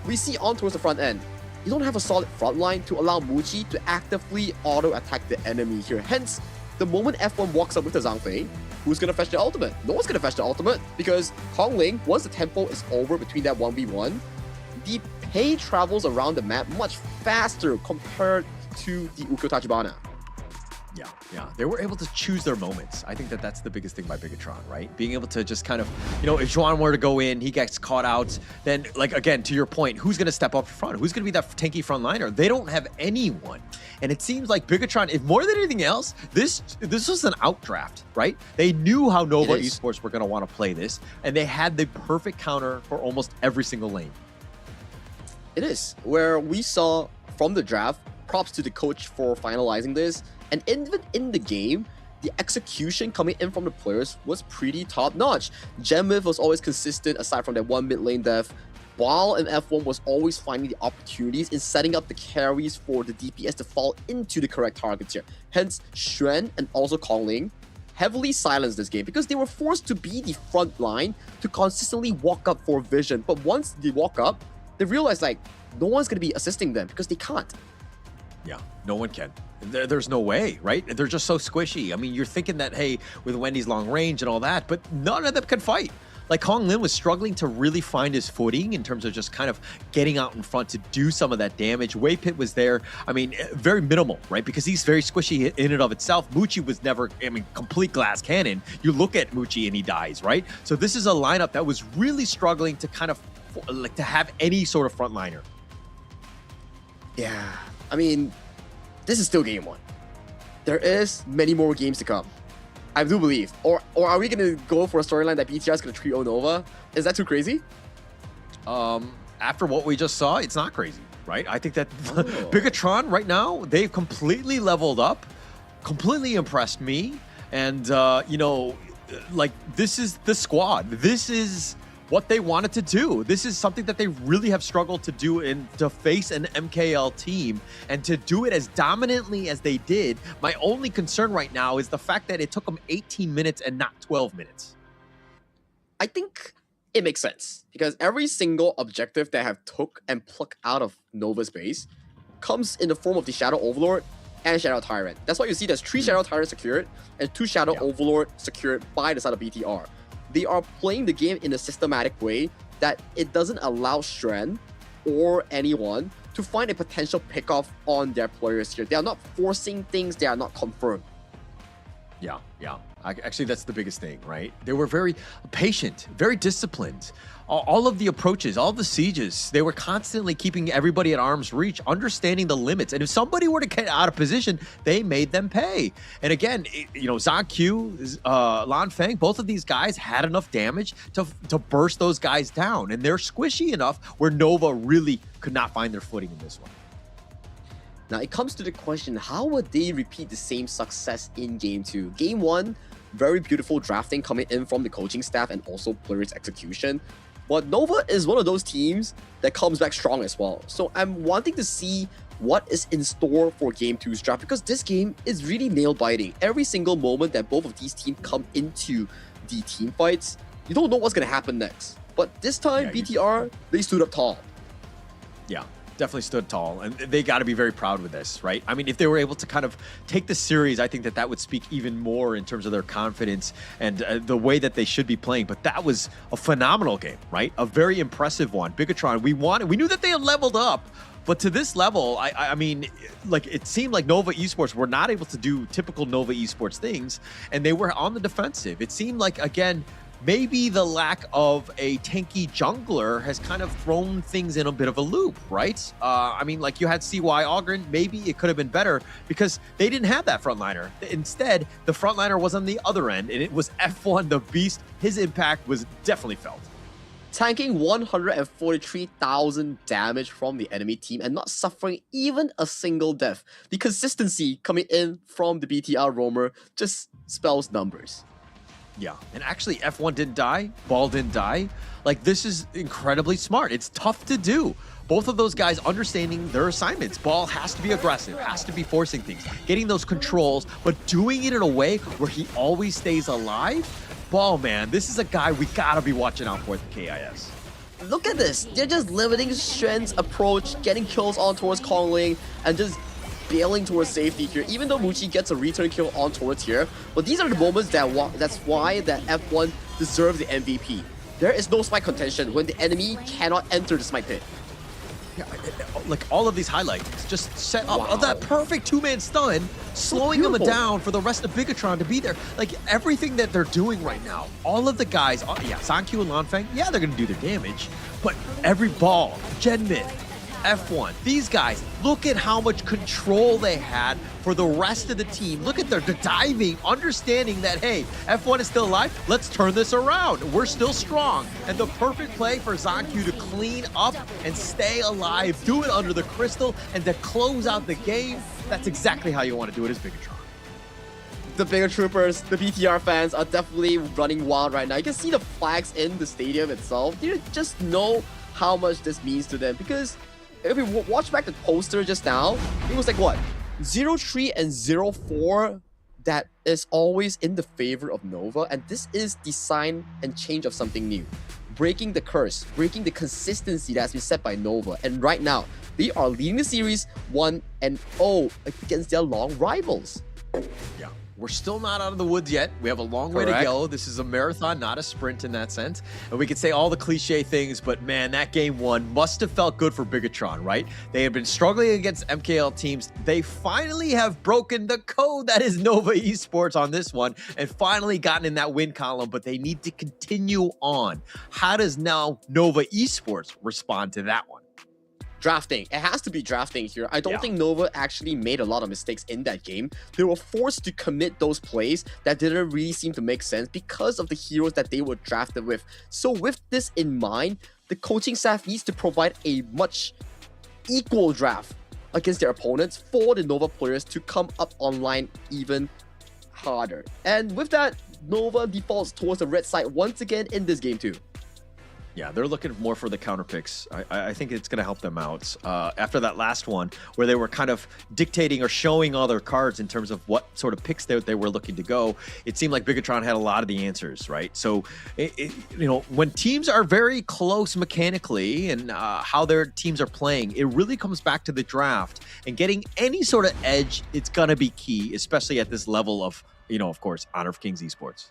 we see on towards the front end, you don't have a solid front line to allow Muchi to actively auto-attack the enemy here. Hence, the moment F1 walks up with the Zhang Fei, who's gonna fetch the ultimate? No one's gonna fetch the ultimate because Kong Ling, once the tempo is over between that 1v1, the pay travels around the map much faster compared to the Ukyo Tachibana. Yeah, they were able to choose their moments. I think that that's the biggest thing by Bigetron, right? Being able to just kind of, you know, if Xuan were to go in, he gets caught out, then, like, again, to your point, who's going to step up front? Who's going to be that tanky frontliner? They don't have anyone. And it seems like Bigetron, if more than anything else, this was an outdraft, right? They knew how Nova Esports were going to want to play this, and they had the perfect counter for almost every single lane. It is, where we saw from the draft, props to the coach for finalizing this, and even in the game, the execution coming in from the players was pretty top-notch. Gemif was always consistent aside from that one mid-lane death, while in F1 was always finding the opportunities in setting up the carries for the DPS to fall into the correct targets here. Hence, Xuan and also Kong Ling heavily silenced this game because they were forced to be the front line to consistently walk up for vision. But once they walk up, they realize like no one's going to be assisting them because they can't. Yeah, no one can. There's no way, right? They're just so squishy. I mean, you're thinking that, hey, with Wendy's long range and all that, but none of them can fight. Like, Kong Lin was struggling to really find his footing in terms of just kind of getting out in front to do some of that damage. Wei Pit was there. I mean, very minimal, right? Because he's very squishy in and of itself. Muchi was never, I mean, complete glass cannon. You look at Muchi and he dies, right? So this is a lineup that was really struggling to kind of, like, to have any sort of frontliner. Yeah, I mean, this is still game 1. There is many more games to come. I do believe. Or are we going to go for a storyline that BTR is going to 3-0 Nova? Is that too crazy? After what we just saw, it's not crazy, right? I think that Bigetron right now, they've completely leveled up, completely impressed me. And, you know, like, this is the squad. This is what they wanted to do. This is something that they really have struggled to do to face an MKL team and to do it as dominantly as they did. My only concern right now is the fact that it took them 18 minutes and not 12 minutes. I think it makes sense because every single objective they have took and plucked out of Nova's base comes in the form of the Shadow Overlord and Shadow Tyrant. That's why you see there's 3 Shadow Tyrants secured and 2 Shadow Overlord secured by the side of BTR. they are playing the game in a systematic way that it doesn't allow Stren or anyone to find a potential pickoff on their players here. They are not forcing things, they are not confirmed. Yeah. Actually, that's the biggest thing, right? They were very patient, very disciplined. All of the approaches, all the sieges, they were constantly keeping everybody at arm's reach, understanding the limits. And if somebody were to get out of position, they made them pay. And again, Zhang Q, Lan Feng, both of these guys had enough damage to burst those guys down. And they're squishy enough where Nova really could not find their footing in this one. Now, it comes to the question, how would they repeat the same success in Game 2? Game 1, very beautiful drafting coming in from the coaching staff and also players' execution. But Nova is one of those teams that comes back strong as well. So I'm wanting to see what is in store for Game 2's draft, because this game is really nail-biting. Every single moment that both of these teams come into the team fights, you don't know what's going to happen next. But this time, BTR, they stood up tall. Yeah, definitely stood tall, and they got to be very proud with this, right? I mean, if they were able to kind of take the series, I think that would speak even more in terms of their confidence and the way that they should be playing. But that was a phenomenal game, right? A very impressive one. Bigetron, we knew that they had leveled up, but to this level, I mean, like, it seemed like Nova Esports were not able to do typical Nova Esports things, and they were on the defensive. It seemed like, again, maybe the lack of a tanky jungler has kind of thrown things in a bit of a loop, right? I mean, like, you had CY Ogren, maybe it could have been better because they didn't have that frontliner. Instead, the frontliner was on the other end, and it was F1, the Beast. His impact was definitely felt. Tanking 143,000 damage from the enemy team and not suffering even a single death. The consistency coming in from the BTR roamer just spells numbers. Yeah, and actually F1 didn't die, Ball didn't die. Like, this is incredibly smart. It's tough to do. Both of those guys understanding their assignments. Ball has to be aggressive, has to be forcing things, getting those controls, but doing it in a way where he always stays alive. Ball, man, this is a guy we gotta be watching out for at the KIS. Look at this. They're just limiting Stren's approach, getting kills on towards Kongling, and just bailing towards safety here, even though Muchi gets a return kill on towards here. But these are the moments that's why that F1 deserves the MVP. There is no smite contention when the enemy cannot enter the smite pit. Yeah, like, all of these highlights just set up that perfect two-man stun, slowing them down for the rest of Bigetron to be there. Like, everything that they're doing right now, all of the guys, yeah, Sankyu and Lanfeng, yeah, they're going to do their damage, but every Ball, Genmin, F1, these guys, look at how much control they had for the rest of the team. Look at the diving, understanding that, hey, F1 is still alive. Let's turn this around. We're still strong. And the perfect play for Zanku to clean up and stay alive, do it under the crystal, and to close out the game. That's exactly how you want to do it as Bigetron. The bigger troopers, the BTR fans are definitely running wild right now. You can see the flags in the stadium itself. You just know how much this means to them, because if we watch back the poster just now, it was like, what, 0-3 and 0-4 that is always in the favor of Nova, and this is the sign and change of something new. Breaking the curse, breaking the consistency that's been set by Nova, and right now, they are leading the series 1-0 against their long rivals. Yeah. We're still not out of the woods yet. We have a long way to go. This is a marathon, not a sprint in that sense. And we could say all the cliche things, but man, that game one must have felt good for Bigetron, right? They have been struggling against MKL teams. They finally have broken the code that is Nova Esports on this one and finally gotten in that win column, but they need to continue on. How does now Nova Esports respond to that one? Drafting. It has to be drafting here. I don't think Nova actually made a lot of mistakes in that game. They were forced to commit those plays that didn't really seem to make sense because of the heroes that they were drafted with. So with this in mind, the coaching staff needs to provide a much equal draft against their opponents for the Nova players to come up online even harder. And with that, Nova defaults towards the red side once again in this game too. Yeah, they're looking more for the counter picks. I think it's going to help them out. After that last one, where they were kind of dictating or showing all their cards in terms of what sort of picks they were looking to go, it seemed like Bigetron had a lot of the answers, right? So, you know, when teams are very close mechanically and how their teams are playing, it really comes back to the draft. And getting any sort of edge, it's going to be key, especially at this level of, you know, of course, Honor of Kings Esports.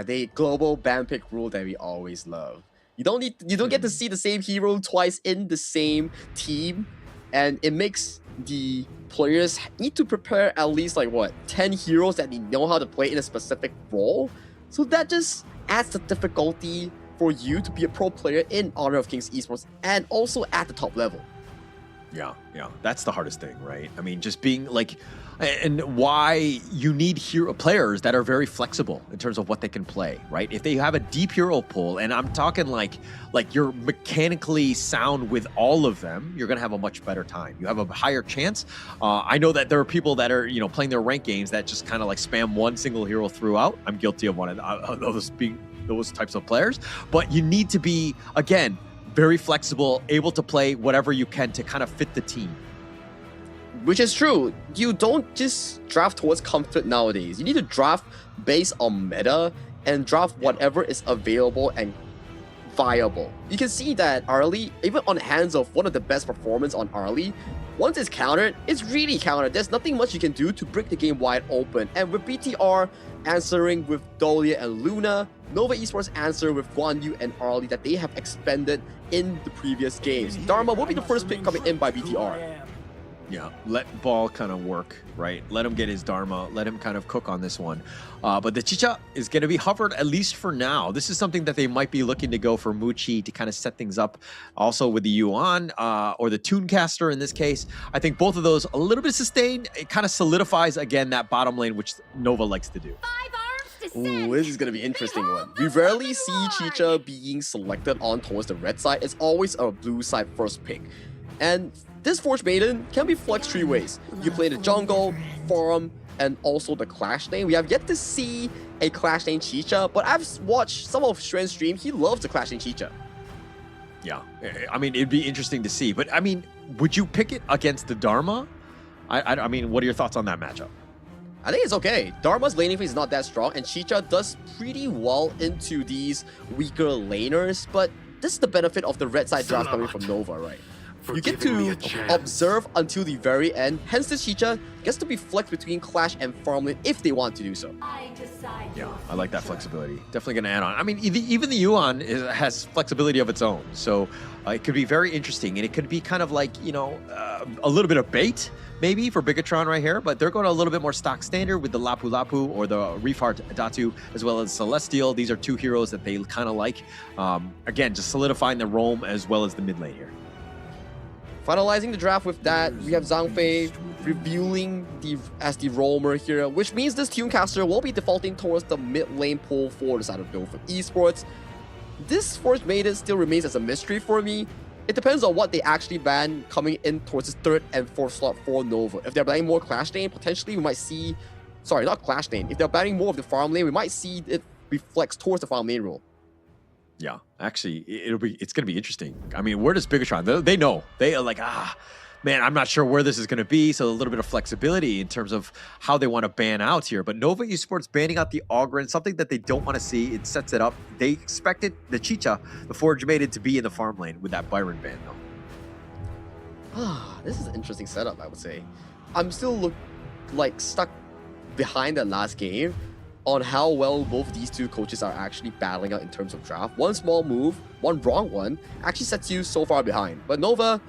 The global ban pick rule that we always love. You don't get to see the same hero twice in the same team, and it makes the players need to prepare at least like 10 heroes that they know how to play in a specific role. So that just adds the difficulty for you to be a pro player in Honor of Kings Esports and also at the top level. Yeah, that's the hardest thing, right? I mean, just being like, and why you need hero players that are very flexible in terms of what they can play, right? If they have a deep hero pool, and I'm talking like you're mechanically sound with all of them, you're gonna have a much better time. You have a higher chance. I know that there are people that are playing their ranked games that just kind of like spam one single hero throughout. I'm guilty of one of those being those types of players, but you need to be, again, very flexible, able to play whatever you can to kind of fit the team. Which is true. You don't just draft towards comfort nowadays. You need to draft based on meta and draft whatever is available and viable. You can see that Arlie, even on the hands of one of the best performance on Arlie, once it's countered, it's really countered. There's nothing much you can do to break the game wide open. And with BTR answering with Dolia and Luna, Nova Esports answer with Guan Yu and Arlie that they have expended in the previous games. Dharma will be the first pick coming in by BTR. Yeah, let Ball kind of work, right? Let him get his Dharma. Let him kind of cook on this one. But the Chicha is going to be hovered, at least for now. This is something that they might be looking to go for Muchi to kind of set things up. Also with the Yuan or the Tooncaster in this case. I think both of those a little bit sustained. It kind of solidifies, again, that bottom lane, which Nova likes to do. Ooh, this is going to be an interesting one. We rarely see Chicha being selected on towards the red side. It's always a blue side first pick. And this Forge Maiden can be flexed 3 ways. You play the jungle, farm, and also the Clash lane. We have yet to see a Clash lane Chicha, but I've watched some of Shren's stream. He loves the Clash lane Chicha. Yeah, I mean, it'd be interesting to see. But I mean, would you pick it against the Dharma? I mean, what are your thoughts on that matchup? I think it's okay. Dharma's laning phase is not that strong, and Chicha does pretty well into these weaker laners, but this is the benefit of the red side draft coming from Nova, right? You get to observe until the very end, hence this Chicha gets to be flexed between Clash and Farmland if they want to do so. Yeah, I like that flexibility. Definitely going to add on. I mean, even the Yuan has flexibility of its own, so it could be very interesting, and it could be kind of like, a little bit of bait, maybe, for Bigetron right here, but they're going a little bit more stock standard with the Lapu Lapu or the Refart Datu, as well as Celestial. These are 2 heroes that they kind of like. Again, just solidifying the roam as well as the mid lane here. Finalizing the draft with that, we have Zhang Fei revealing as the roamer here, which means this Tooncaster will be defaulting towards the mid lane pool for the side of Nova Esports. This Forge Maiden still remains as a mystery for me. It depends on what they actually ban coming in towards the 3rd and 4th slot for Nova. If they're banning more Clash lane, potentially we might see... Sorry, not Clash lane. If they're banning more of the farm lane, we might see it reflects towards the farm lane role. Yeah, actually, it's going to be interesting. I mean, where does Bigetron? They know. They are like, man, I'm not sure where this is going to be. So a little bit of flexibility in terms of how they want to ban out here. But Nova Esports banning out the Ogren, something that they don't want to see. It sets it up. They expected the Chicha, the Forge Maiden, to be in the farm lane with that Byron ban, though. This is an interesting setup, I would say. I'm still stuck behind that last game on how well both these 2 coaches are actually battling out in terms of draft. One small move, one wrong one, actually sets you so far behind. But Nova,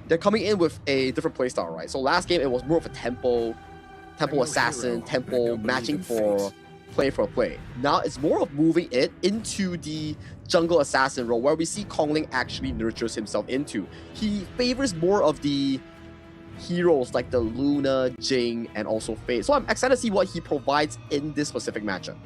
they're coming in with a different playstyle, right? So last game, it was more of a tempo assassin, tempo matching for play. Now it's more of moving it into the jungle assassin role, where we see Kongling actually nurtures himself into. He favors more of the heroes like the Luna, Jing, and also Fate. So I'm excited to see what he provides in this specific matchup.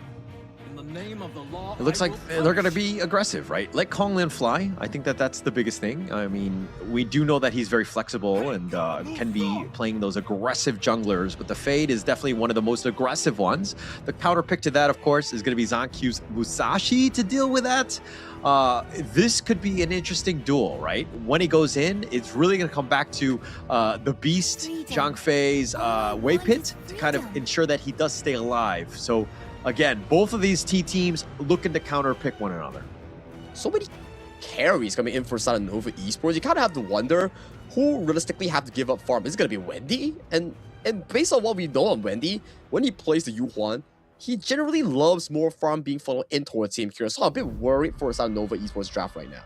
It looks like they're going to be aggressive, right? Let Konglin fly. I think that's the biggest thing. I mean, we do know that he's very flexible and can be playing those aggressive junglers, but the Fade is definitely one of the most aggressive ones. The counter pick to that, of course, is going to be Zankyu's Musashi to deal with that. This could be an interesting duel, right? When he goes in, it's really going to come back to the Beast, Zhang Fei's Way Pit to kind of ensure that he does stay alive. So again, both of these T teams looking to counter pick one another. So many carries coming in for side of Nova Esports. You kind of have to wonder who realistically have to give up farm. Is it going to be Wendy? And based on what we know on Wendy, when he plays the Yuhuan, he generally loves more farm being funneled in towards him here. So I'm a bit worried for Southern Nova Esports draft right now.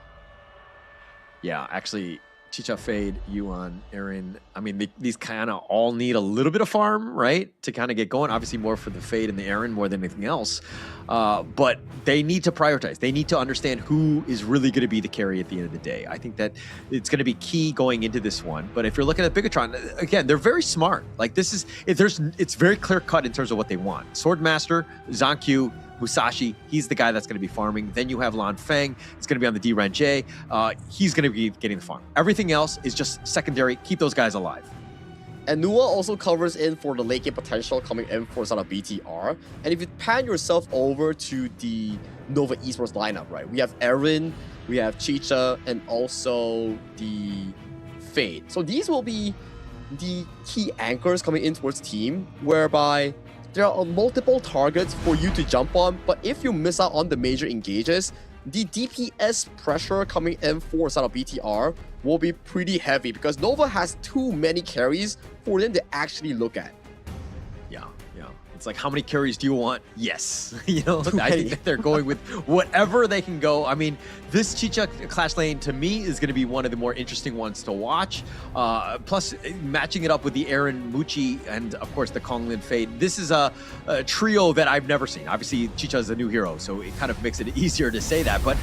Yeah, actually, Chicha, Fade, Yuan, Aaron, I mean, these kind of all need a little bit of farm, right? To kind of get going. Obviously, more for the Fade and the Aaron more than anything else. But they need to prioritize. They need to understand who is really going to be the carry at the end of the day. I think that it's going to be key going into this one. But if you're looking at Bigetron, again, they're very smart. Like, this is, it's very clear cut in terms of what they want. Swordmaster, Zankyu, Musashi, he's the guy that's going to be farming. Then you have Lan Feng. It's going to be on the D-Ren J. He's going to be getting the farm. Everything else is just secondary. Keep those guys alive. And Nua also covers in for the late game potential coming in for sort of BTR. And if you pan yourself over to the Nova Esports lineup, right? We have Aaron, we have Chicha, and also the Fade. So these will be the key anchors coming in towards team, whereby there are multiple targets for you to jump on, but if you miss out on the major engages, the DPS pressure coming in for sort of BTR will be pretty heavy because Nova has too many carries for them to actually look at. Yeah. It's like, how many carries do you want? Yes. You know, I think that they're going with whatever they can go. I mean, this Chicha Clash Lane, to me, is going to be one of the more interesting ones to watch. Plus, matching it up with the Aaron Muchi and, of course, the Konglin Fade. This is a trio that I've never seen. Obviously, Chicha is a new hero, so it kind of makes it easier to say that. But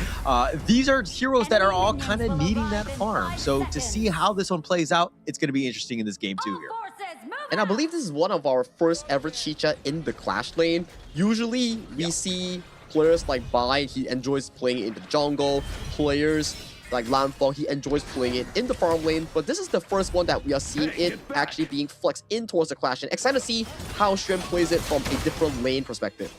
these are heroes that are all kind of needing that farm. So to see how this one plays out, it's going to be interesting in this game, too, here. And I believe this is one of our first ever Chicha in the Clash Lane. Usually, we see players like Bai, he enjoys playing it in the jungle. Players like Lan Feng, he enjoys playing it in the farm lane. But this is the first one that we are seeing it actually being flexed in towards the Clash Lane. Excited to see how Shen plays it from a different lane perspective.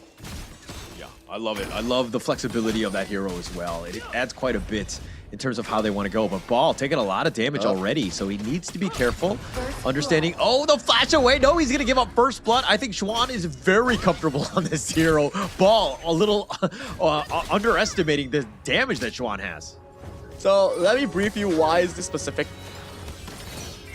Yeah, I love it. I love the flexibility of that hero as well. It adds quite a bit in terms of how they want to go. But Ball taking a lot of damage already, so he needs to be careful. Understanding, oh, the flash away. No, he's going to give up first blood. I think Xuan is very comfortable on this hero. Ball, a little underestimating the damage that Xuan has. So let me brief you why is this specific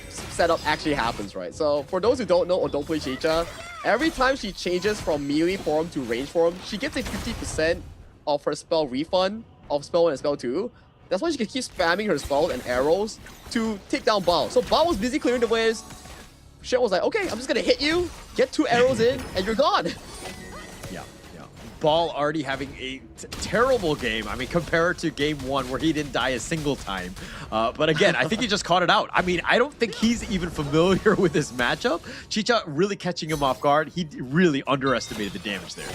setup actually happens, right? So for those who don't know or don't play Chicha, every time she changes from melee form to range form, she gets a 50% of her spell refund of spell 1 and spell 2. That's why she can keep spamming her spells and arrows to take down Bao. So Bao was busy clearing the waves. Shen was like, okay, I'm just gonna hit you, get 2 arrows in, and you're gone. Yeah. Ball already having a terrible game. I mean, compared to game 1 where he didn't die a single time. But again, I think he just caught it out. I mean, I don't think he's even familiar with this matchup. Chicha really catching him off guard. He really underestimated the damage there.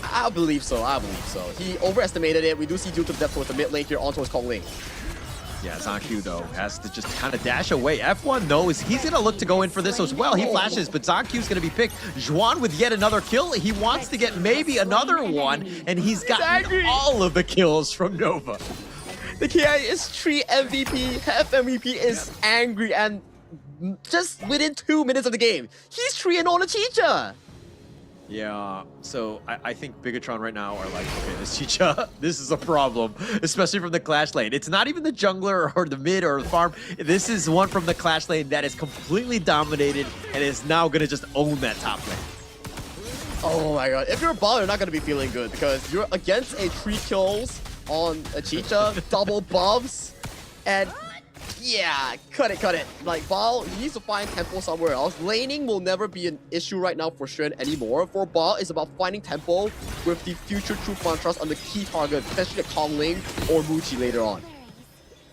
I believe so. He overestimated it. We do see due to the depth towards the mid lane here onto his Kong lane. Yeah, Zankyu, though, has to just kind of dash away. F1 knows he's going to look to go in for this as well. He flashes, but Zankyu's going to be picked. Xuan with yet another kill. He wants to get maybe another one, and he's gotten all of the kills from Nova. The KI is 3 MVP. Half MVP is angry, and just within 2 minutes of the game, he's 3-0 on Chicha. Yeah, so I think Bigetron right now are like, okay, this Chicha, this is a problem, especially from the Clash lane. It's not even the jungler or the mid or the farm. This is one from the Clash lane that is completely dominated and is now going to just own that top lane. Oh my god, if you're a Bao, you're not going to be feeling good because you're against a 3 kills on a Chicha, double buffs, and yeah, cut it. Like, Bao, he needs to find tempo somewhere else. Laning will never be an issue right now for Shen anymore. For Bao, it's about finding tempo with the future true contrast on the key target, especially the Kongling or Muchi later on.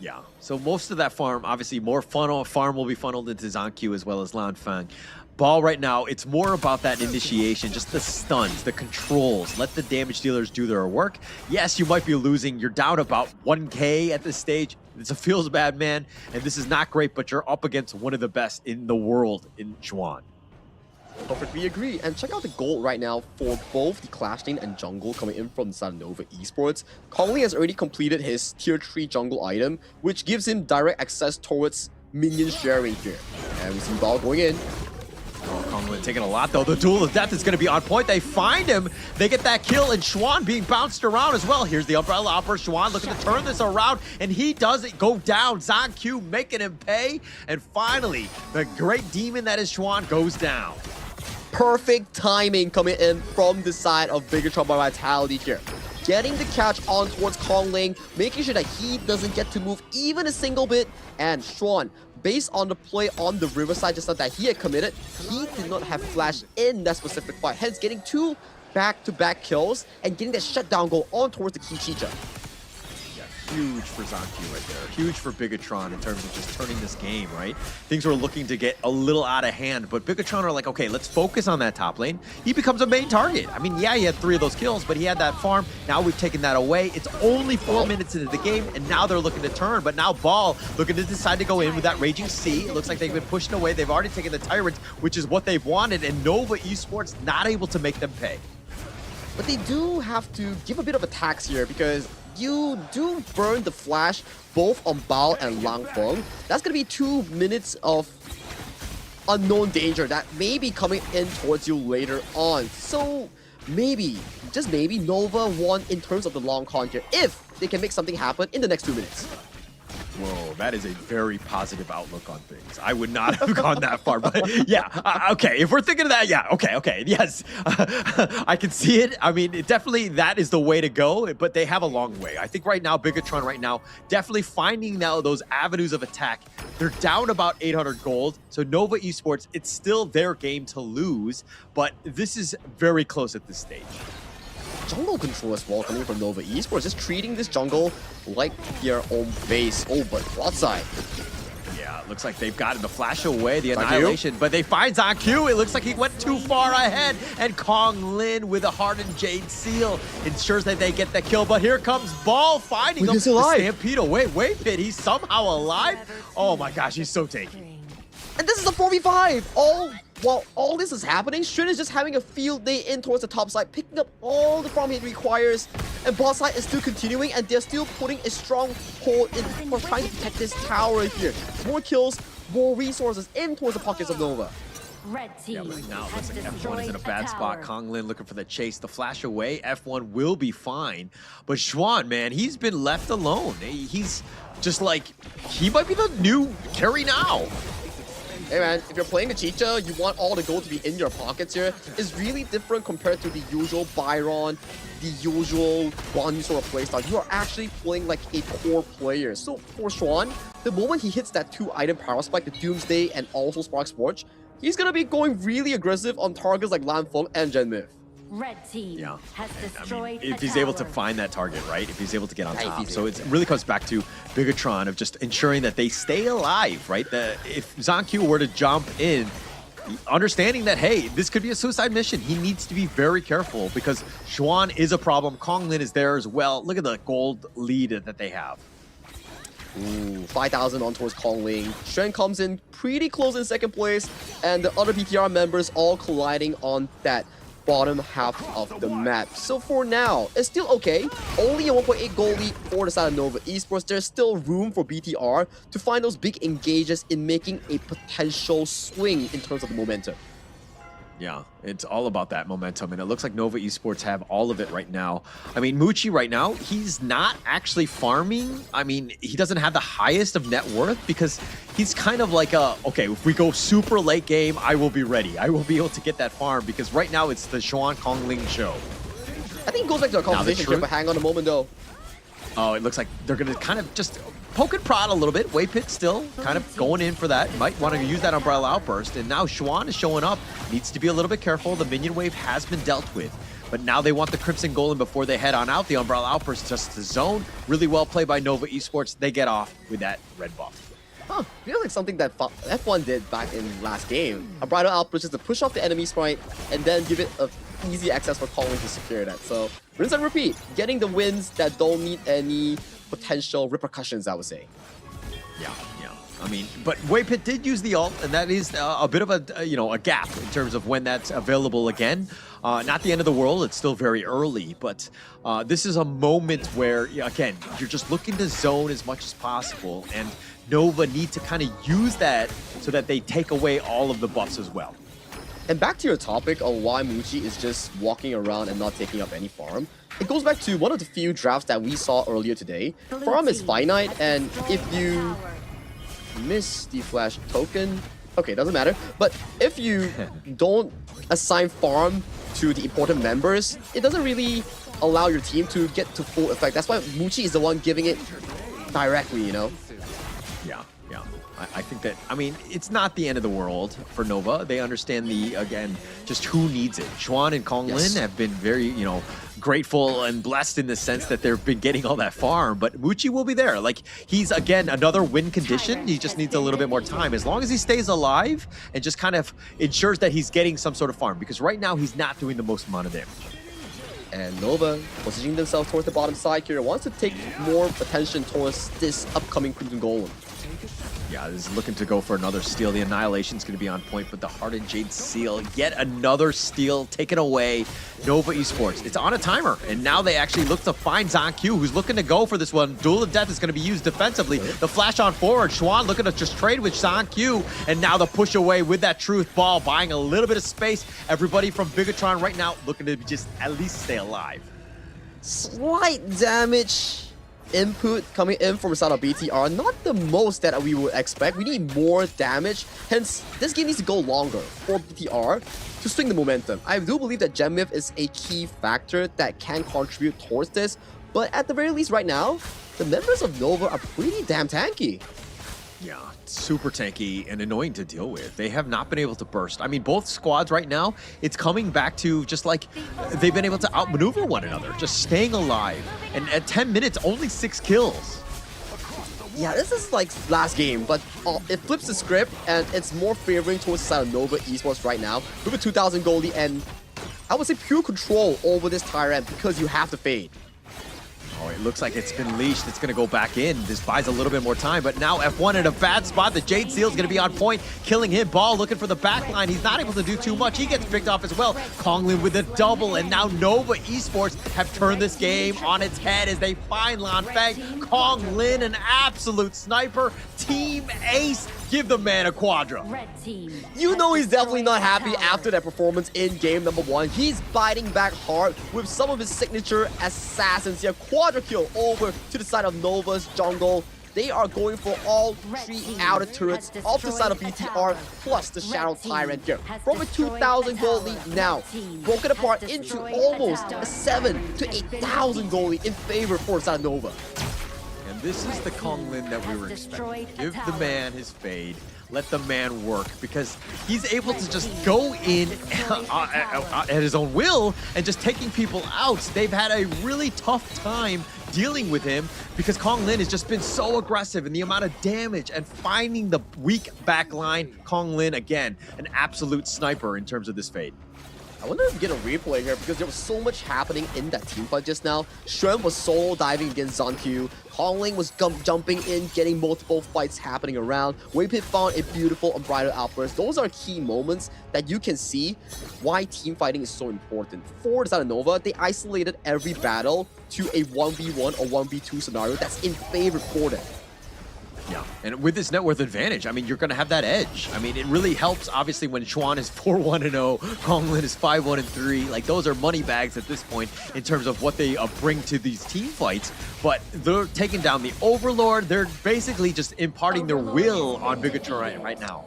Yeah, so most of that farm, obviously more farm will be funneled into Zankyu as well as Lan Feng. Ball right now, it's more about that initiation, just the stuns, the controls. Let the damage dealers do their work. Yes, you might be losing. You're down about 1K at this stage. It feels bad, man. And this is not great, but you're up against one of the best in the world in Xuan. Perfectly agree. And check out the gold right now for both the Clash Lane and jungle coming in from Southern Nova Esports. Kongli has already completed his tier 3 jungle item, which gives him direct access towards minion sharing here. And we see Bao going in. Oh, Konglin taking a lot, though. The Duel of Death is going to be on point. They find him. They get that kill, and Xuan being bounced around as well. Here's the Umbrella Upper. Xuan looking to turn this around, and he does it go down. Zankyu making him pay. And finally, the great demon that is Xuan goes down. Perfect timing coming in from the side of Bigetron by Vitality here. Getting the catch on towards Kongling, making sure that he doesn't get to move even a single bit. And Xuan, based on the play on the Riverside just that he had committed, he did not have flash in that specific fight, hence getting 2 back-to-back kills and getting that shutdown goal on towards the Kichicha. Huge for Zancu right there. Huge for Bigetron in terms of just turning this game, right? Things were looking to get a little out of hand, but Bigetron are like, okay, let's focus on that top lane. He becomes a main target. I mean, yeah, he had 3 of those kills, but he had that farm. Now we've taken that away. It's only 4 minutes into the game, and now they're looking to turn. But now Ball looking to decide to go in with that Raging Sea. It looks like they've been pushing away. They've already taken the Tyrants, which is what they've wanted, and Nova Esports not able to make them pay. But they do have to give a bit of a tax here because you do burn the flash both on Bao and Langfeng. That's going to be 2 minutes of unknown danger that may be coming in towards you later on. So maybe, just maybe, Nova won in terms of the long con here if they can make something happen in the next 2 minutes. Whoa, that is a very positive outlook on things. I would not have gone that far, but yeah, okay. If we're thinking of that, yeah, okay, yes. I can see it. I mean, definitely that is the way to go, but they have a long way. I think right now, Bigetron right now, definitely finding now those avenues of attack. They're down about 800 gold, so Nova Esports, it's still their game to lose, but this is very close at this stage. Jungle control as well coming from Nova Esports, just treating this jungle like their own base. Oh, but broadside. Yeah, it looks like they've gotten the flash away, the annihilation, but they find Zancu. It looks like he went too far ahead, and Kong Lin with a Hardened Jade Seal ensures that they get the kill, but here comes Ball finding him. The Stampede away. Wait, he's somehow alive? Oh my gosh, he's so tanky. And this is a 4v5! While all this is happening, Shin is just having a field day in towards the top side, picking up all the farm he requires, and bot side is still continuing, and they're still putting a strong hold in for trying to protect this tower here. More kills, more resources in towards the pockets of Nova. Red team. Yeah, right now it looks like F1 is in a bad spot. Kong Lin looking for the chase, the flash away. F1 will be fine. But Xuan, man, he's been left alone. He's just like, he might be the new carry now. Hey man, if you're playing the Chicha, you want all the gold to be in your pockets here. It's really different compared to the usual Byron, the usual Guan Yu sort of playstyle. You are actually playing like a core player. So for Xuan, the moment he hits that 2-item power spike, the Doomsday and also Spark Scorch, he's gonna be going really aggressive on targets like Lanfeng and Genmith. Red team has destroyed if he's able to find that target, right? If he's able to get on top. So it really comes back to Bigetron of just ensuring that they stay alive, right? If Zancu were to jump in, understanding that, hey, this could be a suicide mission, he needs to be very careful because Xuan is a problem. Kong Lin is there as well. Look at the gold lead that they have. Ooh, 5,000 on towards Kong Ling. Shen comes in pretty close in second place, and the other PTR members all colliding on that bottom half of the map. So for now, it's still okay. Only a 1.8 goal lead for the side of Nova Esports. There's still room for BTR to find those big engages in making a potential swing in terms of the momentum. Yeah, it's all about that momentum, and it looks like Nova Esports have all of it right now. I mean, Muchi right now, he's not actually farming. I mean, he doesn't have the highest of net worth because he's kind of like okay, if we go super late game, I will be ready. I will be able to get that farm because right now it's the Xuan Kong Ling show. I think it goes back to our conversation here, but hang on a moment though. Oh, it looks like they're going to kind of just poke and prod a little bit. Waypit still kind of going in for that. Might want to use that Umbrella Outburst. And now Xuan is showing up. Needs to be a little bit careful. The minion wave has been dealt with. But now they want the Crimson Golem before they head on out. The Umbrella Outburst just the zone. Really well played by Nova Esports. They get off with that red buff. Huh, feels like something that F1 did back in last game. A Bridal Outburst just to push off the enemy sprite and then give it a easy access for Colin to secure that. So rinse and repeat, getting the wins that don't need any potential repercussions, I would say. Yeah. I mean, but Waypit did use the ult, and that is a bit of a gap in terms of when that's available again. Not the end of the world, it's still very early, but this is a moment where, again, you're just looking to zone as much as possible, and Nova need to kind of use that so that they take away all of the buffs as well. And back to your topic on why Muchi is just walking around and not taking up any farm, it goes back to one of the few drafts that we saw earlier today. Farm is finite, and if you miss the flash token, Okay, doesn't matter. But if you don't assign farm to the important members, it doesn't really allow your team to get to full effect. That's why Muchi is the one giving it directly, you know? Yeah. I think that, I mean, it's not the end of the world for Nova. They understand again, just who needs it. Xuan and Konglin have been very, grateful and blessed in the sense that they've been getting all that farm, but Muchi will be there. Like, he's, again, another win condition. He just needs a little bit more time. As long as he stays alive and just kind of ensures that he's getting some sort of farm, because right now he's not doing the most amount of damage. And Nova, positioning themselves towards the bottom side here, wants to take more attention towards this upcoming Crimson Golem. Yeah, this is looking to go for another steal. The Annihilation's going to be on point, but the Hardened Jade Seal, yet another steal taken away. Nova Esports, it's on a timer, and now they actually look to find ZonQ, who's looking to go for this one. Duel of Death is going to be used defensively. The flash on forward, Xuan looking to just trade with ZonQ, and now the push away with that Truth Ball, buying a little bit of space. Everybody from Bigetron right now looking to just at least stay alive. Slight damage input coming in from the side of BTR, not the most that we would expect. We need more damage, hence this game needs to go longer for BTR to swing the momentum. I do believe that Gem Myth is a key factor that can contribute towards this, but at the very least right now, the members of Nova are pretty damn tanky. Yeah, super tanky and annoying to deal with. They have not been able to burst. I mean, both squads right now, it's coming back to just like they've been able to outmaneuver one another, just staying alive. And at 10 minutes, only 6 kills. Yeah, this is like last game, but it flips the script and it's more favoring towards the side of Nova Esports right now with a 2,000 goldie and I would say pure control over this Tyrant because you have to fade. Oh, it looks like it's been leashed. It's going to go back in. This buys a little bit more time, but now F1 in a bad spot. The Jade Seal is going to be on point, killing him. Ball looking for the back line. He's not able to do too much. He gets picked off as well. Konglin with a double, and now Nova Esports have turned this game on its head as they find Lan Feng. Konglin, an absolute sniper. Team Ace, give the man a quadra. You know he's definitely not happy after that performance in game number 1. He's biting back hard with some of his signature assassins here. Quadra kill over to the side of Nova's jungle. They are going for all 3 outer turrets off the side of BTR plus the Shadow Tyrant here. From a 2,000 gold lead now, broken apart into almost a 7,000 to 8,000 gold lead in favor for the side of Nova. And this is the Konglin that we were expecting. Give the man his fade. Let the man work, because he's able to just go in at his own will and just taking people out. They've had a really tough time dealing with him because Konglin has just been so aggressive and the amount of damage and finding the weak backline. Konglin, again, an absolute sniper in terms of this fade. I wonder if we get a replay here because there was so much happening in that team fight just now. Shrem was solo diving against ZonQ. Konglin was jumping in, getting multiple fights happening around. Waypit found a beautiful Unbridled Outburst. Those are key moments that you can see why team fighting is so important. For the side of Nova, they isolated every battle to a 1v1 or 1v2 scenario that's in favor for them. Yeah, and with this net worth advantage, I mean, you're going to have that edge. I mean, it really helps, obviously, when Xuan is 4-1-0, Konglin is 5-1-3. Like, those are money bags at this point in terms of what they bring to these team fights. But they're taking down the Overlord. They're basically just imparting their will on Bigetron right now.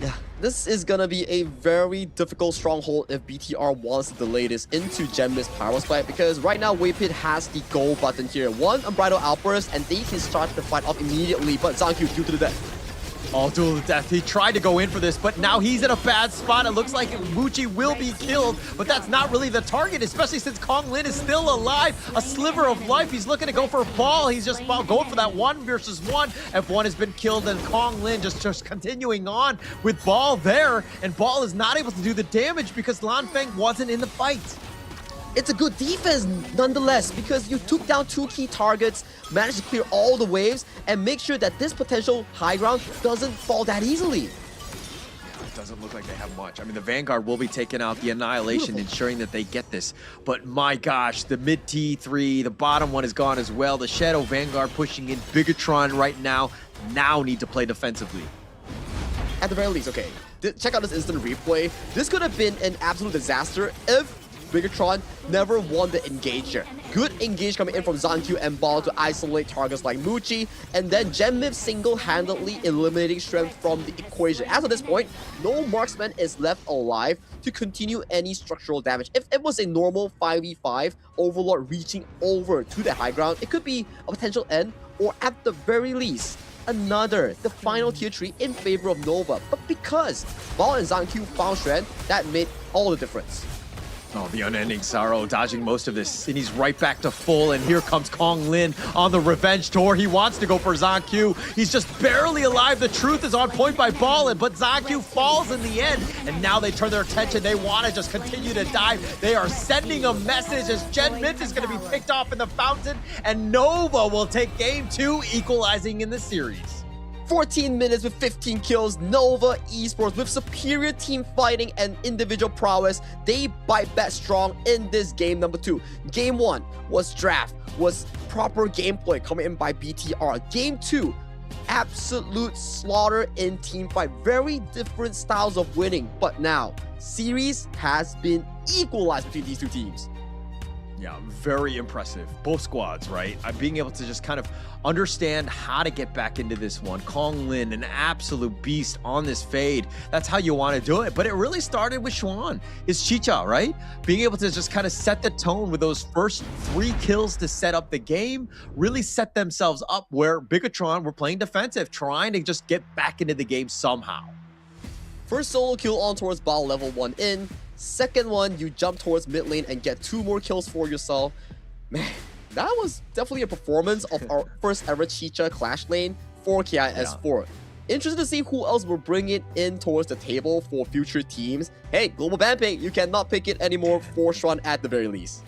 Yeah, this is gonna be a very difficult stronghold if BTR wants to delay this into Gem Myth's power spike, because right now Waypit has the go button here. One Unbridled Outburst and they can start the fight off immediately, but ZonQ due to the death. Oh, Duel of Death. He tried to go in for this, but now he's in a bad spot. It looks like Muchi will be killed, but that's not really the target, especially since Konglin is still alive. A sliver of life. He's looking to go for a ball. He's just going for that 1 versus 1. F1 has been killed, and Konglin just continuing on with Ball there, and Ball is not able to do the damage because Lan Feng wasn't in the fight. It's a good defense nonetheless, because you took down 2 key targets, managed to clear all the waves, and make sure that this potential high ground doesn't fall that easily. Yeah, it doesn't look like they have much. I mean, the Vanguard will be taking out the Annihilation, ensuring that they get this. But my gosh, the mid T3, the bottom one is gone as well. The Shadow Vanguard pushing in. Bigetron right now need to play defensively. At the very least, okay, check out this instant replay. This could have been an absolute disaster if Bigetron never won the engage here. Good engage coming in from Zankyu and Ball to isolate targets like Muchi, and then Genmip single-handedly eliminating strength from the equation. As of this point, no marksman is left alive to continue any structural damage. If it was a normal 5v5, Overlord reaching over to the high ground, it could be a potential end, or at the very least, the final tier 3 in favor of Nova. But because Ball and Zankyu found strength, that made all the difference. Oh, the unending sorrow, dodging most of this, and he's right back to full, and here comes Kong Lin on the revenge tour. He wants to go for Zankyu. He's just barely alive. The truth is on point by Ballin, but Zankyu falls in the end, and now they turn their attention. They want to just continue to dive. They are sending a message as Genmip is going to be picked off in the fountain, and Nova will take game 2, equalizing in the series. 14 minutes with 15 kills, Nova Esports with superior team fighting and individual prowess, they bite back strong in this game number 2. Game 1 was draft, was proper gameplay coming in by BTR. Game 2, absolute slaughter in team fight. Very different styles of winning, but now, series has been equalized between these two teams. Yeah, very impressive. Both squads, right? Being able to just kind of understand how to get back into this one. Kong Lin, an absolute beast on this fade. That's how you want to do it. But it really started with Xuan, his Chicha, right? Being able to just kind of set the tone with those first 3 kills to set up the game, really set themselves up where Bigetron were playing defensive, trying to just get back into the game somehow. First solo kill on towards Bao level 1 in. Second one, you jump towards mid lane and get 2 more kills for yourself. Man, that was definitely a performance of our first ever Chicha clash lane for KIS4. Interested to see who else will bring it in towards the table for future teams. Hey, Global Ban Pick, you cannot pick it anymore for Xuan at the very least.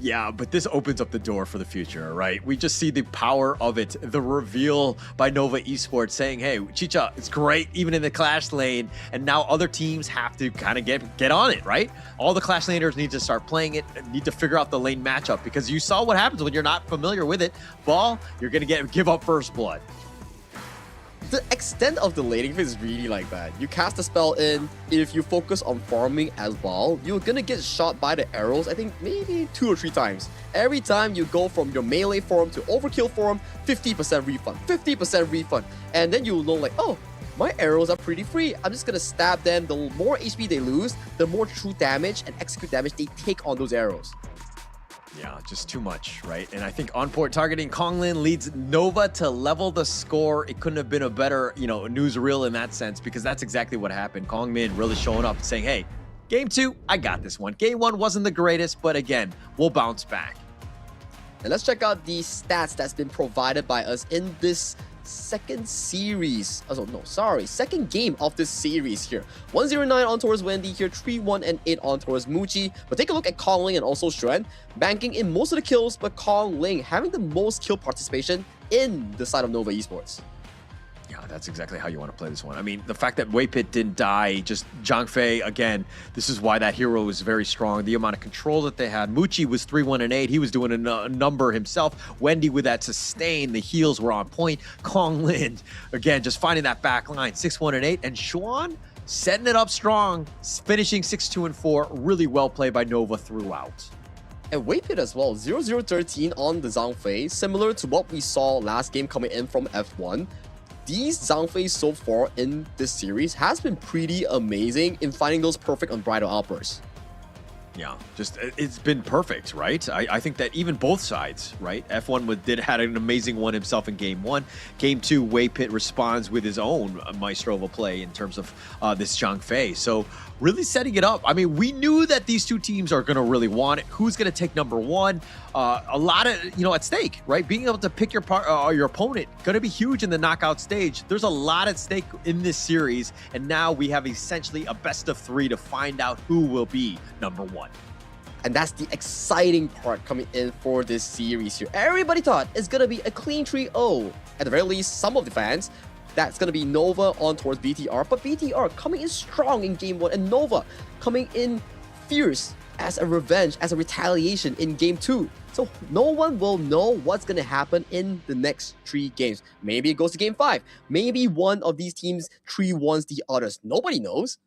Yeah, but this opens up the door for the future, right? We just see the power of it. The reveal by Nova Esports saying, hey, Chicha, it's great, even in the Clash lane. And now other teams have to kind of get on it, right? All the Clash laners need to start playing it, need to figure out the lane matchup, because you saw what happens when you're not familiar with it. Ball, you're going to give up first blood. The extent of the laning phase is really like that. You cast a spell in, if you focus on farming as Ball, you're gonna get shot by the arrows, I think maybe 2 or 3 times. Every time you go from your melee form to overkill form, 50% refund, 50% refund. And then you know like, oh, my arrows are pretty free. I'm just gonna stab them. The more HP they lose, the more true damage and execute damage they take on those arrows. Yeah, just too much, right? And I think on-port targeting, Kong Lin leads Nova to level the score. It couldn't have been a better, newsreel in that sense, because that's exactly what happened. Kong Min really showing up and saying, hey, game 2, I got this one. Game 1 wasn't the greatest, but again, we'll bounce back. And let's check out the stats that's been provided by us in this second game of this series here. 109 on towards Wendy here, 3-1 and 8 on towards Muji. But take a look at Kong Ling and also Xuan, banking in most of the kills, but Kong Ling having the most kill participation in the side of Nova Esports. Yeah, that's exactly how you want to play this one. I mean, the fact that Weipit didn't die, just Zhang Fei, again, this is why that hero was very strong. The amount of control that they had. Muchi was 3-1 and 8. He was doing a number himself. Wendy with that sustain. The heals were on point. Kong Lin, again, just finding that back line. 6-1 and 8. And Xuan setting it up strong, finishing 6-2 and 4. Really well played by Nova throughout. And Weipit as well, 0-0-13 on the Zhang Fei, similar to what we saw last game coming in from F1. These Zhang Fei so far in this series has been pretty amazing in finding those perfect unbridled outbursts. Yeah, just it's been perfect, right? I think that even both sides, right? F1 had an amazing one himself in game 1. Game 2, Weipit responds with his own maestro of a play in terms of this Zhang Fei. So really setting it up. I mean, we knew that these two teams are going to really want it. Who's going to take number 1? A lot of, at stake, right? Being able to pick your opponent, going to be huge in the knockout stage. There's a lot at stake in this series, and now we have essentially a best of 3 to find out who will be number 1. And that's the exciting part coming in for this series here. Everybody thought it's going to be a clean 3-0. At the very least, some of the fans. That's going to be Nova on towards BTR. But BTR coming in strong in game 1. And Nova coming in fierce as a revenge, as a retaliation in game 2. So no one will know what's going to happen in the next 3 games. Maybe it goes to game 5. Maybe one of these teams 3-1s the others. Nobody knows.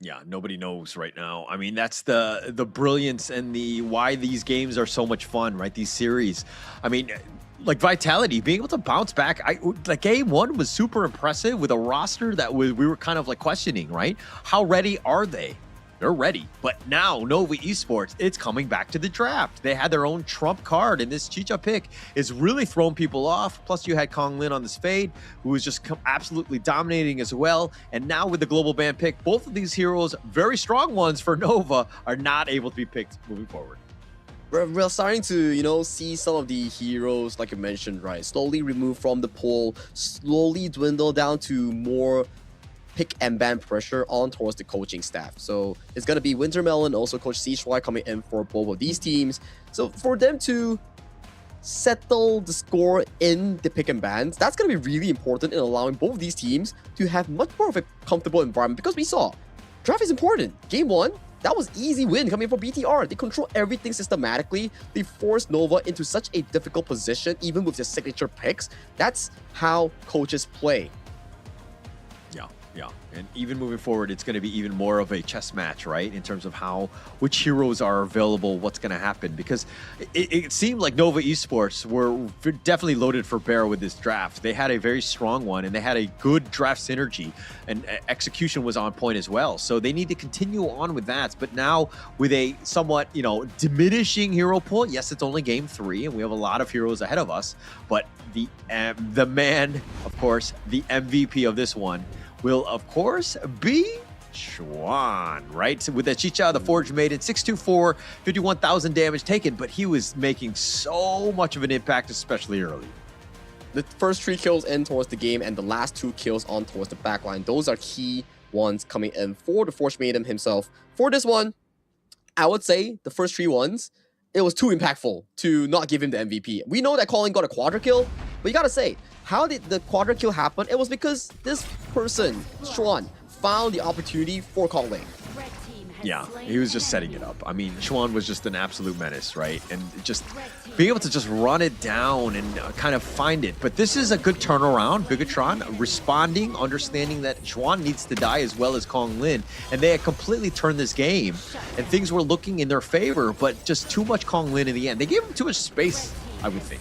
Yeah, nobody knows right now. I mean, that's the brilliance and the why these games are so much fun, right? These series. I mean, like Vitality being able to bounce back. Like game one was super impressive with a roster that we were kind of like questioning, right? How ready are they? They're ready. But now Nova Esports, it's coming back to the draft. They had their own trump card, and this Chicha pick is really throwing people off. Plus, you had Kong Lin on this fade, who was just absolutely dominating as well. And now with the global ban pick, both of these heroes, very strong ones for Nova, are not able to be picked moving forward. We're starting to, see some of the heroes, like you mentioned, right, slowly removed from the pool, slowly dwindle down to more pick and ban pressure on towards the coaching staff. So it's going to be Wintermelon, also Coach Cishwai coming in for both of these teams. So for them to settle the score in the pick and bans, that's going to be really important in allowing both of these teams to have much more of a comfortable environment, because we saw draft is important. Game one, that was easy win coming from BTR. They control everything systematically. They forced Nova into such a difficult position, even with their signature picks. That's how coaches play. Yeah, and even moving forward, it's going to be even more of a chess match, right? In terms of which heroes are available, what's going to happen. Because it seemed like Nova Esports were definitely loaded for bear with this draft. They had a very strong one, and they had a good draft synergy, and execution was on point as well. So they need to continue on with that. But now with a somewhat, diminishing hero pool, yes, it's only game 3, and we have a lot of heroes ahead of us. But the man, of course, the MVP of this one, will, of course, be Chuan, right? So with the Chicha, the Forge Maiden, 624, 51,000 damage taken, but he was making so much of an impact, especially early. The first 3 kills in towards the game and the last 2 kills on towards the backline, those are key ones coming in for the Forge Maiden himself. For this one, I would say the first 3 ones, it was too impactful to not give him the MVP. We know that Colin got a quadra kill, but you gotta say, how did the quadra kill happen? It was because this person, Chuan, found the opportunity for Colin. Yeah, he was just setting it up. I mean, Chuan was just an absolute menace, right? And just being able to just run it down and kind of find it. But this is a good turnaround. Bigetron responding, understanding that Chuan needs to die as well as Kong Lin. And they had completely turned this game. And things were looking in their favor, but just too much Kong Lin in the end. They gave him too much space, I would think.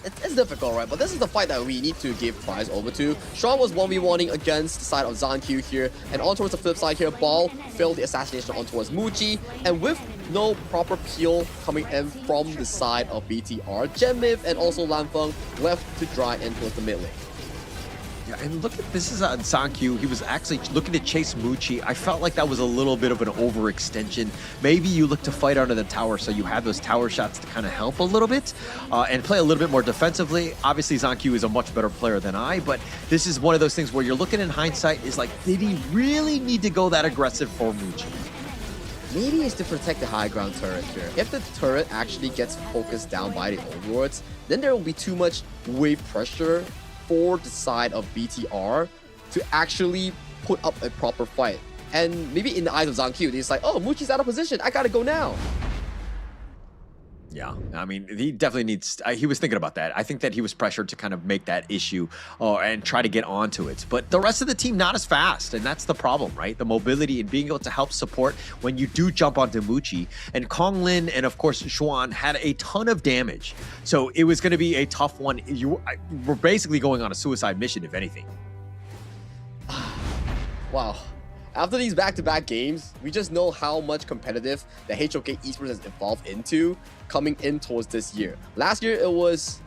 It's difficult, right? But this is the fight that we need to give prize over to. Sean was 1v1ing against the side of ZhanQ here, and on towards the flip side here, Ball failed the assassination on towards Muji, and with no proper peel coming in from the side of BTR, Genmif and also Lanfeng left to dry in towards the mid lane. Yeah, and look at this is on ZhanQ. He was actually looking to chase Muji. I felt like that was a little bit of an overextension. Maybe you look to fight under the tower, so you have those tower shots to kind of help a little bit and play a little bit more defensively. Obviously, ZhanQ is a much better player than I, but this is one of those things where you're looking in hindsight, is like, did he really need to go that aggressive for Muji? Maybe it's to protect the high ground turret here. If the turret actually gets focused down by the overlords, then there will be too much wave pressure for the side of BTR to actually put up a proper fight. And maybe in the eyes of ZhanQ, it's like, oh, Muji's out of position, I gotta go now. Yeah, I mean, he definitely needs, he was thinking about that. I think that he was pressured to kind of make that issue and try to get onto it. But the rest of the team, not as fast. And that's the problem, right? The mobility and being able to help support when you do jump onto Muji. And Kong Lin and, of course, Chuan had a ton of damage. So it was going to be a tough one. We're basically going on a suicide mission, if anything. Wow. After these back-to-back games, we just know how much competitive the HOK Esports has evolved into coming in towards this year. Last year, it was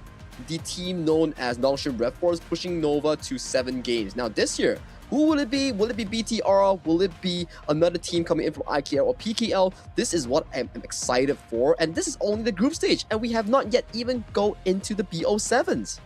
the team known as Nongshim RedForce pushing Nova to 7 games. Now this year, who will it be? Will it be BTR? Will it be another team coming in from IKL or PKL? This is what I'm excited for, and this is only the group stage, and we have not yet even go into the BO7s.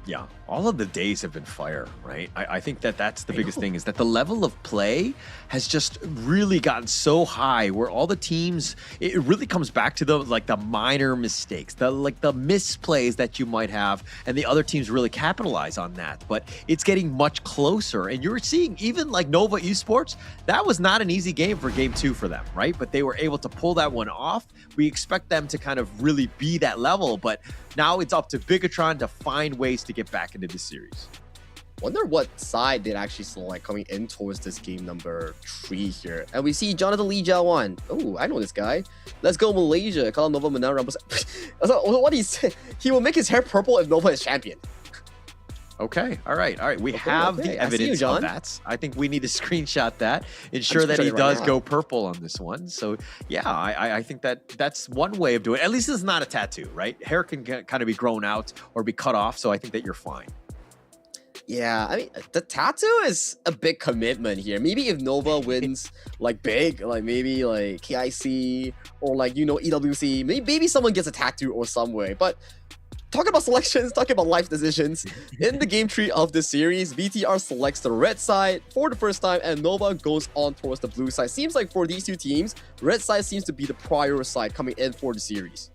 Yeah, all of the days have been fire, right? I think that that's the biggest thing, is that the level of play has just really gotten so high where all the teams, it really comes back to the minor mistakes, the misplays that you might have, and the other teams really capitalize on that. But it's getting much closer, and you're seeing even like Nova Esports, that was not an easy game for game 2 for them, right? But they were able to pull that one off. We expect them to kind of really be that level, but now it's up to Bigetron to find ways to get back into this series. Wonder what side they'd actually select coming in towards this game number 3 here. And we see Jonathan Lee Jiawan. Oh, I know this guy. Let's go Malaysia. Kalau Nova menang rambut. What he said? He will make his hair purple if Nova is champion. Okay, all right. We have the evidence of that. I think we need to screenshot that, ensure that he does go purple on this one. So yeah, I think that's one way of doing it. At least it's not a tattoo, right? Hair can kind of be grown out or be cut off, so I think that you're fine. Yeah, I mean, the tattoo is a big commitment here. Maybe if Nova wins like big, like maybe like KIC or like, you know, EWC, maybe someone gets a tattoo or some way. But talking about selections, talking about life decisions, in the game tree of this series, VTR selects the red side for the first time and Nova goes on towards the blue side. Seems like for these two teams, red side seems to be the prior side coming in for the series.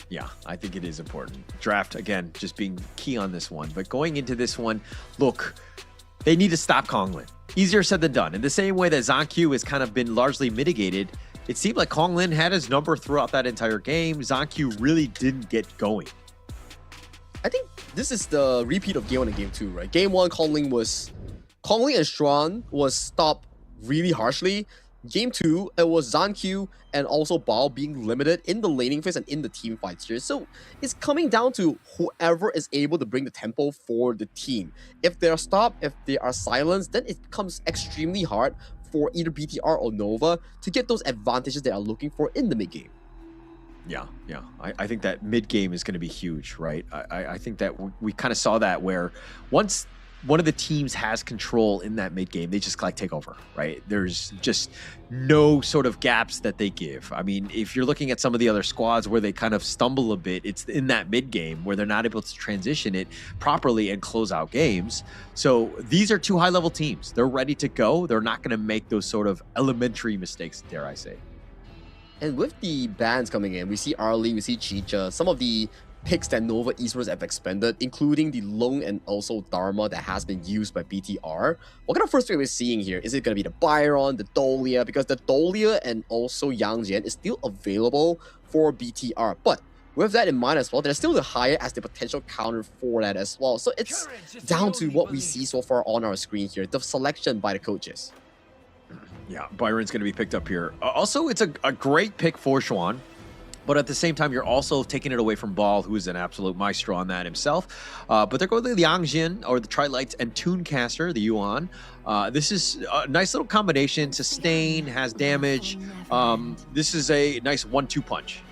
Yeah, I think it is important. Draft, again, just being key on this one. But going into this one, look, they need to stop Konglin. Easier said than done. In the same way that ZonQ has kind of been largely mitigated, it seemed like Konglin had his number throughout that entire game. ZonQ really didn't get going. I think this is the repeat of Game 1 and Game 2, right? Game 1, Konglin and Strong was stopped really harshly. Game 2, it was ZonQ and also Bao being limited in the laning phase and in the team fights here. So it's coming down to whoever is able to bring the tempo for the team. If they are stopped, if they are silenced, then it becomes extremely hard for either BTR or Nova to get those advantages they are looking for in the mid game. Yeah. I think that mid game is going to be huge, right? I think that we kind of saw that where once one of the teams has control in that mid game, they just like take over, right? There's just no sort of gaps that they give. I mean, if you're looking at some of the other squads where they kind of stumble a bit, it's in that mid game where they're not able to transition it properly and close out games. So these are two high level teams. They're ready to go. They're not going to make those sort of elementary mistakes, dare I say. And with the bans coming in, we see Arlie, we see Chicha, some of the picks that Nova Esports have expended, including the Long and also Dharma that has been used by BTR. What kind of first pick we're seeing here? Is it going to be the Byron, the Dolia? Because the Dolia and also Yang Jian is still available for BTR. But with that in mind as well, there's still the Haya as the potential counter for that as well. So it's down to what we see so far on our screen here, the selection by the coaches. Yeah, Byron's going to be picked up here. Also, it's a great pick for Xuan. But at the same time, you're also taking it away from Ball, who is an absolute maestro on that himself. But they're going with the Yangjin, or the Trilights, and Tooncaster, the Yuan. This is a nice little combination. Sustain, has damage. This is a nice 1-2 punch.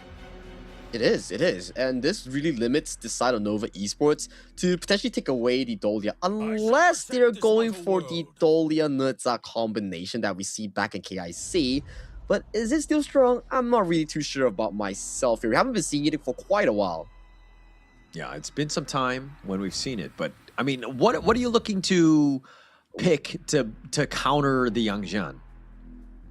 It is. And this really limits the side of Nova Esports to potentially take away the Dolia, unless they're going for the Dolia Nutza combination that we see back in KIC. But is it still strong? I'm not really too sure about myself here. We haven't been seeing it for quite a while. Yeah, it's been some time when we've seen it. But, I mean, what are you looking to pick to counter the Yangjian?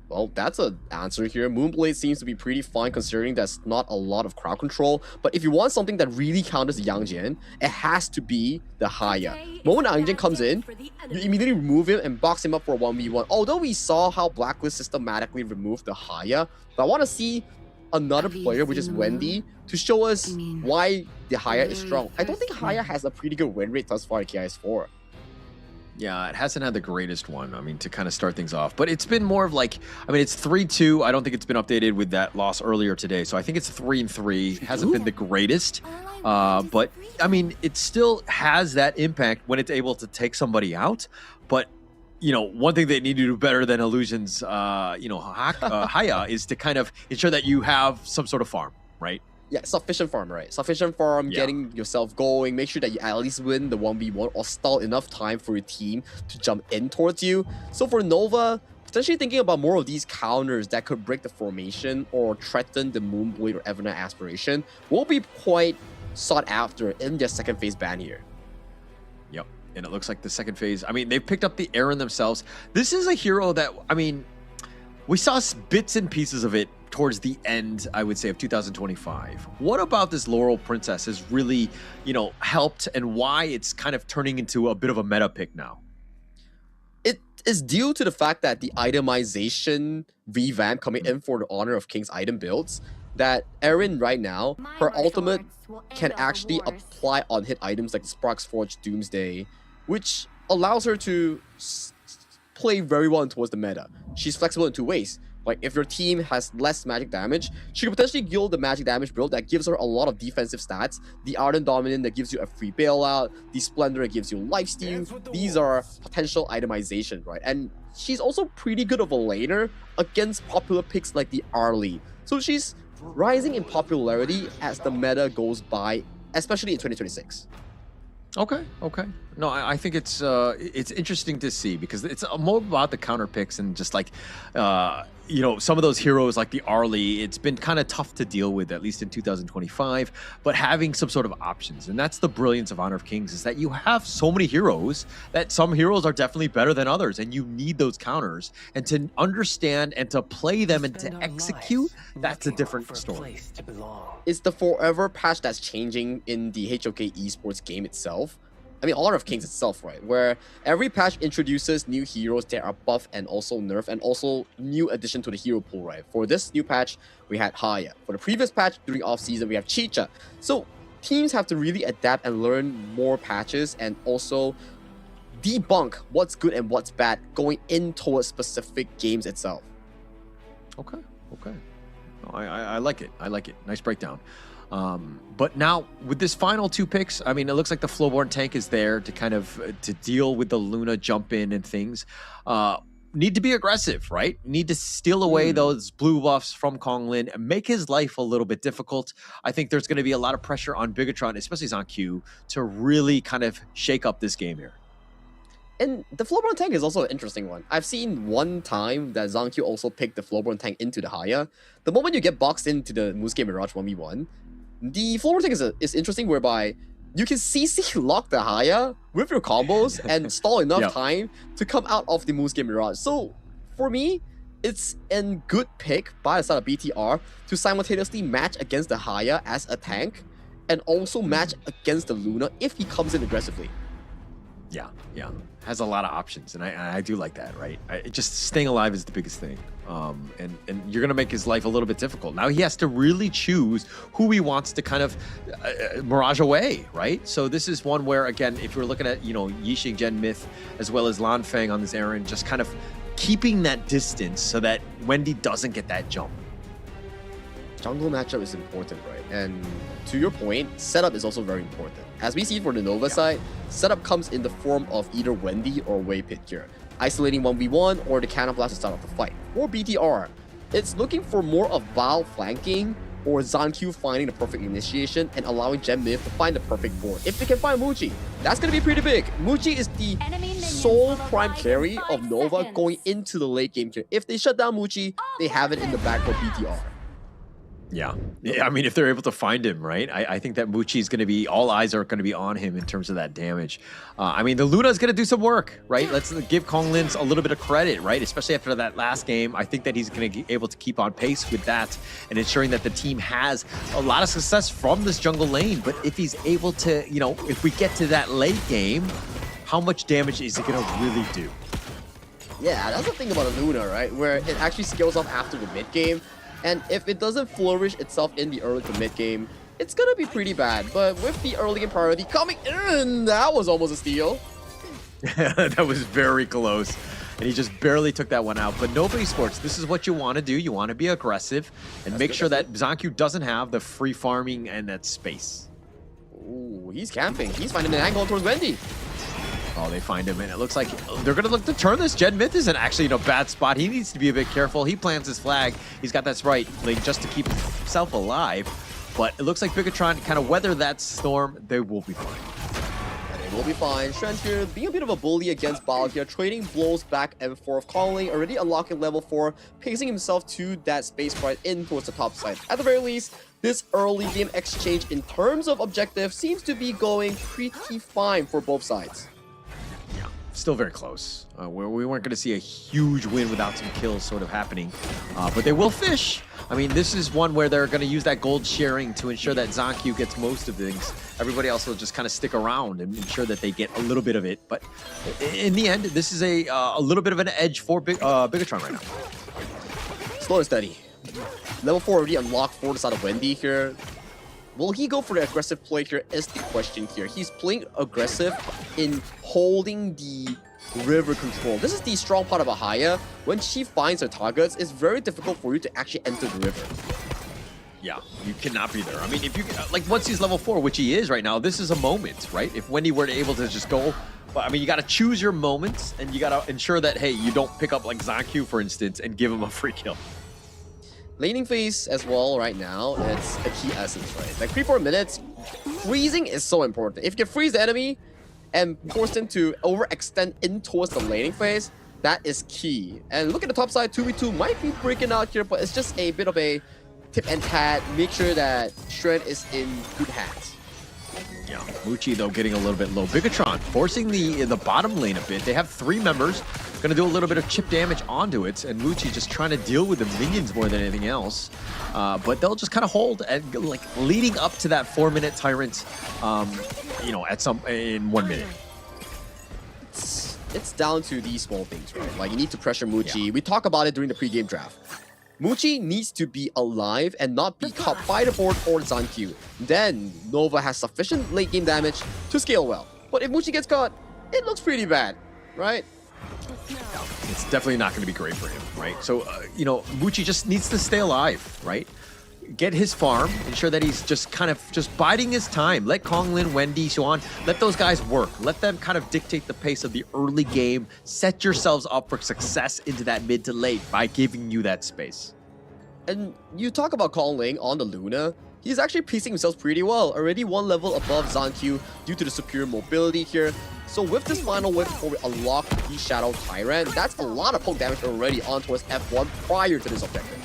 Well, that's an answer here. Moonblade seems to be pretty fine considering there's not a lot of crowd control. But if you want something that really counters the Yangjian, it has to be the Haya. Moment Yangjian comes in, you immediately remove him and box him up for a 1v1. Although we saw how Blacklist systematically removed the Haya, but I want to see another player, which is Wendy, to show us why the Haya is strong. I don't think Haya has a pretty good win rate thus far in KIS4. Yeah, it hasn't had the greatest one, I mean, to kind of start things off. But it's been more of like, I mean, it's 3-2. I don't think it's been updated with that loss earlier today. So I think it's 3-3. It hasn't been the greatest. But, I mean, it still has that impact when it's able to take somebody out. But, you know, one thing they need to do better than Illusion's, Haya is to kind of ensure that you have some sort of farm, right? Yeah, sufficient farm, right? Sufficient farm, getting yourself going, make sure that you at least win the 1v1 or stall enough time for your team to jump in towards you. So for Nova, potentially thinking about more of these counters that could break the formation or threaten the Moonblade or Evernight aspiration will be quite sought after in their second phase ban here. Yep, and it looks like the second phase, I mean, they've picked up the Aaron themselves. This is a hero that, I mean, we saw bits and pieces of it towards the end, I would say, of 2025. What about this Laurel Princess has really, you know, helped, and why it's kind of turning into a bit of a meta pick now? It is due to the fact that the itemization revamp coming in for the honor of King's item builds, that Erin right now, her ultimate can actually apply on hit items like the Sparks Forge Doomsday, which allows her to play very well towards the meta. She's flexible in two ways. Like, if your team has less magic damage, she could potentially guild the magic damage build that gives her a lot of defensive stats. The Ardent Dominant that gives you a free bailout, the Splendor that gives you lifesteal. These are potential itemization, right? And she's also pretty good of a laner against popular picks like the Arlie. So she's rising in popularity as the meta goes by, especially in 2026. Okay. No, I think it's interesting to see because it's more about the counter picks and just like, some of those heroes like the Arlie, it's been kind of tough to deal with, at least in 2025, but having some sort of options. And that's the brilliance of Honor of Kings, is that you have so many heroes that some heroes are definitely better than others, and you need those counters. And to understand and to play them and to execute, that's a different story. It's the forever patch that's changing in the HOK Esports game itself. I mean, Honor of Kings itself, right? Where every patch introduces new heroes that are buff and also nerf, and also new addition to the hero pool, right? For this new patch, we had Haya. For the previous patch, during off-season, we have Chicha. So teams have to really adapt and learn more patches and also debunk what's good and what's bad going in towards specific games itself. Okay. No, I like it. Nice breakdown. But now with this final two picks, I mean, it looks like the Flowborn tank is there to kind of to deal with the Luna jump in and things. Need to be aggressive, right? Need to steal away those blue buffs from Konglin and make his life a little bit difficult. I think there's going to be a lot of pressure on Bigetron, especially ZonQ, to really kind of shake up this game here. And the Flowborn tank is also an interesting one. I've seen one time that ZonQ also picked the Flowborn tank into the Haya. The moment you get boxed into the Moonskate Mirage 1v1, the Flowborn tank is interesting, whereby you can CC lock the Haya with your combos and stall enough time to come out of the Moonskate Mirage. So for me, it's a good pick by the side of BTR to simultaneously match against the Haya as a tank and also match against the Luna if he comes in aggressively. Yeah. Has a lot of options, and I do like that, right? Just staying alive is the biggest thing. And you're going to make his life a little bit difficult. Now he has to really choose who he wants to kind of mirage away, right? So this is one where, again, if you're looking at, Yixing, Gen Myth, as well as Lan Feng on this errand, just kind of keeping that distance so that Wendy doesn't get that jump. Jungle matchup is important, right? And to your point, setup is also very important. As we see for the Nova side, setup comes in the form of either Wendy or Wei Pit here, isolating 1v1 or the Cannon Blast to start off the fight. For BTR, it's looking for more of Bao flanking or ZonQ finding the perfect initiation and allowing Gen Myth to find the perfect board. If they can find Muji, that's going to be pretty big. Muji is the sole prime carry of Nova going into the late game here. If they shut down Muji, they have it in the back for BTR. Yeah, I mean, if they're able to find him, right? I think that Muchi is going to be, all eyes are going to be on him in terms of that damage. I mean, the Luna is going to do some work, right? Let's give Konglin a little bit of credit, right? Especially after that last game. I think that he's going to be able to keep on pace with that and ensuring that the team has a lot of success from this jungle lane. But if he's able to, if we get to that late game, how much damage is it going to really do? Yeah, that's the thing about a Luna, right? Where it actually scales off after the mid game. And if it doesn't flourish itself in the early to mid game, it's gonna be pretty bad. But with the early game priority coming in, that was almost a steal. That was very close. And he just barely took that one out. But Nova Esports, this is what you want to do. You want to be aggressive and make sure that ZonQ doesn't have the free farming and that space. Ooh, he's camping. He's finding an angle towards Wendy. Oh, they find him, and it looks like they're going to look to turn this. Gen Myth isn't actually in a bad spot. He needs to be a bit careful. He plants his flag. He's got that Sprite link just to keep himself alive. But it looks like Bigetron kind of weather that storm. They will be fine. They will be fine. Shrens here being a bit of a bully against Bao here, trading blows back and forth, calling, already unlocking level 4, pacing himself to that space Sprite in towards the top side. At the very least, this early game exchange in terms of objective seems to be going pretty fine for both sides. Still very close. We weren't going to see a huge win without some kills sort of happening. But they will fish. I mean, this is one where they're going to use that gold sharing to ensure that ZonQ gets most of things. Everybody else will just kind of stick around and ensure that they get a little bit of it. But in the end, this is a little bit of an edge for Bigetron right now. Slow and steady. Level 4 already unlocked for the side of Wendy here. Will he go for the aggressive play here is the question here. He's playing aggressive in holding the river control. This is the strong part of Ahaya. When she finds her targets, it's very difficult for you to actually enter the river. Yeah, you cannot be there. I mean, if you like, once he's level 4, which he is right now, this is a moment, right? If Wendy were able to just go, I mean, you got to choose your moments, and you got to ensure that, hey, you don't pick up like Zancu, for instance, and give him a free kill. Laning phase as well right now, it's a key essence, right? Like 3-4 minutes, freezing is so important. If you can freeze the enemy and force them to overextend in towards the laning phase, that is key. And look at the top side, 2v2 might be breaking out here, but it's just a bit of a tip and tat. Make sure that Shred is in good hands. Yeah, Muchi though getting a little bit low. Bigetron forcing the bottom lane a bit. They have 3 members, gonna do a little bit of chip damage onto it, and Muchi just trying to deal with the minions more than anything else. But they'll just kind of hold and like leading up to that 4-minute tyrant. You know, in 1 minute. It's down to these small things, right? Like you need to pressure Muchi. Yeah. We talked about it during the pre-game draft. Muchi needs to be alive and not be caught by the board or Zancu. Then Nova has sufficient late game damage to scale well. But if Muchi gets caught, it looks pretty bad, right? It's definitely not going to be great for him, right? So, you know, Muchi just needs to stay alive, right? Get his farm, ensure that he's just kind of just biding his time. Let Konglin, Wendy, Xuan, let those guys work. Let them kind of dictate the pace of the early game. Set yourselves up for success into that mid to late by giving you that space. And you talk about Konglin on the Luna. He's actually piecing himself pretty well. Already 1 level above Zancu due to the superior mobility here. So with this final whip before we unlock the Shadow Tyrant, that's a lot of poke damage already on towards F1 prior to this objective.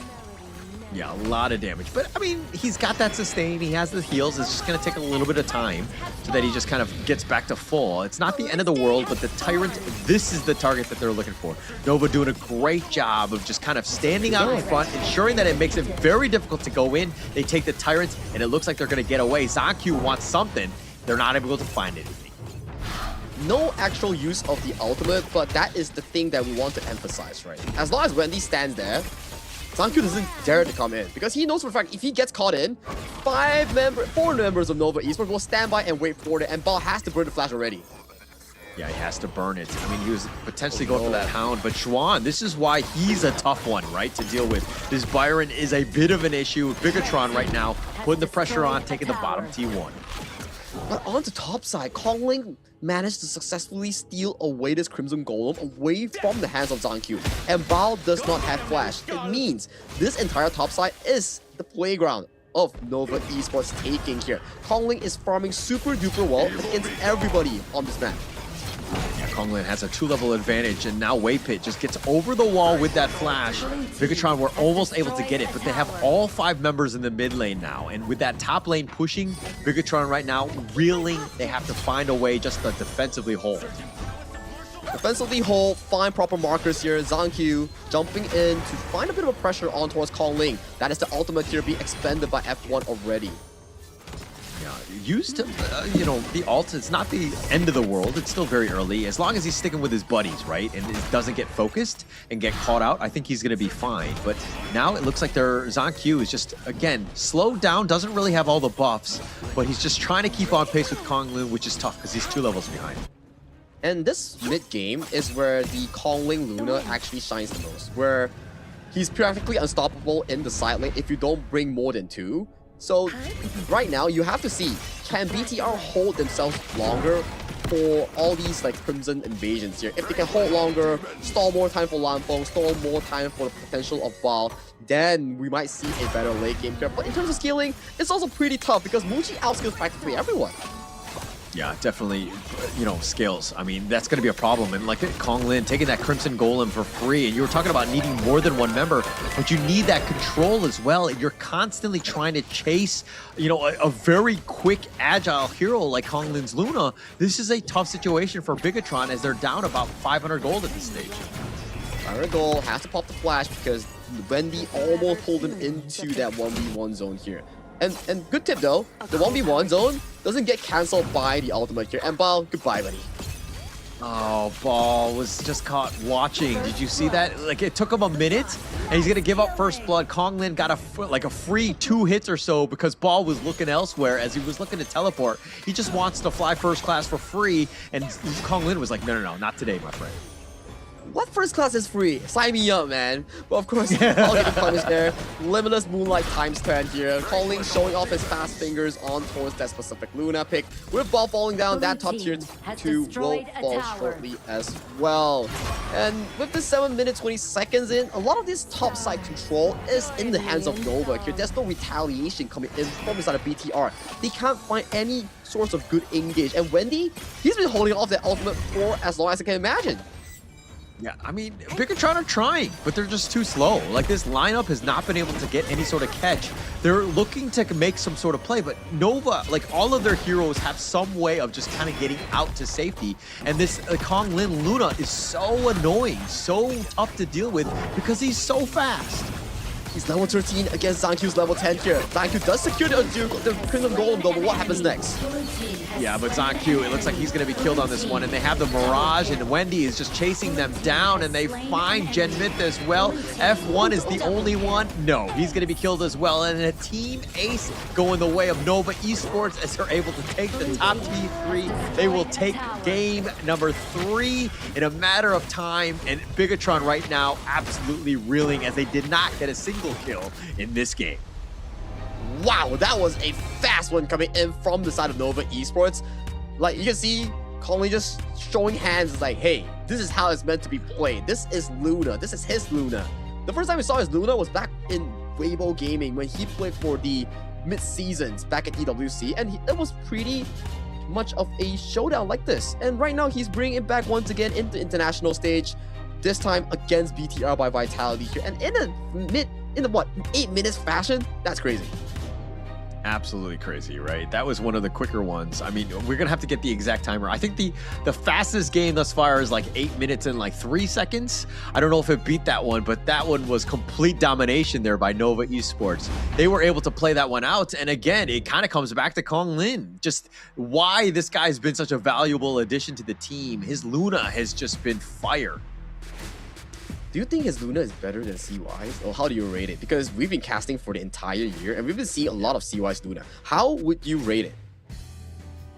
Yeah, a lot of damage. But, I mean, he's got that sustain. He has the heals. It's just going to take a little bit of time so that he just kind of gets back to full. It's not the end of the world, but the Tyrant, this is the target that they're looking for. Nova doing a great job of just kind of standing out in front, ensuring that it makes it very difficult to go in. They take the Tyrant, and it looks like they're going to get away. Zancu wants something. They're not able to find anything. No actual use of the ultimate, but that is the thing that we want to emphasize, right? As long as Wendy stands there, Zancu doesn't dare to come in because he knows for a fact if he gets caught in, 4 members of Nova Esports will stand by and wait for it, and Ball has to burn the flash already. Yeah, he has to burn it. I mean, he was potentially going for that Hound, but Xuan, this is why he's a tough one, right, to deal with. This Byron is a bit of an issue. Bigetron right now, putting the pressure on, taking the bottom T1. But on the top side, Konglin managed to successfully steal away this Crimson Golem away from the hands of Zancu. And Bao does not have flash. It means this entire top side is the playground of Nova Esports taking here. Konglin is farming super duper well against everybody on this map. Yeah, Konglin has a 2-level advantage, and now Waypit just gets over the wall with that flash. Bigetron were almost able to get it, but they have all 5 members in the mid lane now, and with that top lane pushing, Bigetron right now reeling, they have to find a way just to defensively hold. Defensively hold, find proper markers here. Zancu jumping in to find a bit of a pressure on towards Konglin. That is the ultimate here being expended by F1 already. Used, you know, the ult, it's not the end of the world. It's still very early. As long as he's sticking with his buddies, right, and doesn't get focused and get caught out, I think he's going to be fine. But now it looks like their Zancu is just, again, slowed down, doesn't really have all the buffs, but he's just trying to keep on pace with Konglin, which is tough because he's 2 levels behind. And this mid-game is where the Konglin Luna actually shines the most, where he's practically unstoppable in the side lane if you don't bring more than 2. So right now, you have to see, can BTR hold themselves longer for all these like Crimson invasions here? If they can hold longer, stall more time for Lampong, stall more time for the potential of Bao, then we might see a better late game here. But in terms of scaling, it's also pretty tough because Muchi outskills practically everyone. Yeah, definitely, you know, scales. I mean, that's going to be a problem. And like Konglin taking that Crimson Golem for free, and you were talking about needing more than 1 member, but you need that control as well. And you're constantly trying to chase, you know, a very quick, agile hero like Konglin's Luna. This is a tough situation for Bigetron as they're down about 500 gold at this stage. 500 gold, has to pop the flash because Wendy almost pulled him into that 1v1 zone here. And good tip though, the 1v1 zone doesn't get cancelled by the ultimate here. And Bao, goodbye, buddy. Oh, Ball was just caught watching. Did you see that? Like, it took him a minute, and he's gonna give up first blood. Konglin got a free 2 hits or so because Ball was looking elsewhere as he was looking to teleport. He just wants to fly first class for free, and Konglin was like, no, not today, my friend. What first class is free? Sign me up, man. But of course, I'll get punished there. Limitless Moonlight times 10 here. Calling, showing off his fast fingers on towards that specific Luna pick. With Ball falling down, that top tier 2 will fall shortly as well. And with the 7 minutes 20 seconds in, a lot of this top side control is in the hands of Nova here. There's no retaliation coming in from inside of BTR. They can't find any source of good engage. And Wendy, he's been holding off that ultimate for as long as I can imagine. Yeah, I mean, Bigetron are trying, but they're just too slow. Like, this lineup has not been able to get any sort of catch. They're looking to make some sort of play, but Nova, like, all of their heroes have some way of just kind of getting out to safety. And this Konglin Luna is so annoying, so tough to deal with because he's so fast. He's level 13 against Zankyu's level 10 here. Zankyu does secure the Crimson Golem though, but what happens next? Yeah, but Zankyu, it looks like he's going to be killed on this one, and they have the Mirage, and Wendy is just chasing them down, and they find Gen Myth as well. F1 is the only one. No, he's going to be killed as well, and a team ace going the way of Nova Esports as they're able to take the top T3. They will take game number 3 in a matter of time, and Bigetron right now absolutely reeling as they did not get a single kill in this game. Wow, that was a fast one coming in from the side of Nova Esports. Like, you can see Conley just showing hands like, hey, this is how it's meant to be played. This is Luna. This is his Luna. The first time we saw his Luna was back in Weibo Gaming when he played for the mid-seasons back at EWC, and it was pretty much of a showdown like this. And right now, he's bringing it back once again into international stage, this time against BTR by Vitality here. And in a 8 minutes fashion? That's crazy. Absolutely crazy, right? That was one of the quicker ones. I mean, we're gonna have to get the exact timer. I think the fastest game thus far is like 8 minutes and like 3 seconds. I don't know if it beat that one, but that one was complete domination there by Nova Esports. They were able to play that one out, and again, it kind of comes back to Konglin. Just why this guy's been such a valuable addition to the team. His Luna has just been fire. Do you think his Luna is better than CY's? Or how do you rate it? Because we've been casting for the entire year and we've been seeing a lot of CY's Luna. How would you rate it?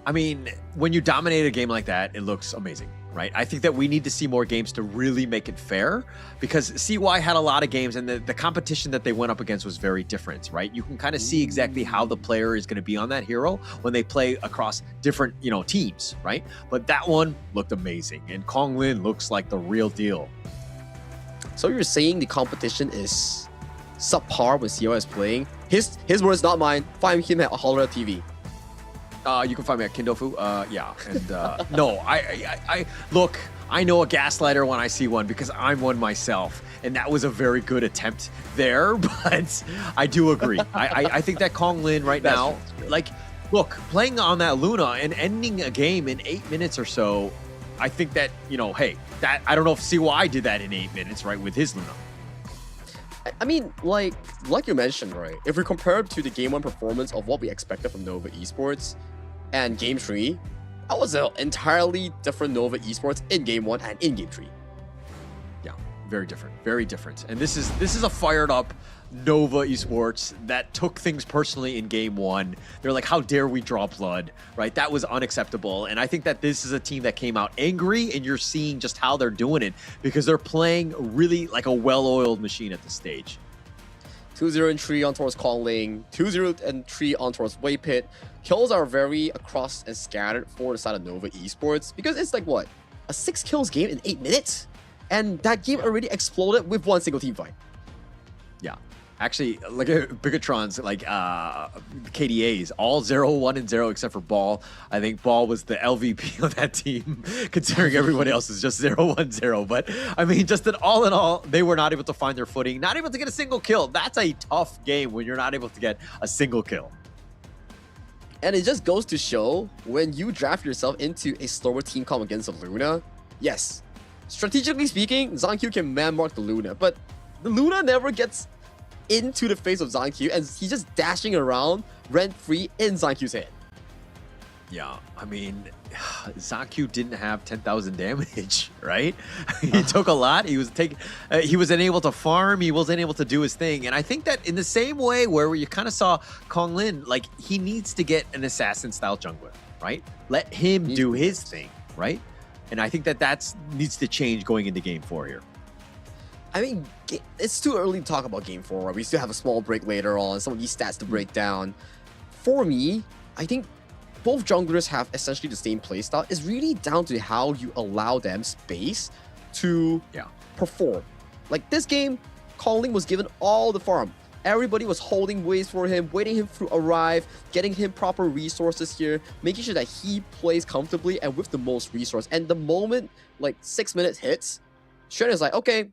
I mean, when you dominate a game like that, it looks amazing, right? I think that we need to see more games to really make it fair, because CY had a lot of games and the competition that they went up against was very different, right? You can kind of see exactly how the player is going to be on that hero when they play across different, teams, right? But that one looked amazing, and Konglin looks like the real deal. So you're saying the competition is subpar when CY is playing? His words, not mine. Find him at Holler TV. You can find me at Kindofu. Yeah, and no, I look. I know a gaslighter when I see one because I'm one myself, and that was a very good attempt there. But I do agree. I think that Konglin right now, like, look, playing on that Luna and ending a game in 8 minutes or so. I think that, hey, that I don't know if CY did that in 8 minutes, right, with his Luna. I mean, like you mentioned, right, if we compare it to the Game 1 performance of what we expected from Nova Esports and Game 3, that was an entirely different Nova Esports in Game 1 and in Game 3. Yeah, very different, very different. And this is a fired up Nova Esports that took things personally in Game 1. They're like, how dare we draw blood, right? That was unacceptable. And I think that this is a team that came out angry, and you're seeing just how they're doing it because they're playing really like a well-oiled machine at this stage. 2-0 and 3 on towards Konglin, 2-0 and 3 on towards Waypit. Kills are very across and scattered for the side of Nova Esports because it's like, what, a 6 kills game in 8 minutes? And that game already exploded with one single team fight. Yeah. Actually, look at Bigetron's like KDAs, all 0, 1, and 0 except for Ball. I think Ball was the LVP of that team, considering everybody else is just 0, 1, 0. But I mean, just that all in all, they were not able to find their footing, not able to get a single kill. That's a tough game when you're not able to get a single kill. And it just goes to show when you draft yourself into a slower team comp against a Luna, yes, strategically speaking, Zankyu can man-mark the Luna, but the Luna never gets into the face of Zankyu, and he's just dashing around rent-free in Zankyu's head. Yeah, I mean, Zaku didn't have 10,000 damage, right? It took a lot. He was unable to farm. He wasn't able to do his thing. And I think that in the same way where you kind of saw Kong Lin, like he needs to get an assassin-style jungler, right? Let him do his thing, right? And I think that needs to change going into Game 4 here. I mean, it's too early to talk about Game 4. Right? We still have a small break later on, some of these stats to break down. For me, I think both junglers have essentially the same playstyle. It's really down to how you allow them space to perform. Like this game, Kong Lin was given all the farm. Everybody was holding waves for him, waiting him to arrive, getting him proper resources here, making sure that he plays comfortably and with the most resource. And the moment like 6 minutes hits, Shen is like, okay,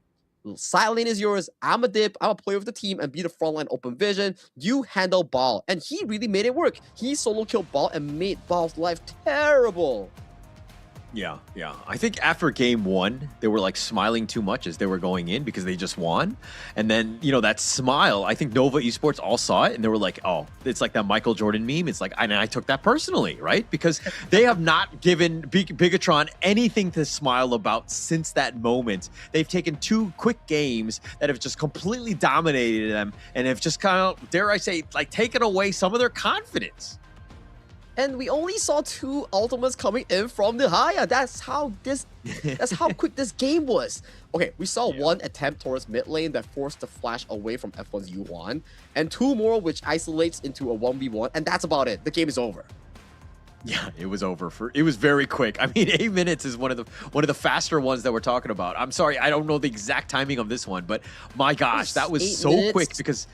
side lane is yours. I'm a dip. I'm a play with the team and be the frontline open vision. You handle Baal. And he really made it work. He solo killed Baal and made Baal's life terrible. Yeah. I think after Game 1, they were like smiling too much as they were going in because they just won. And then, that smile, I think Nova Esports all saw it and they were like, oh, it's like that Michael Jordan meme. It's like, and I took that personally, right? Because they have not given Bigetron anything to smile about since that moment. They've taken 2 quick games that have just completely dominated them and have just kind of, dare I say, like taken away some of their confidence. And we only saw 2 ultimates coming in from the Haya. That's how quick this game was. Okay, we saw one attempt towards mid lane that forced the flash away from F1's Yuan, and 2 more which isolates into a 1v1, and that's about it. The game is over. Yeah, it was over. It was very quick. I mean, 8 minutes is one of the faster ones that we're talking about. I'm sorry, I don't know the exact timing of this one, but my gosh, that was so quick because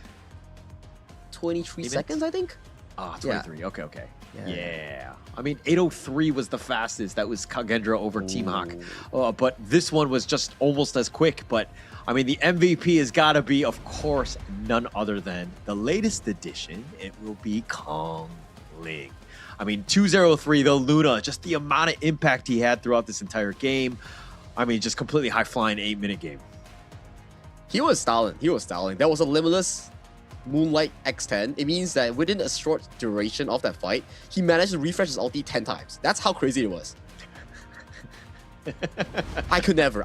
23 seconds, I think. 23. Yeah. Okay. Yeah. I mean, 8:03 was the fastest. That was Kagendra over Team Hawk. But this one was just almost as quick. But, I mean, the MVP has got to be, of course, none other than the latest edition. It will be Kong Lin. I mean, 203, the Luna, just the amount of impact he had throughout this entire game. I mean, just completely high-flying 8-minute game. He was styling. That was a limitless Moonlight X10. It means that within a short duration of that fight, he managed to refresh his ulti 10 times. That's how crazy it was. I could never.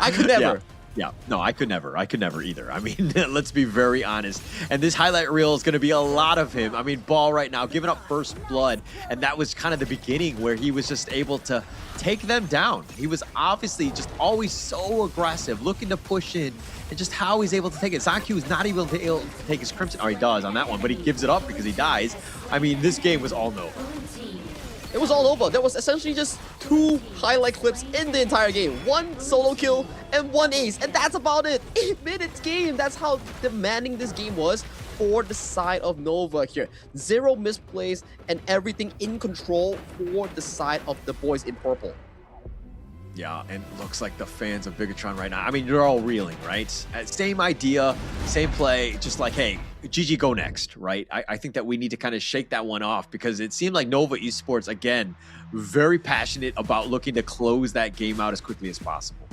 Yeah, no, I could never either. I mean, let's be very honest. And this highlight reel is going to be a lot of him. I mean, Ball right now giving up first blood. And that was kind of the beginning where he was just able to take them down. He was obviously just always so aggressive, looking to push in, and just how he's able to take it. Zaku is not even able to take his Crimson. Or he does on that one, but he gives it up because he dies. I mean, this game was all Nova. It was all over. There was essentially just 2 highlight clips in the entire game. 1 solo kill and 1 ace. And that's about it. 8 minutes game. That's how demanding this game was for the side of Nova here. 0 misplays and everything in control for the side of the boys in purple. Yeah, and it looks like the fans of Bigetron right now, I mean, they're all reeling, right? Same idea, same play, just like, hey, GG go next, right? I think that we need to kind of shake that one off because it seemed like Nova Esports, again, very passionate about looking to close that game out as quickly as possible.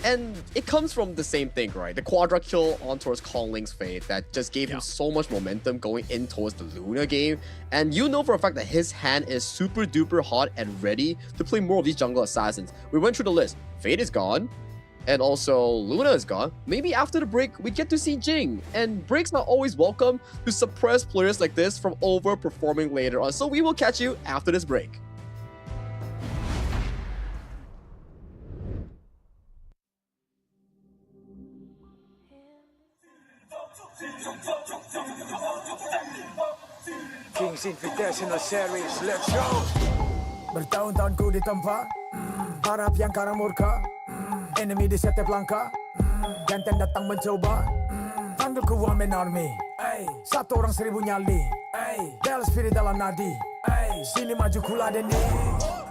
And it comes from the same thing, right? The quadra kill on towards Kong Lin's fate that just gave him so much momentum going in towards the Luna game. And you know for a fact that his hand is super duper hot and ready to play more of these jungle assassins. We went through the list. Fate is gone. And also Luna is gone. Maybe after the break, we get to see Jing. And breaks are always welcome to suppress players like this from overperforming later on. So we will catch you after this break. King's Invitational Series, let's go! Bertahun-tahun ku ditempa, harap yang karang murka, enemy di setiap langkah, ganteng datang mencoba, panggil ku one man army, satu orang 1000 nyali, Del spirit dalam nadi, sini maju kuladeni.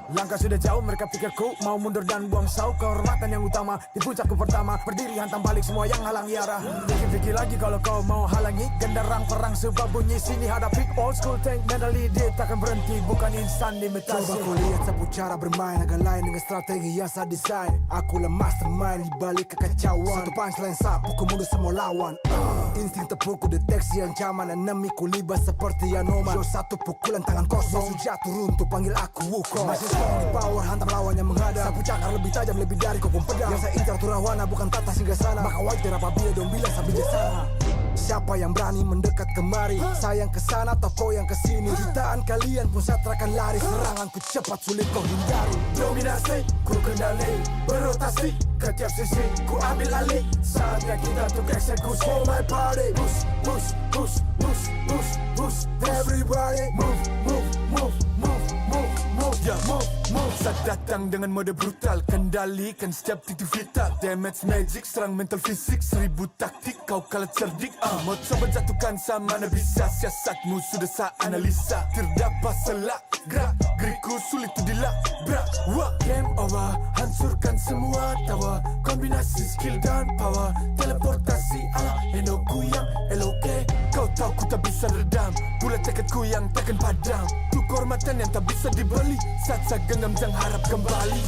Langkah sudah jauh, mereka pikirku mau mundur dan buang sau. Kehormatan yang utama di puncakku pertama, berdiri hantam balik semua yang halangi arah. Pikir-pikir lagi kalau kau mau halangi, genderang perang sebab bunyi sini hadapi old school tank medley. Dia takkan berhenti, bukan instan imitasi. Coba kau lihat sapu cara bermain agak lain dengan strategi yang saya desain. Akulah mastermind di balik kekacauan. Satu punchline sapu ku mundur semua lawan. Insting tepuku deteksi ancaman, enemiku libas seperti Anoman. Yo satu pukulan tangan kosong, musuh jatuh runtuh panggil aku Wukong. Masih strong di power, hantam lawannya menghadap. Sapu cakar lebih tajam, lebih dari kopong pedang. Yang saya incar tuh rawana, bukan tata singgah sana. Maka wajar apabila dong bilang sampai bijaksana. Siapa yang berani mendekat kemari? Sayang kesana atau kau yang kesini? Jutaan kalian pun satrakan lari. Seranganku cepat sulit kau hindari. Dominasi, ku kendali, berotasi ke tiap sisi, ku ambil alih. Saatnya kita untuk eksekusi. For my party, push, push, push, push, push, push. Everybody, move, move, move, move, move, move, yeah, move, move. Saat datang dengan mode brutal, kendalikan setiap titik vital. Damage magic, serang mental fisik, 1000 taktik, kau kalah cerdik. Mau coba jatuhkan sama mana bisa, siasatmu sudah saya analisa. Terdapat selak, gerak, geriku sulit tu dilabrak. Game over, hancurkan semua tawa. Kombinasi skill dan power, teleportasi ala Enoku yang LOK. Kau tahu ku tak bisa redam, bulat tekadku yang takkan padam. Tu kehormatan yang tak bisa dibeli, saat saya genggam jangan harap kembali.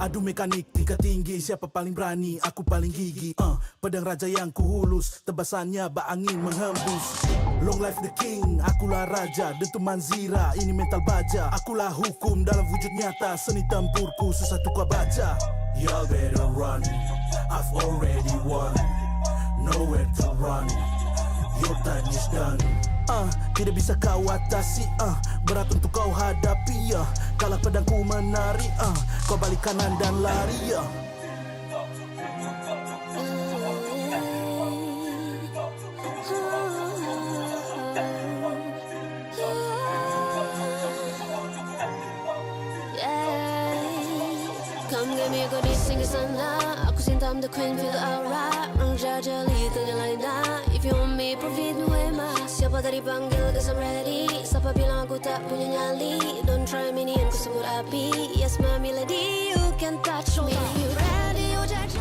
Adu mekanik tingkat tinggi, siapa paling berani, aku paling gigi. Pedang raja yang kuhulus, tebasannya bak angin menghembus. Long life the king, akulah raja, dentuman zira, ini mental baja. Akulah hukum dalam wujud nyata, seni tempurku susah tukar baca. Y'all better run, I've already won, nowhere to run, your time is done. Tidak bisa kau atasi, berat untuk kau hadapi, kalah pedangku menari, kau balik kanan dan lari, Come give me a good sing a song now. Aku cinta I'm the queen, feel the aura. Orang jajali ternyalain dah. If you want me, profit me way mas. Siapa tadi panggil, cause I'm ready. Siapa bilang aku tak punya nyali? Don't try me ni, aku sebut api. Yes, my melody, you can touch me. You ready, you judge.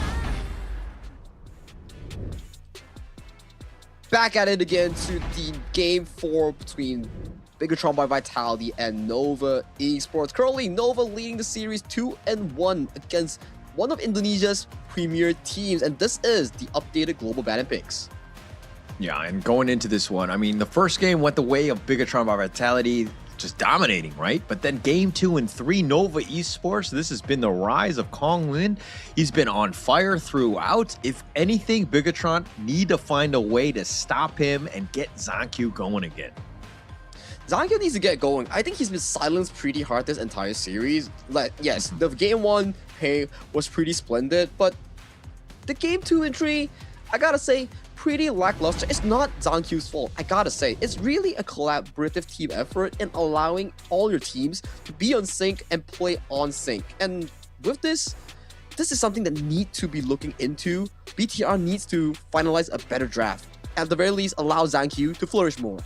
Back at it again to the Game 4 between Bigetron by Vitality and Nova Esports. Currently, Nova leading the series 2-1 against one of Indonesia's premier teams, and this is the updated global banner picks. Yeah, and going into this one, I mean, the first game went the way of Bigetron by Vitality, just dominating, right? But then game 2 and 3, Nova Esports, this has been the rise of Kong Lin. He's been on fire throughout. If anything, Bigetron need to find a way to stop him and get Zankyu going again. Zankyu needs to get going. I think he's been silenced pretty hard this entire series. Like, yes, the game 1 pay was pretty splendid, but the game 2 and 3, I gotta say, pretty lackluster. It's not Zankyu's fault, I gotta say. It's really a collaborative team effort in allowing all your teams to be on sync and play on sync. And with this is something that needs to be looking into. BTR needs to finalize a better draft. At the very least, allow Zankyu to flourish more.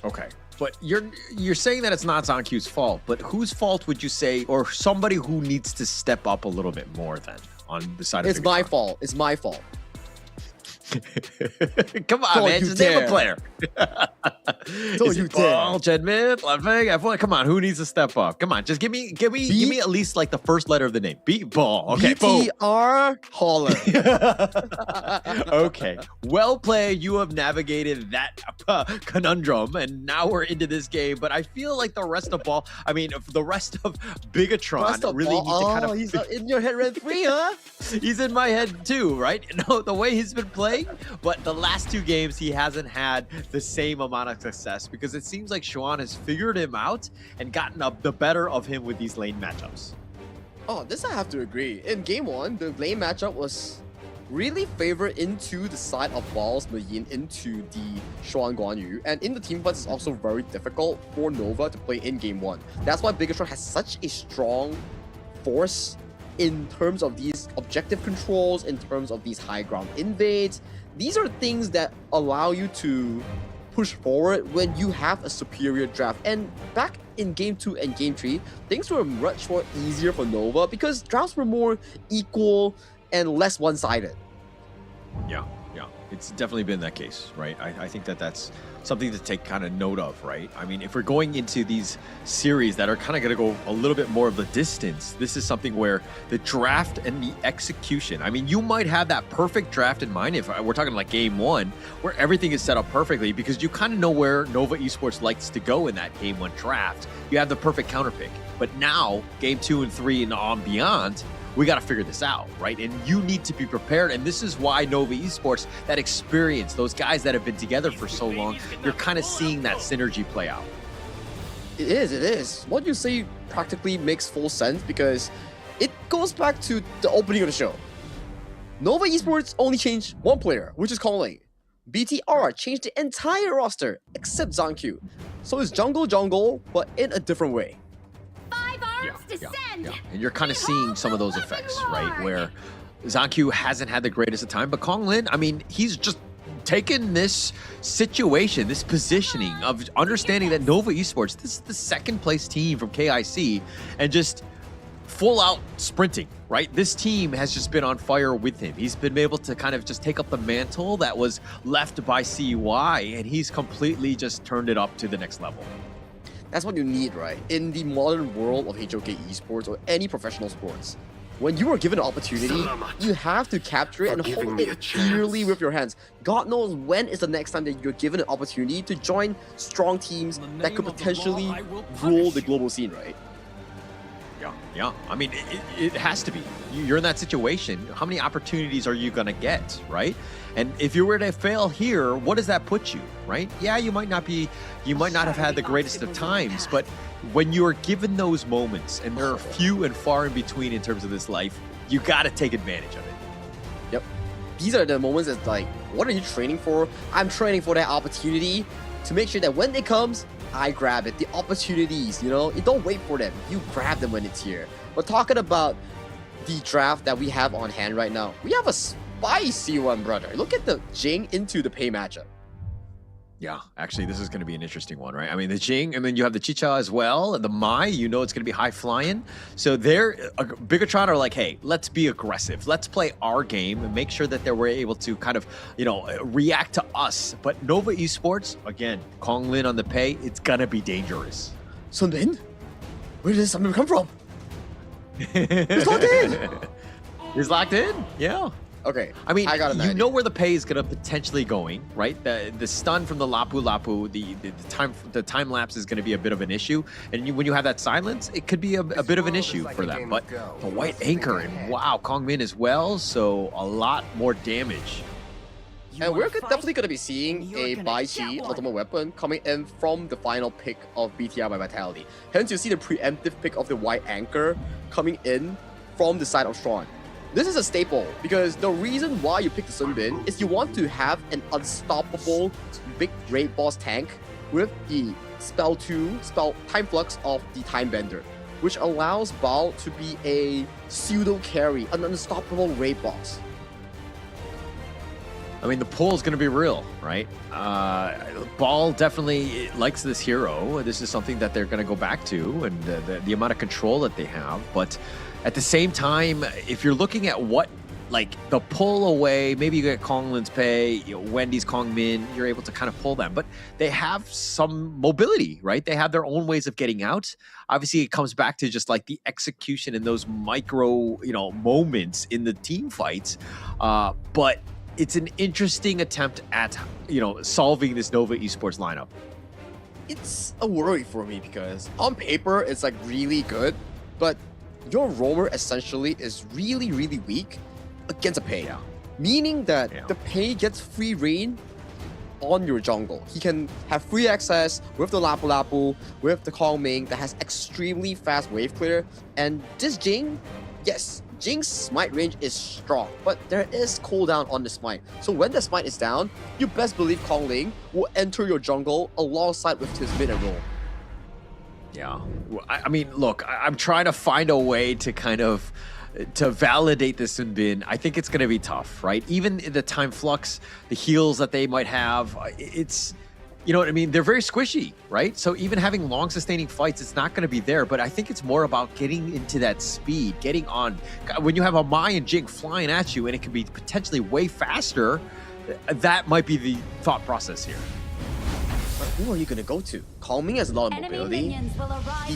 Okay, but you're saying that it's not Zankyu's fault, but whose fault would you say, or somebody who needs to step up a little bit more then on the side of It's my fault. It's my fault. Come on, man, just name a player. Is it Ball, Jedmith, Leving? Come on, who needs to step up? Come on, just give me at least like the first letter of the name. Ball. Okay, BTR Holler. Okay, well played. You have navigated that conundrum, and now we're into this game. But I feel like the rest of the rest of Bigetron really need to kind of. He's in your head rent free, huh? He's in my head too, right? No, the way he's been playing. But the last 2 games, he hasn't had the same amount of success because it seems like Xuan has figured him out and gotten up the better of him with these lane matchups. Oh, this I have to agree. In game 1, the lane matchup was really favored into the side of Balls Mayin into the Xuan Guan Yu. And in the team fights, it's also very difficult for Nova to play in game 1. That's why Bigetron has such a strong force in terms of these objective controls, in terms of these high ground invades. These are things that allow you to push forward when you have a superior draft. And back in game 2 and game 3, things were much more easier for Nova because drafts were more equal and less one-sided. Yeah. it's definitely been that case, right? I think that's something to take kind of note of, right? I mean, if we're going into these series that are kind of going to go a little bit more of the distance, this is something where the draft and the execution, I mean, you might have that perfect draft in mind if we're talking like game one, where everything is set up perfectly because you kind of know where Nova Esports likes to go in that game one draft. You have the perfect counter pick. But now, game 2 and 3 and on beyond, we got to figure this out, right? And you need to be prepared. And this is why Nova Esports, that experience, those guys that have been together for so long, you're kind of seeing that synergy play out. It is. What you say practically makes full sense because it goes back to the opening of the show. Nova Esports only changed one player, which is Kongling. BTR changed the entire roster except Zankyu. So it's jungle, but in a different way. Yeah. And you're kind of seeing some of those effects, right? Where Zankyu hasn't had the greatest of time, but Konglin, I mean, he's just taken this situation, this positioning of understanding that Nova Esports, this is the second place team from KIC, and just full out sprinting, right? This team has just been on fire with him. He's been able to kind of just take up the mantle that was left by CY, and he's completely just turned it up to the next level. That's what you need, right? In the modern world of HOK esports or any professional sports. When you are given an opportunity, you have to capture it and hold it dearly with your hands. God knows when is the next time that you're given an opportunity to join strong teams that could potentially rule the global scene, right? Yeah. I mean, it has to be. You're in that situation. How many opportunities are you going to get, right? And if you were to fail here, what does that put you, right? Yeah, you might not have had the greatest of times, but when you are given those moments, and there are few and far in between in terms of this life, you got to take advantage of it. Yep. These are the moments that's like, what are you training for? I'm training for that opportunity to make sure that when it comes, I grab it. The opportunities, you don't wait for them. You grab them when it's here. We're talking about the draft that we have on hand right now. We have a spicy one, brother. Look at the Jing into the Pei matchup. Yeah, actually, this is going to be an interesting one, right? I mean, the Jing, and then you have the Chicha as well, the Mai, it's going to be high flying. So Bigetron are like, hey, let's be aggressive. Let's play our game and make sure that we're able to kind of, react to us. But Nova Esports, again, Konglin on the Pei, it's going to be dangerous. Sunbin? Where did this Sunbin come from? He's locked in! He's locked in? Yeah. Okay, I mean, you know where the Pei is going to potentially going, right? The stun from the Lapu, the time lapse is going to be a bit of an issue, and when you have that silence, it could be a bit of an issue for them. But the white anchor and wow, Kongmin as well, so a lot more damage. And we're definitely going to be seeing a Baichi ultimate weapon coming in from the final pick of BTR by Vitality. Hence, you see the preemptive pick of the white anchor coming in from the side of Strong. This is a staple because the reason why you pick the Sunbin is you want to have an unstoppable big raid boss tank with the spell time flux of the Time Bender, which allows Bao to be a pseudo carry, an unstoppable raid boss. I mean, the pull is going to be real, right? Ball definitely likes this hero. This is something that they're going to go back to, and the amount of control that they have. But at the same time, if you're looking at what, like the pull away, maybe you get Konglin's Pei, Wendy's Kongmin, you're able to kind of pull them. But they have some mobility, right? They have their own ways of getting out. Obviously, it comes back to just like the execution in those micro, moments in the team fights. But it's an interesting attempt at, solving this Nova Esports lineup. It's a worry for me because on paper, it's like really good, but your roamer essentially is really, really weak against a Pei. Meaning that the Pei gets free reign on your jungle. He can have free access with the Lapu Lapu, with the Kongming that has extremely fast wave clear. And this Jing, yes, Jing's smite range is strong, but there is cooldown on the smite. So when the smite is down, you best believe Kongling will enter your jungle alongside with his mid and roll. Yeah, I mean, look, I'm trying to find a way to kind of to validate this Sunbin. I think it's going to be tough, right? Even the time flux, the heals that they might have, it's, you know what I mean? They're very squishy, right? So even having long sustaining fights, it's not going to be there. But I think it's more about getting into that speed, getting on. When you have a Mai and Jing flying at you, and it can be potentially way faster, That might be the thought process here. But who are you gonna go to? Calming has a lot of mobility.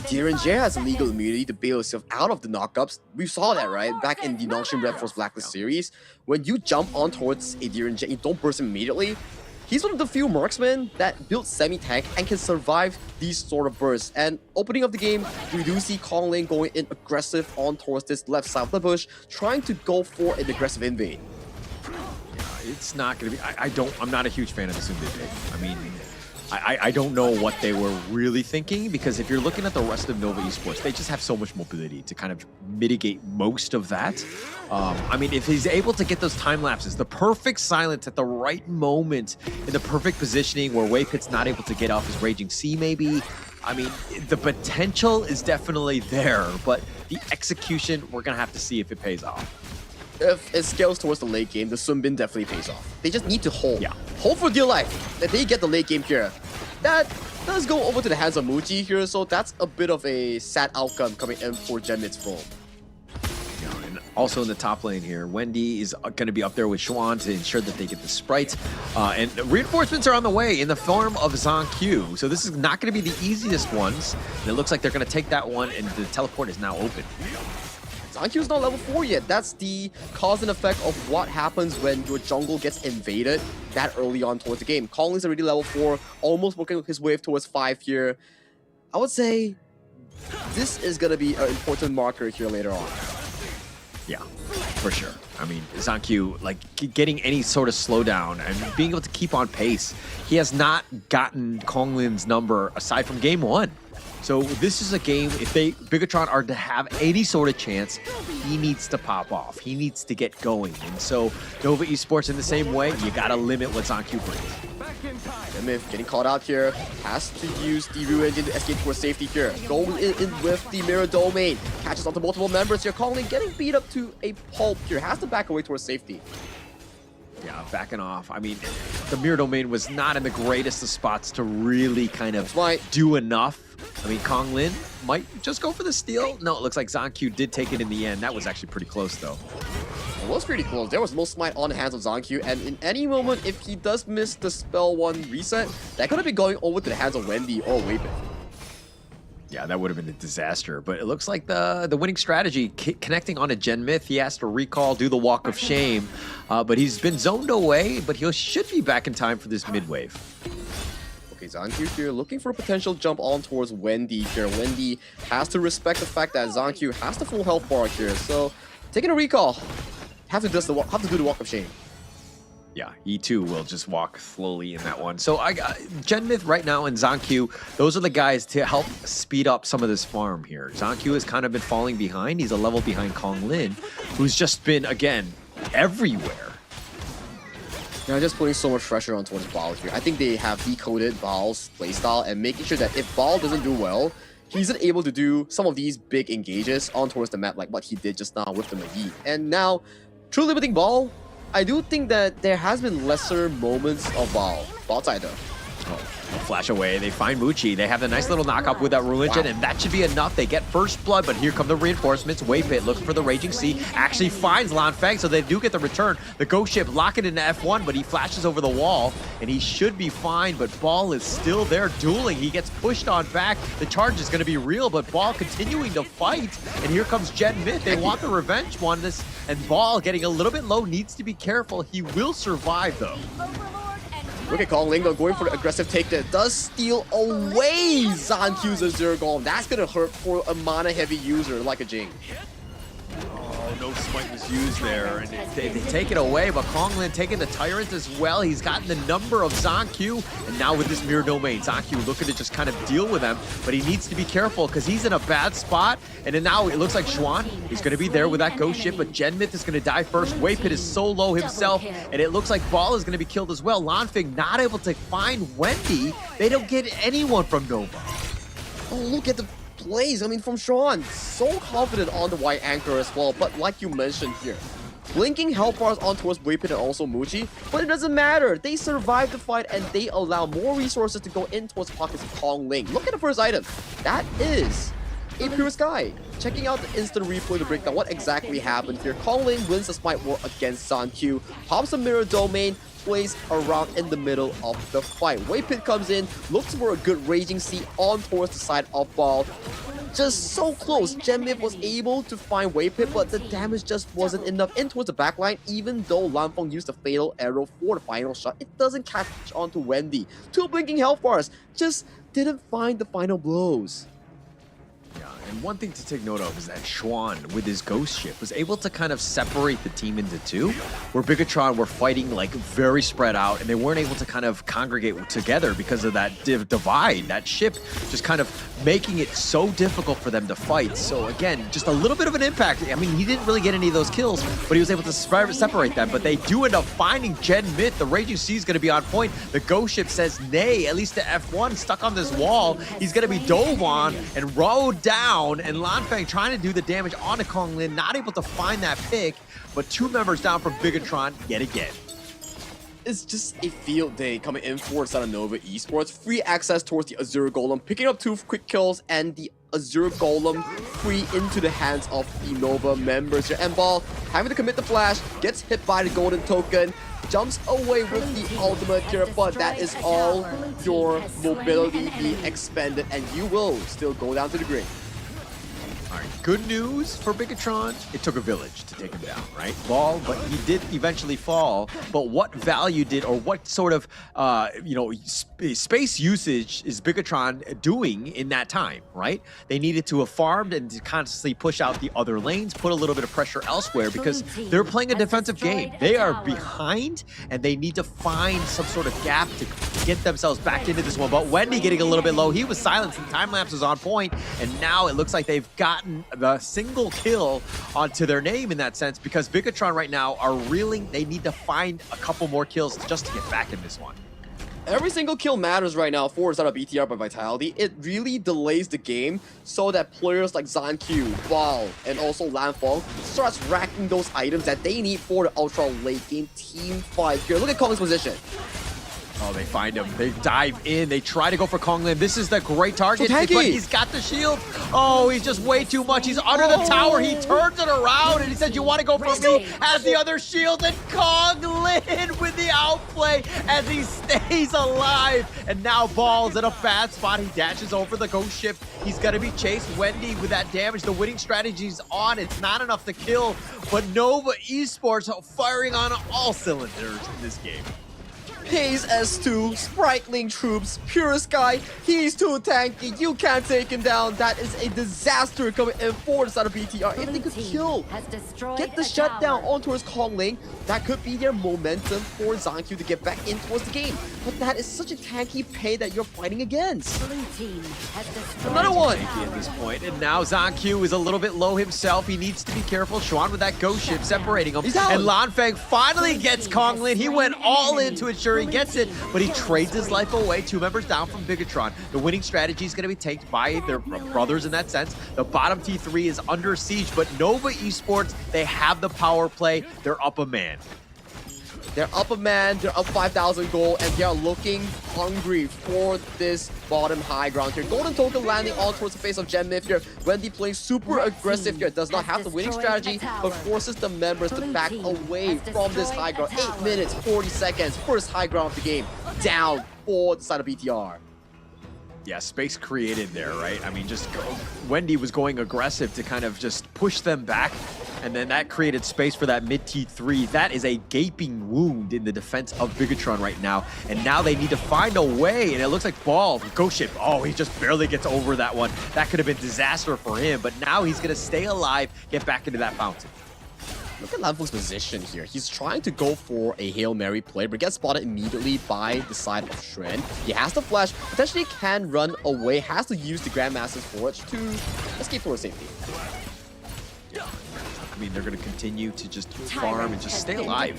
Direnje has legal immunity to bail himself out of the knockups. We saw that, right? Back in the Nongshim RedForce Blacklist series. When you jump on towards a Direnje, you don't burst him immediately. He's one of the few marksmen that build semi-tank and can survive these sort of bursts. And opening of the game, we do see Kongling going in aggressive on towards this left side of the bush, trying to go for an aggressive invade. It's not going to be... I'm not a huge fan of this invade. I mean... I don't know what they were really thinking, because if you're looking at the rest of Nova Esports, they just have so much mobility to kind of mitigate most of that. I mean, if he's able to get those time lapses, the perfect silence at the right moment, in the perfect positioning where Waypit's not able to get off his Raging Sea maybe, I mean, the potential is definitely there, but the execution, we're going to have to see if it pays off. If it scales towards the late game, the Sunbin definitely pays off. They just need to hold. Yeah. Hold for dear life. That they get the late game here. That does go over to the hands of Muji here, so that's a bit of a sad outcome coming in for Genmit's form. Yeah, and also in the top lane here, Wendy is going to be up there with Xuan to ensure that they get the sprite. And reinforcements are on the way in the form of ZhongQ. So this is not going to be the easiest ones. And it looks like they're going to take that one, and the teleport is now open. ZhongQ's not level 4 yet. That's the cause and effect of what happens when your jungle gets invaded that early on towards the game. Kongling's already level 4, almost working his way towards 5 here. I would say this is going to be an important marker here later on. Yeah, for sure. I mean, ZhongQ, like, getting any sort of slowdown and being able to keep on pace. He has not gotten Kongling's number aside from game 1. So this is a game, if Bigetron are to have any sort of chance, he needs to pop off. He needs to get going. And so Nova Esports in the same way, you gotta limit what ZhongQ brings. Myth getting caught out here, has to use the Ryu Engine to escape towards safety here. Going in with the Mirror Domain, catches onto multiple members here. Kongling getting beat up to a pulp here, has to back away towards safety. Yeah, backing off. I mean, the Mirror Domain was not in the greatest of spots to really kind of do enough. I mean, Konglin might just go for the steal. No, it looks like ZhongQ did take it in the end. That was actually pretty close, though. It was pretty close. There was no smite on the hands of ZhongQ, and in any moment, if he does miss the spell 1 reset, that could have been going over to the hands of Wendy or Waypit. Yeah, that would have been a disaster. But it looks like the winning strategy, connecting on a Gen Myth. He has to recall, do the Walk of Shame. But he's been zoned away, but he should be back in time for this mid-wave. Okay, ZhongQ here looking for a potential jump on towards Wendy here. Wendy has to respect the fact that ZhongQ has the full health bar here. So, taking a recall, have to do the Walk of Shame. Yeah, he too will just walk slowly in that one. So I got Gen Myth right now and ZhongQ, those are the guys to help speed up some of this farm here. ZhongQ has kind of been falling behind. He's a level behind Konglin, who's just been, again, everywhere. They're just putting so much pressure on towards Baal here. I think they have decoded Baal's playstyle and making sure that if Baal doesn't do well, he's able to do some of these big engages on towards the map like what he did just now with the Magi. And now, true limiting Baal, I do think that there has been lesser moments of Baal. Baal side though. Oh, flash away. They find Muchi. They have the nice little knock-up with that Ruin Engine, and that should be enough. They get first blood, but here come the reinforcements. Waypit looks for the Raging Sea, actually finds Lan Feng, so they do get the return. The Ghost Ship lock it into F1, but he flashes over the wall, and he should be fine, but Ball is still there dueling. He gets pushed on back. The charge is going to be real, but Ball continuing to fight, and here comes Gen Myth. They want the revenge on this, and Ball getting a little bit low, needs to be careful. He will survive, though. Look at Kongling going for the aggressive take that does steal away ZhongQ's Azure Golem. That's going to hurt for a mana-heavy user like a Jing. Oh, no smite was used there, and they take it away, but Konglin taking the Tyrant as well. He's gotten the number of ZhongQ, and now with this Mirror Domain, ZhongQ looking to just kind of deal with him, but he needs to be careful because he's in a bad spot, and then now it looks like Xuan is going to be there with that Ghost Ship, but Gen Myth is going to die first. Waypit is so low himself, and it looks like Ball is going to be killed as well. Lanfeng not able to find Wendy. They don't get anyone from Nova. Oh, look at the plays. I mean, from Xuan, so confident on the white anchor as well, but like you mentioned here, blinking health bars on towards Waypit and also Muji, but it doesn't matter. They survive the fight and they allow more resources to go in towards pockets of Kongling. Look at the first item. That is a Pure Sky. Checking out the instant replay to break down what exactly happened here. Kongling wins the Smite War against Zankyu, pops a mirror domain, plays around in the middle of the fight. Wave Pit comes in, looks for a good Raging Sea on towards the side of Ball. Just so close. Genmip was able to find Wave Pit, but the damage just wasn't enough in towards the backline. Even though Lanfeng used the fatal arrow for the final shot, it doesn't catch on to Wendy. 2 blinking health bars, just didn't find the final blows. Yeah, and one thing to take note of is that Xuan, with his Ghost Ship, was able to kind of separate the team into 2, where Bigetron were fighting like very spread out, and they weren't able to kind of congregate together because of that divide, that ship just kind of making it so difficult for them to fight. So again, just a little bit of an impact. I mean, he didn't really get any of those kills, but he was able to separate them. But they do end up finding Gen Myth. The Raging Sea is going to be on point. The Ghost Ship says nay, at least the F1 stuck on this wall. He's going to be dove on and rowed down, and Lanfeng trying to do the damage onto Konglin, not able to find that pick, but 2 members down from Bigetron yet again. It's just a field day coming in for Nova Esports. Free access towards the Azure Golem, picking up 2 quick kills, and the Azure Golem free into the hands of the Nova members here. And Ball having to commit the flash, gets hit by the golden token, jumps away with the ultimate here, but that is all your mobility being expended, and you will still go down to the grave. All right, good news for Bigetron. It took a village to take him down, right? Ball, but he did eventually fall. But what value did, or what sort of, space usage is Bigetron doing in that time, right? They needed to have farmed and to constantly push out the other lanes, put a little bit of pressure elsewhere because they're playing a defensive game. They are behind, and they need to find some sort of gap to get themselves back into this one. But Wendy getting a little bit low. He was silenced, and time lapse is on point, and now it looks like they've gotten the single kill onto their name in that sense, because Bigetron right now are reeling. They need to find a couple more kills just to get back in this one. Every single kill matters right now for BTR by Vitality. It really delays the game so that players like Zankyu, Val, and also Lanfeng starts racking those items that they need for the ultra late game team fight here. Look at Kongling's position. Oh, they find him. They dive in. They try to go for Konglin. This is the great target, so but he's got the shield. Oh, he's just way too much. He's under the tower. He turns it around, and he says, you want to go for me? Has the other shield, and Konglin with the outplay as he stays alive. And now Ball's in a bad spot. He dashes over the Ghost Ship. He's going to be chased. Wendy with that damage. The winning strategy's on. It's not enough to kill, but Nova Esports firing on all cylinders in this game. Haze S2, Spriteling troops, Pure Sky, he's too tanky, you can't take him down. That is a disaster coming in for the side of BTR. If they could kill, get the shutdown on towards Kongling, that could be their momentum for Zankyu to get back in towards the game. But that is such a tanky pay that you're fighting against. Another one! At this point, and now Zankyu is a little bit low himself. He needs to be careful. Xuan with that Ghost Ship separating him. And Lanfeng finally gets Konglin. He went all in to ensure he gets it, but he trades his life away. 2 members down from Bigetron. The winning strategy is going to be taken by their brothers in that sense. The bottom T3 is under siege, but Nova Esports, they have the power play. They're up a man. They're up a man, they're up 5,000 gold, and they are looking hungry for this bottom high ground here. Golden Token landing on towards the face of Gen Myth here. Wendy plays super aggressive here, does not have the winning strategy, but forces the members to back away from this high ground. 8 minutes, 40 seconds, first high ground of the game, down for the side of BTR. Yeah, space created there, right? I mean, Wendy was going aggressive to kind of just push them back, and then that created space for that mid T3. That is a gaping wound in the defense of Bigetron right now, and now they need to find a way, and it looks like Ball, Ghost Ship, oh, he just barely gets over that one. That could have been disaster for him, but now he's gonna stay alive, get back into that fountain. Look at Lanfeng's position here. He's trying to go for a Hail Mary play, but gets spotted immediately by the side of Shren. He has the flash, potentially can run away, has to use the Grandmaster's Forge to escape towards safety. I mean, they're going to continue to just farm and just stay alive.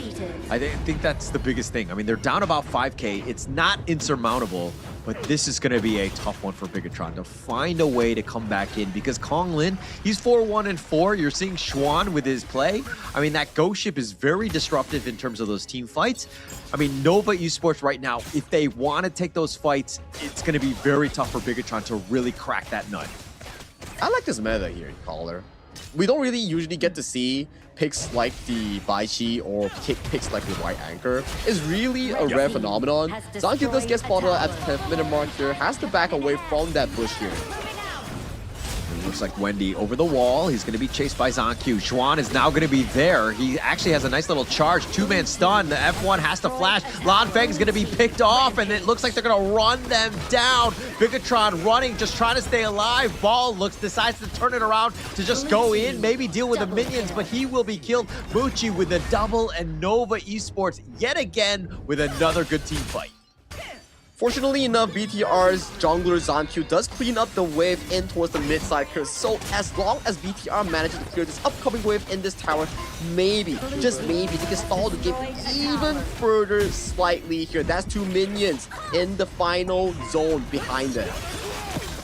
I think that's the biggest thing. I mean, they're down about 5K. It's not insurmountable, but this is going to be a tough one for Bigetron to find a way to come back in, because Konglin, he's 4-1-4. You're seeing Xuan with his play. I mean, that Ghost Ship is very disruptive in terms of those team fights. I mean, Nova Esports right now, if they want to take those fights, it's going to be very tough for Bigetron to really crack that nut. I like this meta here, Caller. We don't really usually get to see picks like the Baichi or picks like the White Anchor. It's really a rare phenomenon. Zankyu does get spotted at the 10th minute mark here, has to back away from that bush here. It looks like Wendy over the wall. He's going to be chased by Zankyu. Xuan is now going to be there. He actually has a nice little charge. Two-man stun. The F1 has to flash. Lan Feng is going to be picked off, and it looks like they're going to run them down. Bigetron running, just trying to stay alive. Ball decides to turn it around to just go in, maybe deal with the minions, but he will be killed. Muchi with a double, and Nova Esports yet again with another good team fight. Fortunately enough, BTR's jungler Zankyu does clean up the wave in towards the mid-side curve. So as long as BTR manages to clear this upcoming wave in this tower, maybe, just maybe, they can stall the game even further slightly here. That's 2 minions in the final zone behind them.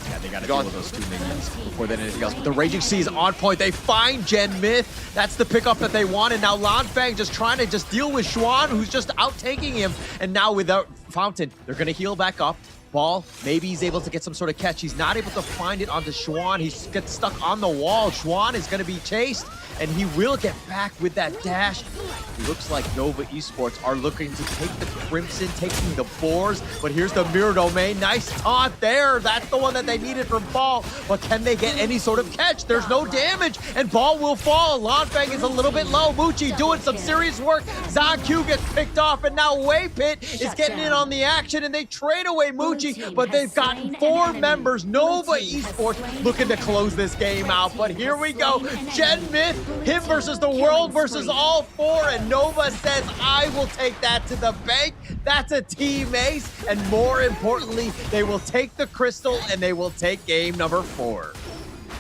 Yeah, they got to deal with those 2 minions before then anything else. But the Raging Sea is on point. They find Gen Myth. That's the pickup that they wanted. Now Lan Feng just trying to deal with Xuan, who's just out-tanking him. And now without Fountain, they're going to heal back up. Ball, maybe he's able to get some sort of catch. He's not able to find it onto Xuan. He gets stuck on the wall. Xuan is going to be chased, and he will get back with that dash. Looks like Nova Esports are looking to take the Crimson, taking the Boars, but here's the Mirror Domain. Nice taunt there. That's the one that they needed from Ball, but can they get any sort of catch? There's no damage, and Ball will fall. Lan Feng is a little bit low. Muchi doing some serious work. Zankyu gets picked off, and now Waypit is getting in on the action, and they trade away Muchi, but they've gotten 4 members. Nova Esports looking to close this game out, but here we go. Gen Myth, him versus the world versus all 4, and Nova says, I will take that to the bank. That's a team ace, and more importantly, they will take the crystal and they will take game number 4.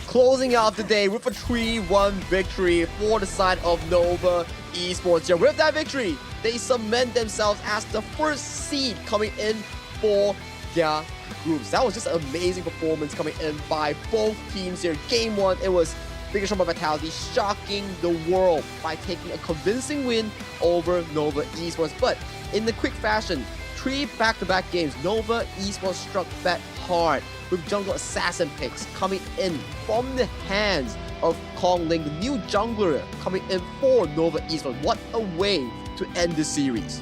Closing out the day with a 3-1 victory for the side of Nova Esports here. With that victory, they cement themselves as the first seed coming in for their groups. That was just an amazing performance coming in by both teams here. Game 1, it was Bigetron by Vitality shocking the world by taking a convincing win over Nova Esports. But in the quick fashion, 3 back-to-back games, Nova Esports struck back hard with jungle assassin picks coming in from the hands of Kong Ling, the new jungler coming in for Nova Esports. What a way to end the series.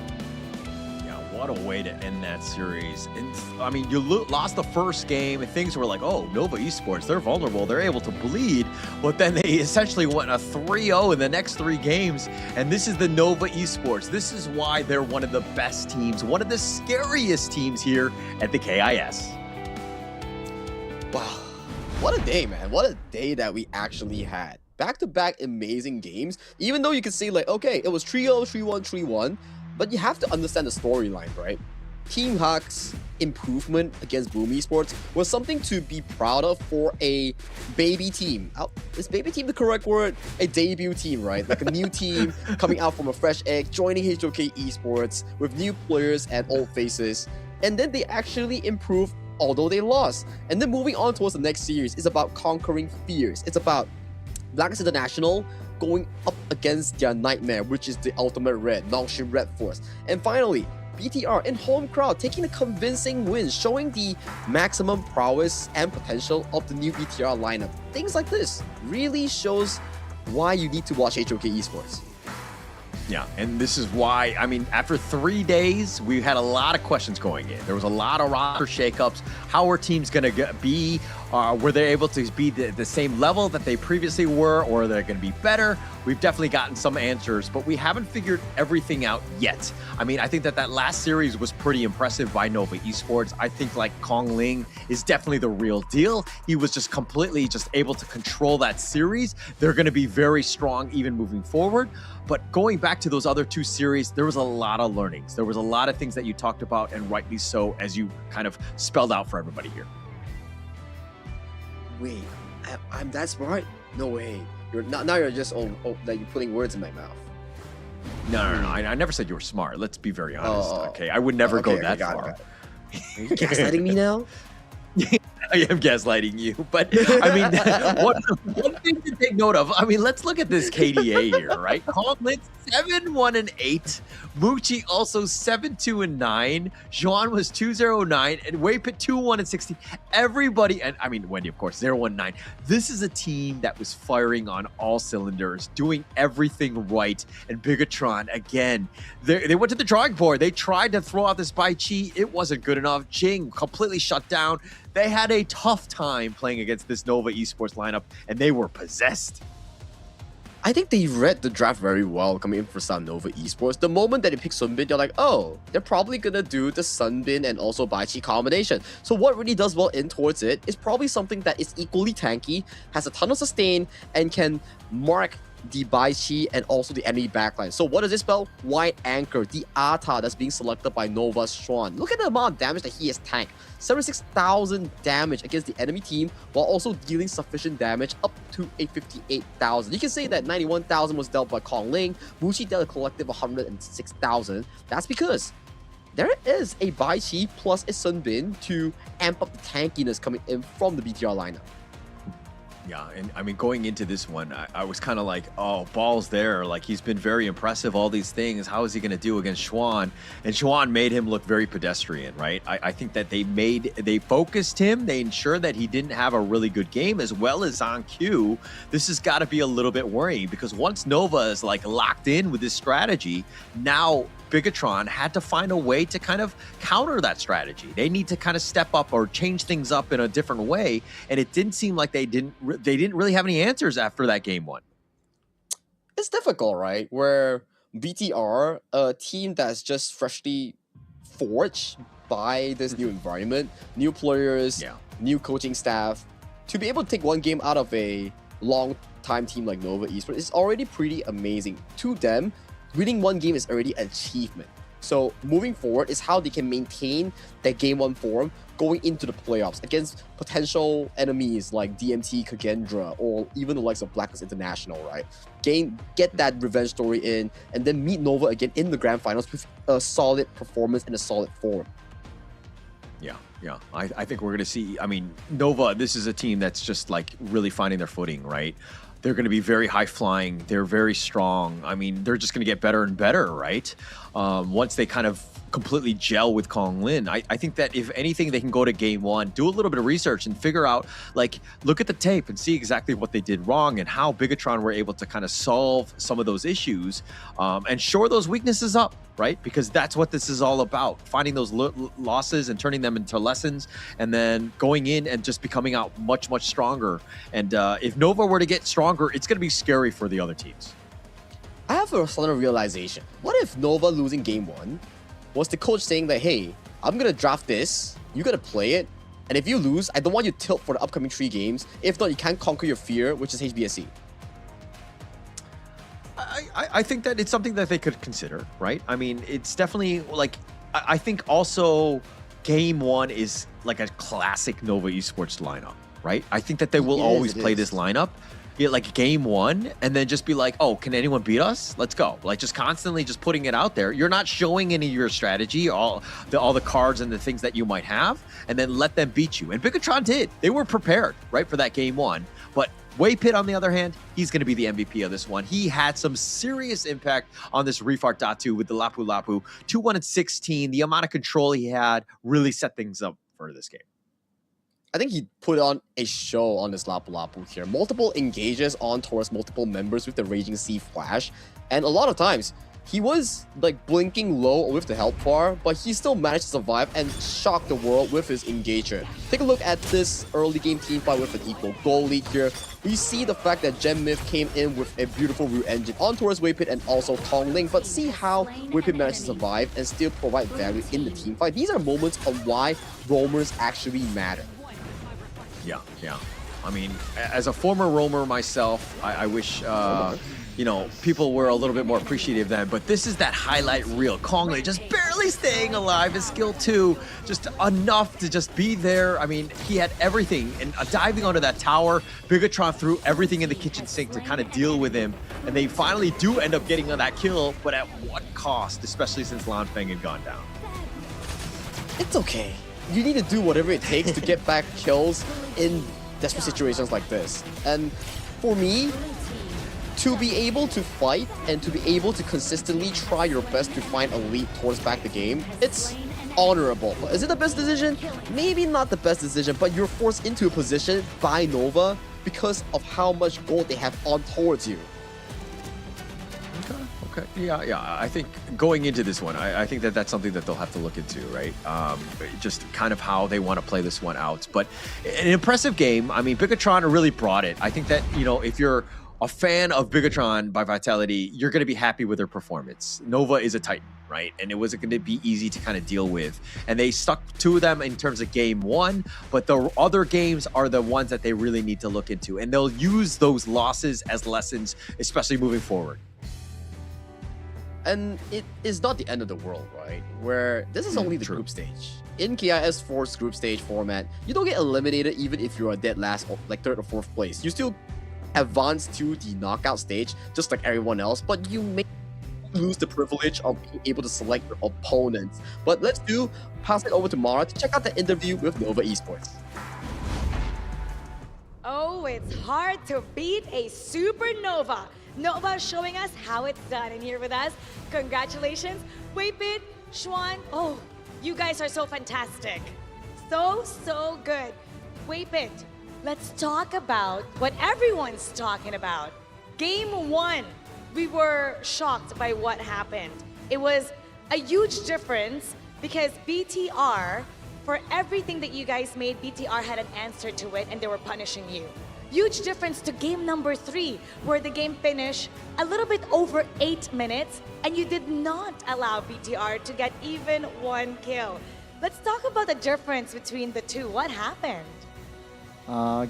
What a way to end that series. And I mean, you lost the first game and things were like, oh, Nova Esports, they're vulnerable. They're able to bleed. But then they essentially went a 3-0 in the next 3 games. And this is the Nova Esports. This is why they're one of the best teams, one of the scariest teams here at the KIS. Wow. What a day, man. What a day that we actually had. Back-to-back amazing games. Even though you could say like, okay, it was 3-0, 3-1, 3-1. But you have to understand the storyline, right? Team Huck's improvement against Boom Esports was something to be proud of for a baby team. Is baby team the correct word? A debut team, right? Like a new team coming out from a fresh egg, joining HOK Esports with new players and old faces. And then they actually improved, although they lost. And then moving on towards the next series is about conquering fears. It's about Blacklist International going up against their nightmare, which is the ultimate red, Nongshim RedForce. And finally, BTR in home crowd taking a convincing win, showing the maximum prowess and potential of the new BTR lineup. Things like this really shows why you need to watch HOK Esports. Yeah, and this is why, I mean, after 3 days, we had a lot of questions going in. There was a lot of roster shakeups. How are teams going to be? Were they able to be the same level that they previously were, or are they going to be better? We've definitely gotten some answers, but we haven't figured everything out yet. I mean, I think that last series was pretty impressive by Nova Esports. I think like Kong Ling is definitely the real deal. He was just completely just able to control that series. They're going to be very strong even moving forward. But going back to those other 2 series, there was a lot of learnings. There was a lot of things that you talked about, and rightly so, as you kind of spelled out for everybody here. Wait, I'm that smart? No way. You're not. Now you're just like you're putting words in my mouth. No. I never said you were smart. Let's be very honest. Okay, I would never go that far. Are you gaslighting me now? I am gaslighting you, but I mean, one thing to take note of. I mean, let's look at this KDA here, right? Conglin 7-1-8, Muchi also 7-2-9, Juan was 2-0-9, and Waypit 2-1-16. Everybody, and I mean Wendy, of course, 0-1-9. This is a team that was firing on all cylinders, doing everything right. And Bigetron again, they went to the drawing board. They tried to throw out this Bai Chi. It wasn't good enough. Jing completely shut down. They had a tough time playing against this Nova Esports lineup, and they were possessed. I think they read the draft very well coming in for Sun Nova Esports. The moment that they pick Sunbin, you're like, oh, they're probably gonna do the Sunbin and also Baichi combination. So what really does well in towards it is probably something that is equally tanky, has a ton of sustain, and can mark the Baichi and also the enemy backline. So what does this spell? White Anchor, the Ata that's being selected by Nova's Swan. Look at the amount of damage that he has tanked. 76,000 damage against the enemy team while also dealing sufficient damage up to a 58,000. You can say that 91,000 was dealt by Kong Ling. Mushi dealt a collective 106,000. That's because there is a Baichi plus a Sunbin to amp up the tankiness coming in from the BTR lineup. Yeah, and I mean, going into this one, I was kind of like, oh, Ball's there. Like, he's been very impressive, all these things. How is he going to do against Xuan? And Xuan made him look very pedestrian, right? I think that they focused him. They ensured that he didn't have a really good game, as well as on Q. This has got to be a little bit worrying, because once Nova is like locked in with this strategy, now Bigetron had to find a way to kind of counter that strategy. They need to kind of step up or change things up in a different way, and it didn't seem like they didn't really have any answers after that game one. It's difficult, right? Where BTR, a team that's just freshly forged by this new environment, new players, new coaching staff, to be able to take one game out of a long-time team like Nova Esports is already pretty amazing. To them, winning one game is already an achievement. So moving forward is how they can maintain their game one form going into the playoffs against potential enemies like DMT, Kagendra, or even the likes of Blacklist International, right? Get that revenge story in, and then meet Nova again in the grand finals with a solid performance and a solid form. Yeah. I think we're going to see, I mean, Nova, this is a team that's just like really finding their footing, right? They're going to be very high flying. They're very strong. I mean, they're just going to get better and better, right? Once they kind of completely gel with Kong Lin. I think that if anything, they can go to game one, do a little bit of research and figure out, like, look at the tape and see exactly what they did wrong and how Bigetron were able to kind of solve some of those issues and shore those weaknesses up, right? Because that's what this is all about, finding those losses and turning them into lessons, and then going in and just becoming out much, much stronger. And if Nova were to get stronger, it's going to be scary for the other teams. I have a sudden realization. What if Nova losing game one was the coach saying that, hey, I'm going to draft this, you got to play it, and if you lose, I don't want you to tilt for the upcoming 3 games. If not, you can't conquer your fear, which is HBSC. I think that it's something that they could consider, right? I mean, it's definitely like, I think also game one is like a classic Nova Esports lineup, right? I think that they will always play this lineup. Yeah, like game one, and then just be like, oh, can anyone beat us? Let's go. Like, just constantly just putting it out there. You're not showing any of your strategy, all the cards and the things that you might have, and then let them beat you. And Bigetron did. They were prepared, right, for that game one. But Waypit, on the other hand, he's going to be the MVP of this one. He had some serious impact on this Refart Datu with the Lapu Lapu. 2-1-16. The amount of control he had really set things up for this game. I think he put on a show on this Lapu Lapu here. Multiple engages on towards multiple members with the Raging Sea Flash. And a lot of times, he was like blinking low with the health bar, but he still managed to survive and shock the world with his engager. Take a look at this early game team fight with an equal goal lead here. We see the fact that Gem Myth came in with a beautiful root engine on towards Waypit and also Tong Ling, but see how Waypit managed to survive and still provide value in the team fight. These are moments on why roamers actually matter. Yeah. I mean, as a former roamer myself, I wish, you know, people were a little bit more appreciative then, but this is that highlight reel. Kong Lei just barely staying alive. His skill 2, just enough to just be there. I mean, he had everything. And diving onto that tower, Bigetron threw everything in the kitchen sink to kind of deal with him. And they finally do end up getting on that kill, but at what cost, especially since Lanfeng had gone down? It's okay. you need to do whatever it takes to get back kills in desperate situations like this. And for me, to be able to fight and to be able to consistently try your best to find a lead towards back the game, it's honorable. Is it the best decision? Maybe not the best decision, but you're forced into a position by Nova because of how much gold they have on towards you. Okay. Yeah. I think going into this one, I think that's something that they'll have to look into, right? Just kind of how they want to play this one out. But an impressive game. I mean, Bigetron really brought it. I think that, if you're a fan of Bigetron by Vitality, you're going to be happy with their performance. Nova is a Titan, right? And it wasn't going to be easy to kind of deal with. And they stuck to them in terms of game one, but the other games are the ones that they really need to look into. And they'll use those losses as lessons, especially moving forward. And it is not the end of the world, right? Where this is only the group stage. In KIS Force group stage format, you don't get eliminated even if you're a dead last, or like 3rd or 4th place. You still advance to the knockout stage, just like everyone else, but you may lose the privilege of being able to select your opponents. But let's pass it over to Mara to check out the interview with Nova Esports. Oh, it's hard to beat a supernova. Nova showing us how it's done. And here with us, congratulations, Weipit, Xuan. Oh, you guys are so fantastic. So good. Weipit, let's talk about what everyone's talking about. Game 1, we were shocked by what happened. It was a huge difference because BTR, for everything that you guys made, BTR had an answer to it and they were punishing you. Huge difference to game number 3, where the game finished a little bit over 8 minutes and you did not allow BTR to get even 1 kill. Let's talk about the difference between the two. What happened?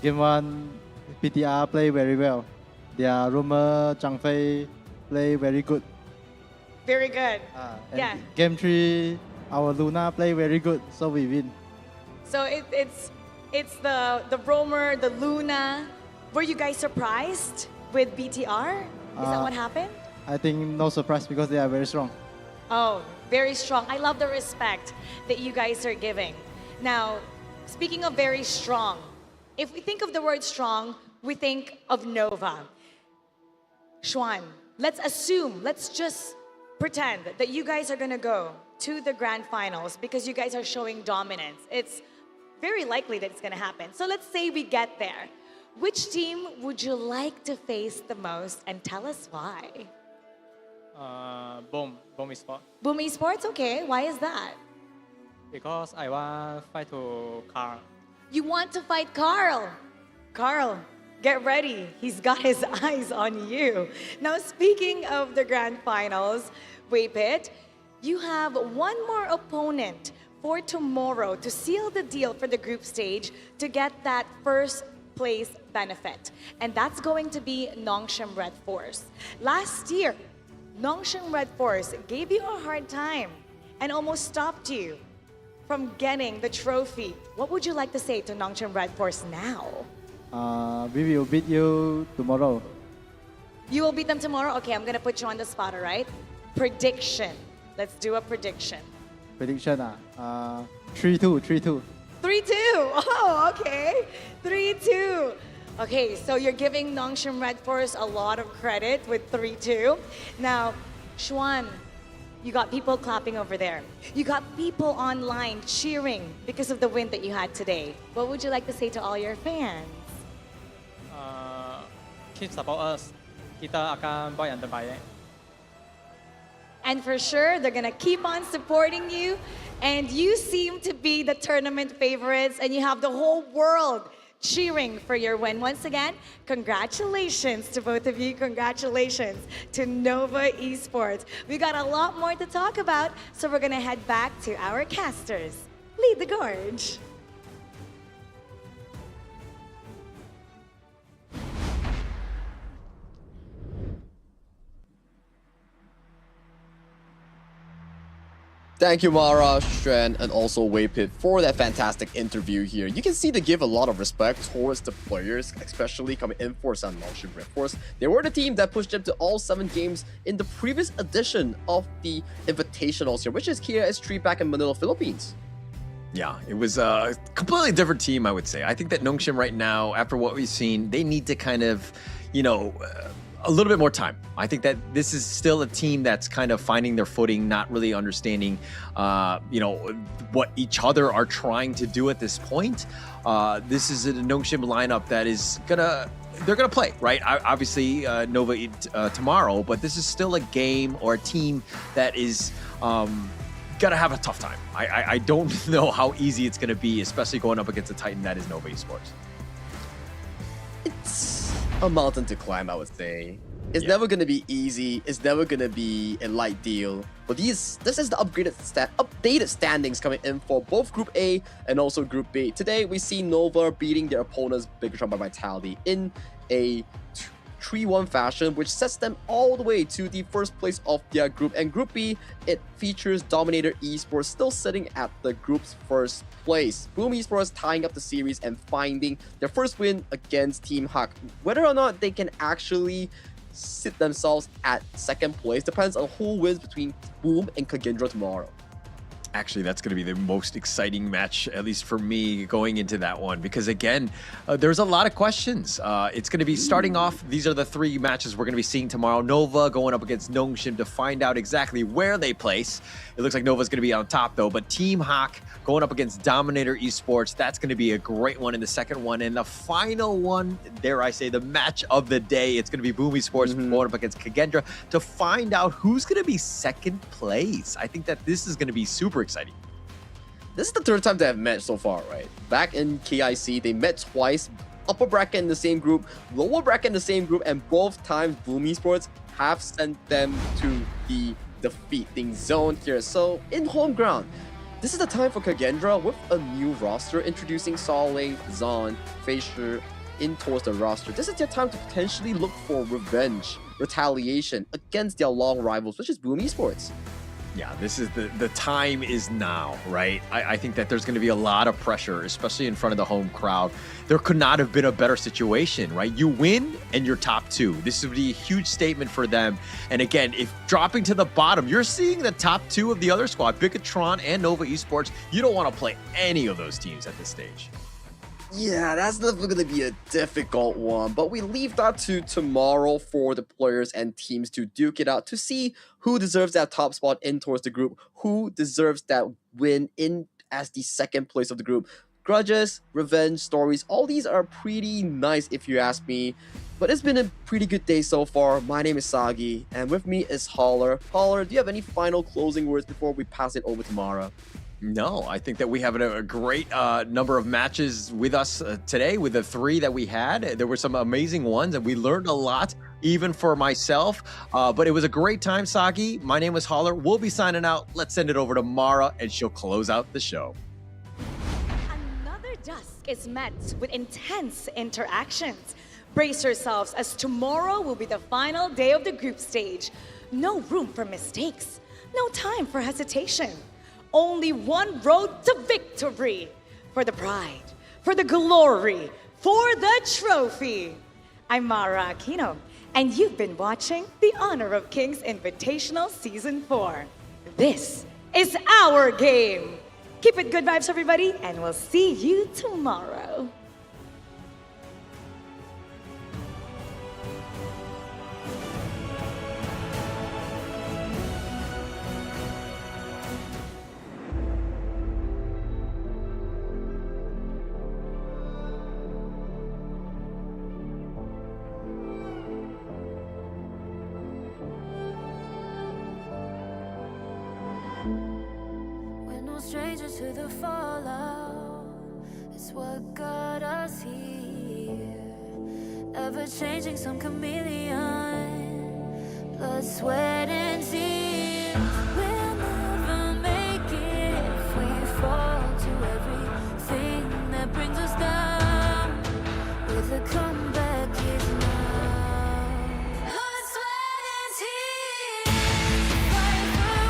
Game 1, BTR play very well. Their rumor Zhangfei play very good. Very good. Yeah. Game 3, our Luna play very good, so we win. So it's the roamer, the Luna. Were you guys surprised with BTR? Is that what happened? I think no surprise because they are very strong. Oh, very strong. I love the respect that you guys are giving. Now, speaking of very strong, if we think of the word strong, we think of Nova. Xuan, let's just pretend that you guys are gonna go to the grand finals because you guys are showing dominance. It's very likely that it's gonna happen. So let's say we get there. Which team would you like to face the most and tell us why? Boom Esports. Boom Esports, okay. Why is that? Because I want to fight to Carl. You want to fight Carl. Carl, get ready. He's got his eyes on you. Now, speaking of the grand finals, Weipit, you have one more opponent for tomorrow to seal the deal for the group stage to get that first place benefit. And that's going to be Nongshim RedForce. Last year, Nongshim RedForce gave you a hard time and almost stopped you from getting the trophy. What would you like to say to Nongshim RedForce now? We will beat you tomorrow. You will beat them tomorrow? Okay, I'm gonna put you on the spot, all right? Prediction. Let's do a prediction. Prediction 3-2, 3-2. 3-2, oh, okay. 3-2. Okay, so you're giving Nongshim RedForce a lot of credit with 3-2. Now, Xuan, you got people clapping over there. You got people online cheering because of the win that you had today. What would you like to say to all your fans? Keep support us. Kita akan buat yang terbaik. And for sure, they're gonna keep on supporting you. And you seem to be the tournament favorites, and you have the whole world cheering for your win. Once again, congratulations to both of you. Congratulations to Nova Esports. We got a lot more to talk about, so we're gonna head back to our casters. Lead the gorge. Thank you, Mara, Xuan, and also Weipit for that fantastic interview here. You can see they give a lot of respect towards the players, especially coming in for some Nongshim RedForce. They were the team that pushed them to all 7 games in the previous edition of the Invitationals here, which is KIS 3 back in Manila, Philippines. Yeah, it was a completely different team, I would say. I think that Nongshim right now, after what we've seen, they need to kind of, a little bit more time. I think that this is still a team that's kind of finding their footing, not really understanding, what each other are trying to do at this point. This is a Nongshim lineup that is they're gonna play, right? Obviously, Nova tomorrow, but this is still a game or a team that is gonna have a tough time. I don't know how easy it's gonna be, especially going up against a Titan that is Nova Esports. It's a mountain to climb, I would say. It's never going to be easy. It's never going to be a light deal. But this is the updated standings coming in for both Group A and also Group B. Today, we see Nova beating their opponents Bigetron by Vitality in a 3-1 fashion, which sets them all the way to the first place of their group. And Group B, it features Dominator Esports still sitting at the group's first place. Boom Esports tying up the series and finding their first win against Team Huck. Whether or not they can actually sit themselves at second place depends on who wins between Boom and Kagendra tomorrow. Actually, that's going to be the most exciting match, at least for me, going into that one. Because again, there's a lot of questions. It's going to be starting off. These are the 3 matches we're going to be seeing tomorrow. Nova going up against Nongshim to find out exactly where they place. It looks like Nova's going to be on top, though. But Team Hawk going up against Dominator Esports. That's going to be a great one in the second one. And the final one, dare I say, the match of the day, it's going to be Boom Esports going up against Kagendra to find out who's going to be second place. I think that this is going to be super exciting. This is the third time they have met so far, right? Back in KIC, they met twice. Upper bracket in the same group, lower bracket in the same group, and both times Boom Esports have sent them to the defeating zone here. So in home ground, this is the time for Kagendra with a new roster introducing Soling, Zon, Fasher in towards the roster. This is their time to potentially look for revenge, retaliation against their long rivals, which is Boom Esports. Yeah, this is the time is now, right? I think that there's going to be a lot of pressure, especially in front of the home crowd. There could not have been a better situation, right? You win and you're top 2. This would be a huge statement for them. And again, if dropping to the bottom, you're seeing the top 2 of the other squad, Bigetron and Nova Esports. You don't want to play any of those teams at this stage. Yeah, that's definitely going to be a difficult one, but we leave that to tomorrow for the players and teams to duke it out to see who deserves that top spot in towards the group, who deserves that win in as the second place of the group. Grudges, revenge stories, all these are pretty nice if you ask me, but it's been a pretty good day so far. My name is Sagi, and with me is Holler. Holler, do you have any final closing words before we pass it over to Mara? No, I think that we have a great number of matches with us today with the 3 that we had. There were some amazing ones and we learned a lot, even for myself. But it was a great time, Sagi. My name is Holler. We'll be signing out. Let's send it over to Mara and she'll close out the show. Another dusk is met with intense interactions. Brace yourselves as tomorrow will be the final day of the group stage. No room for mistakes. No time for hesitation. Only one road to victory. For the pride, for the glory, for the trophy. I'm Mara Aquino, and you've been watching the Honor of Kings Invitational Season 4. This is our game. Keep it good vibes, everybody, and we'll see you tomorrow. Strangers to the fallout, it's what got us here. Ever changing, some chameleon, blood, sweat, and tears. We'll never make it if we fall to everything that brings us down. With a comeback is now. Blood, sweat, and tears. Fight for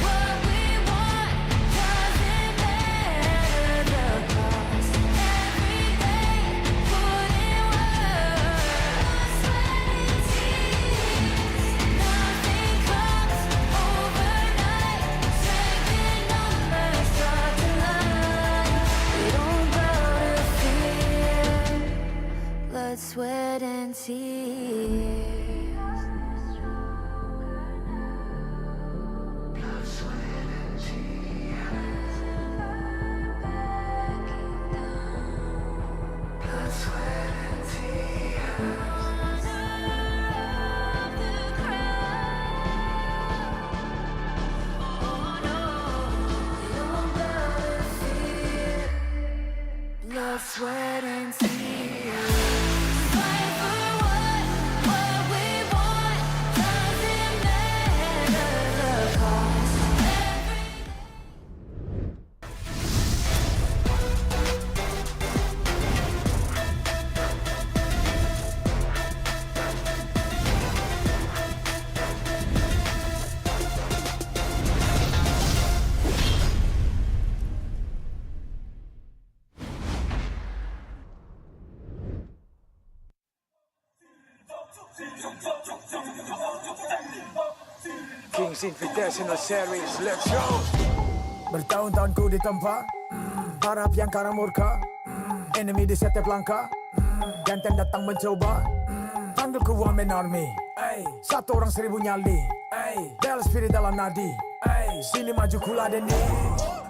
what we want. Doesn't matter the cost. Every day, put in work. Blood, sweat, and tears. Nothing comes King's Invitational Series, let's go. Bertahun-tahun ku ditempa, harap yang karang murka, enemy di setiap langkah, ganteng datang mencoba, panggil ku one man army, satu orang 1000 nyali, bel spirit dalam nadi, sini maju kula deni.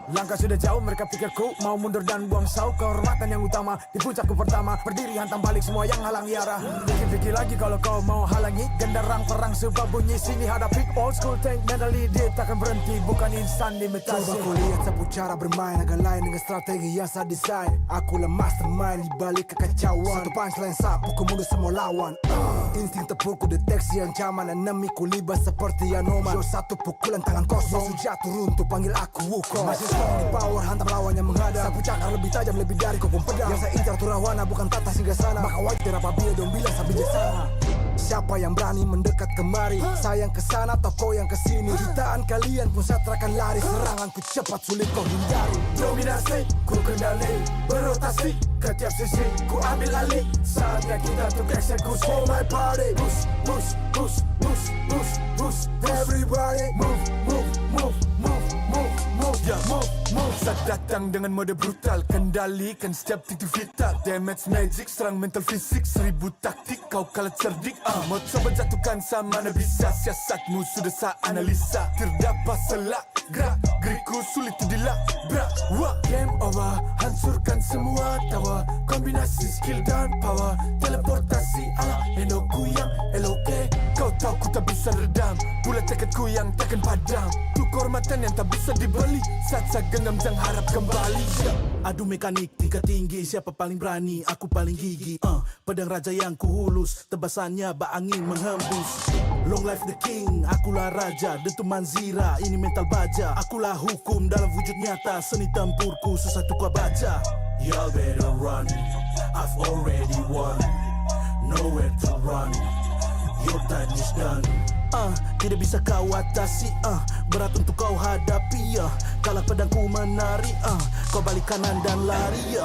Langkah sudah jauh, mereka pikirku mau mundur dan buang sau. Kehormatan yang utama di puncakku pertama, berdiri hantam balik semua yang halang yara. Pikir-pikir lagi kalau kau mau halangi, genderang perang sebab bunyi sini hadapi old school tank mentally dia takkan berhenti, bukan instan limitasi. Coba kau lihat sapu cara bermain agak lain dengan strategi yang saya desain. Akulah mastermind di balik kekacauan. Satu punchline sapu ku mundur semua lawan. Insting tepukku deteksi ancaman, enemiku libas seperti Anoma. Yo satu pukulan tangan kosong, musuh jatuh runtuh panggil aku Wukong. Masih strong di power hantam lawan yang menghadap. Sapu cakar lebih tajam lebih dari kopong pedang. Yang saya incar turawana bukan tata singgah sana. Maka wajar apabila dong bilang saya bijaksana. Siapa yang berani mendekat kemari? Sayang kesana atau kau yang kesini? Jutaan kalian pun saya terakan lari. Seranganku cepat sulit kau hindari. Dominasi, ku kendali, berotasi ke tiap sisi, ku ambil alih. Saatnya kita untuk eksekusi. For my party, push, push, push, push, push, push. Everybody move, move, move, move, move, move, yeah, move, move. Saat datang dengan mode brutal, kendalikan setiap titik vital. Damage magic, serang mental fisik, 1000 taktik, kau kalah cerdik. Mau coba jatuhkan sama mana bisa, siasatmu sudah saya analisa. Terdapat selak, gerak, geriku sulit dilabrak. Game over, hancurkan semua tawa. Kombinasi skill dan power, teleportasi ala Enoku yang LOK. Kau tahu ku tak bisa redam, pula tekadku yang takkan padam. Tuh kehormatan yang tak bisa dibeli, saat saya genggam jangan harap kembali. Adu mekanik tingkat tinggi, siapa paling berani? Aku paling gigi. Pedang raja yang kuhulus, tebasannya bak angin menghembus. Long life the king, akulah raja, dentuman zira, ini mental baja. Akulah hukum dalam wujud nyata, seni tempurku susah tuh kau baca. Y'all better run, I've already won. Nowhere to run, your time is done. Tidak bisa kau atasi, berat untuk kau hadapi, kalah pedangku menari, kau balik kanan dan lari,